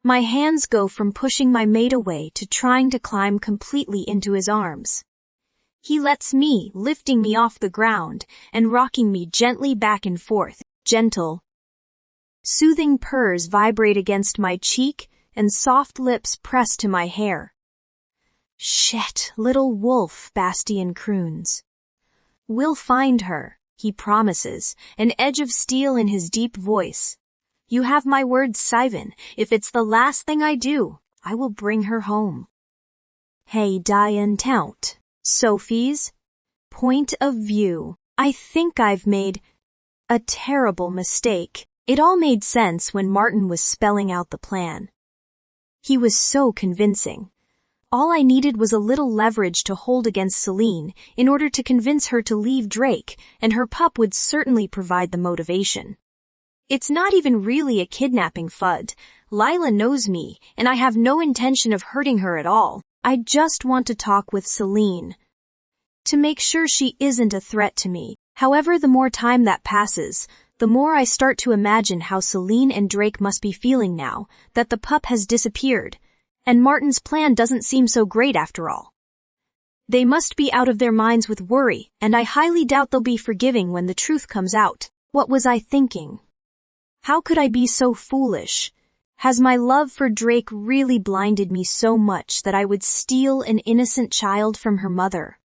My hands go from pushing my mate away to trying to climb completely into his arms. He lets me, lifting me off the ground and rocking me gently back and forth. Gentle, soothing purrs vibrate against my cheek and soft lips press to my hair. Shit, little wolf, Bastien croons. We'll find her, he promises, an edge of steel in his deep voice. You have my word, Sivan. If it's the last thing I do, I will bring her home. Hey, Diane Tout. Sophie's point of view. I think I've made a terrible mistake. It all made sense when Martin was spelling out the plan. He was so convincing. All I needed was a little leverage to hold against Celine in order to convince her to leave Drake, and her pup would certainly provide the motivation. It's not even really a kidnapping FUD. Lila knows me, and I have no intention of hurting her at all. I just want to talk with Celine to make sure she isn't a threat to me. However, the more time that passes, the more I start to imagine how Celine and Drake must be feeling now that the pup has disappeared, and Martin's plan doesn't seem so great after all. They must be out of their minds with worry, and I highly doubt they'll be forgiving when the truth comes out. What was I thinking? How could I be so foolish? Has my love for Drake really blinded me so much that I would steal an innocent child from her mother?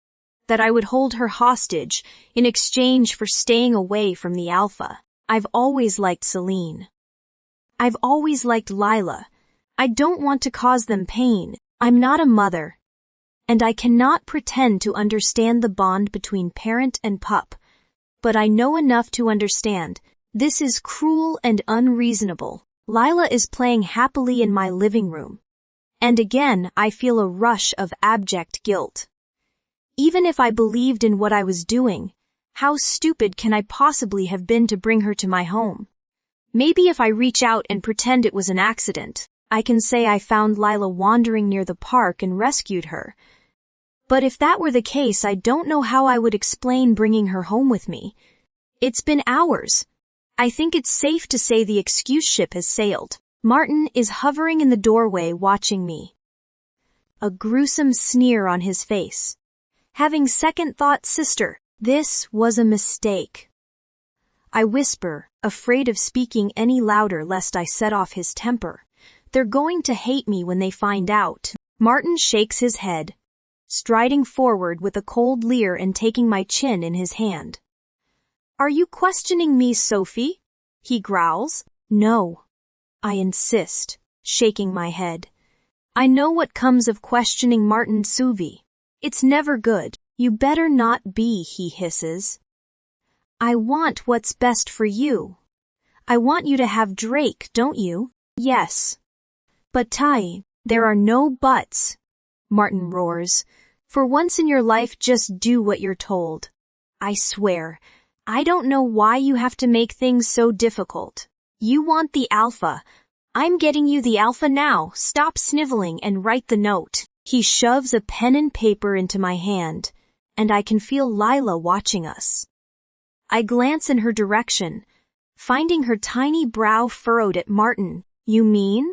That I would hold her hostage in exchange for staying away from the alpha? I've always liked Celine. I've always liked Lila. I don't want to cause them pain. I'm not a mother. And I cannot pretend to understand the bond between parent and pup. But I know enough to understand. This is cruel and unreasonable. Lila is playing happily in my living room. And again, I feel a rush of abject guilt. Even if I believed in what I was doing, how stupid can I possibly have been to bring her to my home? Maybe if I reach out and pretend it was an accident, I can say I found Lila wandering near the park and rescued her. But if that were the case, I don't know how I would explain bringing her home with me. It's been hours. I think it's safe to say the excuse ship has sailed. Martin is hovering in the doorway watching me, a gruesome sneer on his face. Having second thought, sister, this was a mistake. I whisper, afraid of speaking any louder lest I set off his temper. They're going to hate me when they find out. Martin shakes his head, striding forward with a cold leer and taking my chin in his hand. Are you questioning me, Sophie? He growls. No. I insist, shaking my head. I know what comes of questioning Martin Suvi. It's never good. You better not be, he hisses. I want what's best for you. I want you to have Drake, don't you? Yes. But Tai, there are no buts. Martin roars. For once in your life, just do what you're told. I swear, I don't know why you have to make things so difficult. You want the alpha. I'm getting you the alpha now. Stop sniveling and write the note. He shoves a pen and paper into my hand, and I can feel Lila watching us. I glance in her direction, finding her tiny brow furrowed at Martin. You mean?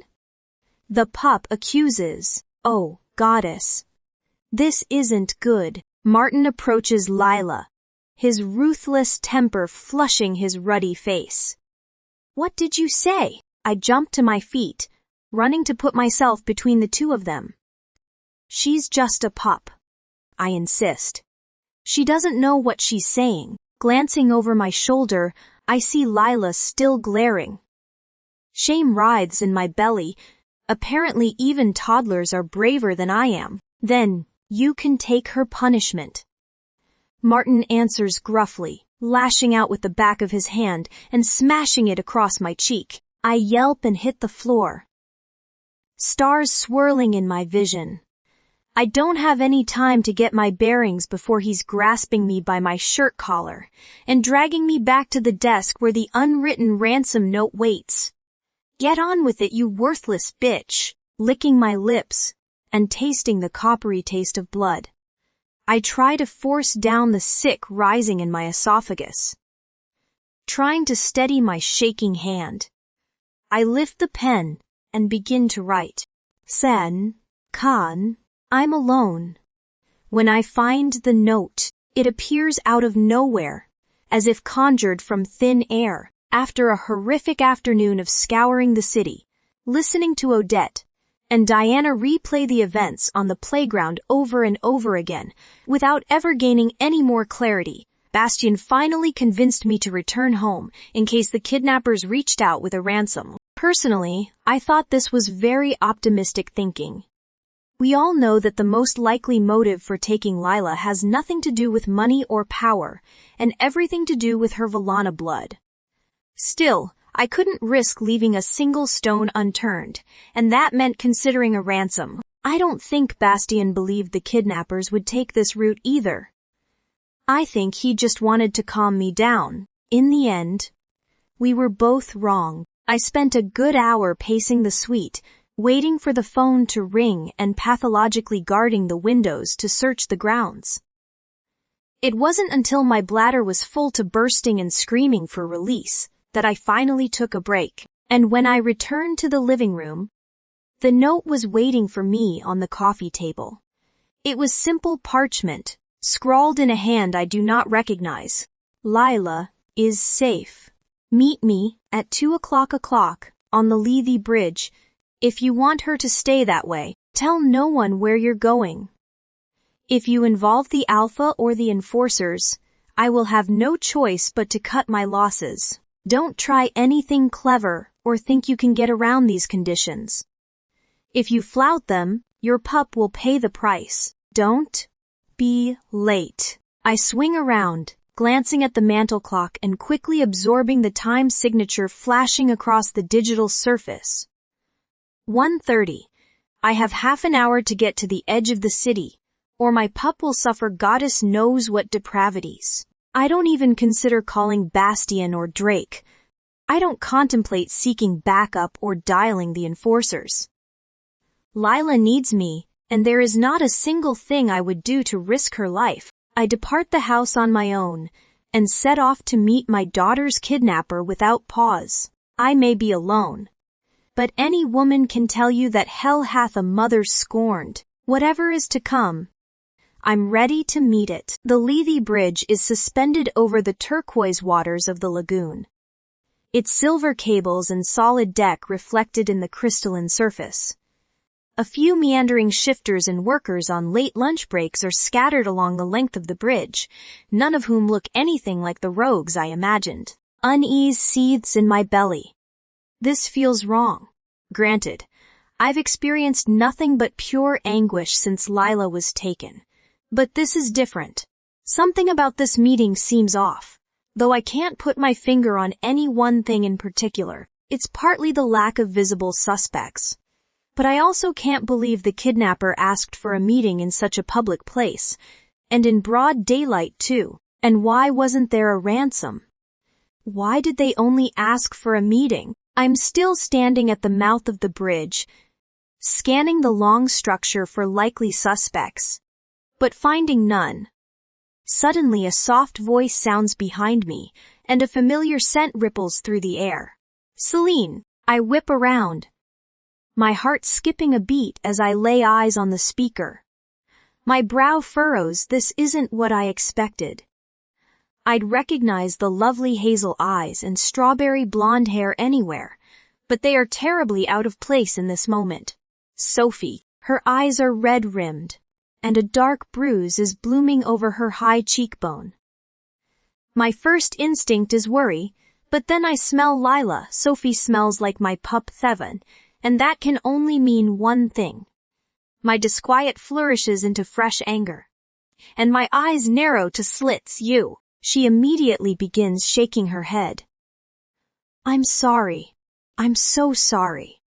The pup accuses. Oh, goddess. This isn't good. Martin approaches Lila, his ruthless temper flushing his ruddy face. "What did you say?" I jump to my feet, running to put myself between the two of them. "She's just a pup," I insist. She doesn't know what she's saying. Glancing over my shoulder, I see Lila still glaring. Shame writhes in my belly. Apparently even toddlers are braver than I am. "Then, you can take her punishment," Martin answers gruffly, lashing out with the back of his hand and smashing it across my cheek. I yelp and hit the floor. Stars swirling in my vision. I don't have any time to get my bearings before he's grasping me by my shirt collar and dragging me back to the desk where the unwritten ransom note waits. "Get on with it, you worthless bitch," licking my lips and tasting the coppery taste of blood. I try to force down the sick rising in my esophagus, trying to steady my shaking hand. I lift the pen and begin to write. "Sen, Khan, I'm alone." When I find the note, it appears out of nowhere, as if conjured from thin air, after a horrific afternoon of scouring the city, listening to Odette and Diana replay the events on the playground over and over again, without ever gaining any more clarity. Bastien finally convinced me to return home in case the kidnappers reached out with a ransom. Personally, I thought this was very optimistic thinking. We all know that the most likely motive for taking Lila has nothing to do with money or power, and everything to do with her Vallana blood. Still, I couldn't risk leaving a single stone unturned, and that meant considering a ransom. I don't think Bastien believed the kidnappers would take this route either. I think he just wanted to calm me down. In the end, we were both wrong. I spent a good hour pacing the suite, waiting for the phone to ring and pathologically guarding the windows to search the grounds. It wasn't until my bladder was full to bursting and screaming for release that I finally took a break. And when I returned to the living room, the note was waiting for me on the coffee table. It was simple parchment, scrawled in a hand I do not recognize. "Lila is safe. Meet me at 2:00 on the Lethe Bridge. If you want her to stay that way, tell no one where you're going. If you involve the Alpha or the enforcers, I will have no choice but to cut my losses. Don't try anything clever or think you can get around these conditions. If you flout them, your pup will pay the price. Don't be late." I swing around, glancing at the mantel clock and quickly absorbing the time signature flashing across the digital surface. 1:30. I have half an hour to get to the edge of the city, or my pup will suffer goddess knows what depravities. I don't even consider calling Bastien or Drake. I don't contemplate seeking backup or dialing the enforcers. Lila needs me, and there is not a single thing I would do to risk her life. I depart the house on my own, and set off to meet my daughter's kidnapper without pause. I may be alone, but any woman can tell you that hell hath a mother scorned. Whatever is to come, I'm ready to meet it. The Lethe Bridge is suspended over the turquoise waters of the lagoon, its silver cables and solid deck reflected in the crystalline surface. A few meandering shifters and workers on late lunch breaks are scattered along the length of the bridge, none of whom look anything like the rogues I imagined. Unease seethes in my belly. This feels wrong. Granted, I've experienced nothing but pure anguish since Lila was taken. But this is different. Something about this meeting seems off. Though I can't put my finger on any one thing in particular, it's partly the lack of visible suspects. But I also can't believe the kidnapper asked for a meeting in such a public place, and in broad daylight too. And why wasn't there a ransom? Why did they only ask for a meeting? I'm still standing at the mouth of the bridge, scanning the long structure for likely suspects, but finding none. Suddenly a soft voice sounds behind me, and a familiar scent ripples through the air. "Celine!" I whip around, my heart skipping a beat as I lay eyes on the speaker. My brow furrows. This isn't what I expected. I'd recognize the lovely hazel eyes and strawberry blonde hair anywhere, but they are terribly out of place in this moment. Sophie, her eyes are red-rimmed, and a dark bruise is blooming over her high cheekbone. My first instinct is worry, but then I smell Lila. Sophie smells like my pup Thevan, and that can only mean one thing. My disquiet flourishes into fresh anger, and my eyes narrow to slits. She immediately begins shaking her head. I'm sorry. I'm so sorry.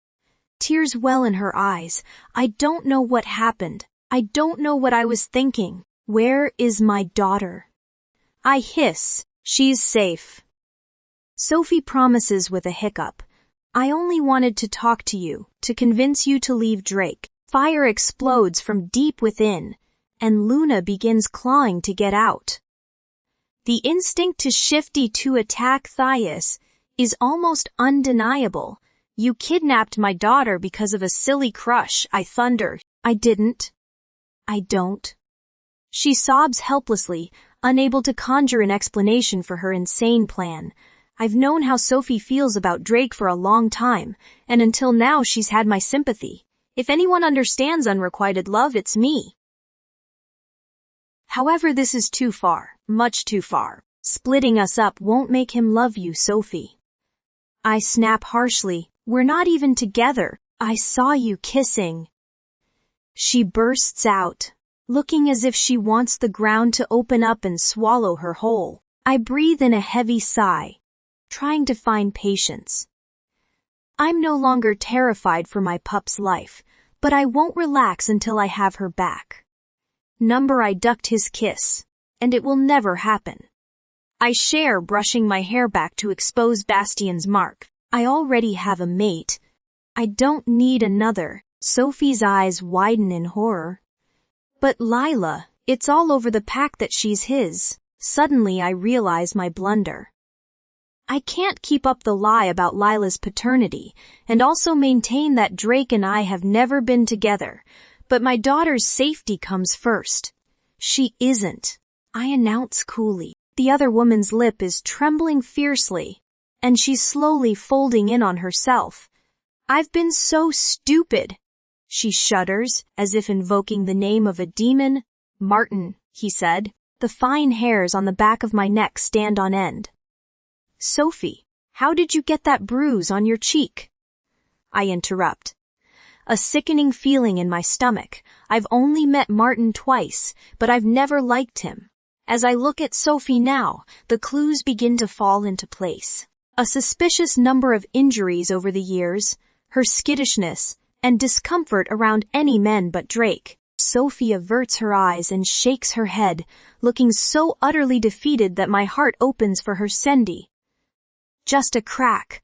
Tears well in her eyes. I don't know what happened. I don't know what I was thinking. Where is my daughter? I hiss. She's safe. Sophie promises with a hiccup. I only wanted to talk to you, to convince you to leave Drake. Fire explodes from deep within, and Luna begins clawing to get out. The instinct to shifty to attack Thais is almost undeniable. You kidnapped my daughter because of a silly crush, I thunder. I didn't. I don't. She sobs helplessly, unable to conjure an explanation for her insane plan. I've known how Sophie feels about Drake for a long time, and until now she's had my sympathy. If anyone understands unrequited love, it's me. However, this is too far, much too far. Splitting us up won't make him love you, Sophie. I snap harshly. We're not even together. I saw you kissing. She bursts out, looking as if she wants the ground to open up and swallow her whole. I breathe in a heavy sigh, trying to find patience. I'm no longer terrified for my pup's life, but I won't relax until I have her back. I ducked his kiss, and it will never happen. I share brushing my hair back to expose Bastian's mark. I already have a mate. I don't need another. Sophie's eyes widen in horror. But Lila, it's all over the pack that she's his. Suddenly I realize my blunder. I can't keep up the lie about Lila's paternity, and also maintain that Drake and I have never been together, but my daughter's safety comes first. She isn't, I announce coolly. The other woman's lip is trembling fiercely, and she's slowly folding in on herself. I've been so stupid. She shudders, as if invoking the name of a demon. Martin, he said. The fine hairs on the back of my neck stand on end. Sophie, how did you get that bruise on your cheek? I interrupt. A sickening feeling in my stomach. I've only met Martin twice, but I've never liked him. As I look at Sophie now, the clues begin to fall into place. A suspicious number of injuries over the years, her skittishness, and discomfort around any men but Drake. Sophie averts her eyes and shakes her head, looking so utterly defeated that my heart opens for her. Sendy. Just a crack.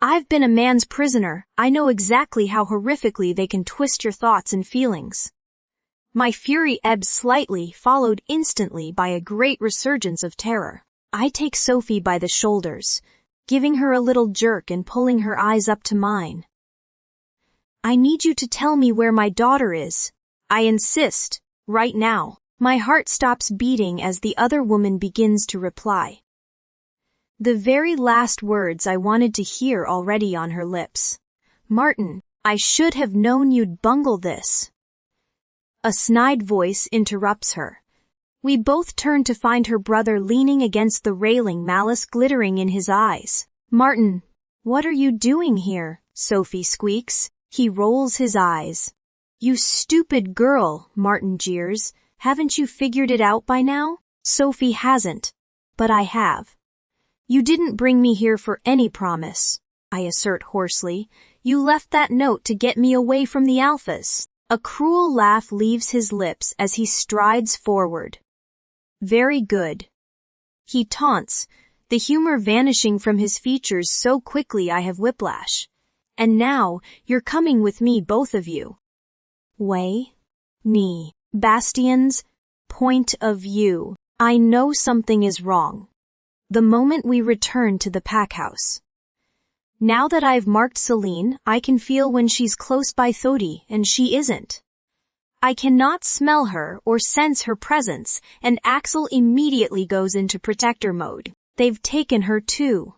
I've been a man's prisoner. I know exactly how horrifically they can twist your thoughts and feelings. My fury ebbs slightly, followed instantly by a great resurgence of terror. I take Sophie by the shoulders, giving her a little jerk and pulling her eyes up to mine. I need you to tell me where my daughter is. I insist, right now. My heart stops beating as the other woman begins to reply. The very last words I wanted to hear already on her lips. Martin, I should have known you'd bungle this. A snide voice interrupts her. We both turn to find her brother leaning against the railing, malice glittering in his eyes. Martin, what are you doing here? Sophie squeaks. He rolls his eyes. You stupid girl, Martin jeers. Haven't you figured it out by now? Sophie hasn't. But I have. You didn't bring me here for any promise, I assert hoarsely. You left that note to get me away from the alphas. A cruel laugh leaves his lips as he strides forward. Very good. He taunts, the humor vanishing from his features so quickly I have whiplash. And now, you're coming with me, both of you. Way? Ni. Bastian's point of view. I know something is wrong. The moment we return to the pack house. Now that I've marked Celine, I can feel when she's close by Thodi and she isn't. I cannot smell her or sense her presence, and Axel immediately goes into protector mode. They've taken her too.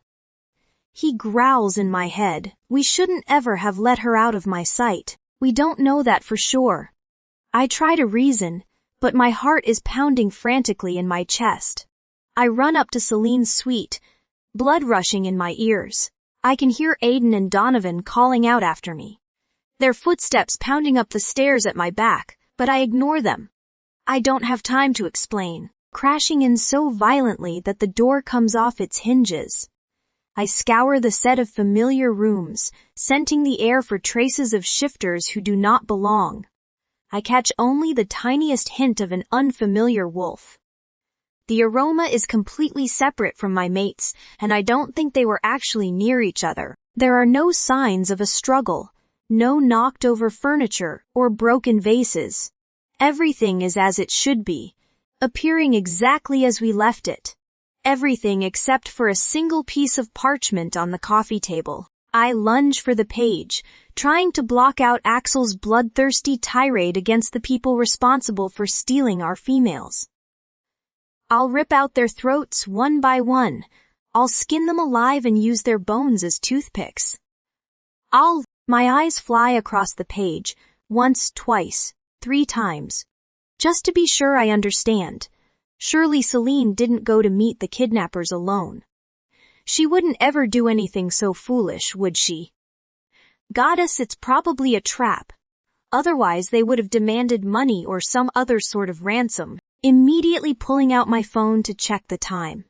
He growls in my head. We shouldn't ever have let her out of my sight. We don't know that for sure. I try to reason, but my heart is pounding frantically in my chest. I run up to Celine's suite, blood rushing in my ears. I can hear Aiden and Donovan calling out after me. Their footsteps pounding up the stairs at my back, but I ignore them. I don't have time to explain, crashing in so violently that the door comes off its hinges. I scour the set of familiar rooms, scenting the air for traces of shifters who do not belong. I catch only the tiniest hint of an unfamiliar wolf. The aroma is completely separate from my mates, and I don't think they were actually near each other. There are no signs of a struggle, no knocked over furniture or broken vases. Everything is as it should be, appearing exactly as we left it. Everything except for a single piece of parchment on the coffee table. I lunge for the page, trying to block out Axel's bloodthirsty tirade against the people responsible for stealing our females. I'll rip out their throats one by one. I'll skin them alive and use their bones as toothpicks. My eyes fly across the page, once, twice, 3 times. Just to be sure I understand. Surely Celine didn't go to meet the kidnappers alone. She wouldn't ever do anything so foolish, would she? Goddess, it's probably a trap. Otherwise they would have demanded money or some other sort of ransom, immediately pulling out my phone to check the time.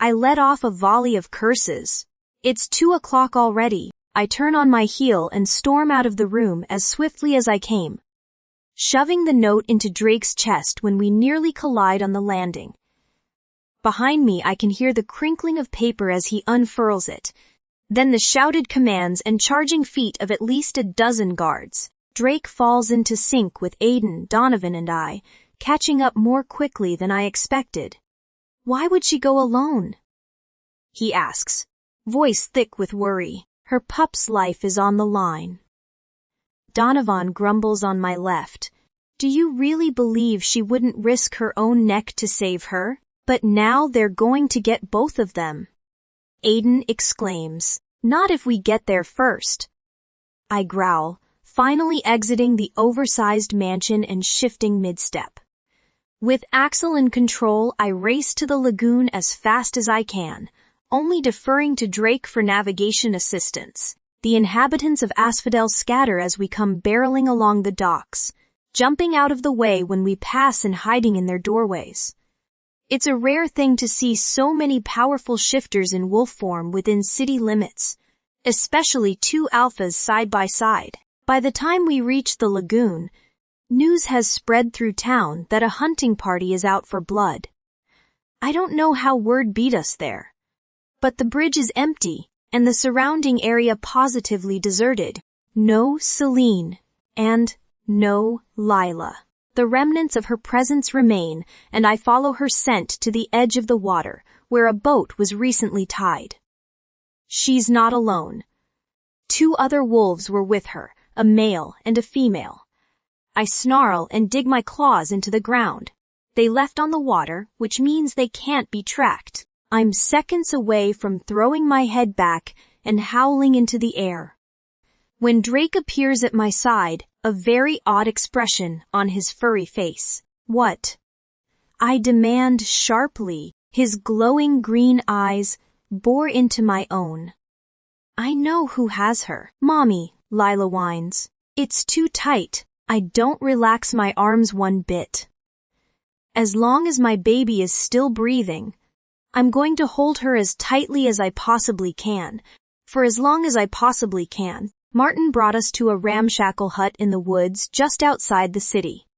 I let off a volley of curses. It's 2 o'clock already. I turn on my heel and storm out of the room as swiftly as I came, shoving the note into Drake's chest when we nearly collide on the landing. Behind me I can hear the crinkling of paper as he unfurls it, then the shouted commands and charging feet of at least a dozen guards. Drake falls into sync with Aiden, Donovan, and I, catching up more quickly than I expected. Why would she go alone? He asks, voice thick with worry. Her pup's life is on the line. Donovan grumbles on my left. Do you really believe she wouldn't risk her own neck to save her? But now they're going to get both of them. Aiden exclaims, not if we get there first. I growl, finally exiting the oversized mansion and shifting mid-step. With Axel in control, I race to the lagoon as fast as I can, only deferring to Drake for navigation assistance. The inhabitants of Asphodel scatter as we come barreling along the docks, jumping out of the way when we pass and hiding in their doorways. It's a rare thing to see so many powerful shifters in wolf form within city limits, especially 2 alphas side by side. By the time we reach the lagoon, news has spread through town that a hunting party is out for blood. I don't know how word beat us there, but the bridge is empty and the surrounding area positively deserted. No Celine, and no Lila. The remnants of her presence remain, and I follow her scent to the edge of the water, where a boat was recently tied. She's not alone. 2 other wolves were with her, a male and a female. I snarl and dig my claws into the ground. They left on the water, which means they can't be tracked. I'm seconds away from throwing my head back and howling into the air, when Drake appears at my side, a very odd expression on his furry face. What? I demand sharply. His glowing green eyes bore into my own. I know who has her. Mommy, Lila whines. It's too tight. I don't relax my arms one bit. As long as my baby is still breathing, I'm going to hold her as tightly as I possibly can. For as long as I possibly can. Martin brought us to a ramshackle hut in the woods just outside the city.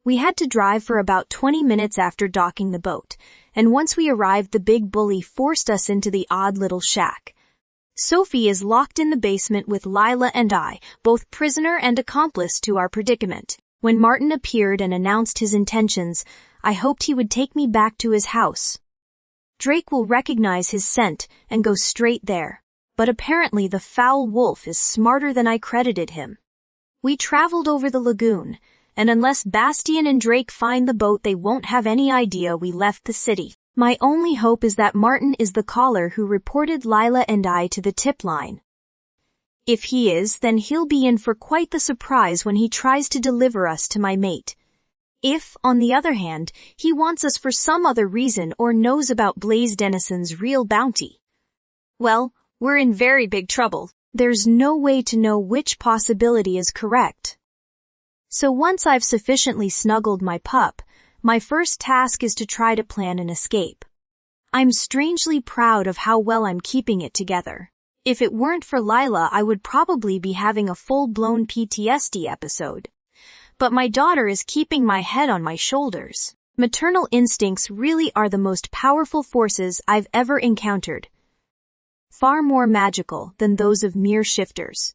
We had to drive for about 20 minutes after docking the boat, and once we arrived the big bully forced us into the odd little shack. Sophie is locked in the basement with Lila and I, both prisoner and accomplice to our predicament. When Martin appeared and announced his intentions, I hoped he would take me back to his house. Drake will recognize his scent and go straight there, but apparently the foul wolf is smarter than I credited him. We traveled over the lagoon, and unless Bastian and Drake find the boat, they won't have any idea we left the city. My only hope is that Martin is the caller who reported Lila and I to the tip line. If he is, then he'll be in for quite the surprise when he tries to deliver us to my mate. If, on the other hand, he wants us for some other reason or knows about Blaze Dennison's real bounty, well, we're in very big trouble. There's no way to know which possibility is correct. So once I've sufficiently snuggled my pup, my first task is to try to plan an escape. I'm strangely proud of how well I'm keeping it together. If it weren't for Lila, I would probably be having a full-blown PTSD episode. But my daughter is keeping my head on my shoulders. Maternal instincts really are the most powerful forces I've ever encountered. Far more magical than those of mere shifters.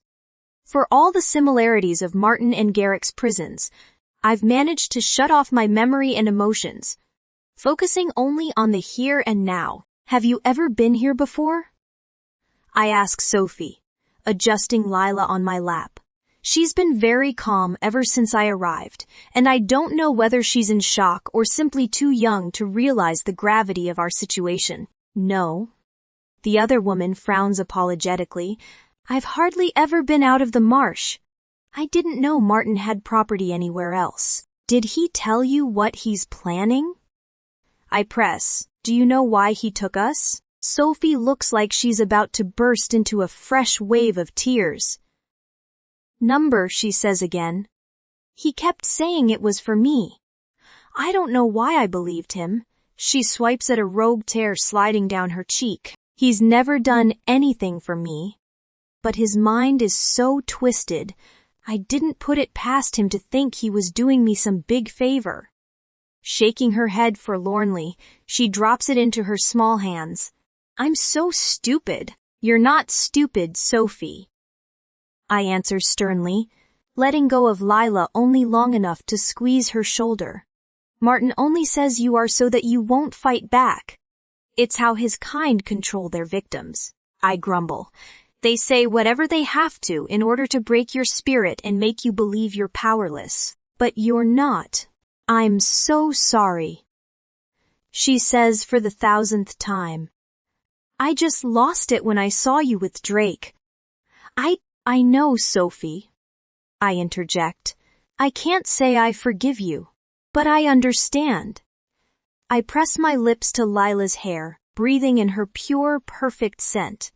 For all the similarities of Martin and Garrick's prisons, I've managed to shut off my memory and emotions, focusing only on the here and now. Have you ever been here before? I ask Sophie, adjusting Lila on my lap. She's been very calm ever since I arrived, and I don't know whether she's in shock or simply too young to realize the gravity of our situation. No. The other woman frowns apologetically. I've hardly ever been out of the marsh. I didn't know Martin had property anywhere else. Did he tell you what he's planning? I press. Do you know why he took us? Sophie looks like she's about to burst into a fresh wave of tears. Number, she says again. He kept saying it was for me. I don't know why I believed him. She swipes at a rogue tear sliding down her cheek. He's never done anything for me. But his mind is so twisted, I didn't put it past him to think he was doing me some big favor. Shaking her head forlornly, she drops it into her small hands. I'm so stupid. You're not stupid, Sophie. I answer sternly, letting go of Lila only long enough to squeeze her shoulder. Martin only says you are so that you won't fight back. It's how his kind control their victims. I grumble. They say whatever they have to in order to break your spirit and make you believe you're powerless. But you're not. I'm so sorry. She says for the 1,000th time. I just lost it when I saw you with Drake. I know, Sophie. I interject. I can't say I forgive you, but I understand. I press my lips to Lila's hair, breathing in her pure, perfect scent.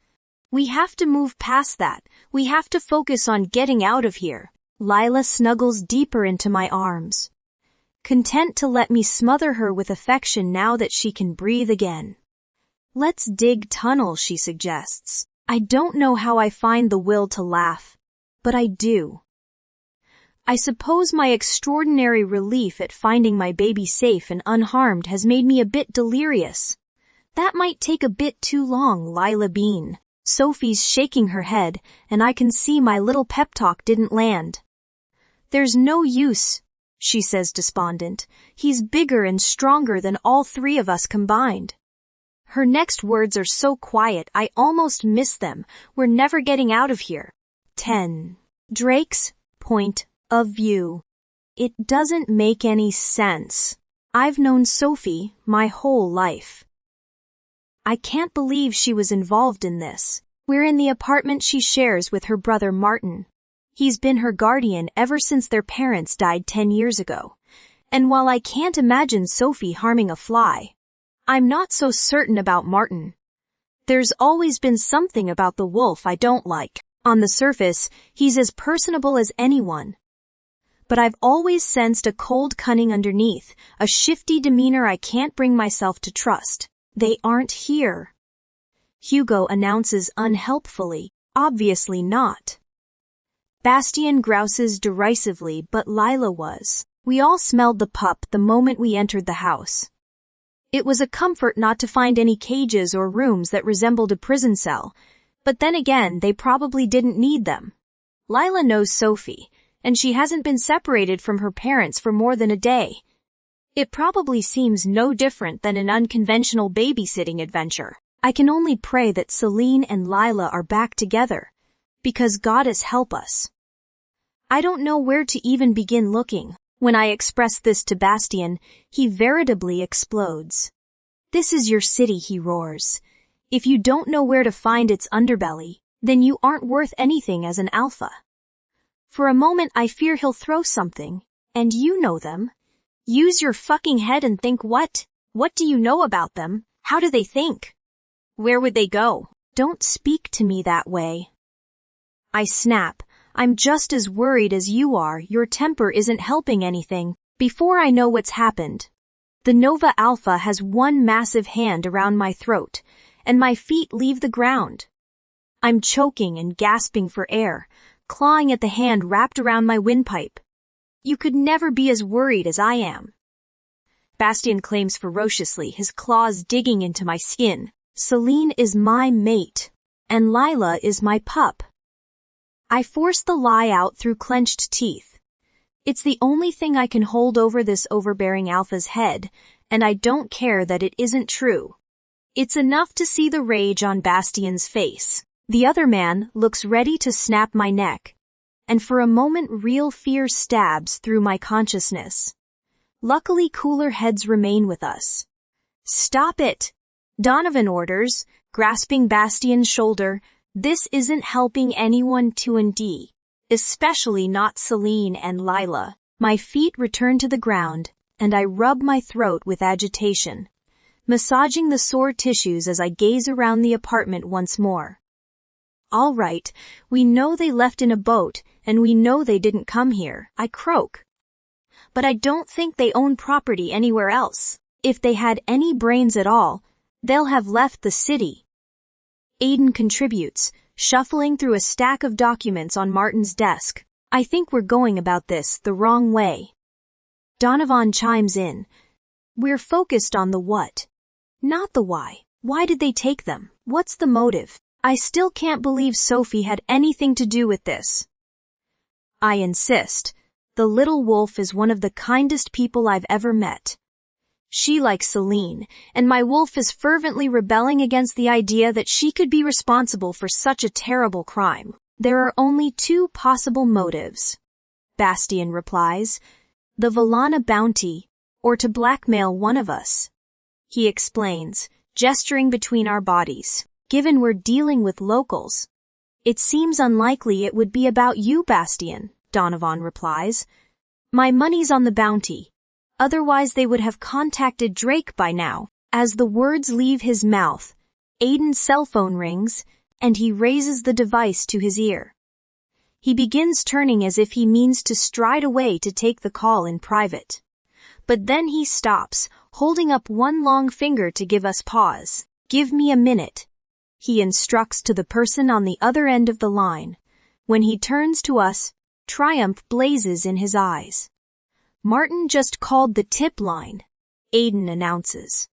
We have to move past that. We have to focus on getting out of here. Lila snuggles deeper into my arms, content to let me smother her with affection now that she can breathe again. Let's dig tunnels, she suggests. I don't know how I find the will to laugh, but I do. I suppose my extraordinary relief at finding my baby safe and unharmed has made me a bit delirious. That might take a bit too long, Lila Bean. Sophie's shaking her head, and I can see my little pep talk didn't land. There's no use, she says despondent. He's bigger and stronger than all three of us combined. Her next words are so quiet I almost miss them. We're never getting out of here. 10. Drake's point of view. It doesn't make any sense. I've known Sophie my whole life. I can't believe she was involved in this. We're in the apartment she shares with her brother Martin. He's been her guardian ever since their parents died 10 years ago. And while I can't imagine Sophie harming a fly, I'm not so certain about Martin. There's always been something about the wolf I don't like. On the surface, he's as personable as anyone. But I've always sensed a cold cunning underneath, a shifty demeanor I can't bring myself to trust. They aren't here. Hugo announces unhelpfully, obviously not. Bastian grouses derisively, but Lila was. We all smelled the pup the moment we entered the house. It was a comfort not to find any cages or rooms that resembled a prison cell, but then again, they probably didn't need them. Lila knows Sophie, and she hasn't been separated from her parents for more than a day. It probably seems no different than an unconventional babysitting adventure. I can only pray that Celine and Lila are back together, because Goddess help us. I don't know where to even begin looking. When I express this to Bastian, he veritably explodes. "This is your city," he roars. "If you don't know where to find its underbelly, then you aren't worth anything as an alpha." For a moment I fear he'll throw something, and you know them. Use your fucking head and think what? What do you know about them? How do they think? Where would they go? Don't speak to me that way. I snap. I'm just as worried as you are. Your temper isn't helping anything. Before I know what's happened, the Nova Alpha has one massive hand around my throat, and my feet leave the ground. I'm choking and gasping for air, clawing at the hand wrapped around my windpipe. You could never be as worried as I am. Bastian claims ferociously, his claws digging into my skin. Celine is my mate, and Lila is my pup. I force the lie out through clenched teeth. It's the only thing I can hold over this overbearing alpha's head, and I don't care that it isn't true. It's enough to see the rage on Bastian's face. The other man looks ready to snap my neck, and for a moment real fear stabs through my consciousness. Luckily, cooler heads remain with us. "Stop it!" Donovan orders, grasping Bastian's shoulder. "This isn't helping anyone, 2&D, especially not Celine and Lila." My feet return to the ground, and I rub my throat with agitation, massaging the sore tissues as I gaze around the apartment once more. "All right, we know they left in a boat, and we know they didn't come here," I croak. "But I don't think they own property anywhere else. If they had any brains at all, they'll have left the city." Aiden contributes, shuffling through a stack of documents on Martin's desk. "I think we're going about this the wrong way." Donovan chimes in. "We're focused on the what, not the why. Why did they take them? What's the motive? I still can't believe Sophie had anything to do with this." I insist. The little wolf is one of the kindest people I've ever met. She likes Celine, and my wolf is fervently rebelling against the idea that she could be responsible for such a terrible crime. "There are only two possible motives," Bastian replies. "The Valana bounty, or to blackmail one of us." He explains, gesturing between our bodies. "Given we're dealing with locals, it seems unlikely it would be about you, Bastian," Donovan replies. "My money's on the bounty. Otherwise they would have contacted Drake by now." As the words leave his mouth, Aiden's cell phone rings, and he raises the device to his ear. He begins turning as if he means to stride away to take the call in private. But then he stops, holding up one long finger to give us pause. "Give me a minute," he instructs to the person on the other end of the line. When he turns to us, triumph blazes in his eyes. "Martin just called the tip line," Aiden announces.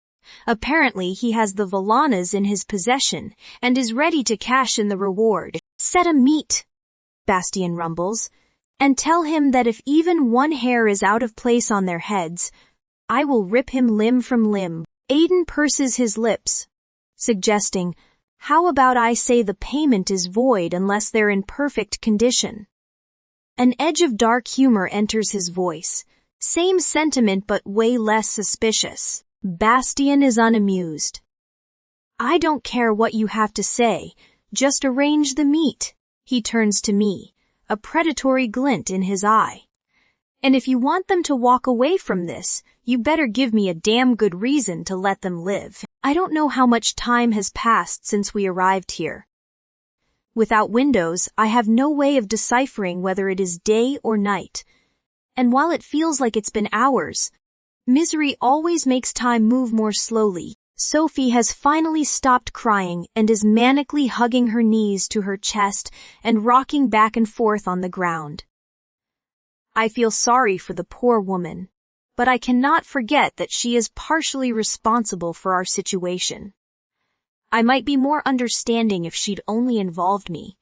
"Apparently he has the Valanas in his possession and is ready to cash in the reward." "Set a meet," Bastian rumbles, "and tell him that if even one hair is out of place on their heads, I will rip him limb from limb." Aiden purses his lips, suggesting, "How about I say the payment is void unless they're in perfect condition?" An edge of dark humor enters his voice. Same sentiment but way less suspicious. Bastian is unamused. "I don't care what you have to say, just arrange the meet." He turns to me, a predatory glint in his eye. "And if you want them to walk away from this, you better give me a damn good reason to let them live." I don't know how much time has passed since we arrived here. Without windows, I have no way of deciphering whether it is day or night. And while it feels like it's been hours, misery always makes time move more slowly. Sophie has finally stopped crying and is manically hugging her knees to her chest and rocking back and forth on the ground. I feel sorry for the poor woman, but I cannot forget that she is partially responsible for our situation. I might be more understanding if she'd only involved me,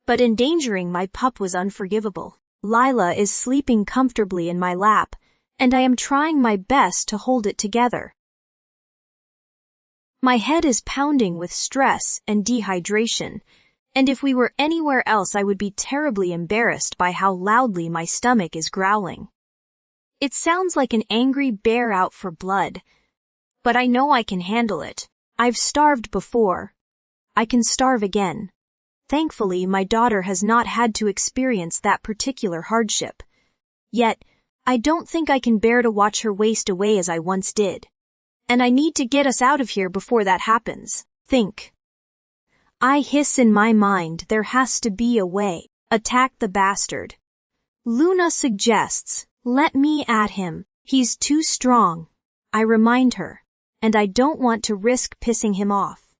but endangering my pup was unforgivable. Lila is sleeping comfortably in my lap, and I am trying my best to hold it together. My head is pounding with stress and dehydration, and if we were anywhere else I would be terribly embarrassed by how loudly my stomach is growling. It sounds like an angry bear out for blood. But I know I can handle it. I've starved before. I can starve again. Thankfully, my daughter has not had to experience that particular hardship. Yet, I don't think I can bear to watch her waste away as I once did. And I need to get us out of here before that happens. Think. I hiss in my mind, there has to be a way. Attack the bastard. Luna suggests, let me at him. He's too strong. I remind her. And I don't want to risk pissing him off.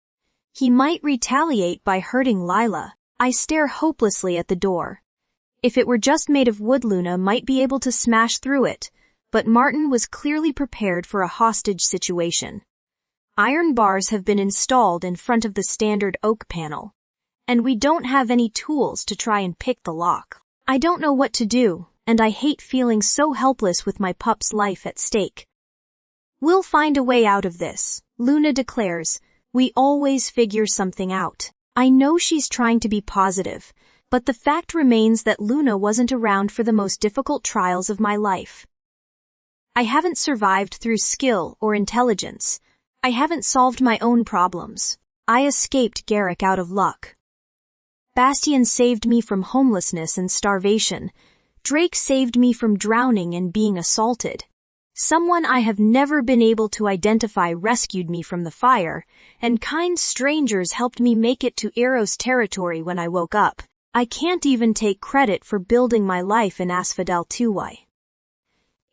He might retaliate by hurting Lila. I stare hopelessly at the door. If it were just made of wood, Luna might be able to smash through it, but Martin was clearly prepared for a hostage situation. Iron bars have been installed in front of the standard oak panel, and we don't have any tools to try and pick the lock. I don't know what to do, and I hate feeling so helpless with my pup's life at stake. We'll find a way out of this, Luna declares. We always figure something out. I know she's trying to be positive, but the fact remains that Luna wasn't around for the most difficult trials of my life. I haven't survived through skill or intelligence. I haven't solved my own problems. I escaped Garrick out of luck. Bastian saved me from homelessness and starvation. Drake saved me from drowning and being assaulted. Someone I have never been able to identify rescued me from the fire, and kind strangers helped me make it to Eros territory when I woke up. I can't even take credit for building my life in Asphodel 2Y.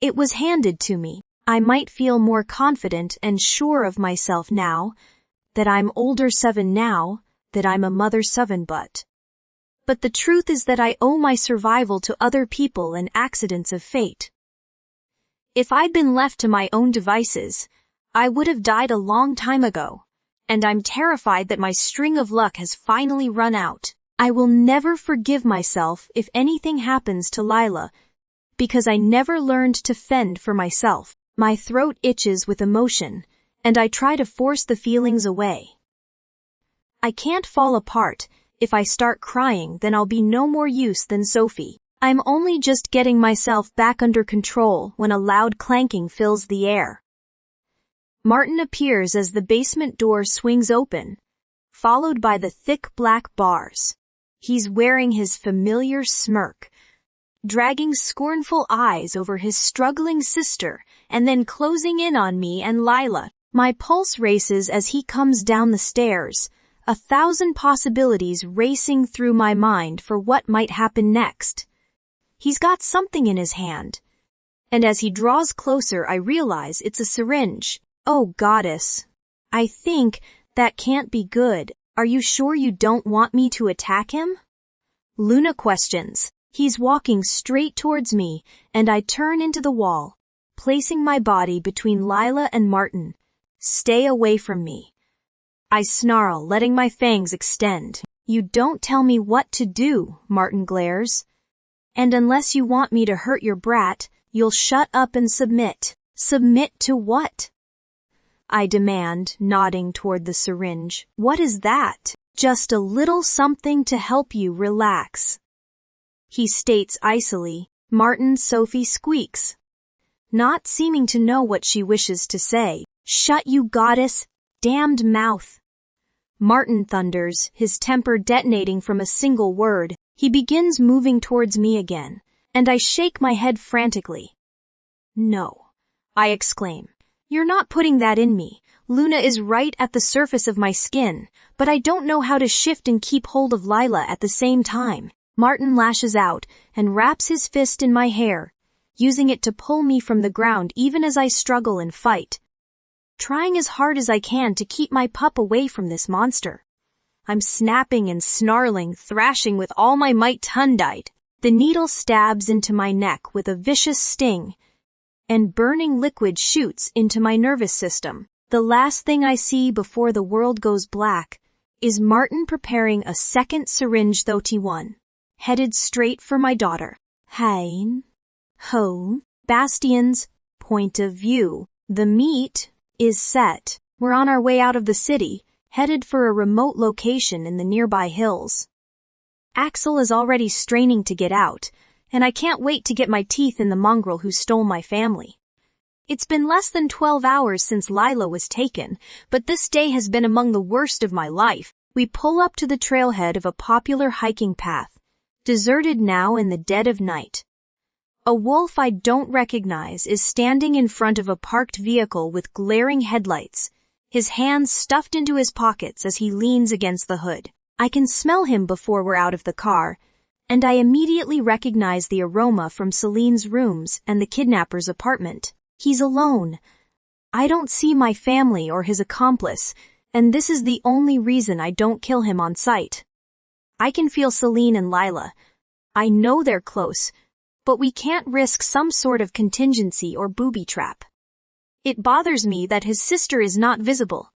It was handed to me. I might feel more confident and sure of myself now, that I'm older 7 now, that I'm a mother 7 but the truth is that I owe my survival to other people and accidents of fate. If I'd been left to my own devices, I would have died a long time ago, and I'm terrified that my string of luck has finally run out. I will never forgive myself if anything happens to Lila, because I never learned to fend for myself. My throat itches with emotion, and I try to force the feelings away. I can't fall apart. If I start crying, then I'll be no more use than Sophie. I'm only just getting myself back under control when a loud clanking fills the air. Martin appears as the basement door swings open, followed by the thick black bars. He's wearing his familiar smirk, dragging scornful eyes over his struggling sister, and then closing in on me and Lila. My pulse races as he comes down the stairs, 1,000 possibilities racing through my mind for what might happen next. He's got something in his hand, and as he draws closer I realize it's a syringe. Oh goddess. I think that can't be good. Are you sure you don't want me to attack him? Luna questions. He's walking straight towards me, and I turn into the wall, placing my body between Lila and Martin. Stay away from me. I snarl, letting my fangs extend. You don't tell me what to do, Martin glares. And unless you want me to hurt your brat, you'll shut up and submit. Submit to what? I demand, nodding toward the syringe. What is that? Just a little something to help you relax, he states icily. Martin Sophie squeaks, not seeming to know what she wishes to say. Shut you goddess, damned mouth. Martin thunders, his temper detonating from a single word. He begins moving towards me again, and I shake my head frantically. No, I exclaim. You're not putting that in me. Luna is right at the surface of my skin, but I don't know how to shift and keep hold of Lila at the same time. Martin lashes out and wraps his fist in my hair, using it to pull me from the ground even as I struggle and fight, trying as hard as I can to keep my pup away from this monster. I'm snapping and snarling, thrashing with all my might. Tundite. The needle stabs into my neck with a vicious sting, and burning liquid shoots into my nervous system. The last thing I see before the world goes black is Martin preparing a second syringe 31, headed straight for my daughter. Hein. Ho. Bastian's point of view. The meat is set. We're on our way out of the city, headed for a remote location in the nearby hills. Axel is already straining to get out, and I can't wait to get my teeth in the mongrel who stole my family. It's been less than 12 hours since Lila was taken, but this day has been among the worst of my life. We pull up to the trailhead of a popular hiking path, deserted now in the dead of night. A wolf I don't recognize is standing in front of a parked vehicle with glaring headlights, his hands stuffed into his pockets as he leans against the hood. I can smell him before we're out of the car, and I immediately recognize the aroma from Celine's rooms and the kidnapper's apartment. He's alone. I don't see my family or his accomplice, and this is the only reason I don't kill him on sight. I can feel Celine and Lila. I know they're close, but we can't risk some sort of contingency or booby trap. It bothers me that his sister is not visible.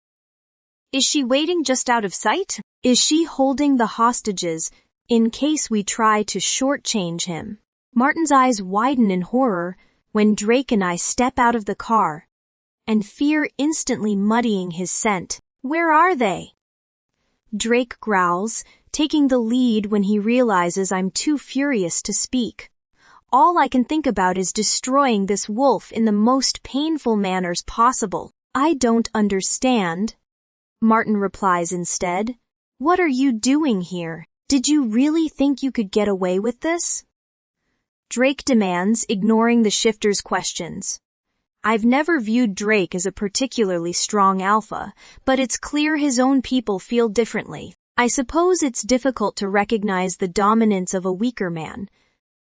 Is she waiting just out of sight? Is she holding the hostages in case we try to shortchange him? Martin's eyes widen in horror when Drake and I step out of the car, and fear instantly muddying his scent. Where are they? Drake growls, taking the lead when he realizes I'm too furious to speak. All I can think about is destroying this wolf in the most painful manners possible. I don't understand. Martin replies instead. What are you doing here? Did you really think you could get away with this? Drake demands, ignoring the shifter's questions. I've never viewed Drake as a particularly strong alpha, but it's clear his own people feel differently. I suppose it's difficult to recognize the dominance of a weaker man.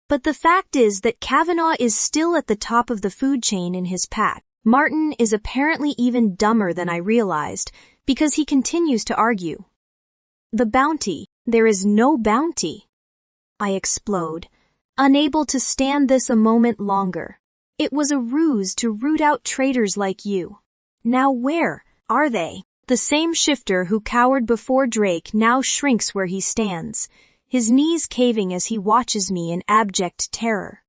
But the fact is that Kavanaugh is still at the top of the food chain in his pack. Martin is apparently even dumber than I realized, because he continues to argue. The bounty. There is no bounty. I explode, unable to stand this a moment longer. It was a ruse to root out traitors like you. Now where are they? The same shifter who cowered before Drake now shrinks where he stands, his knees caving as he watches me in abject terror.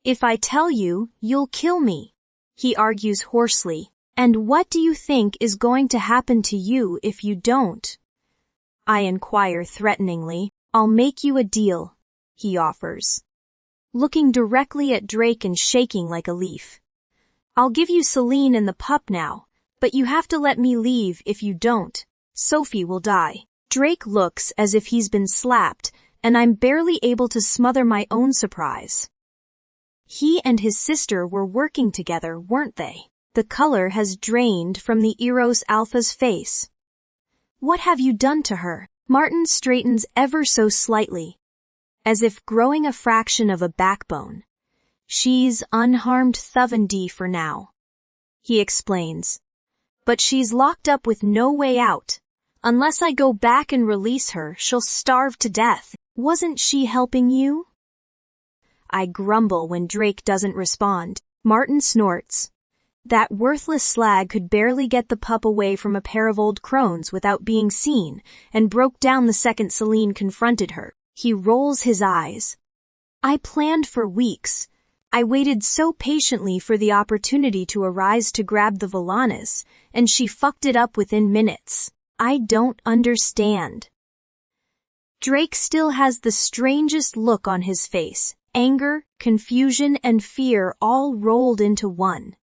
If I tell you, you'll kill me, he argues hoarsely. And what do you think is going to happen to you if you don't? I inquire threateningly. I'll make you a deal, he offers, looking directly at Drake and shaking like a leaf. I'll give you Celine and the pup now, but you have to let me leave. If you don't, Sophie will die. Drake looks as if he's been slapped, and I'm barely able to smother my own surprise. He and his sister were working together, weren't they? The color has drained from the Eros Alpha's face. What have you done to her? Martin straightens ever so slightly, as if growing a fraction of a backbone. She's unharmed Thovendy for now, he explains. But she's locked up with no way out. Unless I go back and release her, she'll starve to death. Wasn't she helping you? I grumble when Drake doesn't respond. Martin snorts. That worthless slag could barely get the pup away from a pair of old crones without being seen, and broke down the second Celine confronted her. He rolls his eyes. I planned for weeks. I waited so patiently for the opportunity to arise to grab the Valanas, and she fucked it up within minutes. I don't understand. Drake still has the strangest look on his face, anger, confusion, and fear all rolled into one.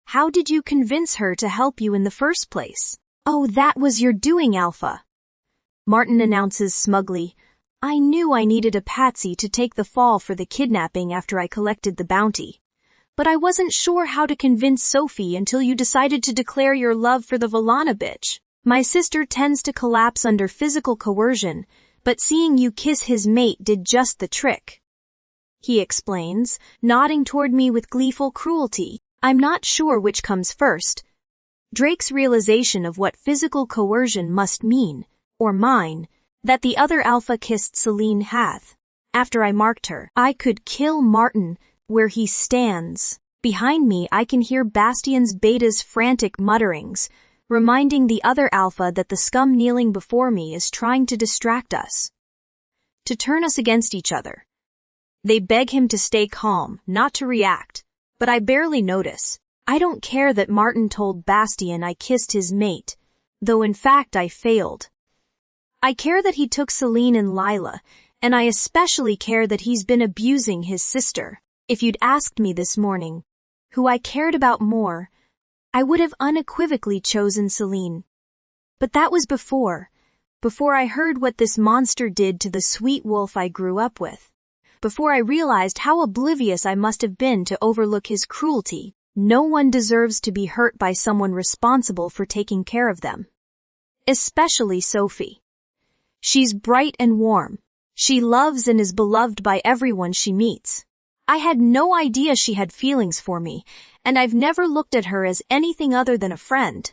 How did you convince her to help you in the first place? Oh, that was your doing, Alpha. Martin announces smugly. I knew I needed a patsy to take the fall for the kidnapping after I collected the bounty. But I wasn't sure how to convince Sophie until you decided to declare your love for the Valana bitch. My sister tends to collapse under physical coercion, but seeing you kiss his mate did just the trick. He explains, nodding toward me with gleeful cruelty. I'm not sure which comes first. Drake's realization of what physical coercion must mean, or mine, that the other alpha kissed Celine hath. After I marked her, I could kill Martin where he stands. Behind me I can hear Bastion's beta's frantic mutterings, reminding the other alpha that the scum kneeling before me is trying to distract us, to turn us against each other. They beg him to stay calm, not to react. But I barely notice. I don't care that Martin told Bastion I kissed his mate, though in fact I failed. I care that he took Celine and Lila, And I especially care that he's been abusing his sister. If you'd asked me this morning who I cared about more, I would have unequivocally chosen Celine. But that was before I heard what this monster did to the sweet wolf I grew up with. Before I realized how oblivious I must have been to overlook his cruelty. No one deserves to be hurt by someone responsible for taking care of them. Especially Sophie. She's bright and warm. She loves and is beloved by everyone she meets. I had no idea she had feelings for me, and I've never looked at her as anything other than a friend.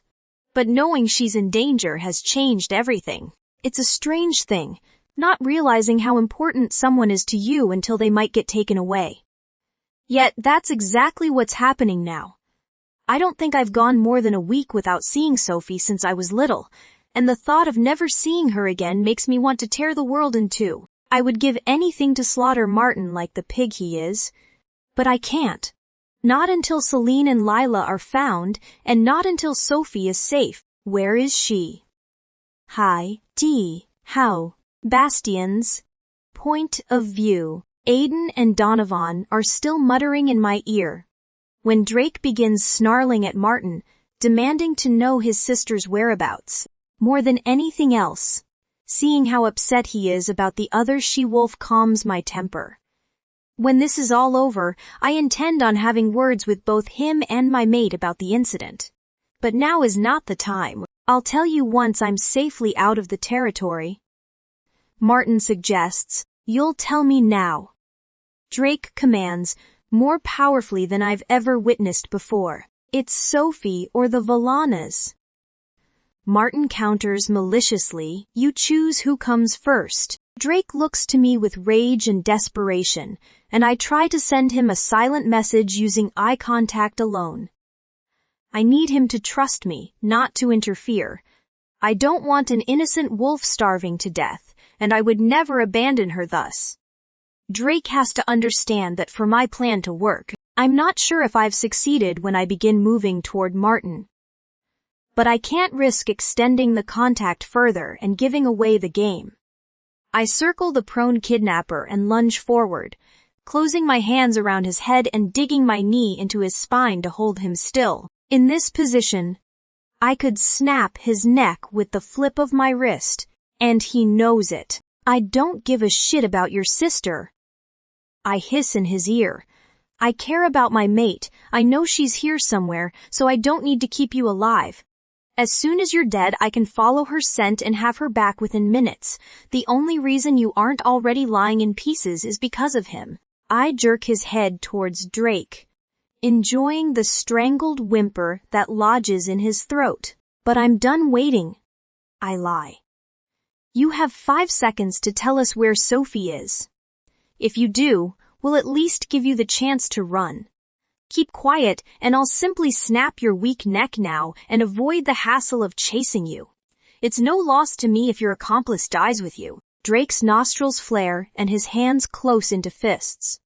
But knowing she's in danger has changed everything. It's a strange thing, not realizing how important someone is to you until they might get taken away. Yet that's exactly what's happening now. I don't think I've gone more than a week without seeing Sophie since I was little, and the thought of never seeing her again makes me want to tear the world in two. I would give anything to slaughter Martin like the pig he is, but I can't. Not until Celine and Lila are found, and not until Sophie is safe. Where is she? Hi, D. How? Bastions. Point of view. Aiden and Donovan are still muttering in my ear when Drake begins snarling at Martin, demanding to know his sister's whereabouts. More than anything else, seeing how upset he is about the other she-wolf calms my temper. When this is all over, I intend on having words with both him and my mate about the incident. But now is not the time. I'll tell you once I'm safely out of the territory. Martin suggests, "You'll tell me now." Drake commands, more powerfully than I've ever witnessed before. "It's Sophie or the Valanas." Martin counters maliciously, "You choose who comes first." Drake looks to me with rage and desperation, and I try to send him a silent message using eye contact alone. I need him to trust me, not to interfere. I don't want an innocent wolf starving to death, and I would never abandon her thus. Drake has to understand that for my plan to work, I'm not sure if I've succeeded when I begin moving toward Martin. But I can't risk extending the contact further and giving away the game. I circle the prone kidnapper and lunge forward, closing my hands around his head and digging my knee into his spine to hold him still. In this position, I could snap his neck with the flip of my wrist, and he knows it. "I don't give a shit about your sister." I hiss in his ear. "I care about my mate. I know she's here somewhere, so I don't need to keep you alive. As soon as you're dead, I can follow her scent and have her back within minutes. The only reason you aren't already lying in pieces is because of him." I jerk his head towards Drake, enjoying the strangled whimper that lodges in his throat. "But I'm done waiting." I lie. "You have 5 seconds to tell us where Sophie is. If you do, we'll at least give you the chance to run. Keep quiet, and I'll simply snap your weak neck now and avoid the hassle of chasing you. It's no loss to me if your accomplice dies with you." Drake's nostrils flare and his hands close into fists.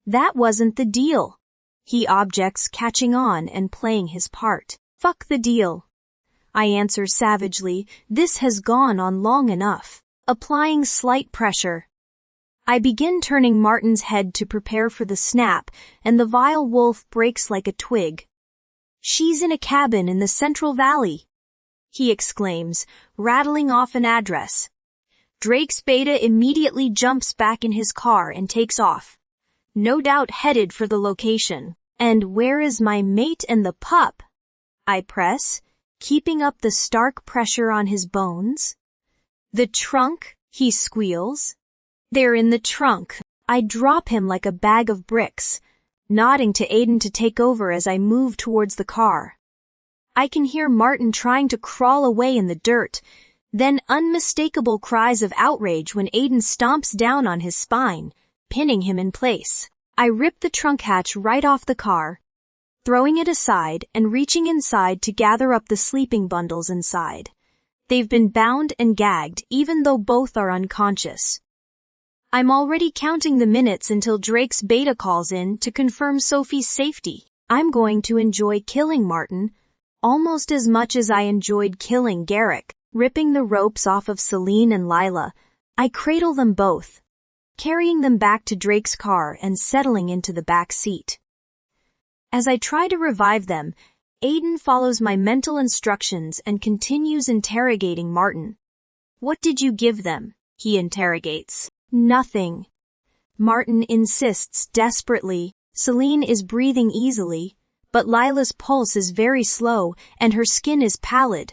"That wasn't the deal," he objects, catching on and playing his part. "Fuck the deal," I answer savagely. "This has gone on long enough." Applying slight pressure, I begin turning Martin's head to prepare for the snap, and the vile wolf breaks like a twig. "She's in a cabin in the Central Valley," he exclaims, rattling off an address. Drake's beta immediately jumps back in his car and takes off, no doubt headed for the location. "And where is my mate and the pup?" I press, keeping up the stark pressure on his bones. "The trunk," he squeals. "They're in the trunk." I drop him like a bag of bricks, nodding to Aiden to take over as I move towards the car. I can hear Martin trying to crawl away in the dirt, then unmistakable cries of outrage when Aiden stomps down on his spine, pinning him in place. I rip the trunk hatch right off the car, throwing it aside and reaching inside to gather up the sleeping bundles inside. They've been bound and gagged, even though both are unconscious. I'm already counting the minutes until Drake's beta calls in to confirm Sophie's safety. I'm going to enjoy killing Martin almost as much as I enjoyed killing Garrick. Ripping the ropes off of Celine and Lila, I cradle them both, carrying them back to Drake's car and settling into the back seat. As I try to revive them, Aiden follows my mental instructions and continues interrogating Martin. What did you give them? He interrogates. Nothing. Martin insists desperately. Celine is breathing easily, but Lila's pulse is very slow and her skin is pallid.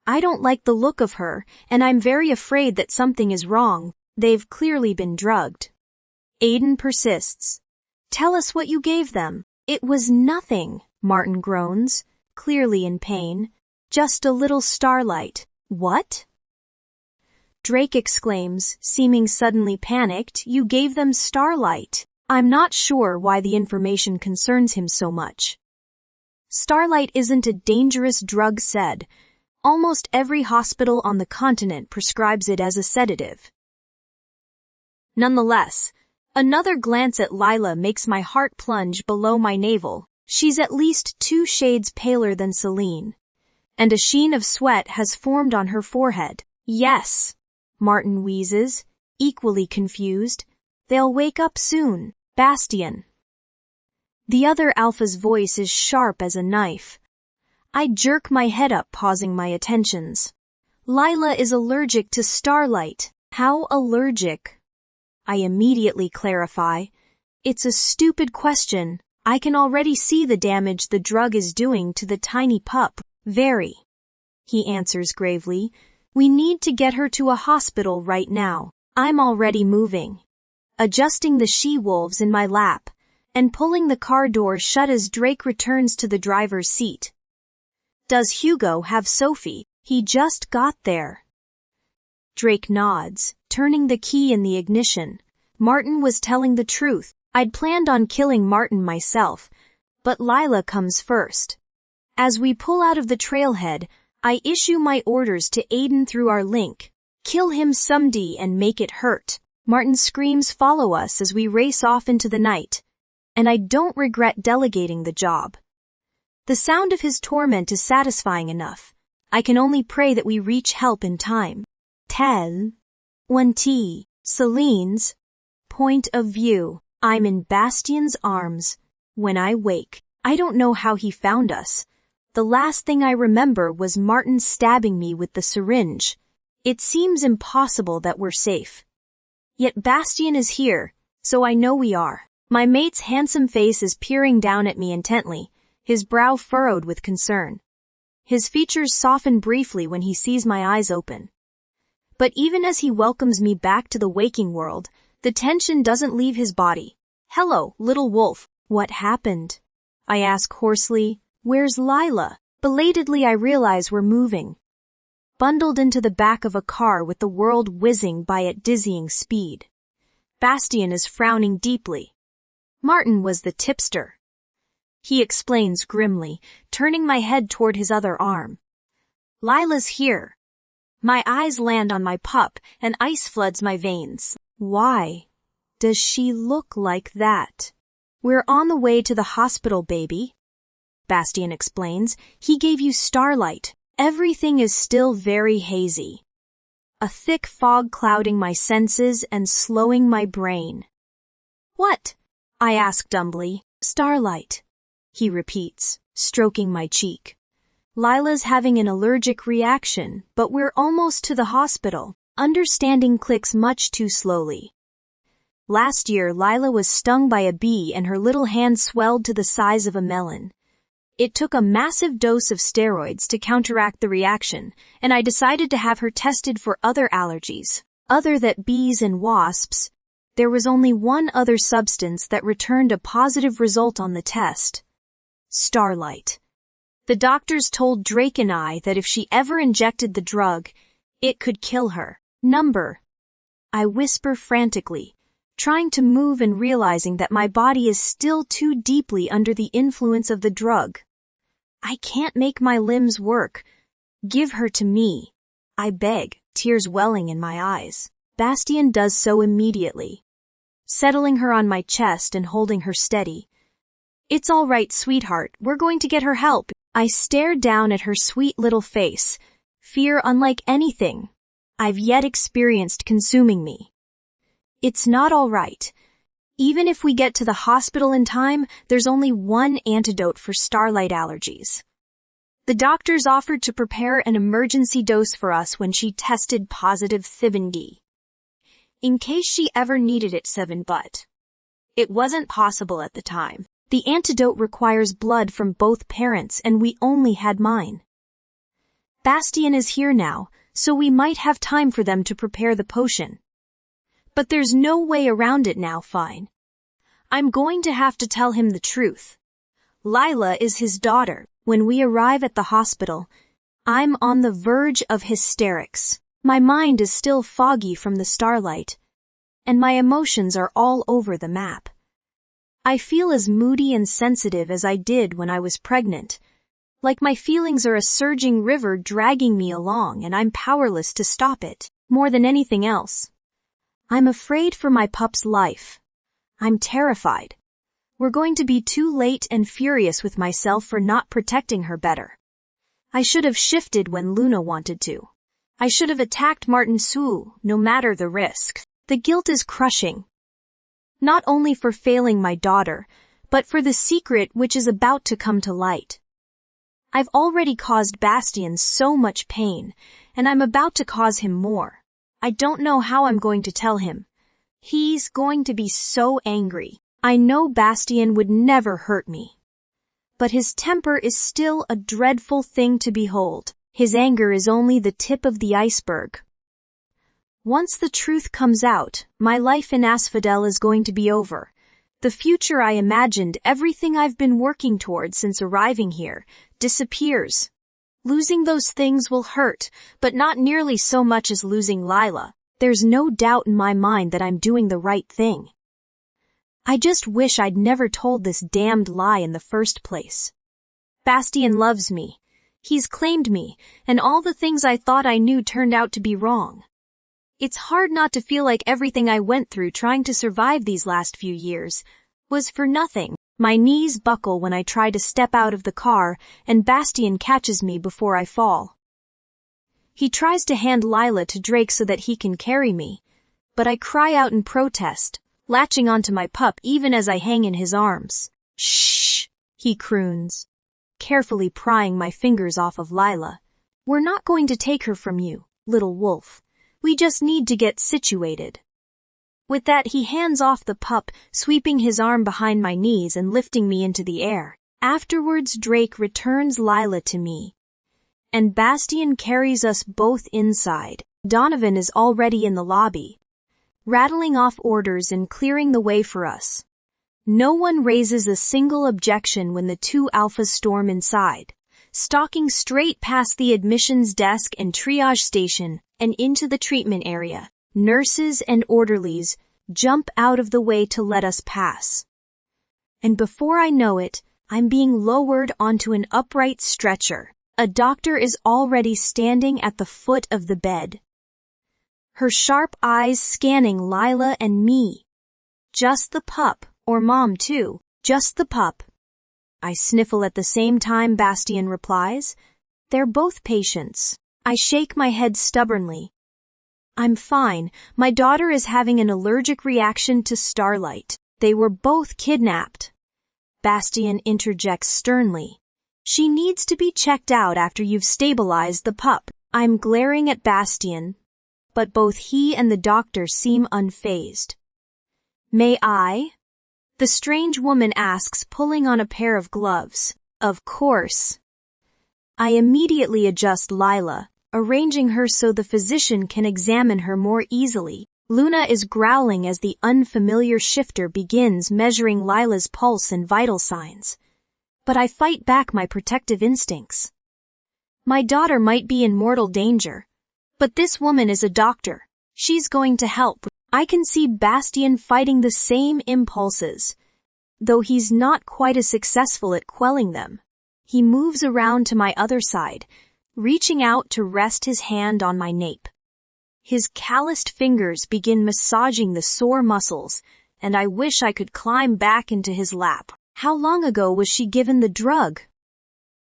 I don't like the look of her, and I'm very afraid that something is wrong. They've clearly been drugged. Aiden persists. Tell us what you gave them. It was nothing, Martin groans, clearly in pain. Just a little starlight. What? Drake exclaims, seeming suddenly panicked. You gave them starlight. I'm not sure why the information concerns him so much. Starlight isn't a dangerous drug, said. Almost every hospital on the continent prescribes it as a sedative. Nonetheless, another glance at Lila makes my heart plunge below my navel. She's at least 2 shades paler than Celine, and a sheen of sweat has formed on her forehead. Yes, Martin wheezes, equally confused. They'll wake up soon. Bastien. The other alpha's voice is sharp as a knife. I jerk my head up, pausing my attentions. Lila is allergic to starlight. How allergic? I immediately clarify. It's a stupid question. I can already see the damage the drug is doing to the tiny pup. Very. He answers gravely. We need to get her to a hospital right now. I'm already moving. Adjusting the she-wolves in my lap, and pulling the car door shut as Drake returns to the driver's seat. Does Hugo have Sophie? He just got there. Drake nods, turning the key in the ignition. Martin was telling the truth. I'd planned on killing Martin myself, but Lila comes first. As we pull out of the trailhead, I issue my orders to Aiden through our link. Kill him someday and make it hurt. Martin's screams follow us as we race off into the night, and I don't regret delegating the job. The sound of his torment is satisfying enough. I can only pray that we reach help in time. 10:1 Celine's point of view. I'm in Bastien's arms. When I wake, I don't know how he found us. The last thing I remember was Martin stabbing me with the syringe. It seems impossible that we're safe. Yet Bastien is here, so I know we are. My mate's handsome face is peering down at me intently, his brow furrowed with concern. His features soften briefly when he sees my eyes open. But even as he welcomes me back to the waking world, the tension doesn't leave his body. Hello, little wolf. What happened? I ask hoarsely. Where's Lila? Belatedly I realize we're moving. Bundled into the back of a car with the world whizzing by at dizzying speed. Bastien is frowning deeply. Martin was the tipster. He explains grimly, turning my head toward his other arm. Lila's here. My eyes land on my pup and ice floods my veins. Why does she look like that? We're on the way to the hospital, baby. Bastien explains. He gave you starlight. Everything is still very hazy. A thick fog clouding my senses and slowing my brain. What? I ask dumbly. Starlight. He repeats, stroking my cheek. Lila's having an allergic reaction, but we're almost to the hospital. Understanding clicks much too slowly. Last year, Lila was stung by a bee and her little hand swelled to the size of a melon. It took a massive dose of steroids to counteract the reaction, and I decided to have her tested for other allergies. Other than bees and wasps, there was only one other substance that returned a positive result on the test. Starlight. The doctors told Drake and I that if she ever injected the drug, it could kill her. Number. I whisper frantically, trying to move and realizing that my body is still too deeply under the influence of the drug. I can't make my limbs work. Give her to me. I beg, tears welling in my eyes. Bastien does so immediately, settling her on my chest and holding her steady. It's all right, sweetheart. We're going to get her help. I stare down at her sweet little face, fear unlike anything I've yet experienced consuming me. It's not all right. Even if we get to the hospital in time, there's only one antidote for starlight allergies. The doctors offered to prepare an emergency dose for us when she tested positive Thibingi, in case she ever needed it, but it wasn't possible at the time. The antidote requires blood from both parents, and we only had mine. Bastien is here now, so we might have time for them to prepare the potion. But there's no way around it now, fine. I'm going to have to tell him the truth. Lila is his daughter. When we arrive at the hospital, I'm on the verge of hysterics. My mind is still foggy from the starlight, and my emotions are all over the map. I feel as moody and sensitive as I did when I was pregnant, like my feelings are a surging river dragging me along and I'm powerless to stop it. More than anything else, I'm afraid for my pup's life. I'm terrified. We're going to be too late and furious with myself for not protecting her better. I should have shifted when Luna wanted to. I should have attacked Martin Su, no matter the risk. The guilt is crushing. Not only for failing my daughter, but for the secret which is about to come to light. I've already caused Bastien so much pain, and I'm about to cause him more. I don't know how I'm going to tell him. He's going to be so angry. I know Bastien would never hurt me. But his temper is still a dreadful thing to behold. His anger is only the tip of the iceberg. Once the truth comes out, my life in Asphodel is going to be over. The future I imagined, everything I've been working toward since arriving here, disappears. Losing those things will hurt, but not nearly so much as losing Lila. There's no doubt in my mind that I'm doing the right thing. I just wish I'd never told this damned lie in the first place. Bastien loves me. He's claimed me, and all the things I thought I knew turned out to be wrong. It's hard not to feel like everything I went through trying to survive these last few years was for nothing. My knees buckle when I try to step out of the car, and Bastien catches me before I fall. He tries to hand Lila to Drake so that he can carry me, but I cry out in protest, latching onto my pup even as I hang in his arms. Shh, he croons, carefully prying my fingers off of Lila. We're not going to take her from you, little wolf. We just need to get situated. With that, he hands off the pup, sweeping his arm behind my knees and lifting me into the air. Afterwards, Drake returns Lila to me, and Bastien carries us both inside. Donovan is already in the lobby, rattling off orders and clearing the way for us. No one raises a single objection when the two alphas storm inside, stalking straight past the admissions desk and triage station and into the treatment area. Nurses and orderlies jump out of the way to let us pass. And before I know it, I'm being lowered onto an upright stretcher. A doctor is already standing at the foot of the bed, her sharp eyes scanning Lila and me. Just the pup, or mom too, just the pup. I sniffle at the same time Bastien replies, they're both patients. I shake my head stubbornly. I'm fine. My daughter is having an allergic reaction to starlight. They were both kidnapped. Bastien interjects sternly. She needs to be checked out after you've stabilized the pup. I'm glaring at Bastien, but both he and the doctor seem unfazed. May I? The strange woman asks, pulling on a pair of gloves. Of course. I immediately adjust Lila, arranging her so the physician can examine her more easily. Luna is growling as the unfamiliar shifter begins measuring Lila's pulse and vital signs. But I fight back my protective instincts. My daughter might be in mortal danger, but this woman is a doctor. She's going to help. I can see Bastien fighting the same impulses, though he's not quite as successful at quelling them. He moves around to my other side, reaching out to rest his hand on my nape. His calloused fingers begin massaging the sore muscles, and I wish I could climb back into his lap. How long ago was she given the drug?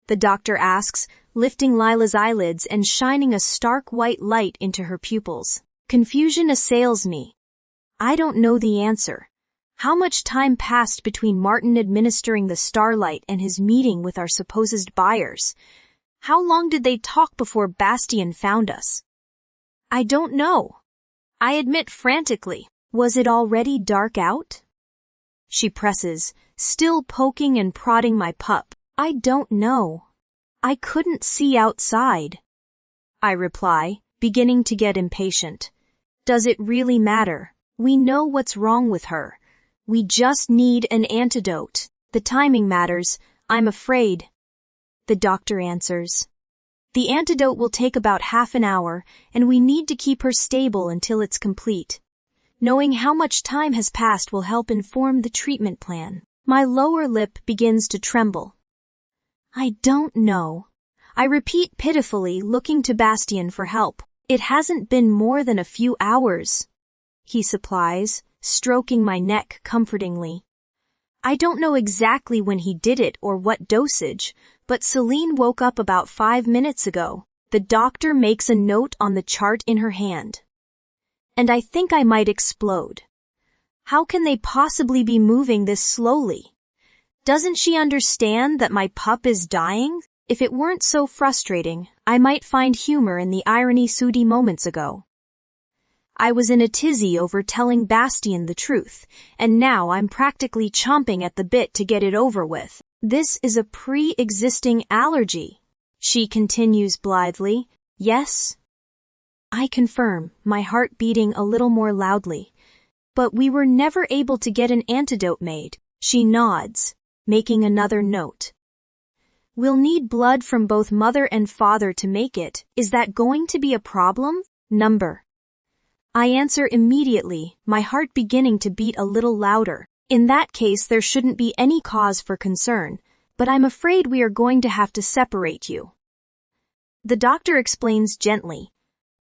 The doctor asks, lifting Lila's eyelids and shining a stark white light into her pupils. Confusion assails me. I don't know the answer. How much time passed between Martin administering the starlight and his meeting with our supposed buyers? How long did they talk before Bastien found us? I don't know. I admit frantically. Was it already dark out? She presses, still poking and prodding my pup. I don't know. I couldn't see outside. I reply, beginning to get impatient. Does it really matter? We know what's wrong with her. We just need an antidote. The timing matters, I'm afraid. The doctor answers. The antidote will take about half an hour, and we need to keep her stable until it's complete. Knowing how much time has passed will help inform the treatment plan. My lower lip begins to tremble. I don't know. I repeat pitifully, looking to Bastien for help. It hasn't been more than a few hours, he supplies, stroking my neck comfortingly. I don't know exactly when he did it or what dosage, but Celine woke up about 5 minutes ago. The doctor makes a note on the chart in her hand. And I think I might explode. How can they possibly be moving this slowly? Doesn't she understand that my pup is dying? If it weren't so frustrating, I might find humor in the irony Sudi moments ago. I was in a tizzy over telling Bastien the truth, and now I'm practically chomping at the bit to get it over with. This is a pre-existing allergy, she continues blithely. Yes? I confirm, my heart beating a little more loudly. But we were never able to get an antidote made. She nods, making another note. We'll need blood from both mother and father to make it. Is that going to be a problem? Number. I answer immediately, my heart beginning to beat a little louder. In that case, there shouldn't be any cause for concern, but I'm afraid we are going to have to separate you. The doctor explains gently.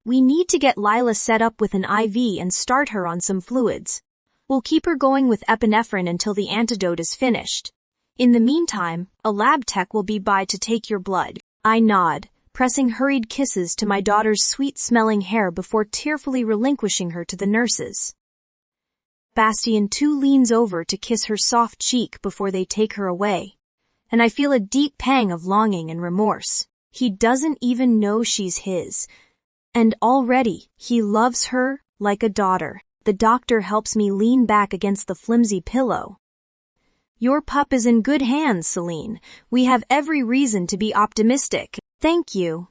We need to get Lila set up with an IV and start her on some fluids. We'll keep her going with epinephrine until the antidote is finished. In the meantime, a lab tech will be by to take your blood. I nod, pressing hurried kisses to my daughter's sweet-smelling hair before tearfully relinquishing her to the nurses. Bastien too leans over to kiss her soft cheek before they take her away, and I feel a deep pang of longing and remorse. He doesn't even know she's his, and already he loves her like a daughter. The doctor helps me lean back against the flimsy pillow. Your pup is in good hands, Celine. We have every reason to be optimistic. Thank you.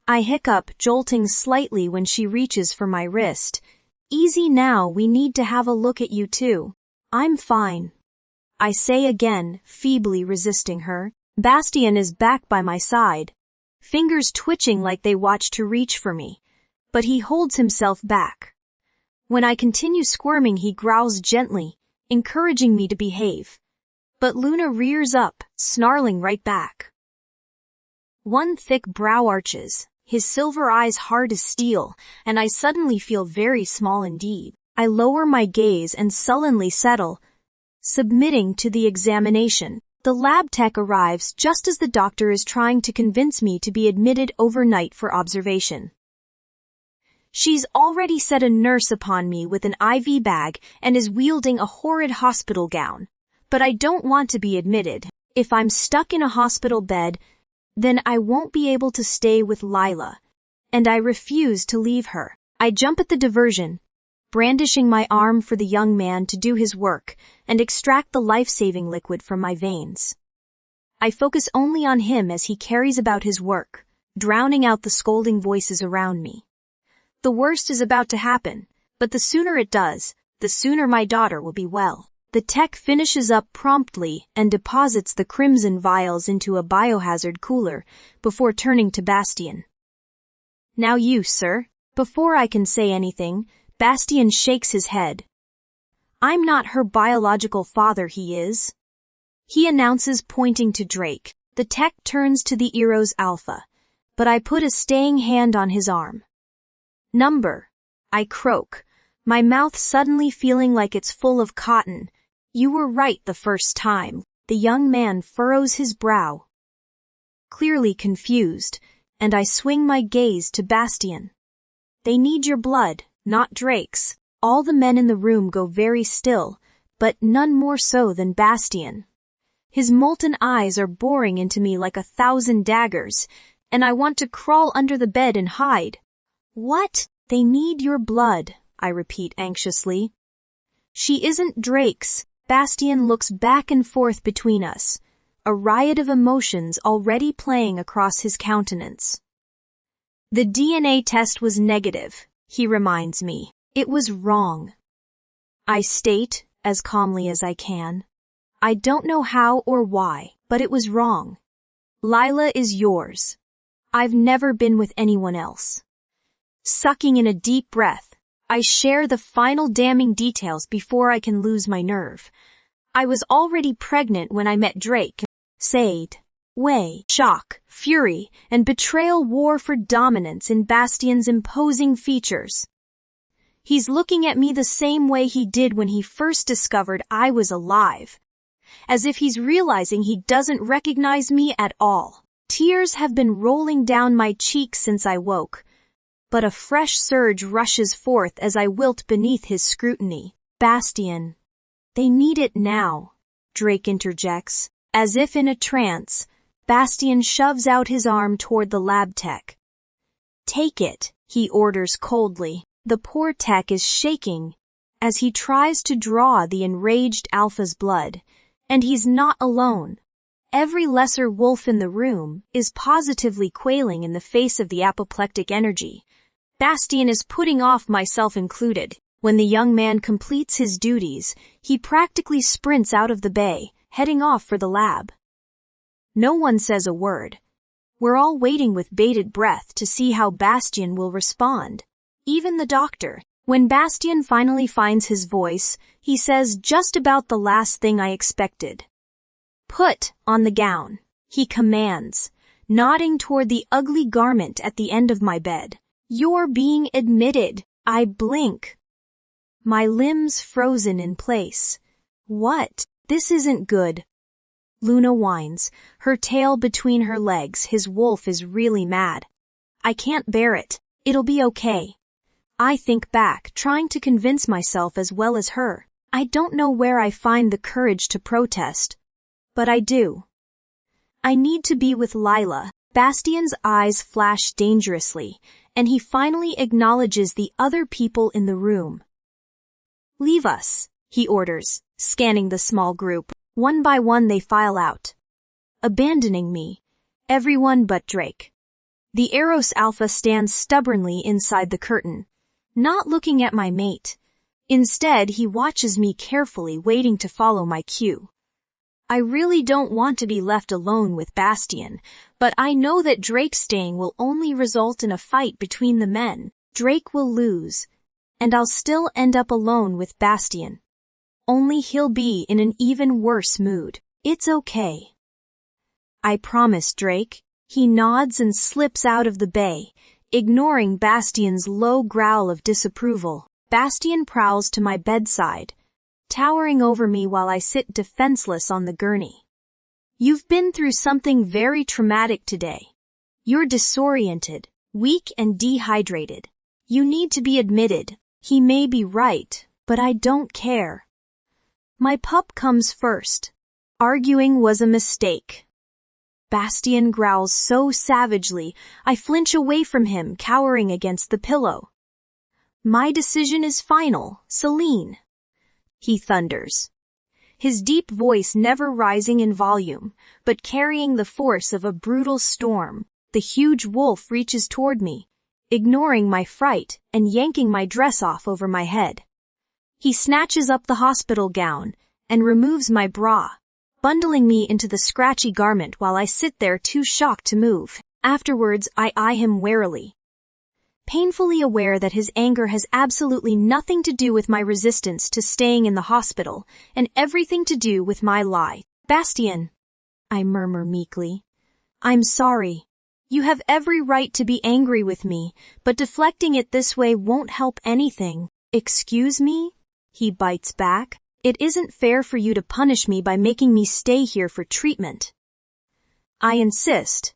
I hiccup, jolting slightly when she reaches for my wrist. Easy now, we need to have a look at you too. I'm fine. I say again, feebly resisting her. Bastien is back by my side, fingers twitching like they watch to reach for me, but he holds himself back. When I continue squirming, he growls gently, encouraging me to behave. But Luna rears up, snarling right back. One thick brow arches, his silver eyes hard as steel, and I suddenly feel very small indeed. I lower my gaze and sullenly settle, submitting to the examination. The lab tech arrives just as the doctor is trying to convince me to be admitted overnight for observation. She's already set a nurse upon me with an IV bag and is wielding a horrid hospital gown. But I don't want to be admitted. If I'm stuck in a hospital bed, then I won't be able to stay with Lila, and I refuse to leave her. I jump at the diversion, brandishing my arm for the young man to do his work and extract the life-saving liquid from my veins. I focus only on him as he carries about his work, drowning out the scolding voices around me. The worst is about to happen, but the sooner it does, the sooner my daughter will be well. The tech finishes up promptly and deposits the crimson vials into a biohazard cooler before turning to Bastien. Now you, sir. Before I can say anything, Bastien shakes his head. I'm not her biological father, he is. He announces, pointing to Drake. The tech turns to the Eros Alpha, but I put a staying hand on his arm. Number. I croak, my mouth suddenly feeling like it's full of cotton. You were right the first time. The young man furrows his brow. clearly confused, and I swing my gaze to Bastian. They need your blood, not Drake's. All the men in the room go very still, but none more so than Bastian. His molten eyes are boring into me like 1,000 daggers, and I want to crawl under the bed and hide. What? They need your blood, I repeat anxiously. She isn't Drake's. Bastian looks back and forth between us, a riot of emotions already playing across his countenance. The DNA test was negative, he reminds me. It was wrong. I state, as calmly as I can. I don't know how or why, but it was wrong. Lila is yours. I've never been with anyone else. Sucking in a deep breath, I share the final damning details before I can lose my nerve. I was already pregnant when I met Drake. Sade, way, shock, fury, and betrayal war for dominance in Bastian's imposing features. He's looking at me the same way he did when he first discovered I was alive, as if he's realizing he doesn't recognize me at all. Tears have been rolling down my cheeks since I woke, but a fresh surge rushes forth as I wilt beneath his scrutiny. Bastian. They need it now, Drake interjects. As if in a trance, Bastian shoves out his arm toward the lab tech. Take it, he orders coldly. The poor tech is shaking as he tries to draw the enraged alpha's blood, and he's not alone. Every lesser wolf in the room is positively quailing in the face of the apoplectic energy. Bastian is putting off, myself included. When the young man completes his duties, he practically sprints out of the bay, heading off for the lab. No one says a word. We're all waiting with bated breath to see how Bastian will respond. Even the doctor. When Bastian finally finds his voice, he says just about the last thing I expected. Put on the gown, he commands, nodding toward the ugly garment at the end of my bed. You're being admitted. I blink. My limbs frozen in place. What? This isn't good. Luna whines, her tail between her legs. His wolf is really mad. I can't bear it. It'll be okay. I think back, trying to convince myself as well as her. I don't know where I find the courage to protest, but I do. I need to be with Lila. Bastian's eyes flash dangerously, and he finally acknowledges the other people in the room. Leave us, he orders, scanning the small group. One by one they file out, abandoning me, everyone but Drake. The Eros Alpha stands stubbornly inside the curtain, not looking at my mate. Instead, he watches me carefully, waiting to follow my cue. I really don't want to be left alone with Bastian, but I know that Drake's staying will only result in a fight between the men. Drake will lose, and I'll still end up alone with Bastian. Only he'll be in an even worse mood. It's okay. I promise, Drake. He nods and slips out of the bay, ignoring Bastian's low growl of disapproval. Bastian prowls to my bedside, towering over me while I sit defenseless on the gurney. You've been through something very traumatic today. You're disoriented, weak and dehydrated. You need to be admitted. He may be right, but I don't care. My pup comes first. Arguing was a mistake. Bastian growls so savagely, I flinch away from him, cowering against the pillow. My decision is final, Celine, he thunders. His deep voice never rising in volume, but carrying the force of a brutal storm. The huge wolf reaches toward me, ignoring my fright and yanking my dress off over my head. He snatches up the hospital gown and removes my bra, bundling me into the scratchy garment while I sit there too shocked to move. Afterwards, I eye him warily, painfully aware that his anger has absolutely nothing to do with my resistance to staying in the hospital and everything to do with my lie. Bastian, I murmur meekly. I'm sorry. You have every right to be angry with me, but deflecting it this way won't help anything. Excuse me? He bites back. It isn't fair for you to punish me by making me stay here for treatment. I insist,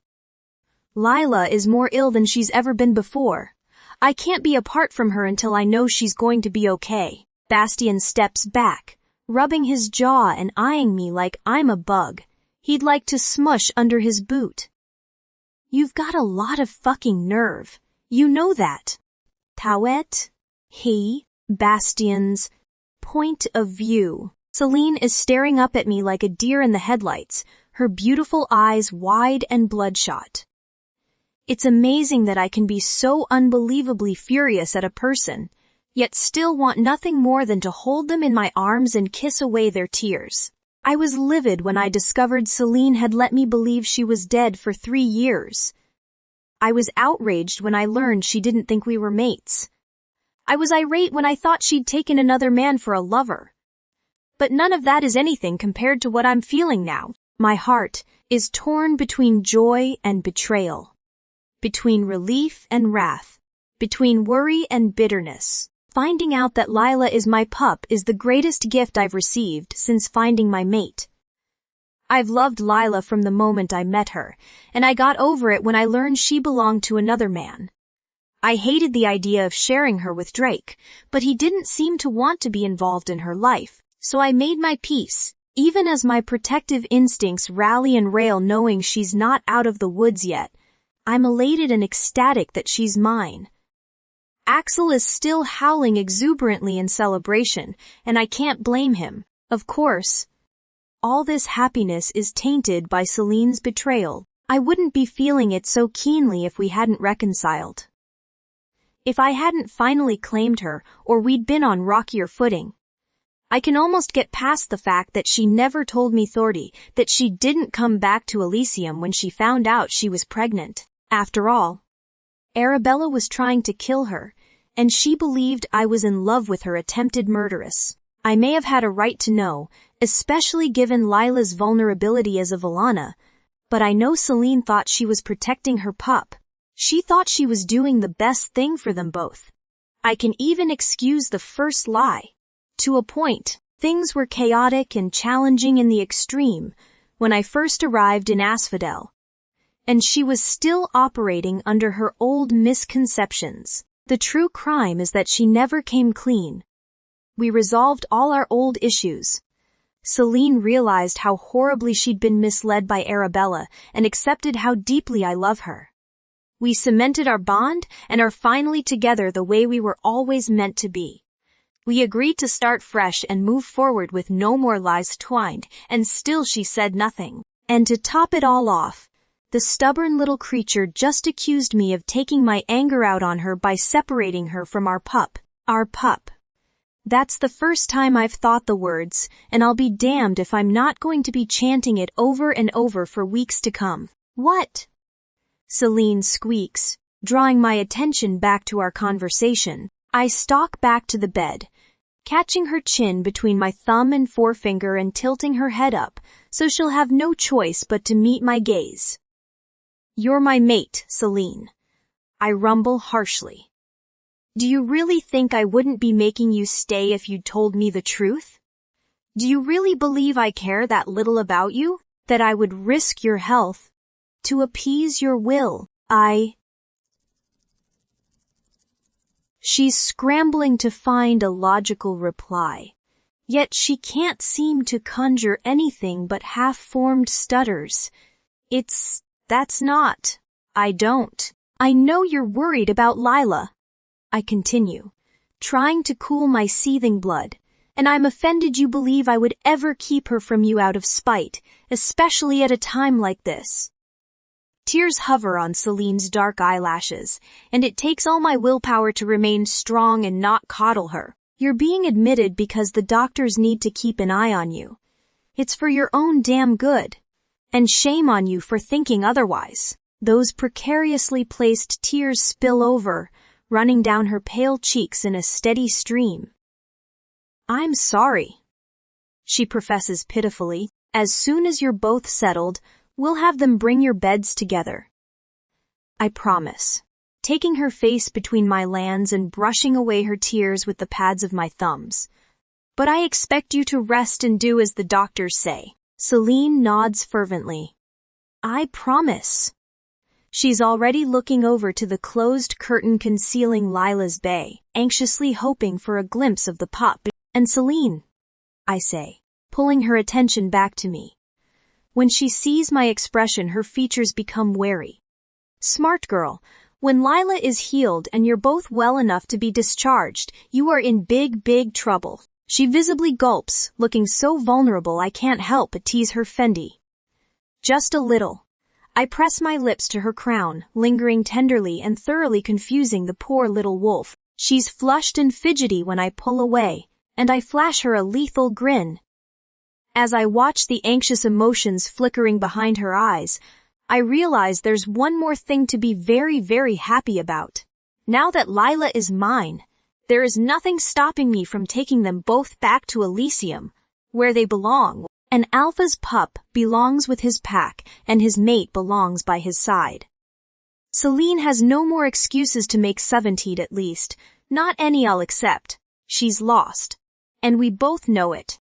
Lila is more ill than she's ever been before. I can't be apart from her until I know she's going to be okay. Bastian steps back, rubbing his jaw and eyeing me like I'm a bug he'd like to smush under his boot. You've got a lot of fucking nerve. You know that. Tawet? He, Bastian's point of view. Celine is staring up at me like a deer in the headlights, her beautiful eyes wide and bloodshot. It's amazing that I can be so unbelievably furious at a person, yet still want nothing more than to hold them in my arms and kiss away their tears. I was livid when I discovered Celine had let me believe she was dead for 3 years. I was outraged when I learned she didn't think we were mates. I was irate when I thought she'd taken another man for a lover. But none of that is anything compared to what I'm feeling now. My heart is torn between joy and betrayal, between relief and wrath, between worry and bitterness. Finding out that Lila is my pup is the greatest gift I've received since finding my mate. I've loved Lila from the moment I met her, and I got over it when I learned she belonged to another man. I hated the idea of sharing her with Drake, but he didn't seem to want to be involved in her life, so I made my peace, even as my protective instincts rally and rail knowing she's not out of the woods yet. I'm elated and ecstatic that she's mine. Axel is still howling exuberantly in celebration, and I can't blame him. Of course, all this happiness is tainted by Celine's betrayal. I wouldn't be feeling it so keenly if we hadn't reconciled. If I hadn't finally claimed her, or we'd been on rockier footing. I can almost get past the fact that she never told me Thordy, that she didn't come back to Elysium when she found out she was pregnant. After all, Arabella was trying to kill her, and she believed I was in love with her attempted murderess. I may have had a right to know, especially given Lila's vulnerability as a Villana, but I know Celine thought she was protecting her pup. She thought she was doing the best thing for them both. I can even excuse the first lie. To a point, things were chaotic and challenging in the extreme when I first arrived in Asphodel, and she was still operating under her old misconceptions. The true crime is that she never came clean. We resolved all our old issues. Celine realized how horribly she'd been misled by Arabella and accepted how deeply I love her. We cemented our bond and are finally together the way we were always meant to be. We agreed to start fresh and move forward with no more lies twined, and still she said nothing. And to top it all off, the stubborn little creature just accused me of taking my anger out on her by separating her from our pup. Our pup. That's the first time I've thought the words, and I'll be damned if I'm not going to be chanting it over and over for weeks to come. What? Celine squeaks, drawing my attention back to our conversation. I stalk back to the bed, catching her chin between my thumb and forefinger and tilting her head up, so she'll have no choice but to meet my gaze. You're my mate, Celine. I rumble harshly. Do you really think I wouldn't be making you stay if you'd told me the truth? Do you really believe I care that little about you? That I would risk your health to appease your will? She's scrambling to find a logical reply, yet she can't seem to conjure anything but half-formed stutters. That's not. I don't. I know you're worried about Lila. I continue, trying to cool my seething blood, and I'm offended you believe I would ever keep her from you out of spite, especially at a time like this. Tears hover on Celine's dark eyelashes, and it takes all my willpower to remain strong and not coddle her. You're being admitted because the doctors need to keep an eye on you. It's for your own damn good. And shame on you for thinking otherwise. Those precariously placed tears spill over, running down her pale cheeks in a steady stream. I'm sorry, she professes pitifully. As soon as you're both settled, we'll have them bring your beds together. I promise, taking her face between my lands and brushing away her tears with the pads of my thumbs. But I expect you to rest and do as the doctors say. Celine nods fervently. I promise. She's already looking over to the closed curtain concealing Lila's bay, anxiously hoping for a glimpse of the pup. And Celine, I say, pulling her attention back to me. When she sees my expression, her features become wary. Smart girl, when Lila is healed and you're both well enough to be discharged, you are in big trouble. She visibly gulps, looking so vulnerable I can't help but tease her Fendi. Just a little. I press my lips to her crown, lingering tenderly and thoroughly confusing the poor little wolf. She's flushed and fidgety when I pull away, and I flash her a lethal grin. As I watch the anxious emotions flickering behind her eyes, I realize there's one more thing to be very happy about. Now that Lila is mine, there is nothing stopping me from taking them both back to Elysium, where they belong. An alpha's pup belongs with his pack, and his mate belongs by his side. Celine has no more excuses to make 17 at least, not any I'll accept. She's lost. And we both know it.